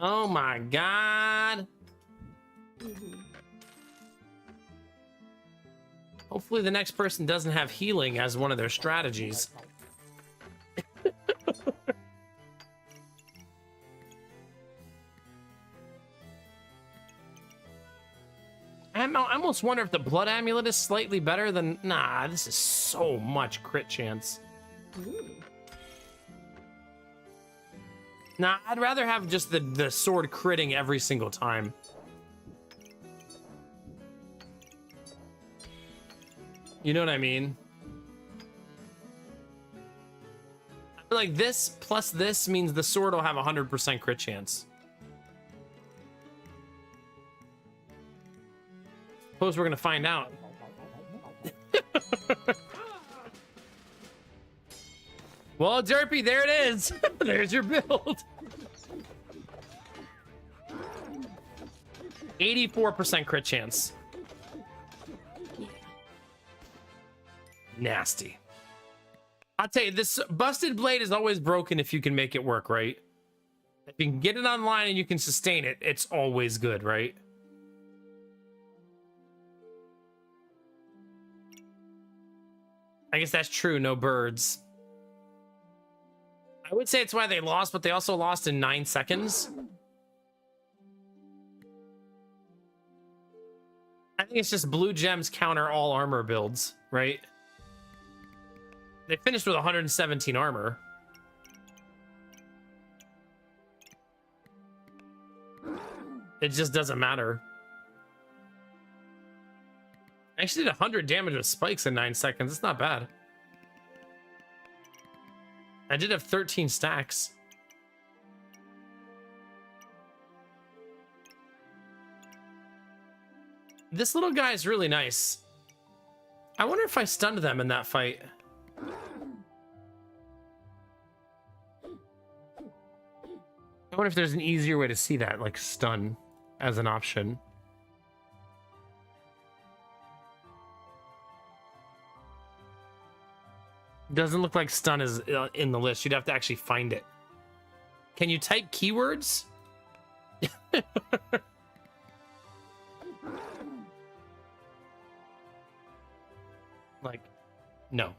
Oh my god. Hopefully the next person doesn't have healing as one of their strategies. I almost wonder if the blood amulet is slightly better than... Nah, this is so much crit chance. Nah, I'd rather have just the sword critting every single time. You know what I mean? I feel like this plus this means the sword will have 100% crit chance. Suppose we're gonna find out. Well, Derpy, there it is. There's your build. 84% crit chance. Nasty. I'll tell you, this busted blade is always broken if you can make it work, right? If you can get it online and you can sustain it, it's always good, right? I guess that's true, no birds. I would say it's why they lost, but they also lost in 9 seconds. I think it's just blue gems counter all armor builds, right? They finished with 117 armor. It just doesn't matter. I actually did 100 damage with spikes in 9 seconds. It's not bad. I did have 13 stacks. This little guy is really nice. I wonder if I stunned them in that fight. I wonder if there's an easier way to see that, like stun as an option. Doesn't look like stun is in the list. You'd have to actually find it. Can you type keywords? Like, no.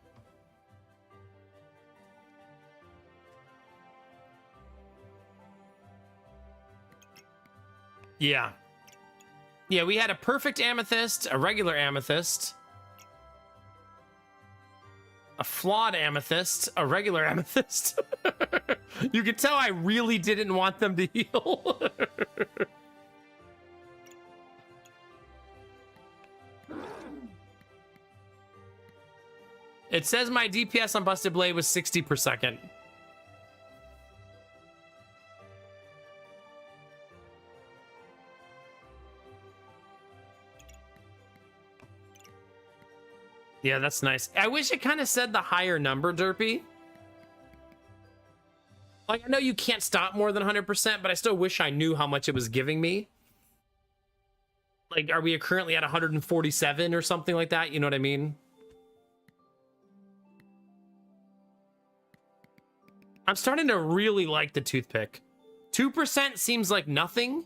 Yeah. Yeah, we had a perfect amethyst, a regular amethyst, a flawed amethyst, a regular amethyst. You can tell I really didn't want them to heal. It says my DPS on Busted Blade was 60 per second. Yeah, that's nice. I wish it kind of said the higher number, Derpy. Like, I know you can't stop more than 100%, but I still wish I knew how much it was giving me. Like, are we currently at 147 or something like that? You know what I mean? I'm starting to really like the toothpick. 2% seems like nothing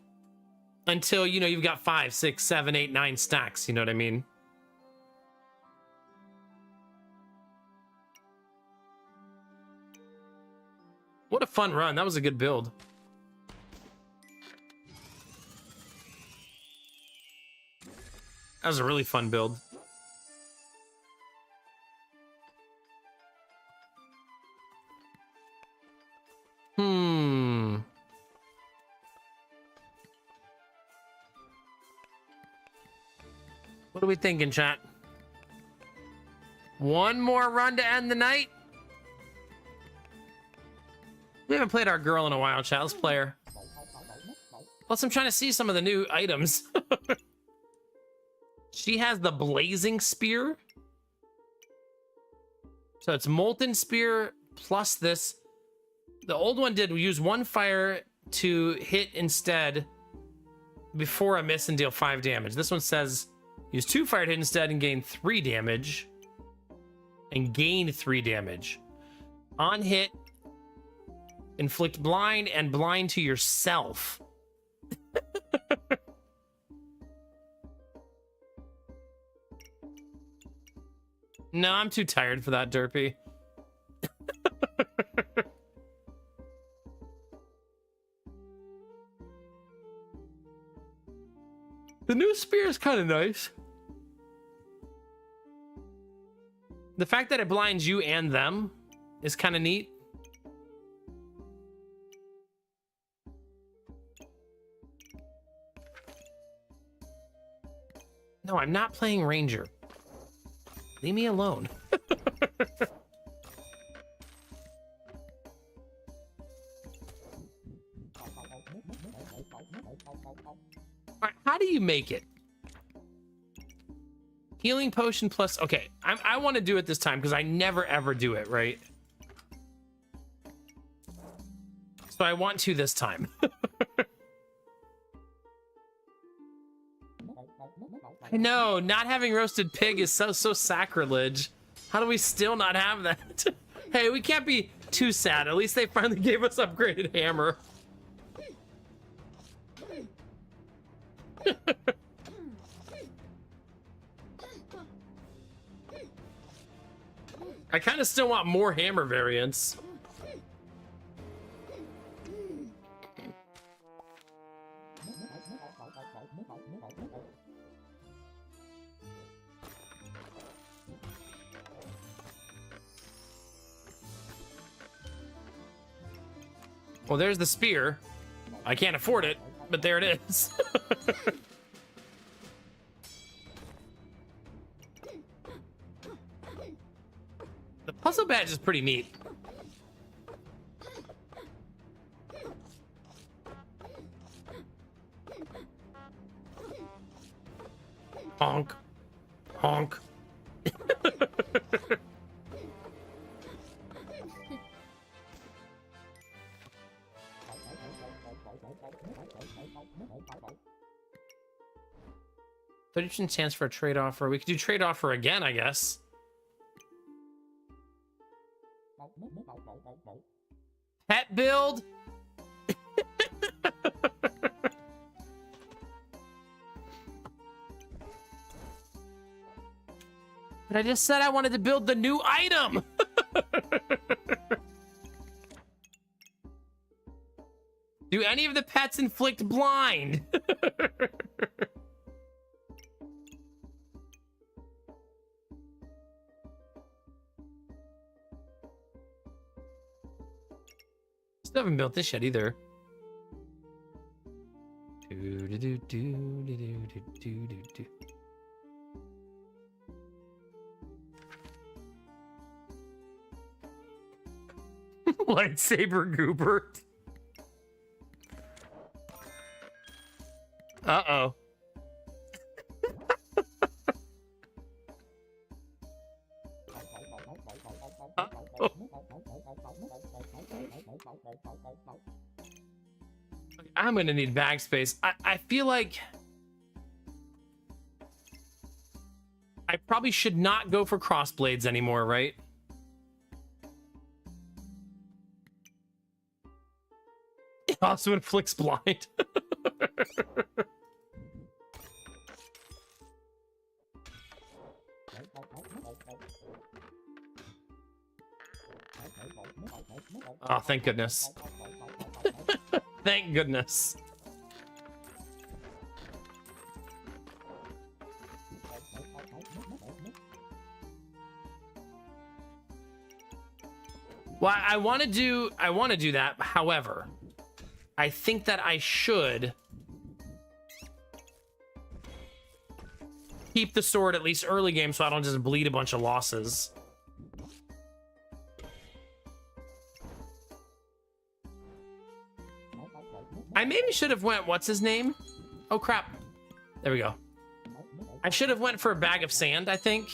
until, you know, you've got 5, 6, 7, 8, 9 stacks. You know what I mean? What a fun run. That was a good build. That was a really fun build. What are we thinking, chat? One more run to end the night? We haven't played our girl in a while, chat. Let's play her. Plus, I'm trying to see some of the new items. She has the Blazing Spear. So it's Molten Spear plus this. The old one did use 1 fire to hit instead before a miss and deal 5 damage. This one says use 2 fire to hit instead and gain 3 damage. And gain 3 damage. On hit, inflict blind and blind to yourself. No, I'm too tired for that, Derpy. The new spear is kind of nice. The fact that it blinds you and them is kind of neat. No, I'm not playing Ranger. Leave me alone. How do you make it? Healing potion plus... Okay, I want to do it this time because I never ever do it, right? So I want to this time. I know, not having roasted pig is so sacrilege. How do we still not have that? Hey, we can't be too sad. At least they finally gave us upgraded hammer. I kind of still want more hammer variants. Well, there's the spear. I can't afford it, but there it is. The puzzle badge is pretty neat. Honk. Honk. But it's a chance for a trade offer. We could do trade offer again, I guess. Pet build? But I just said I wanted to build the new item. Do any of the pets inflict blind? Still haven't built this yet either. Lightsaber Goober. Uh-oh. Uh-oh. I'm gonna need bag space. I feel like I probably should not go for crossblades anymore, right? It also inflicts blind. Oh, thank goodness. Thank goodness. Well, I want to do that. However, I think that I should keep the sword at least early game so I don't just bleed a bunch of losses. I maybe should have went, what's his name? Oh crap. There we go. I should have went for a bag of sand, I think.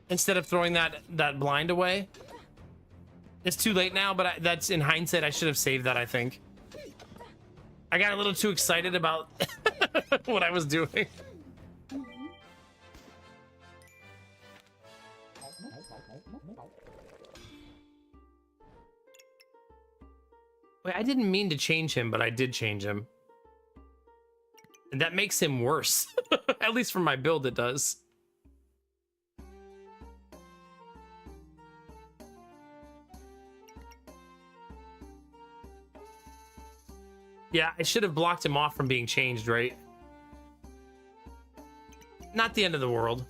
Instead of throwing that blind away. It's too late now, but that's in hindsight, I should have saved that, I think. I got a little too excited about what I was doing. Wait, I didn't mean to change him, but I did change him. And that makes him worse. At least for my build, it does. Yeah, I should have blocked him off from being changed, right? Not the end of the world.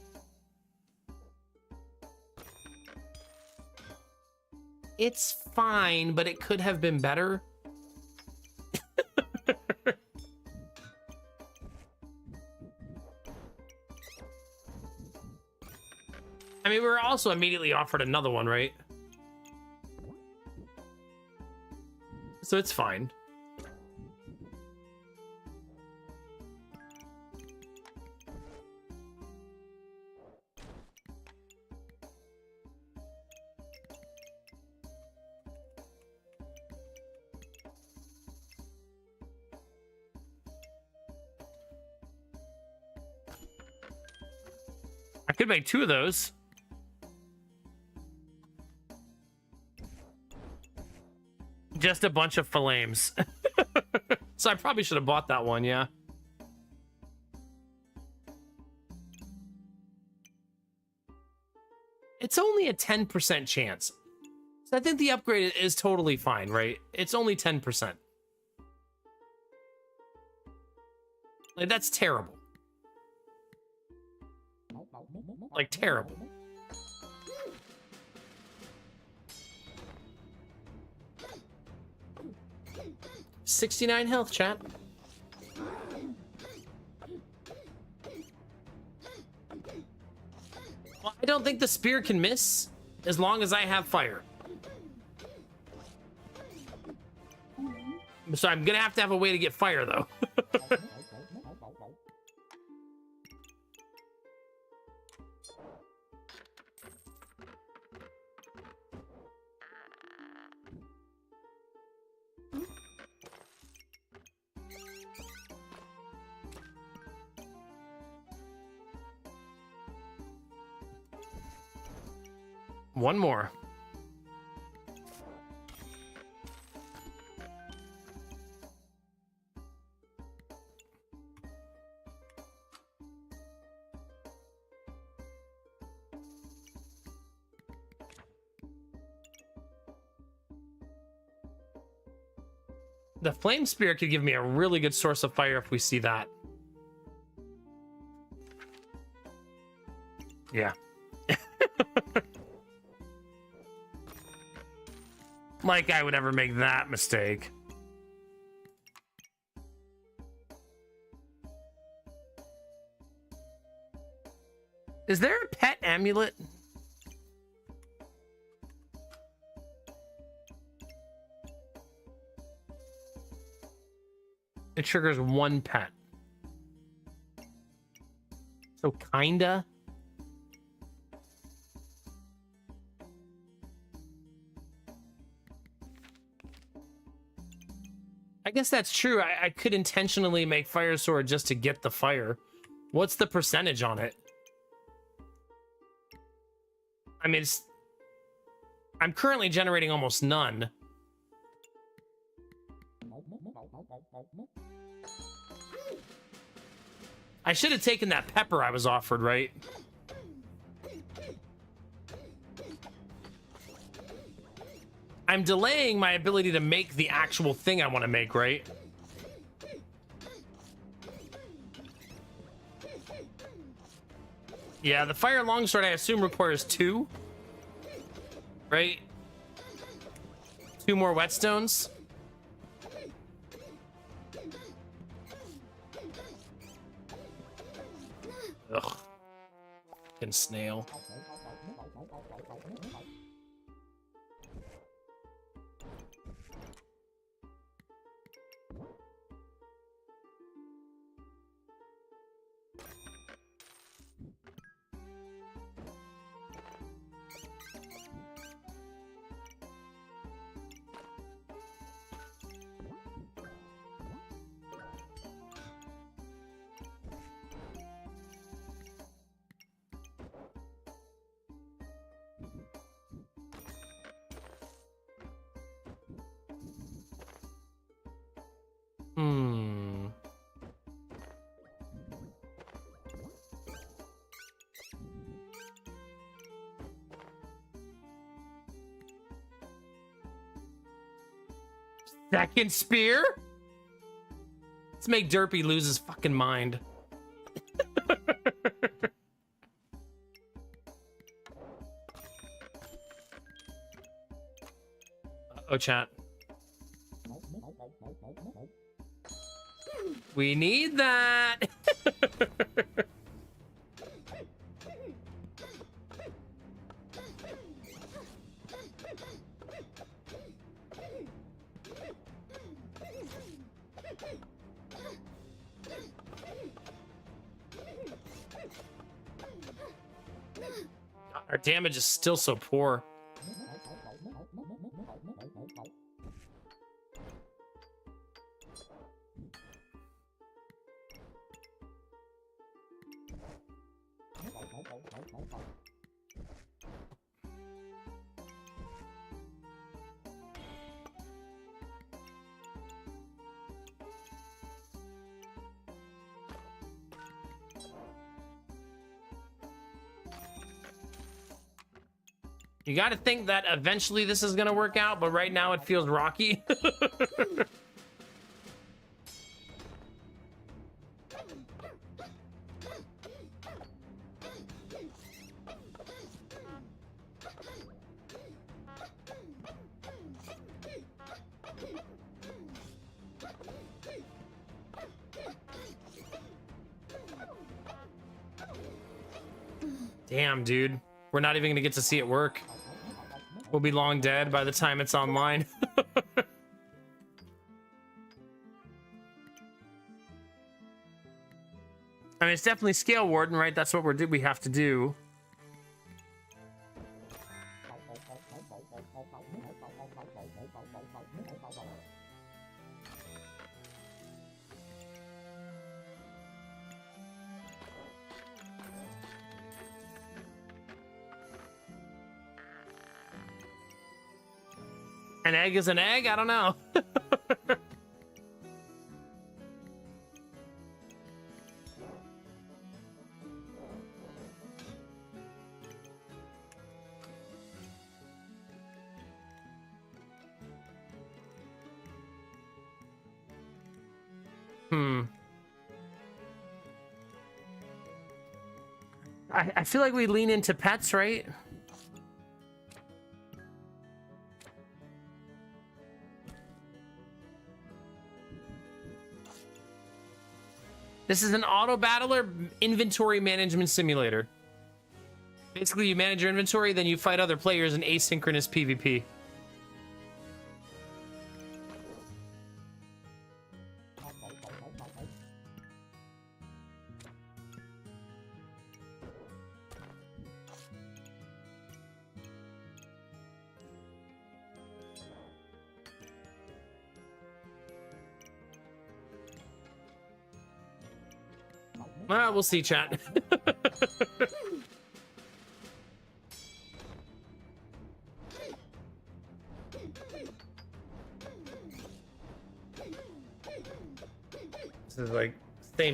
It's fine, but it could have been better. I mean, we were also immediately offered another one, right? So it's fine. I could make 2 of those. Just a bunch of flames. So I probably should have bought that one, yeah. It's only a 10% chance. So I think the upgrade is totally fine, right? It's only 10%. Like, that's terrible. Like, terrible. 69 health, chat. Well, I don't think the spear can miss as long as I have fire. So I'm gonna have a way to get fire, though. One more. The flame spear could give me a really good source of fire if we see that. Yeah. Like I would ever make that mistake. Is there a pet amulet? It triggers one pet. So kinda. I guess that's true. I could intentionally make fire sword just to get the fire. What's the percentage on it? I mean, I'm currently generating almost none. I should have taken that pepper I was offered, right? I'm delaying my ability to make the actual thing I want to make, right? Yeah, the fire longsword I assume requires 2. Right? 2 more whetstones. Ugh. Fucking snail. Second spear? Let's make Derpy lose his fucking mind. Uh-oh, chat. We need that. Our damage is still so poor. You got to think that eventually this is going to work out, but right now it feels rocky. Damn, dude. We're not even gonna get to see it work. We'll be long dead by the time it's online. I mean, it's definitely scale warden, right? That's what we have to do. An egg is an egg? I don't know. I feel like we lean into pets, right? This is an auto battler inventory management simulator. Basically, you manage your inventory, then you fight other players in asynchronous PvP. Well, we'll see, chat. This is like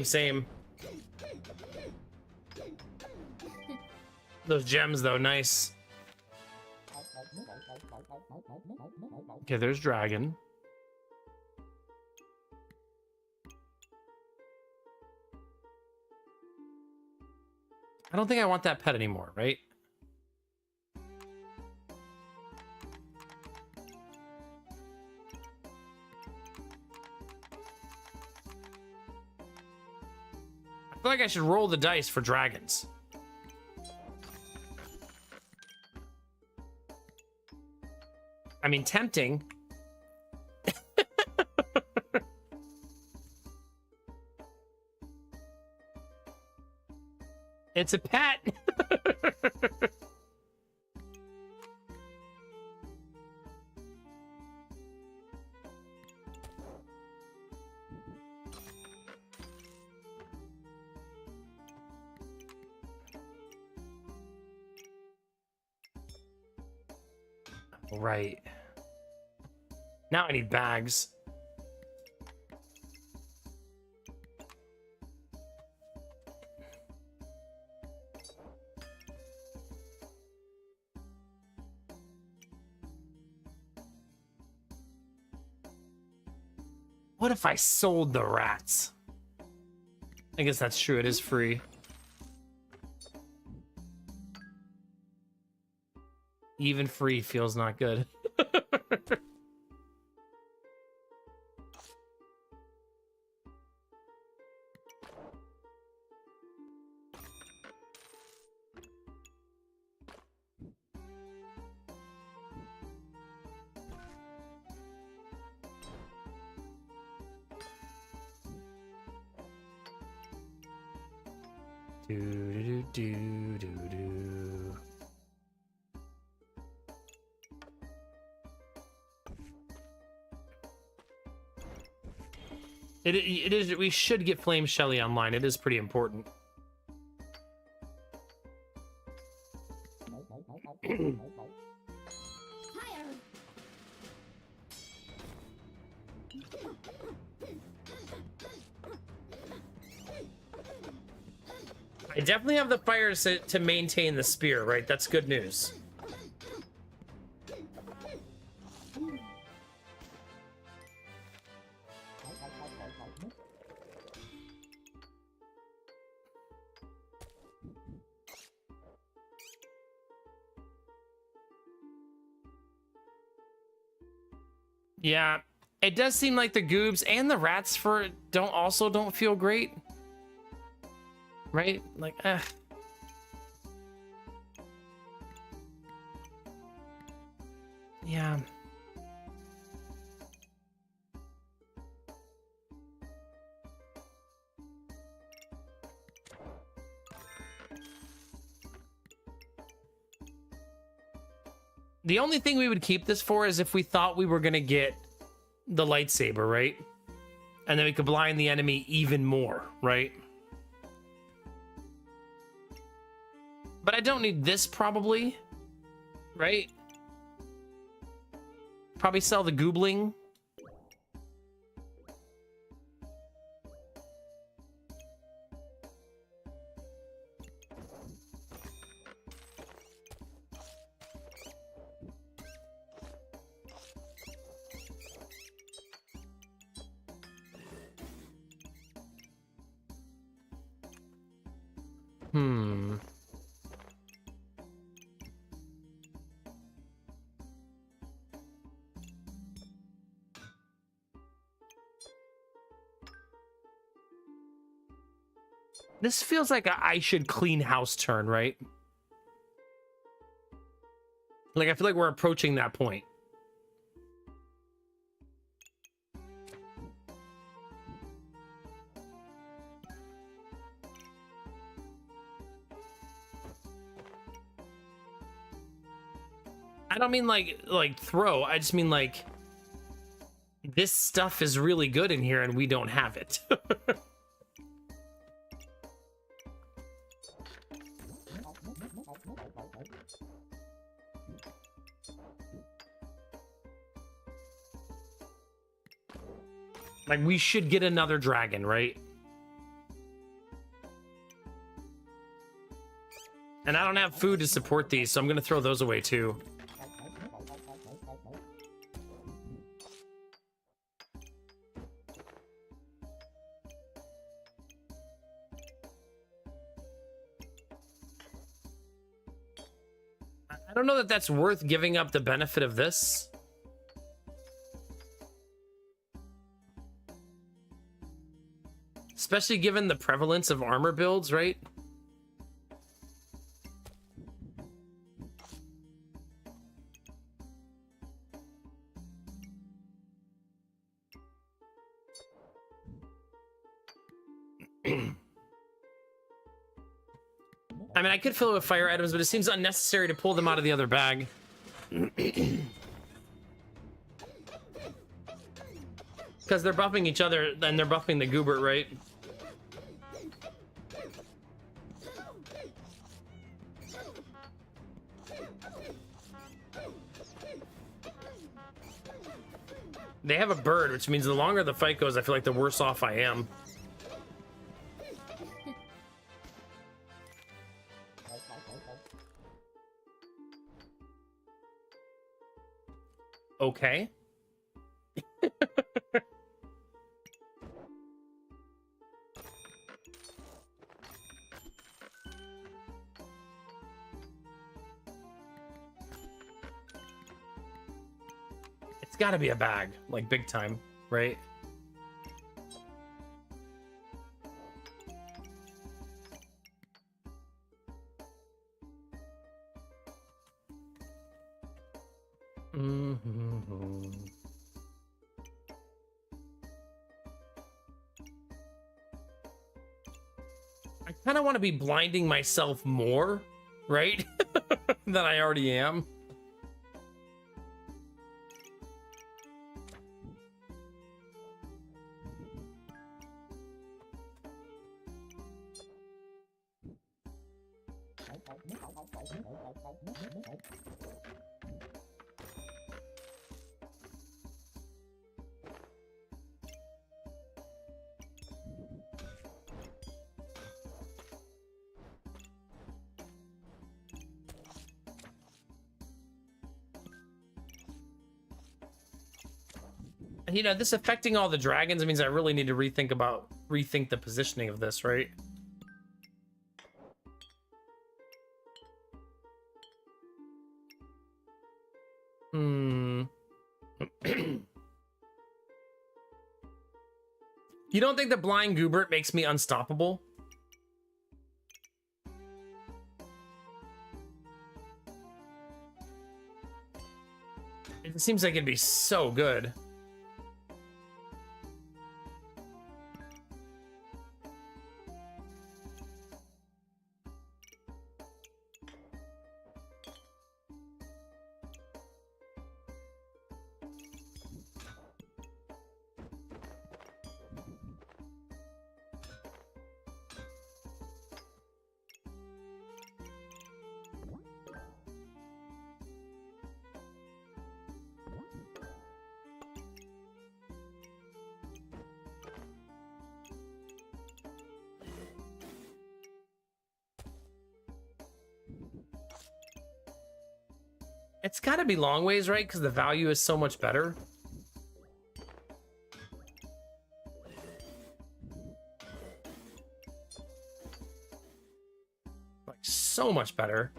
same. Those gems, though, nice. Okay, there's dragon. I don't think I want that pet anymore, right? I feel like I should roll the dice for dragons. I mean, tempting. It's a pet. Right. Now I need bags. What if I sold the rats? I guess that's true. It is free. Even free feels not good. Do. It is. We should get Flame Shelly online. It is pretty important. I definitely have the fire to maintain the spear, right? That's good news. Yeah, it does seem like the goobs and the rats don't feel great. Right? Like, Yeah. The only thing we would keep this for is if we thought we were going to get the lightsaber, right? And then we could blind the enemy even more, right? But I don't need this probably, right? Probably sell the goobling. Hmm. This feels like a I should clean house turn, right? Like, I feel like we're approaching that point. I don't mean like throw. I just mean like this stuff is really good in here and we don't have it. Like, we should get another dragon, right? And I don't have food to support these, so I'm gonna throw those away too. I don't know that that's worth giving up the benefit of this. Especially given the prevalence of armor builds, right? I mean, I could fill it with fire items, but it seems unnecessary to pull them out of the other bag. Because they're buffing each other, and they're buffing the Goobert, right? They have a bird, which means the longer the fight goes, I feel like the worse off I am. Okay. It's gotta be a bag, like big time, right? I kind of want to be blinding myself more, right? Than I already am. You know, this affecting all the dragons means I really need to rethink the positioning of this, right? You don't think the blind Goobert makes me unstoppable? It seems like it'd be so good. It's got to be long ways, right? Because the value is so much better. Like, so much better.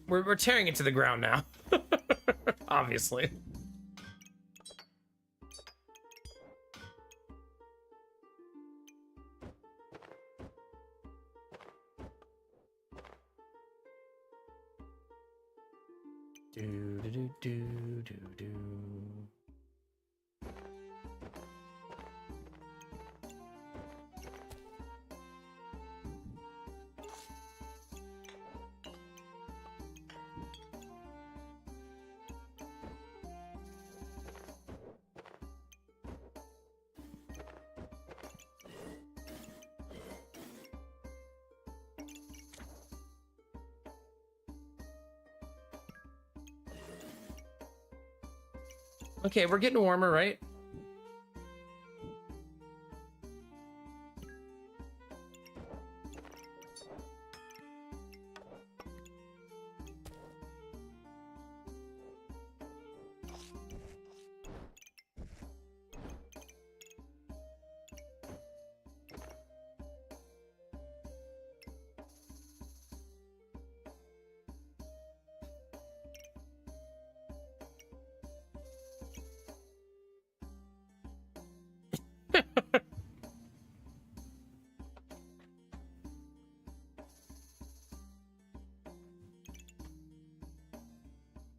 We're tearing it to the ground now. Obviously. Do do do do do do. Okay, we're getting warmer, right?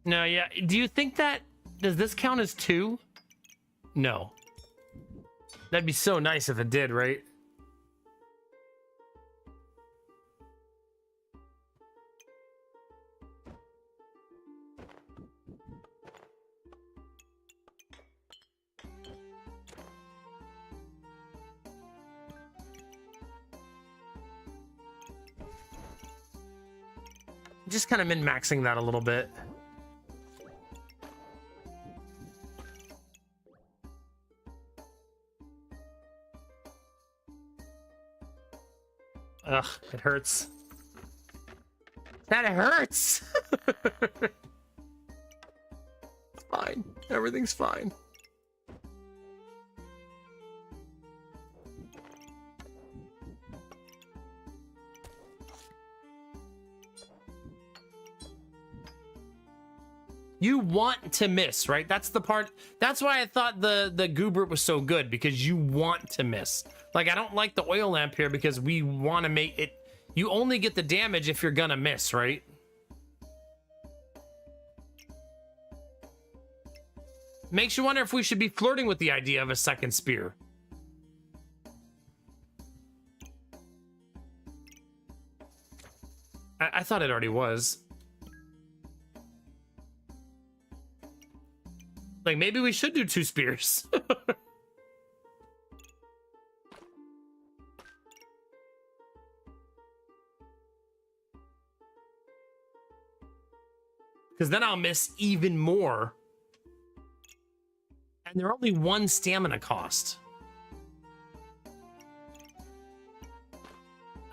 No, yeah. Do you think that... Does this count as 2? No. That'd be so nice if it did, right? Just kind of min-maxing that a little bit. Ugh, it hurts. That hurts! It's fine. Everything's fine. You want to miss, right? That's the part. That's why I thought the Goobert was so good, because you want to miss. Like, I don't like the oil lamp here because we want to make it. You only get the damage if you're gonna miss, right? Makes you wonder if we should be flirting with the idea of a second spear. I thought it already was. Like, maybe we should do 2 spears. Because then I'll miss even more. And they're only 1 stamina cost.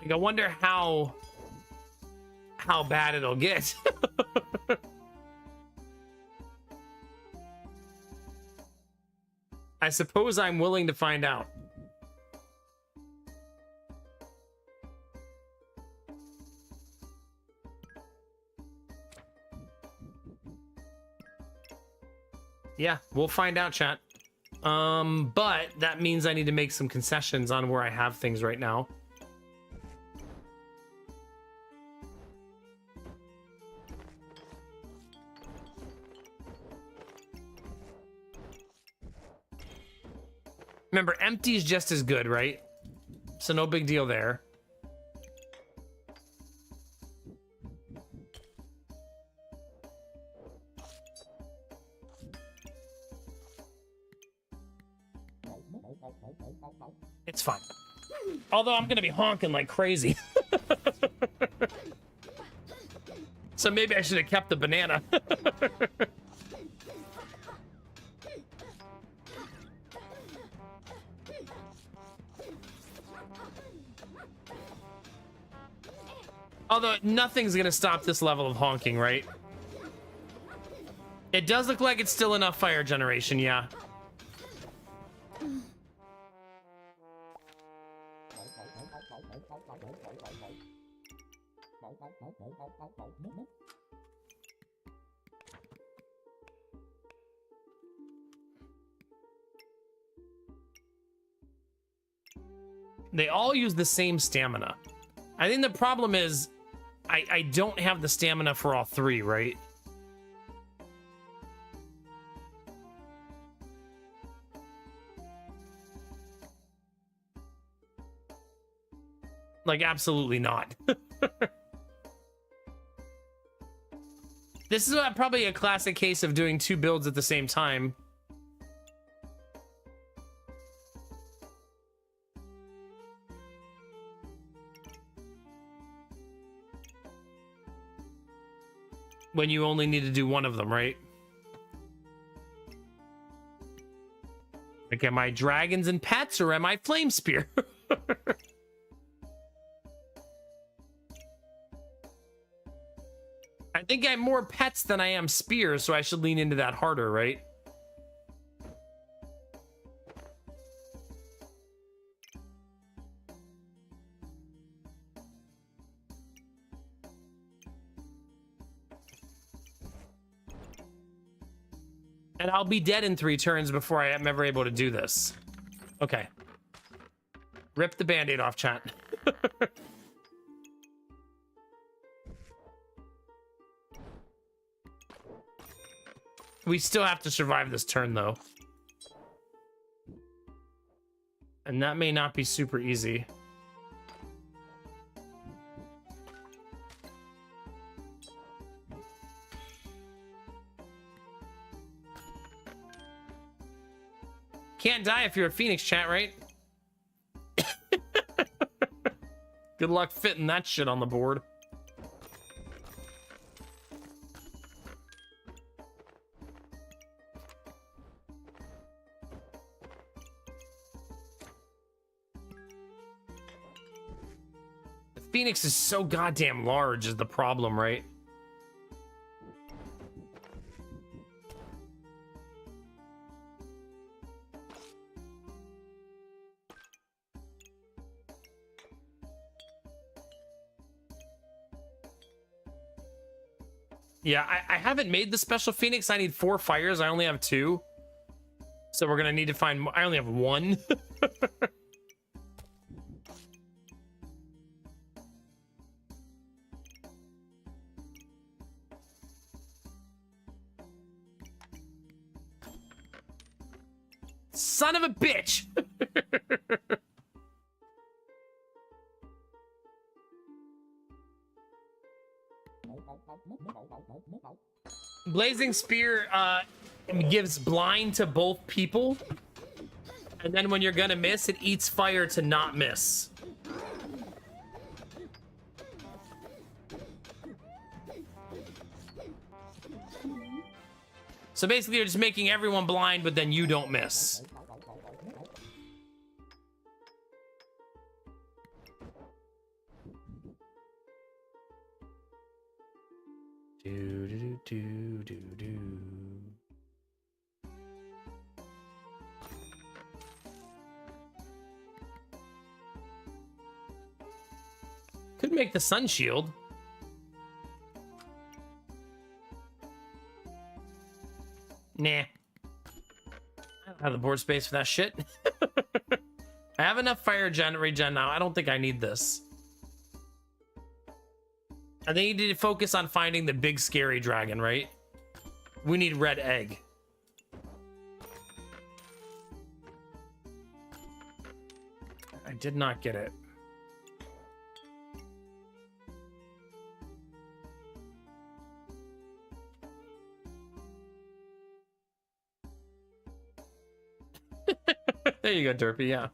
Like, I wonder how bad it'll get. I suppose I'm willing to find out. Yeah, we'll find out, chat. But that means I need to make some concessions on where I have things right now. Remember, empty is just as good, right? So no big deal there. It's fine. Although I'm gonna be honking like crazy. So maybe I should have kept the banana. Although nothing's gonna stop this level of honking, right? It does look like it's still enough fire generation, yeah. They all use the same stamina. I think the problem is I don't have the stamina for all three, right? Like, absolutely not. This is probably a classic case of doing two builds at the same time. When you only need to do one of them, right? Like, am I dragons and pets or am I flame spear? I think I'm more pets than I am spears, so I should lean into that harder, right? And I'll be dead in 3 turns before I am ever able to do this. Okay. Rip the band-aid off, chat. We still have to survive this turn, though. And that may not be super easy. Can't die if you're a Phoenix, chat, right? Good luck fitting that shit on the board. The Phoenix is so goddamn large is the problem, right? Yeah, I haven't made the special Phoenix. I need 4 fires. I only have 2. So we're gonna need to find I only have 1. Son of a bitch! Blazing Spear gives blind to both people, and then when you're gonna miss, it eats fire to not miss. So basically, you're just making everyone blind, but then you don't miss. Do do do do do. Could make the sun shield. Nah. I don't have the board space for that shit. I have enough fire regen now. I don't think I need this. I think you need to focus on finding the big scary dragon, right? We need red egg. I did not get it. There you go, Derpy, yeah.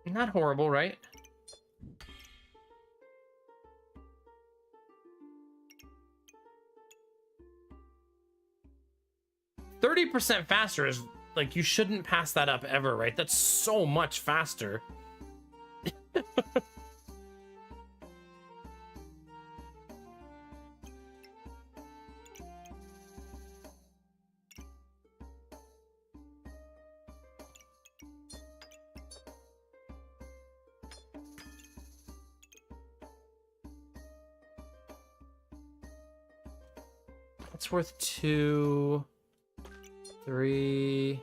Not horrible, right? %30 faster is like, you shouldn't pass that up ever, right? That's so much faster. That's worth 2, 3.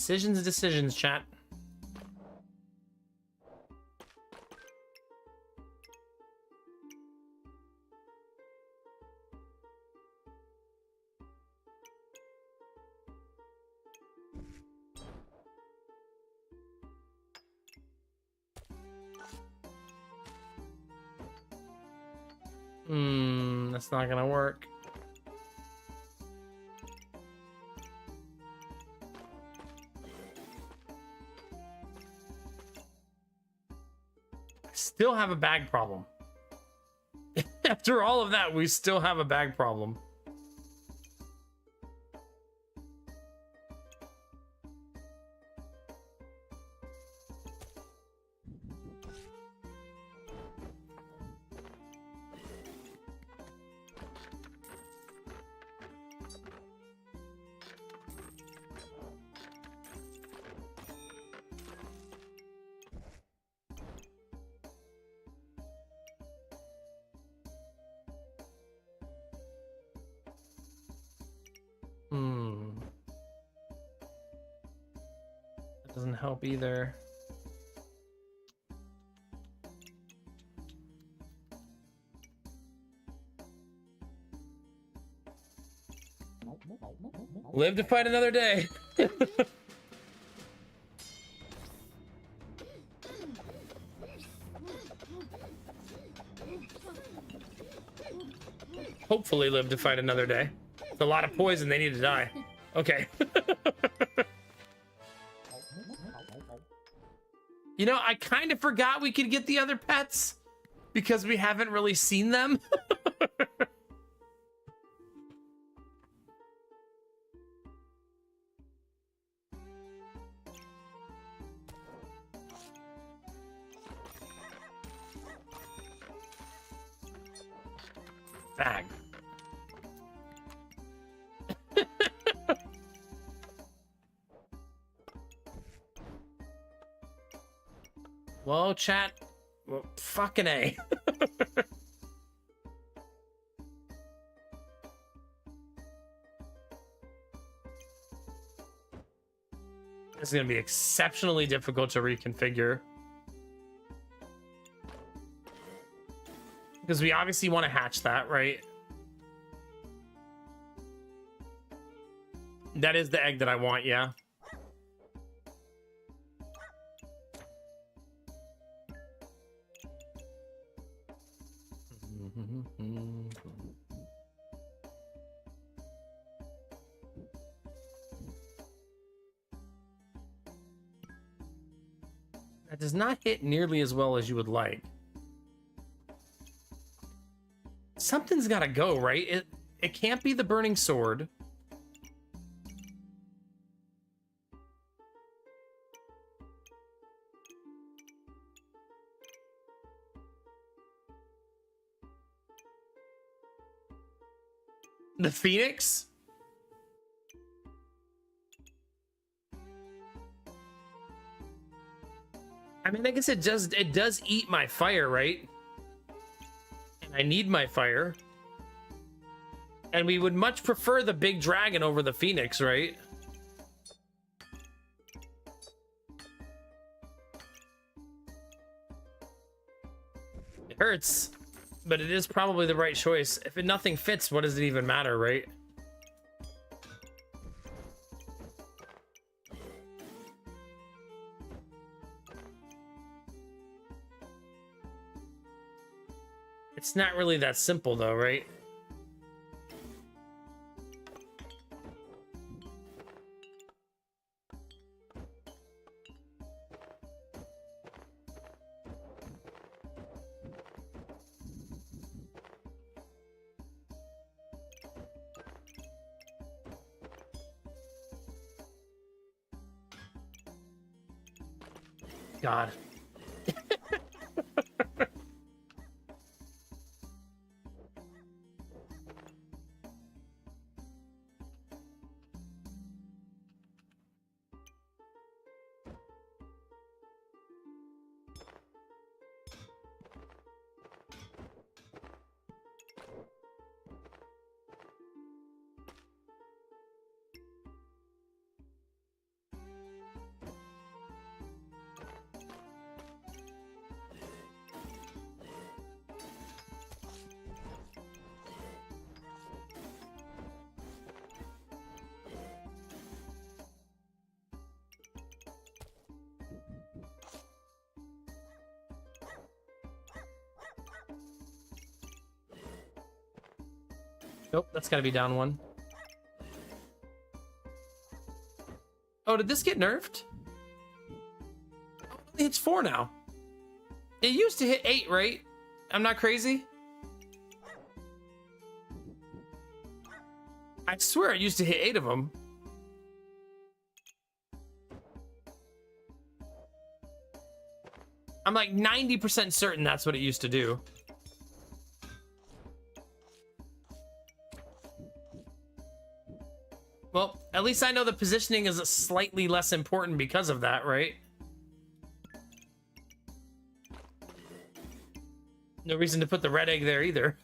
Decisions, chat. That's not gonna work. Still have a bag problem. After all of that, we still have a bag problem. That doesn't help either. Live to fight another day. Hopefully live to fight another day. It's a lot of poison, they need to die. Okay. You know, I kind of forgot we could get the other pets because we haven't really seen them. Bag. Well, chat. Well, fucking A. This is going to be exceptionally difficult to reconfigure. Because we obviously want to hatch that, right? That is the egg that I want, yeah. That does not hit nearly as well as you would like. Something's got to go, right? It can't be the burning sword. The Phoenix? I mean, I guess it does eat my fire, right? And I need my fire. And we would much prefer the big dragon over the Phoenix, right? It hurts, but it is probably the right choice. If nothing fits, what does it even matter, right? It's not really that simple, though, right? God. Nope, that's gotta be down one. Oh, did this get nerfed? It's 4 now. It used to hit 8, right? I'm not crazy? I swear it used to hit 8 of them. I'm like 90% certain that's what it used to do. Well, at least I know the positioning is slightly less important because of that, right? No reason to put the red egg there either.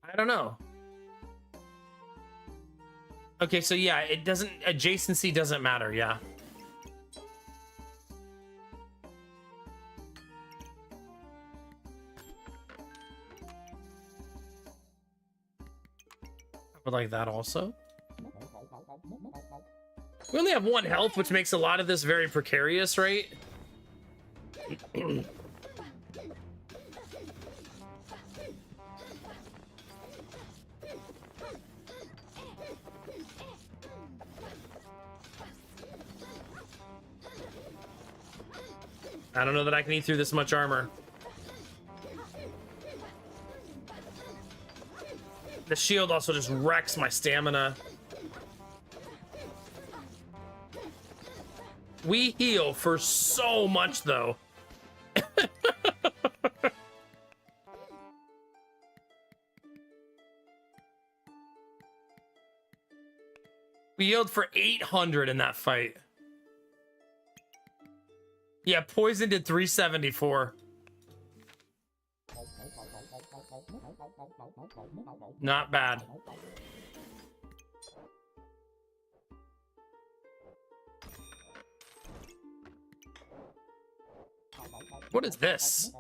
I don't know. Okay, so yeah, it doesn't, adjacency doesn't matter, yeah. I would like that also. We only have 1 health, which makes a lot of this very precarious, right? I don't know that I can eat through this much armor. The shield also just wrecks my stamina. We heal for so much, though. We healed for 800 in that fight. Yeah, poison did 374. Not bad. What is this?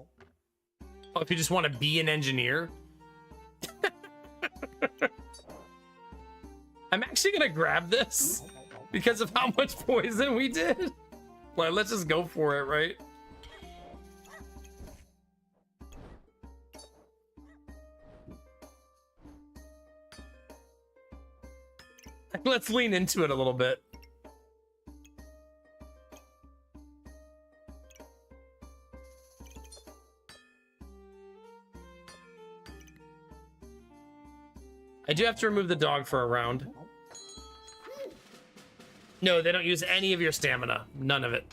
Oh, if you just want to be an engineer? I'm actually gonna grab this because of how much poison we did. Like, let's just go for it, right? Let's lean into it a little bit. I do have to remove the dog for a round. No, they don't use any of your stamina. None of it.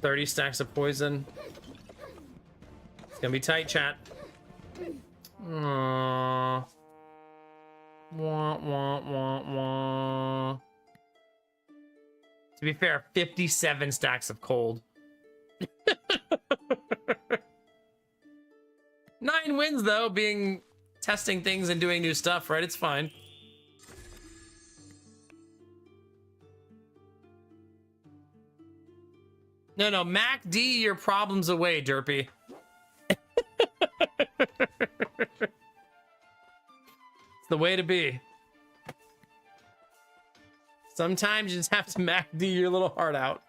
$30 stacks of poison. It's gonna be tight, chat. Aww. Wah, wah, wah, wah. To be fair, 57 stacks of cold. 9 wins though, being testing things and doing new stuff, right? It's fine. No, MacD your problems away, Derpy. It's the way to be. Sometimes you just have to MacD your little heart out.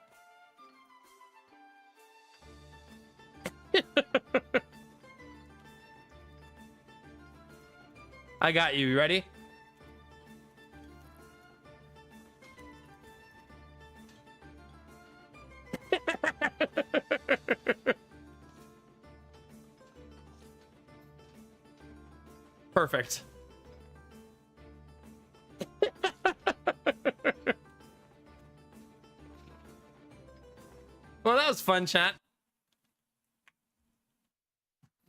I got you. You ready? Perfect. Well, that was fun, chat.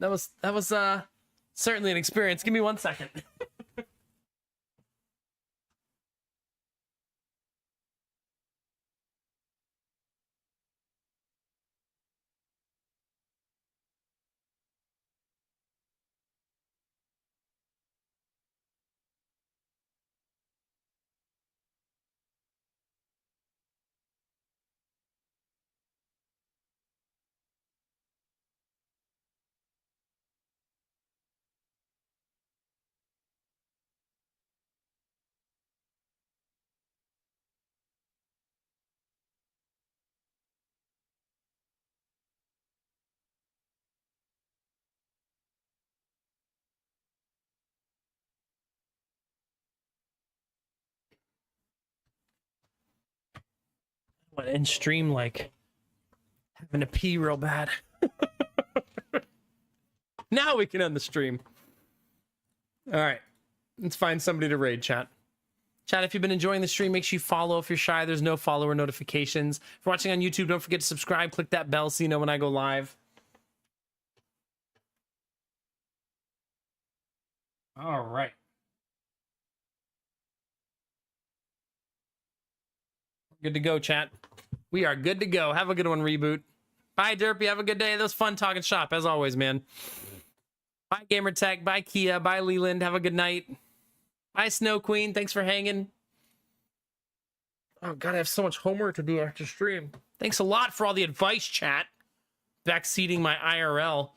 That was certainly an experience. Give me 1 second. What in stream like having to pee real bad. Now we can end the stream. All right, let's find somebody to raid, chat. Chat, if you've been enjoying the stream, make sure you follow. If you're shy, there's no follower notifications. If you're watching on YouTube, don't forget to subscribe. Click that bell so you know when I go live. All right. Good to go, chat. We are good to go. Have a good one, Reboot. Bye, Derpy. Have a good day. That was fun talking shop, as always, man. Bye, Gamertech. Bye, Kia. Bye, Leland. Have a good night. Bye, Snow Queen. Thanks for hanging. Oh, God, I have so much homework to do after stream. Thanks a lot for all the advice, chat. Backseating my IRL.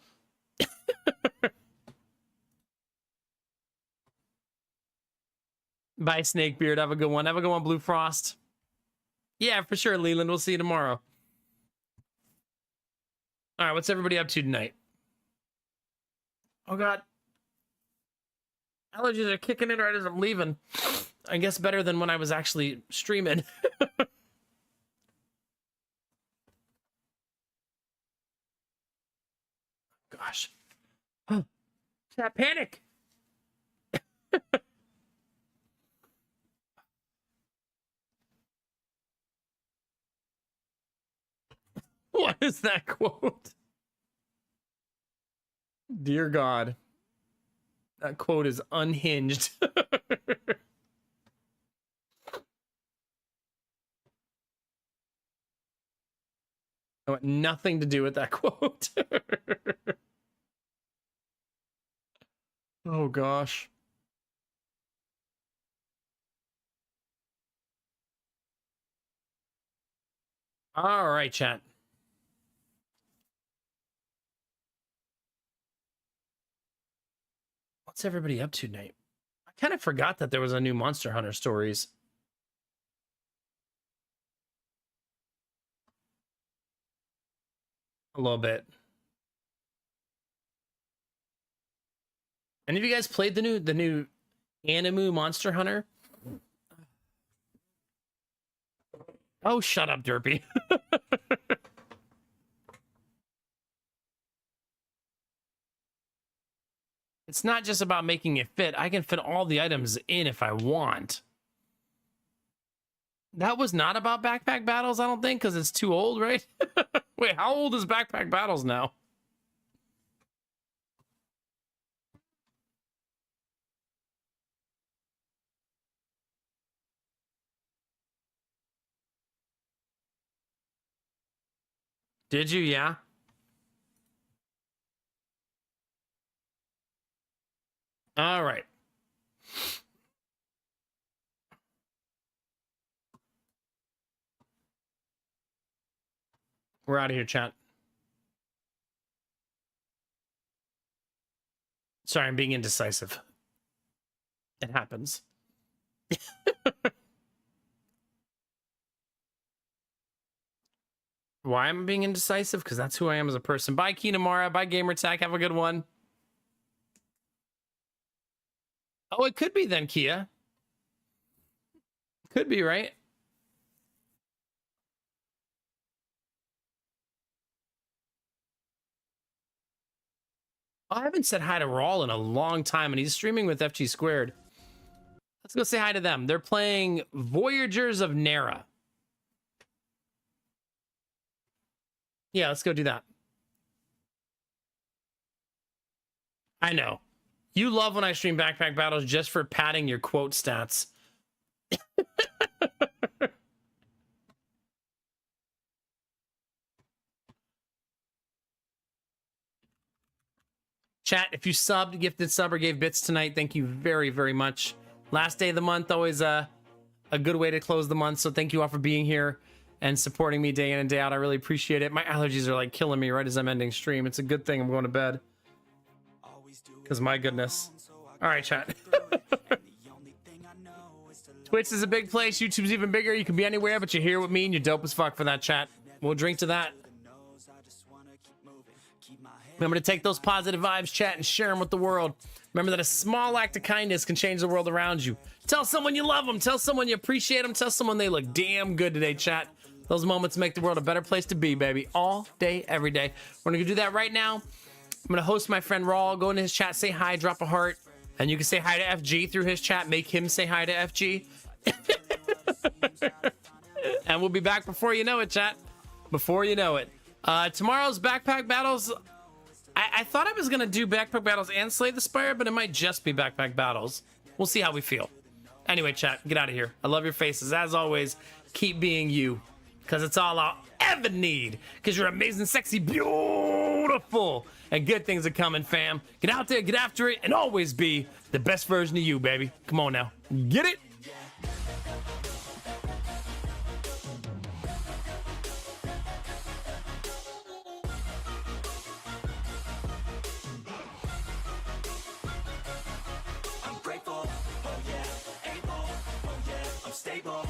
Bye, Snakebeard. Have a good one. Have a good one, Blue Frost. Yeah, for sure, Leland. We'll see you tomorrow. All right, what's everybody up to tonight? Oh, God. Allergies are kicking in right as I'm leaving. I guess better than when I was actually streaming. Gosh. Chat panic. What is that quote? Dear God. That quote is unhinged. I want nothing to do with that quote. Oh gosh. All right, chat. What's everybody up to tonight? I kind of forgot that there was a new Monster Hunter Stories. A little bit. Any of you guys played the new Animu Monster Hunter? Oh, shut up, Derpy. It's not just about making it fit. I can fit all the items in if I want. That was not about Backpack Battles, I don't think, because it's too old, right? Wait, how old is Backpack Battles now? Did you? Yeah. All right. We're out of here, chat. Sorry, I'm being indecisive. It happens. Why am I being indecisive? Because that's who I am as a person. Bye, Kinamara. Bye, Gamertag. Have a good one. Oh, it could be then, Kia. Could be, right? I haven't said hi to Rawl in a long time, and he's streaming with FG Squared. Let's go say hi to them. They're playing Voyagers of Nera. Yeah, let's go do that. I know. You love when I stream Backpack Battles just for padding your quote stats. Chat, if you subbed, gifted sub, or gave bits tonight, thank you very, very much. Last day of the month, always a good way to close the month. So thank you all for being here and supporting me day in and day out. I really appreciate it. My allergies are like killing me right as I'm ending stream. It's a good thing I'm going to bed. Because my goodness. All right, chat. Twitch is a big place. YouTube's even bigger. You can be anywhere, but you're here with me and you're dope as fuck for that, chat. We'll drink to that. Remember to take those positive vibes, chat, and share them with the world. Remember that a small act of kindness can change the world around you. Tell someone you love them. Tell someone you appreciate them. Tell someone they look damn good today, chat. Those moments make the world a better place to be, baby. All day, every day. We're going to do that right now. I'm going to host my friend Rawl. Go into his chat, say hi, drop a heart. And you can say hi to FG through his chat. Make him say hi to FG. And we'll be back before you know it, chat. Before you know it. Tomorrow's Backpack Battles... I thought I was going to do Backpack Battles and Slay the Spire, but it might just be Backpack Battles. We'll see how we feel. Anyway, chat, get out of here. I love your faces. As always, keep being you, because it's all I'll ever need, because you're amazing, sexy, beautiful, and good things are coming, fam. Get out there, get after it, and always be the best version of you, baby. Come on now. Get it? Stable.